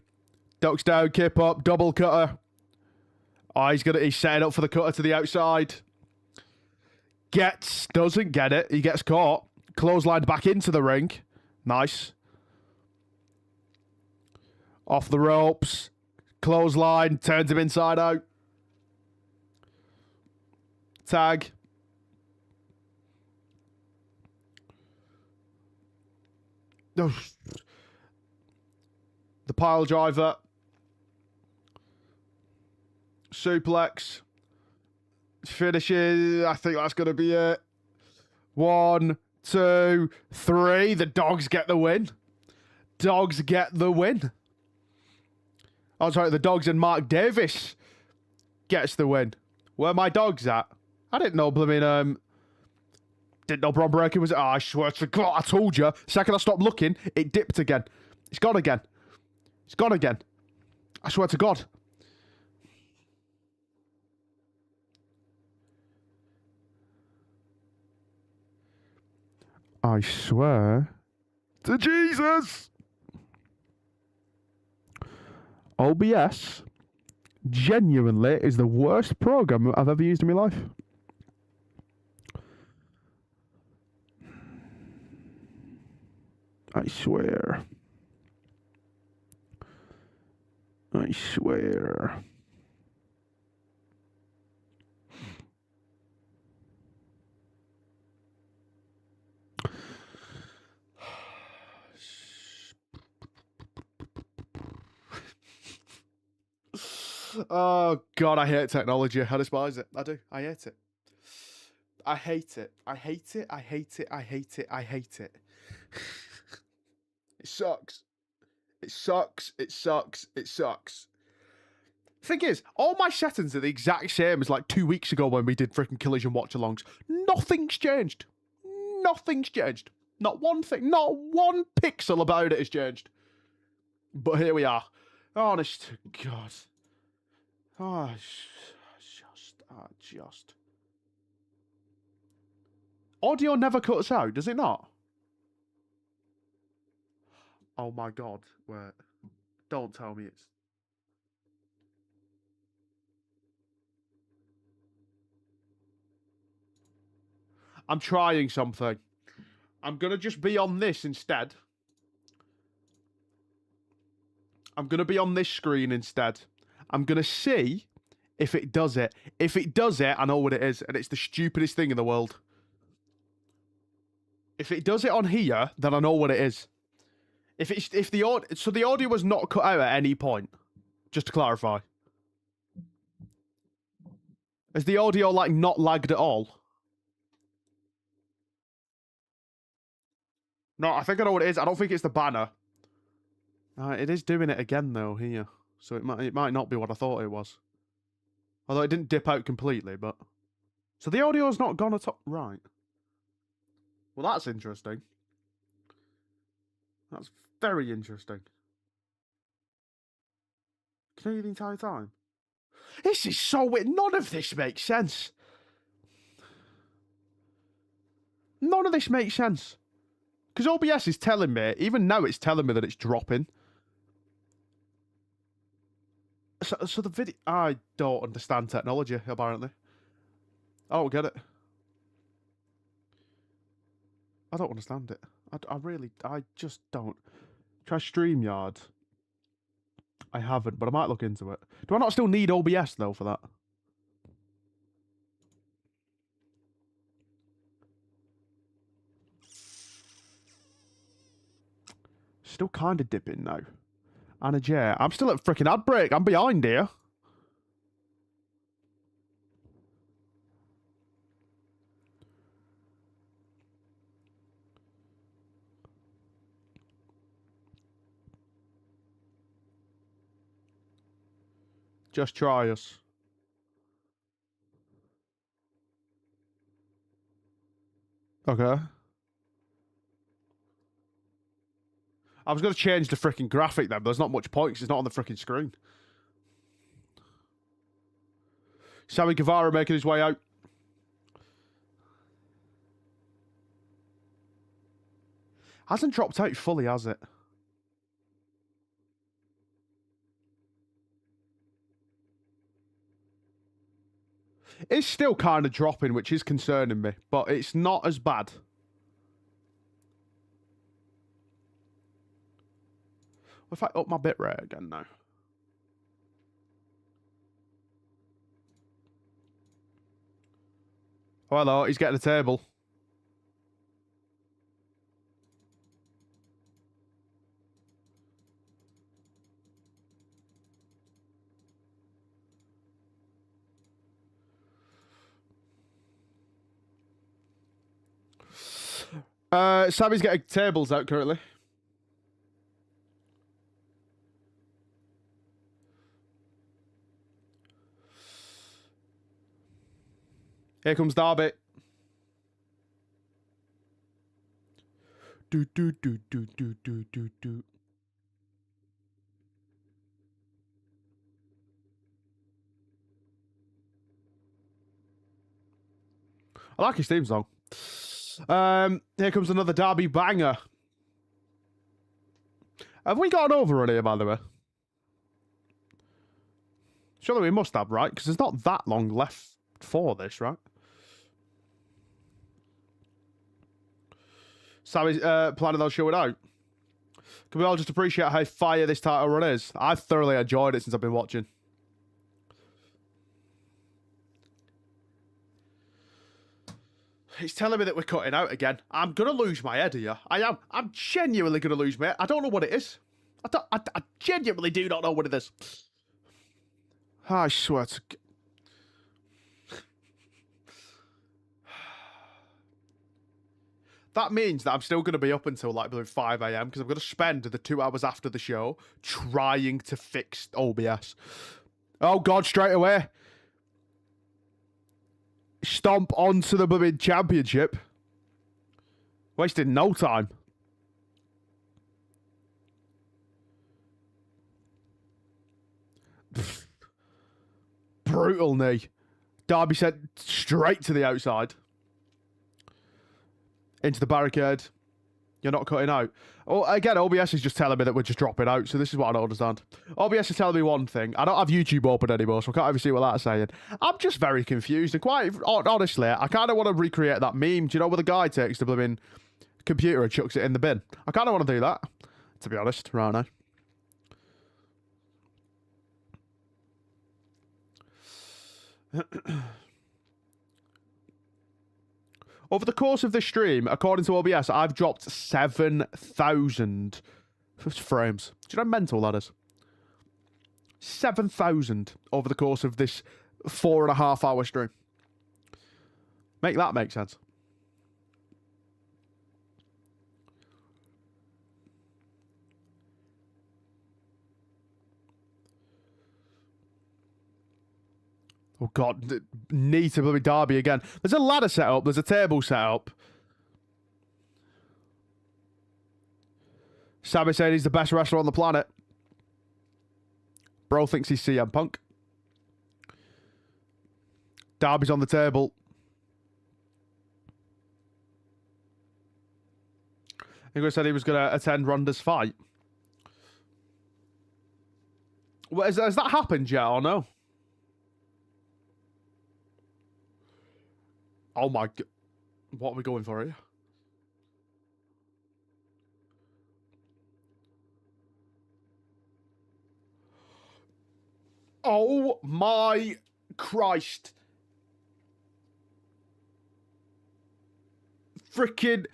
Ducks down, kip up, double cutter. Oh, he's setting up for the cutter to the outside. Doesn't get it. He gets caught. Clotheslined back into the ring. Nice. Off the ropes. Clothesline. Turns him inside out. Tag. The pile driver. Suplex. Finishes. I think that's going to be it. 1, 2, 3. The dogs get the win. Dogs get the win. Oh, sorry. The dogs and Mark Davis gets the win. Where are my dogs at? I didn't know didn't know Bron Breakker was... Oh, I swear to God, I told you. Second I stopped looking, it dipped again. It's gone again. It's gone again. I swear to God. I swear to Jesus. OBS genuinely is the worst program I've ever used in my life. I swear. I swear. Oh, God, I hate technology. I despise it. I do. I hate it. I hate it. I hate it. I hate it. I hate it. I hate it. It sucks. It sucks. It sucks. It sucks. Thing is, all my settings are the exact same as like 2 weeks ago when we did freaking Collision watch-alongs. Nothing's changed. Nothing's changed. Not one thing. Not one pixel about it has changed. But here we are. Honest to God. Oh, just. Audio never cuts out, does it not? Oh my God. Wait. Don't tell me it's... I'm trying something. I'm going to just be on this instead. I'm going to be on this screen instead. I'm going to see if it does it. If it does it, I know what it is, and it's the stupidest thing in the world. If it does it on here, then I know what it is. If the audio was not cut out at any point, just to clarify. Is the audio like not lagged at all? No, I think I know what it is. I don't think it's the banner. It is doing it again though here, so it might not be what I thought it was. Although it didn't dip out completely, but so the audio's not gone at all. Right. Well, that's interesting. That's very interesting. Can I hear the entire time? This is so weird. None of this makes sense. None of this makes sense. Because OBS is telling me, even now it's telling me that it's dropping. So the video... I don't understand technology, apparently. I don't get it. I don't understand it. I just don't. Try StreamYard. I haven't, but I might look into it. Do I not still need OBS, though, for that? Still kind of dipping now. Anna J. I'm still at freaking ad break. I'm behind here. Just try us. Okay. I was going to change the freaking graphic then, but there's not much point because it's not on the freaking screen. Sammy Guevara making his way out. Hasn't dropped out fully, has it? It's still kind of dropping, which is concerning me, but it's not as bad. What if I up my bitrate again now? Oh, hello, he's getting a table. Sammy's getting tables out currently. Here comes Darby. Do do do do do do do do. I like his theme song. Here comes another Darby banger. Have we got an overrun here, by the way? Surely we must have, right? Because there's not that long left for this, right? Sammy's planning on showing out. Can we all just appreciate how fire this title run is? I've thoroughly enjoyed it since I've been watching. It's telling me that we're cutting out again. I'm going to lose my head here. I am. I'm genuinely going to lose my head. I don't know what it is. I genuinely do not know what it is. I swear to... That means that I'm still going to be up until like 5 a.m. because I'm going to spend the 2 hours after the show trying to fix OBS. Oh, God, straight away. Stomp onto the blooming championship. Wasted no time. Brutal knee. Darby sent straight to the outside. Into the barricade. You're not cutting out. Oh, again, OBS is just telling me that we're just dropping out, so this is what I don't understand. OBS is telling me one thing. I don't have YouTube open anymore, so I can't even see what that's saying. I'm just very confused, and quite honestly, I kind of want to recreate that meme, do you know, where the guy takes the blooming computer and chucks it in the bin. I kind of want to do that, to be honest, right now. Over the course of this stream, according to OBS, I've dropped 7,000 frames. Do you know how mental that is? 7,000 over the course of this 4.5 hour stream. Make that make sense. Oh, God. Knee to bloody Darby again. There's a ladder set up. There's a table set up. Sammy saying he's the best wrestler on the planet. Bro thinks he's CM Punk. Darby's on the table. He said he was going to attend Ronda's fight. Well, has that happened yet or no? Oh my God. What are we going for here? Oh my Christ. Freaking.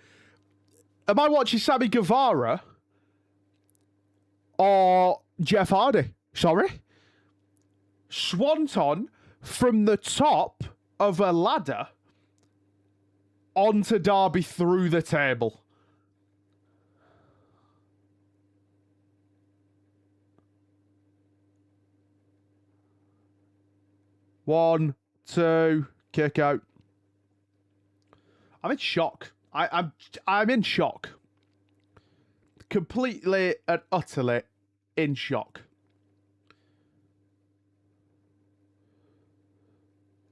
Am I watching Sammy Guevara? Or Jeff Hardy? Sorry? Swanton from the top of a ladder onto Darby through the table. One, two, kick out. I'm in shock. I'm in shock. Completely and utterly in shock.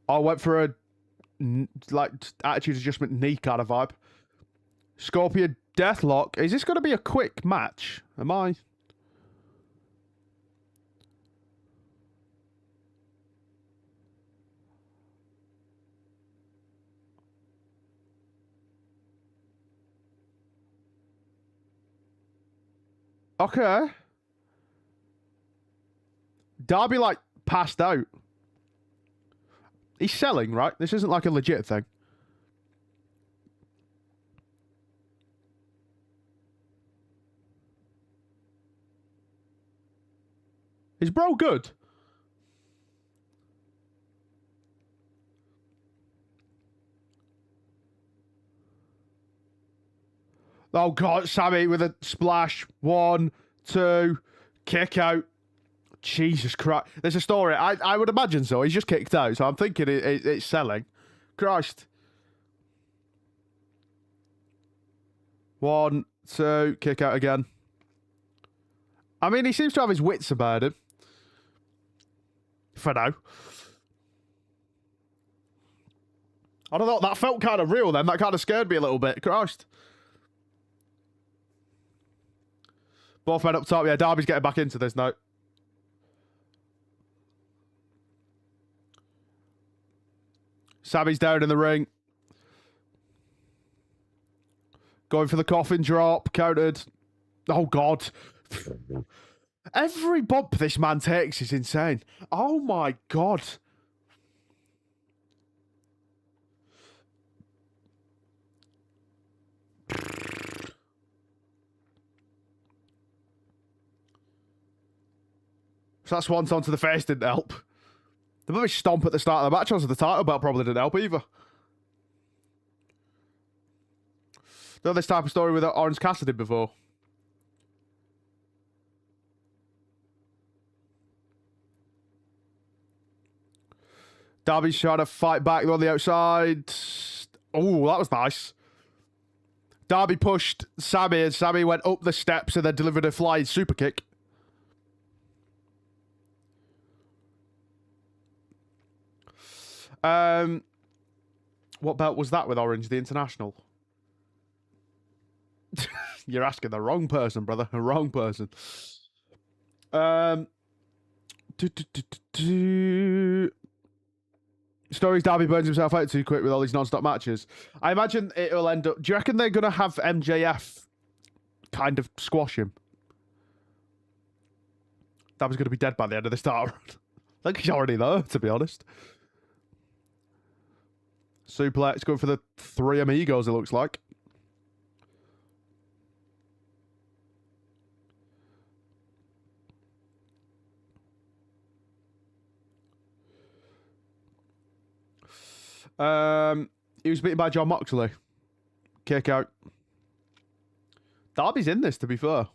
I went for a attitude adjustment knee kind of vibe. Scorpion Deathlock. Is this going to be a quick match? Am I? Okay. Darby, like, passed out. He's selling, right? This isn't like a legit thing. Is bro good? Oh, God. Sammy with a splash. One, two, kick out. Jesus Christ. There's a story. I would imagine so. He's just kicked out, so I'm thinking it's selling. Christ. One, two, kick out again. I mean, he seems to have his wits about him. For now. I don't know. That felt kind of real then. That kind of scared me a little bit. Christ. Both men up top. Yeah, Darby's getting back into this now. Sammy's down in the ring. Going for the coffin drop. Countered. Oh, God. Every bump this man takes is insane. Oh, my God. So that swanton to the face didn't help. The movie stomp at the start of the match onto the title belt probably didn't help either. Done this type of story with Orange Cassidy before. Darby's trying to fight back on the outside. Oh, that was nice. Darby pushed Sammy and Sammy went up the steps and then delivered a flying super kick. What belt was that with Orange? The International? You're asking the wrong person, brother. The wrong person. Stories Darby burns himself out too quick with all these non-stop matches. I imagine it'll end up... Do you reckon they're going to have MJF kind of squash him? Darby's going to be dead by the end of this title run. I think he's already there, to be honest. Suplex going for the three amigos, it looks like. He was beaten by John Moxley. Kick out. Darby's in this, to be fair.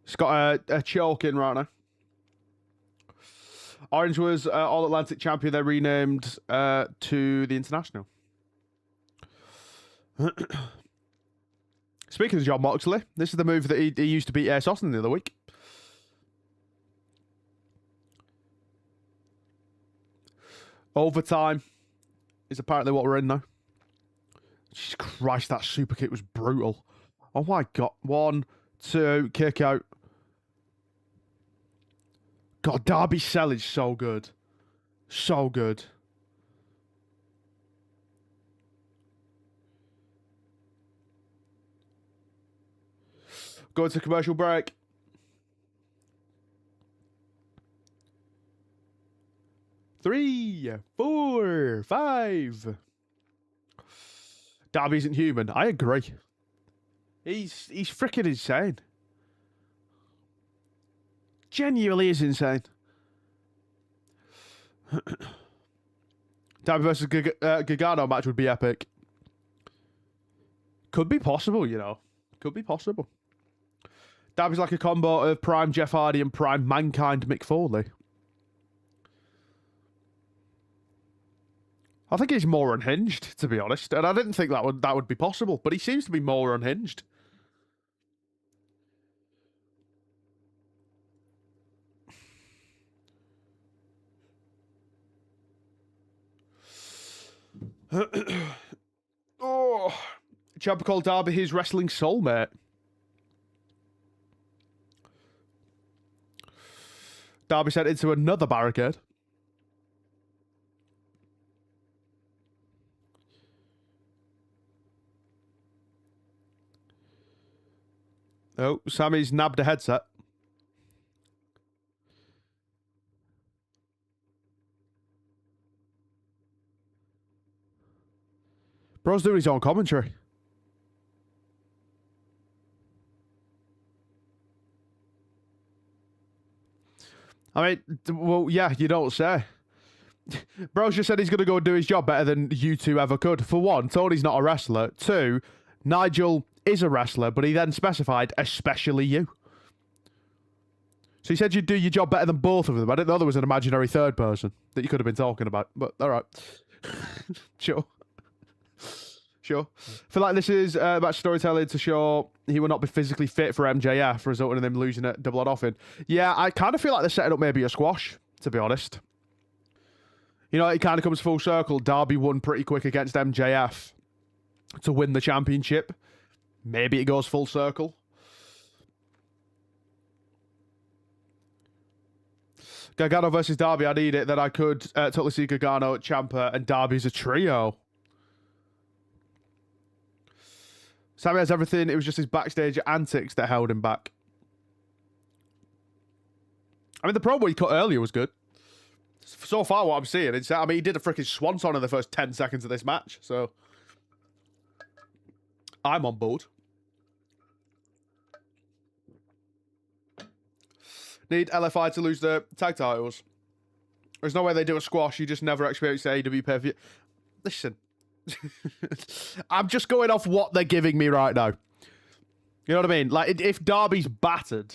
He's got a choke in right now. Orange was All Atlantic champion. They're renamed to the International. Speaking of John Moxley, this is the move that he used to beat Ace Austin the other week. Overtime is apparently what we're in now. Jesus Christ, that super kick was brutal. Oh my God. 1, 2, kick out. God, Darby's sell is so good. So good. Going to commercial break. Three, 4, 5. Darby isn't human. I agree. He's freaking insane. Genuinely is insane. Darby versus Gargano match would be epic. Could be possible, you know. Could be possible. Darby's like a combo of Prime Jeff Hardy and Prime Mankind Mick Foley. I think he's more unhinged, to be honest, and I didn't think that would be possible, but he seems to be more unhinged. Oh, Ciampa called Darby his wrestling soulmate. Darby sent into another barricade. Oh, Sammy's nabbed a headset. Bro's doing his own commentary. I mean, well, yeah, you don't say. Bro's just said he's going to go and do his job better than you two ever could. For one, Tony's not a wrestler. Two, Nigel is a wrestler, but he then specified, especially you. So he said you'd do your job better than both of them. I didn't know there was an imaginary third person that you could have been talking about, but all right. Sure. Sure. I feel like this is about storytelling to show he will not be physically fit for MJF, resulting in him losing at Double or Nothing. Yeah, I kind of feel like they're setting up maybe a squash, to be honest. You know, it kind of comes full circle. Darby won pretty quick against MJF to win the championship. Maybe it goes full circle. Gargano versus Darby, I need it. Then I could totally see Gargano, Ciampa, and Darby's a trio. Sammy has everything. It was just his backstage antics that held him back. I mean, the promo he cut earlier was good. So far, what I'm seeing, I mean, he did a freaking swanton in the first 10 seconds of this match, so I'm on board. Need LFI to lose the tag titles. There's no way they do a squash. You just never experience the AEW pay-per-view. Listen. I'm just going off what they're giving me right now. You know what I mean? Like, if Darby's battered,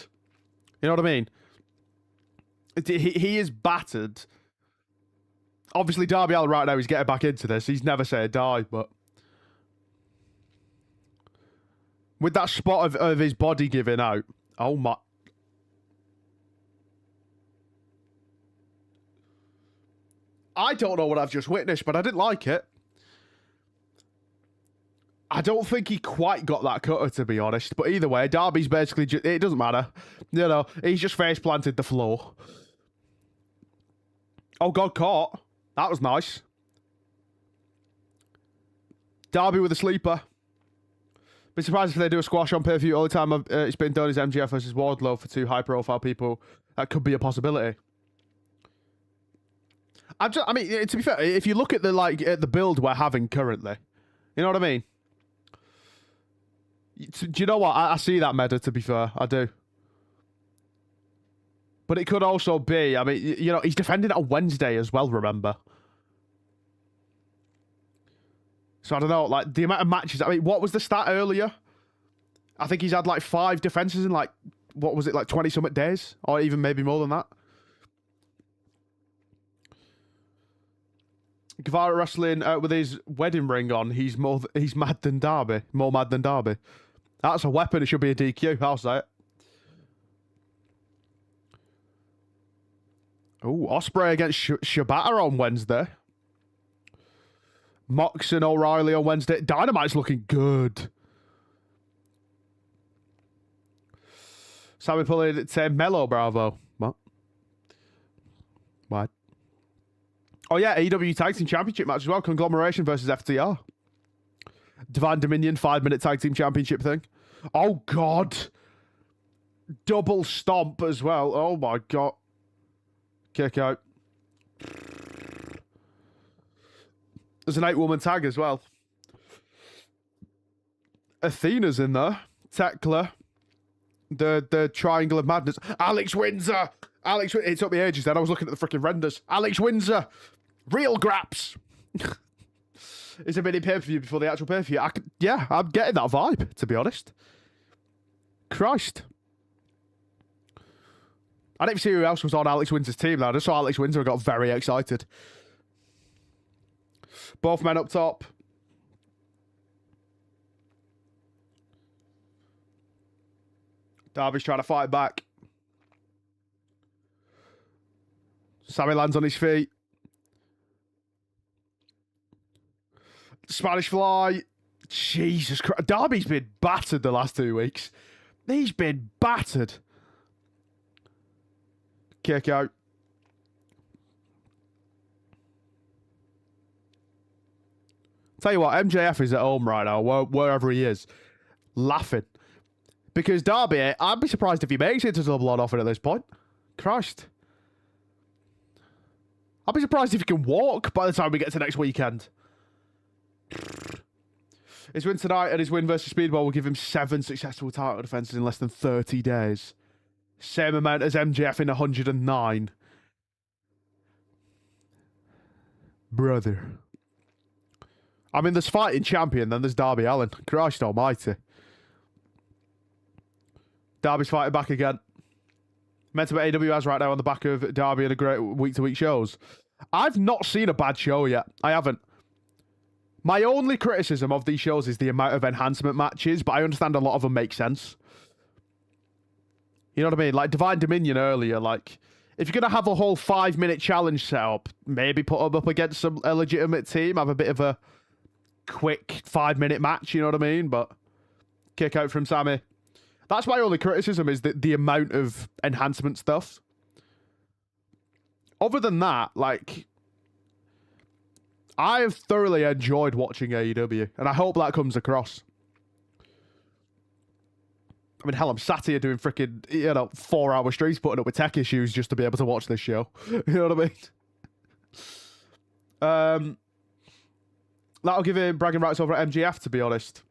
you know what I mean? He is battered. Obviously, Darby Allin right now is getting back into this. He's never said die, but with that spot of his body giving out, oh my. I don't know what I've just witnessed, but I didn't like it. I don't think he quite got that cutter, to be honest. But either way, Darby's basically just, it doesn't matter. You know, he's just face planted the floor. Oh, God, caught. That was nice. Darby with a sleeper. Be surprised if they do a squash on pay-per-view. All the time it's been done is MJF versus Wardlow for two high-profile people. That could be a possibility. I mean, to be fair, if you look at the build we're having currently, you know what I mean? Do you know what? I see that, Meta, to be fair. I do. But it could also be, I mean, you know, he's defending it on Wednesday as well, remember? So I don't know, like, the amount of matches. I mean, what was the stat earlier? I think he's had like 5 defenses in like, what was it, like 20-something days? Or even maybe more than that. Guevara wrestling with his wedding ring on. He's mad than Darby. More mad than Darby. That's a weapon. It should be a DQ. I'll say it. Oh, Ospreay against Shibata on Wednesday. Mox and O'Reilly on Wednesday. Dynamite's looking good. Sammy pulling it to Mello Bravo. What? Why? Oh yeah, AEW Tag Team Championship match as well. Conglomeration versus FTR. Divine Dominion 5-minute Tag Team Championship thing. Oh God. double stomp as well. Oh my god. Kick out. There's an 8-woman tag as well. Athena's in there. Tekla. The Triangle of Madness. Alex Windsor! It took me ages then. I was looking at the freaking renders. Alex Windsor! Real graps! It's a mini pay-per-view before the actual pay-per-view. Yeah, I'm getting that vibe, to be honest. Christ. I didn't see who else was on Alex Windsor's team, though. I just saw Alex Windsor and got very excited. Both men up top. Darby's trying to fight back. Sammy lands on his feet. Spanish Fly. Jesus Christ. Darby's been battered the last 2 weeks. He's been battered. Kick out. Tell you what, MJF is at home right now, wherever he is, laughing. Because Darby, I'd be surprised if he makes it to double or nothing at this point. Christ. I'd be surprised if he can walk by the time we get to next weekend. His win tonight and his win versus Speedball will give him 7 successful title defenses in less than 30 days. Same amount as MJF in 109. Brother. I mean, there's fighting champion, then there's Darby Allin. Christ almighty. Darby's fighting back again. Meant to be AEW has right now on the back of Darby and a great week-to-week shows. I've not seen a bad show yet. I haven't. My only criticism of these shows is the amount of enhancement matches, but I understand a lot of them make sense. You know what I mean? Like Divine Dominion earlier, like, if you're going to have a whole 5-minute challenge set up, maybe put them up against a legitimate team, have a bit of a quick 5-minute match, you know what I mean? But kick out from Sammy. That's my only criticism, is the amount of enhancement stuff. Other than that, like, I have thoroughly enjoyed watching AEW, and I hope that comes across. I mean, hell, I'm sat here doing freaking, 4-hour streams putting up with tech issues just to be able to watch this show. You know what I mean? That'll give him bragging rights over at MGF, to be honest.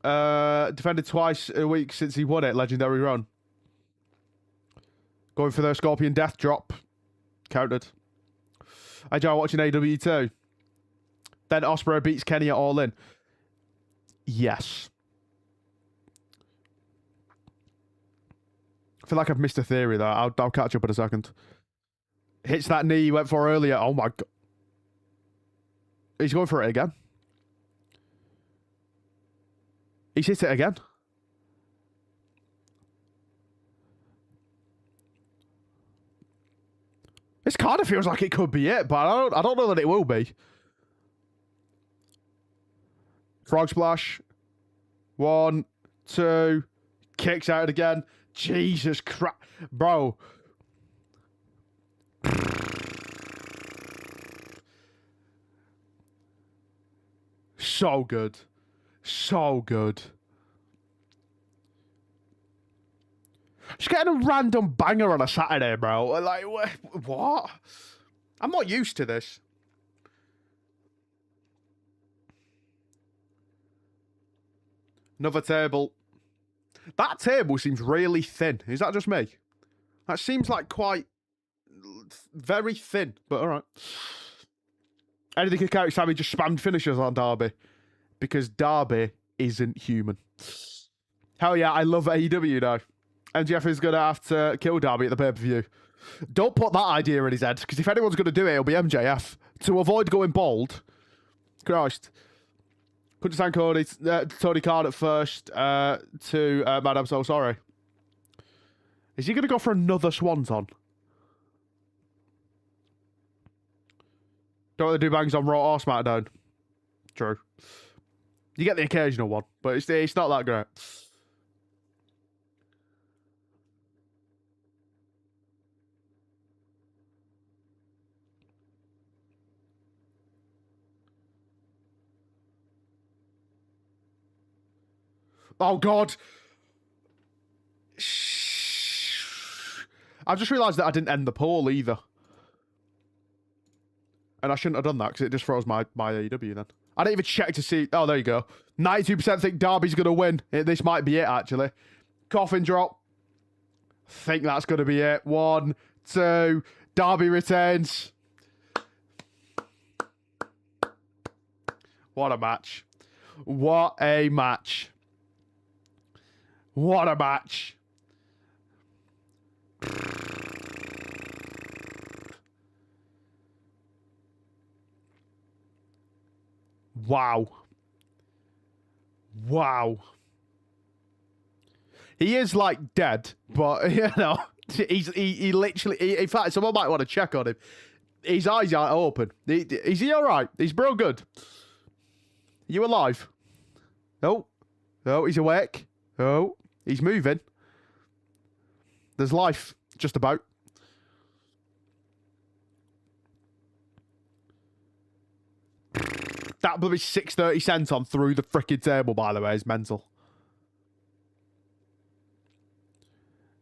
Defended twice a week since he won it, legendary run. Going for the Scorpion Death Drop. Counted. I enjoy watching AEW too. Then Ospreay beats Kenny at Allin. Yes. I feel like I've missed a theory there. I'll catch up in a second. Hits that knee he went for earlier. Oh my god. He's going for it again. He's hit it again. This kind of feels like it could be it, but I don't know that it will be. Frog splash. 1, 2. Kicks out again. Jesus Christ. Bro. So good. So good. Just getting a random banger on a Saturday, bro. Like, what? I'm not used to this. Another table. That table seems really thin. Is that just me? That seems like quite... very thin, but alright. Anything could count. Sammy just spammed finishers on Darby. Because Darby isn't human. Hell yeah, I love AEW now. MJF is going to have to kill Darby at the pay-per-view. Don't put that idea in his head, because if anyone's going to do it, it'll be MJF. To avoid going bald. Christ. Couldn't stand Tony Khan at first to Man, I'm so sorry. Is he going to go for another Swanton? Don't want to do bangs on Raw or SmackDown. True. You get the occasional one, but it's not that great. Oh, God. I've just realised that I didn't end the poll either. And I shouldn't have done that because it just froze my AEW then. I didn't even check to see. Oh, there you go. 92% think Darby's going to win. This might be it, actually. Coffin drop. Think that's going to be it. 1, 2. Darby retains. What a match. What a match. What a match. Wow. Wow. He is like dead, but you know, he literally, in fact, someone might want to check on him. His eyes are open. Is he all right? He's real good. You alive? Oh. Oh, he's awake. Oh, he's moving. There's life, just about. That bloody 6.30 cents on through the frickin' table, by the way, is mental.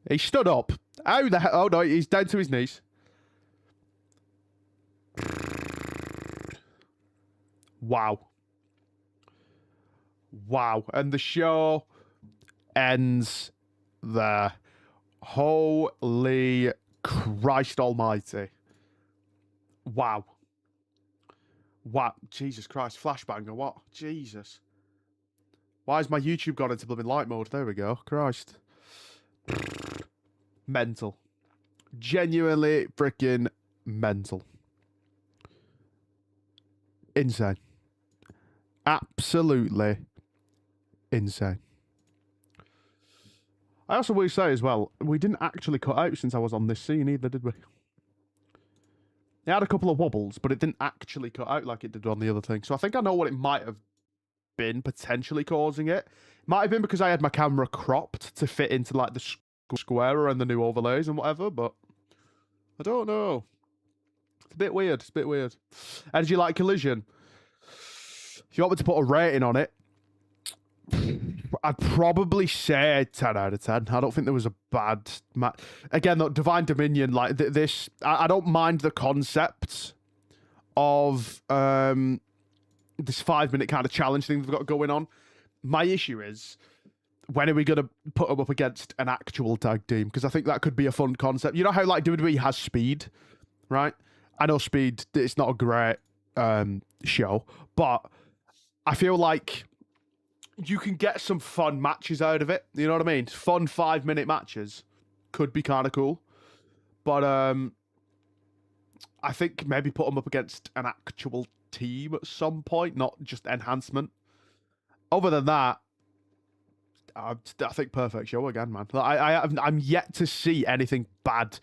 He stood up. How the hell? Oh, no, he's down to his knees. Wow. Wow. And the show ends there. Holy Christ almighty. Wow. Wow. Jesus Christ. Flashbang or what? Jesus. Why has my YouTube gone into blooming light mode? There we go. Christ. Mental. Genuinely freaking mental. Insane. Absolutely insane. I also will say as well, we didn't actually cut out since I was on this scene either, did we? It had a couple of wobbles, but it didn't actually cut out like it did on the other thing. So I think I know what it might have been potentially causing it. Might have been because I had my camera cropped to fit into like the square and the new overlays and whatever, but I don't know. It's a bit weird. It's a bit weird. And did you like Collision? If you want me to put a rating on it, I'd probably say 10 out of 10. I don't think there was a bad match. Again, though, Divine Dominion, like this, I don't mind the concept of this 5-minute kind of challenge thing they've got going on. My issue is, when are we going to put them up against an actual tag team? Because I think that could be a fun concept. You know how like WWE has Speed, right? I know Speed, it's not a great show, but I feel like you can get some fun matches out of it. You know what I mean? Fun 5-minute matches could be kind of cool. But I think maybe put them up against an actual team at some point, not just enhancement. Other than that, I think perfect show again, man. I'm yet to see anything bad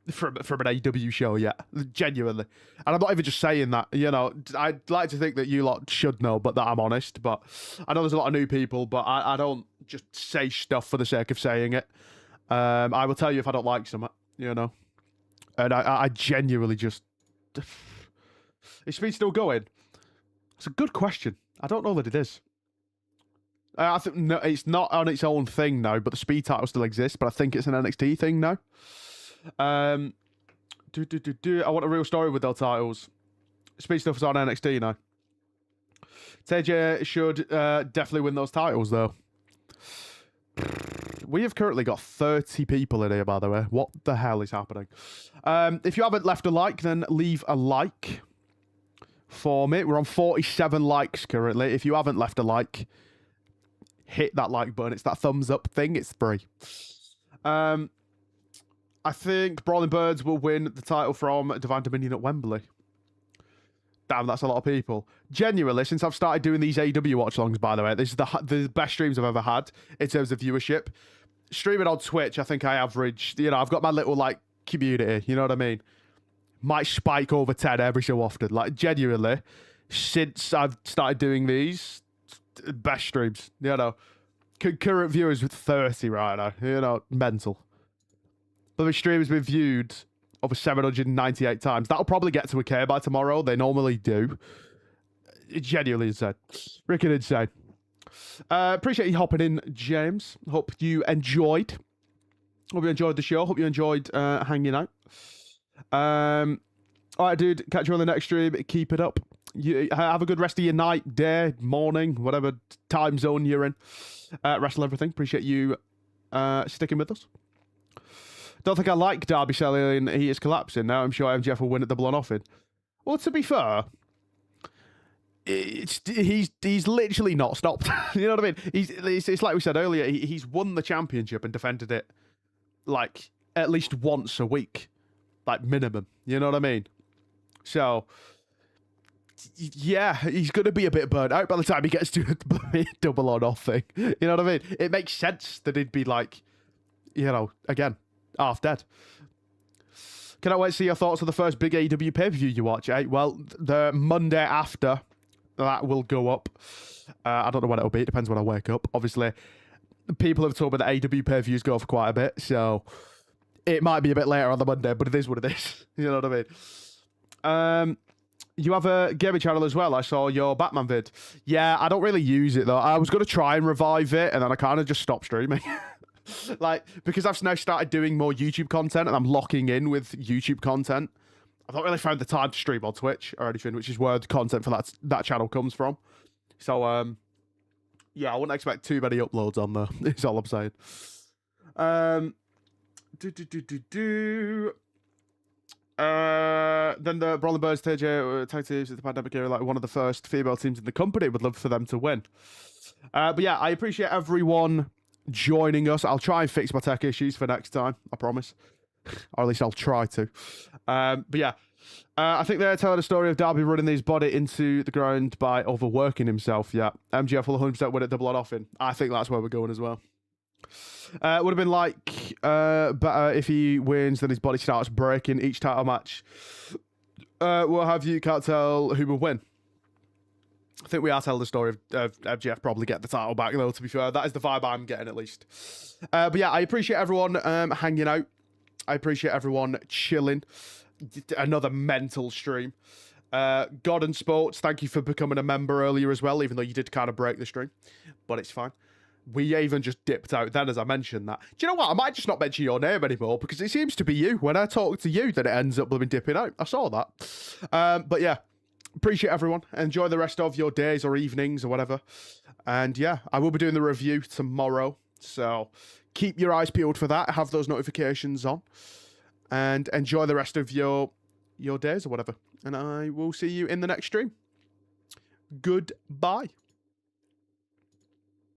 from an AEW show yet, genuinely. And I'm not even just saying that, you know, I'd like to think that you lot should know, but that I'm honest. But I know there's a lot of new people, but I don't just say stuff for the sake of saying it. I will tell you if I don't like something, you know. And I genuinely just... Is Speed still going? It's a good question. I don't know that it is. I think no, it's not on its own thing now, but the Speed title still exists, but I think it's an NXT thing now. I want a real story with their titles. Speed stuff is on NXT now. TJ should definitely win those titles, though. We have currently got 30 people in here, by the way. What the hell is happening? If you haven't left a like, then leave a like for me. We're on 47 likes currently. If you haven't left a like, hit that like button. It's that thumbs up thing. It's free. I think Brawling Birds will win the title from Divine Dominion at Wembley. Damn, that's a lot of people. Genuinely, since I've started doing these AEW watch-alongs, by the way, this is the best streams I've ever had in terms of viewership. Streaming on Twitch, I think I averaged, you know, I've got my little, like, community, you know what I mean? Might spike over 10 every so often. Like, genuinely, since I've started doing these, best streams, you know. Concurrent viewers with 30 right now, you know, mental. But the stream has been viewed over 798 times. That'll probably get to a K by tomorrow. They normally do. It's genuinely insane. Freaking insane. Appreciate you hopping in, James. Hope you enjoyed. Hope you enjoyed the show. Hope you enjoyed hanging out. All right, dude. Catch you on the next stream. Keep it up. You have a good rest of your night, day, morning, whatever time zone you're in. Wrestle everything. Appreciate you sticking with us. Don't think I like Darby selling. He is collapsing now. I'm sure MJF will win at Double or Nothing. Well, to be fair, he's literally not stopped. You know what I mean? It's like we said earlier. He's won the championship and defended it like at least once a week, like minimum. You know what I mean? So yeah, he's gonna be a bit burnt out by the time he gets to Double or Nothing. You know what I mean? It makes sense that he'd be like, you know, again, half dead. Cannot wait to see your thoughts on the first big AEW pay-per-view you watch, eh? Well, the Monday after that will go up. I don't know when it'll be. It depends when I wake up. Obviously, people have told me that AEW pay-per-views go for quite a bit, so it might be a bit later on the Monday, but it is what it is. You know what I mean? You have a gaming channel as well. I saw your Batman vid. Yeah, I don't really use it, though. I was going to try and revive it, and then I kind of just stopped streaming. Like, because I've now started doing more YouTube content and I'm locking in with YouTube content, I've not really found the time to stream on Twitch or anything, which is where the content for that channel comes from. So, yeah, I wouldn't expect too many uploads on there, is all I'm saying. Then the Brawling Birds tag teams at the pandemic era, like one of the first female teams in the company. Would love for them to win. But yeah, I appreciate everyone joining us. I'll try and fix my tech issues for next time, I promise. Or at least I'll try to. But yeah, I think they're telling a story of Darby running his body into the ground by overworking himself. Yeah, MJF will 100% win at Double or Nothing. I think that's where we're going as well. Would have been like better if he wins, then his body starts breaking each title match. What have you? Can't tell who will win. I think we are telling the story of MJF probably get the title back, though, to be fair. That is the vibe I'm getting, at least. But yeah, I appreciate everyone hanging out. I appreciate everyone chilling. Another mental stream. God and Sports, thank you for becoming a member earlier as well, even though you did kind of break the stream. But it's fine. We even just dipped out then, as I mentioned that. Do you know what? I might just not mention your name anymore, because it seems to be you. When I talk to you, then it ends up blooming dipping out. I saw that. But yeah. Appreciate everyone. Enjoy the rest of your days or evenings or whatever. And yeah, I will be doing the review tomorrow. So keep your eyes peeled for that. Have those notifications on. And enjoy the rest of your days or whatever. And I will see you in the next stream. Goodbye.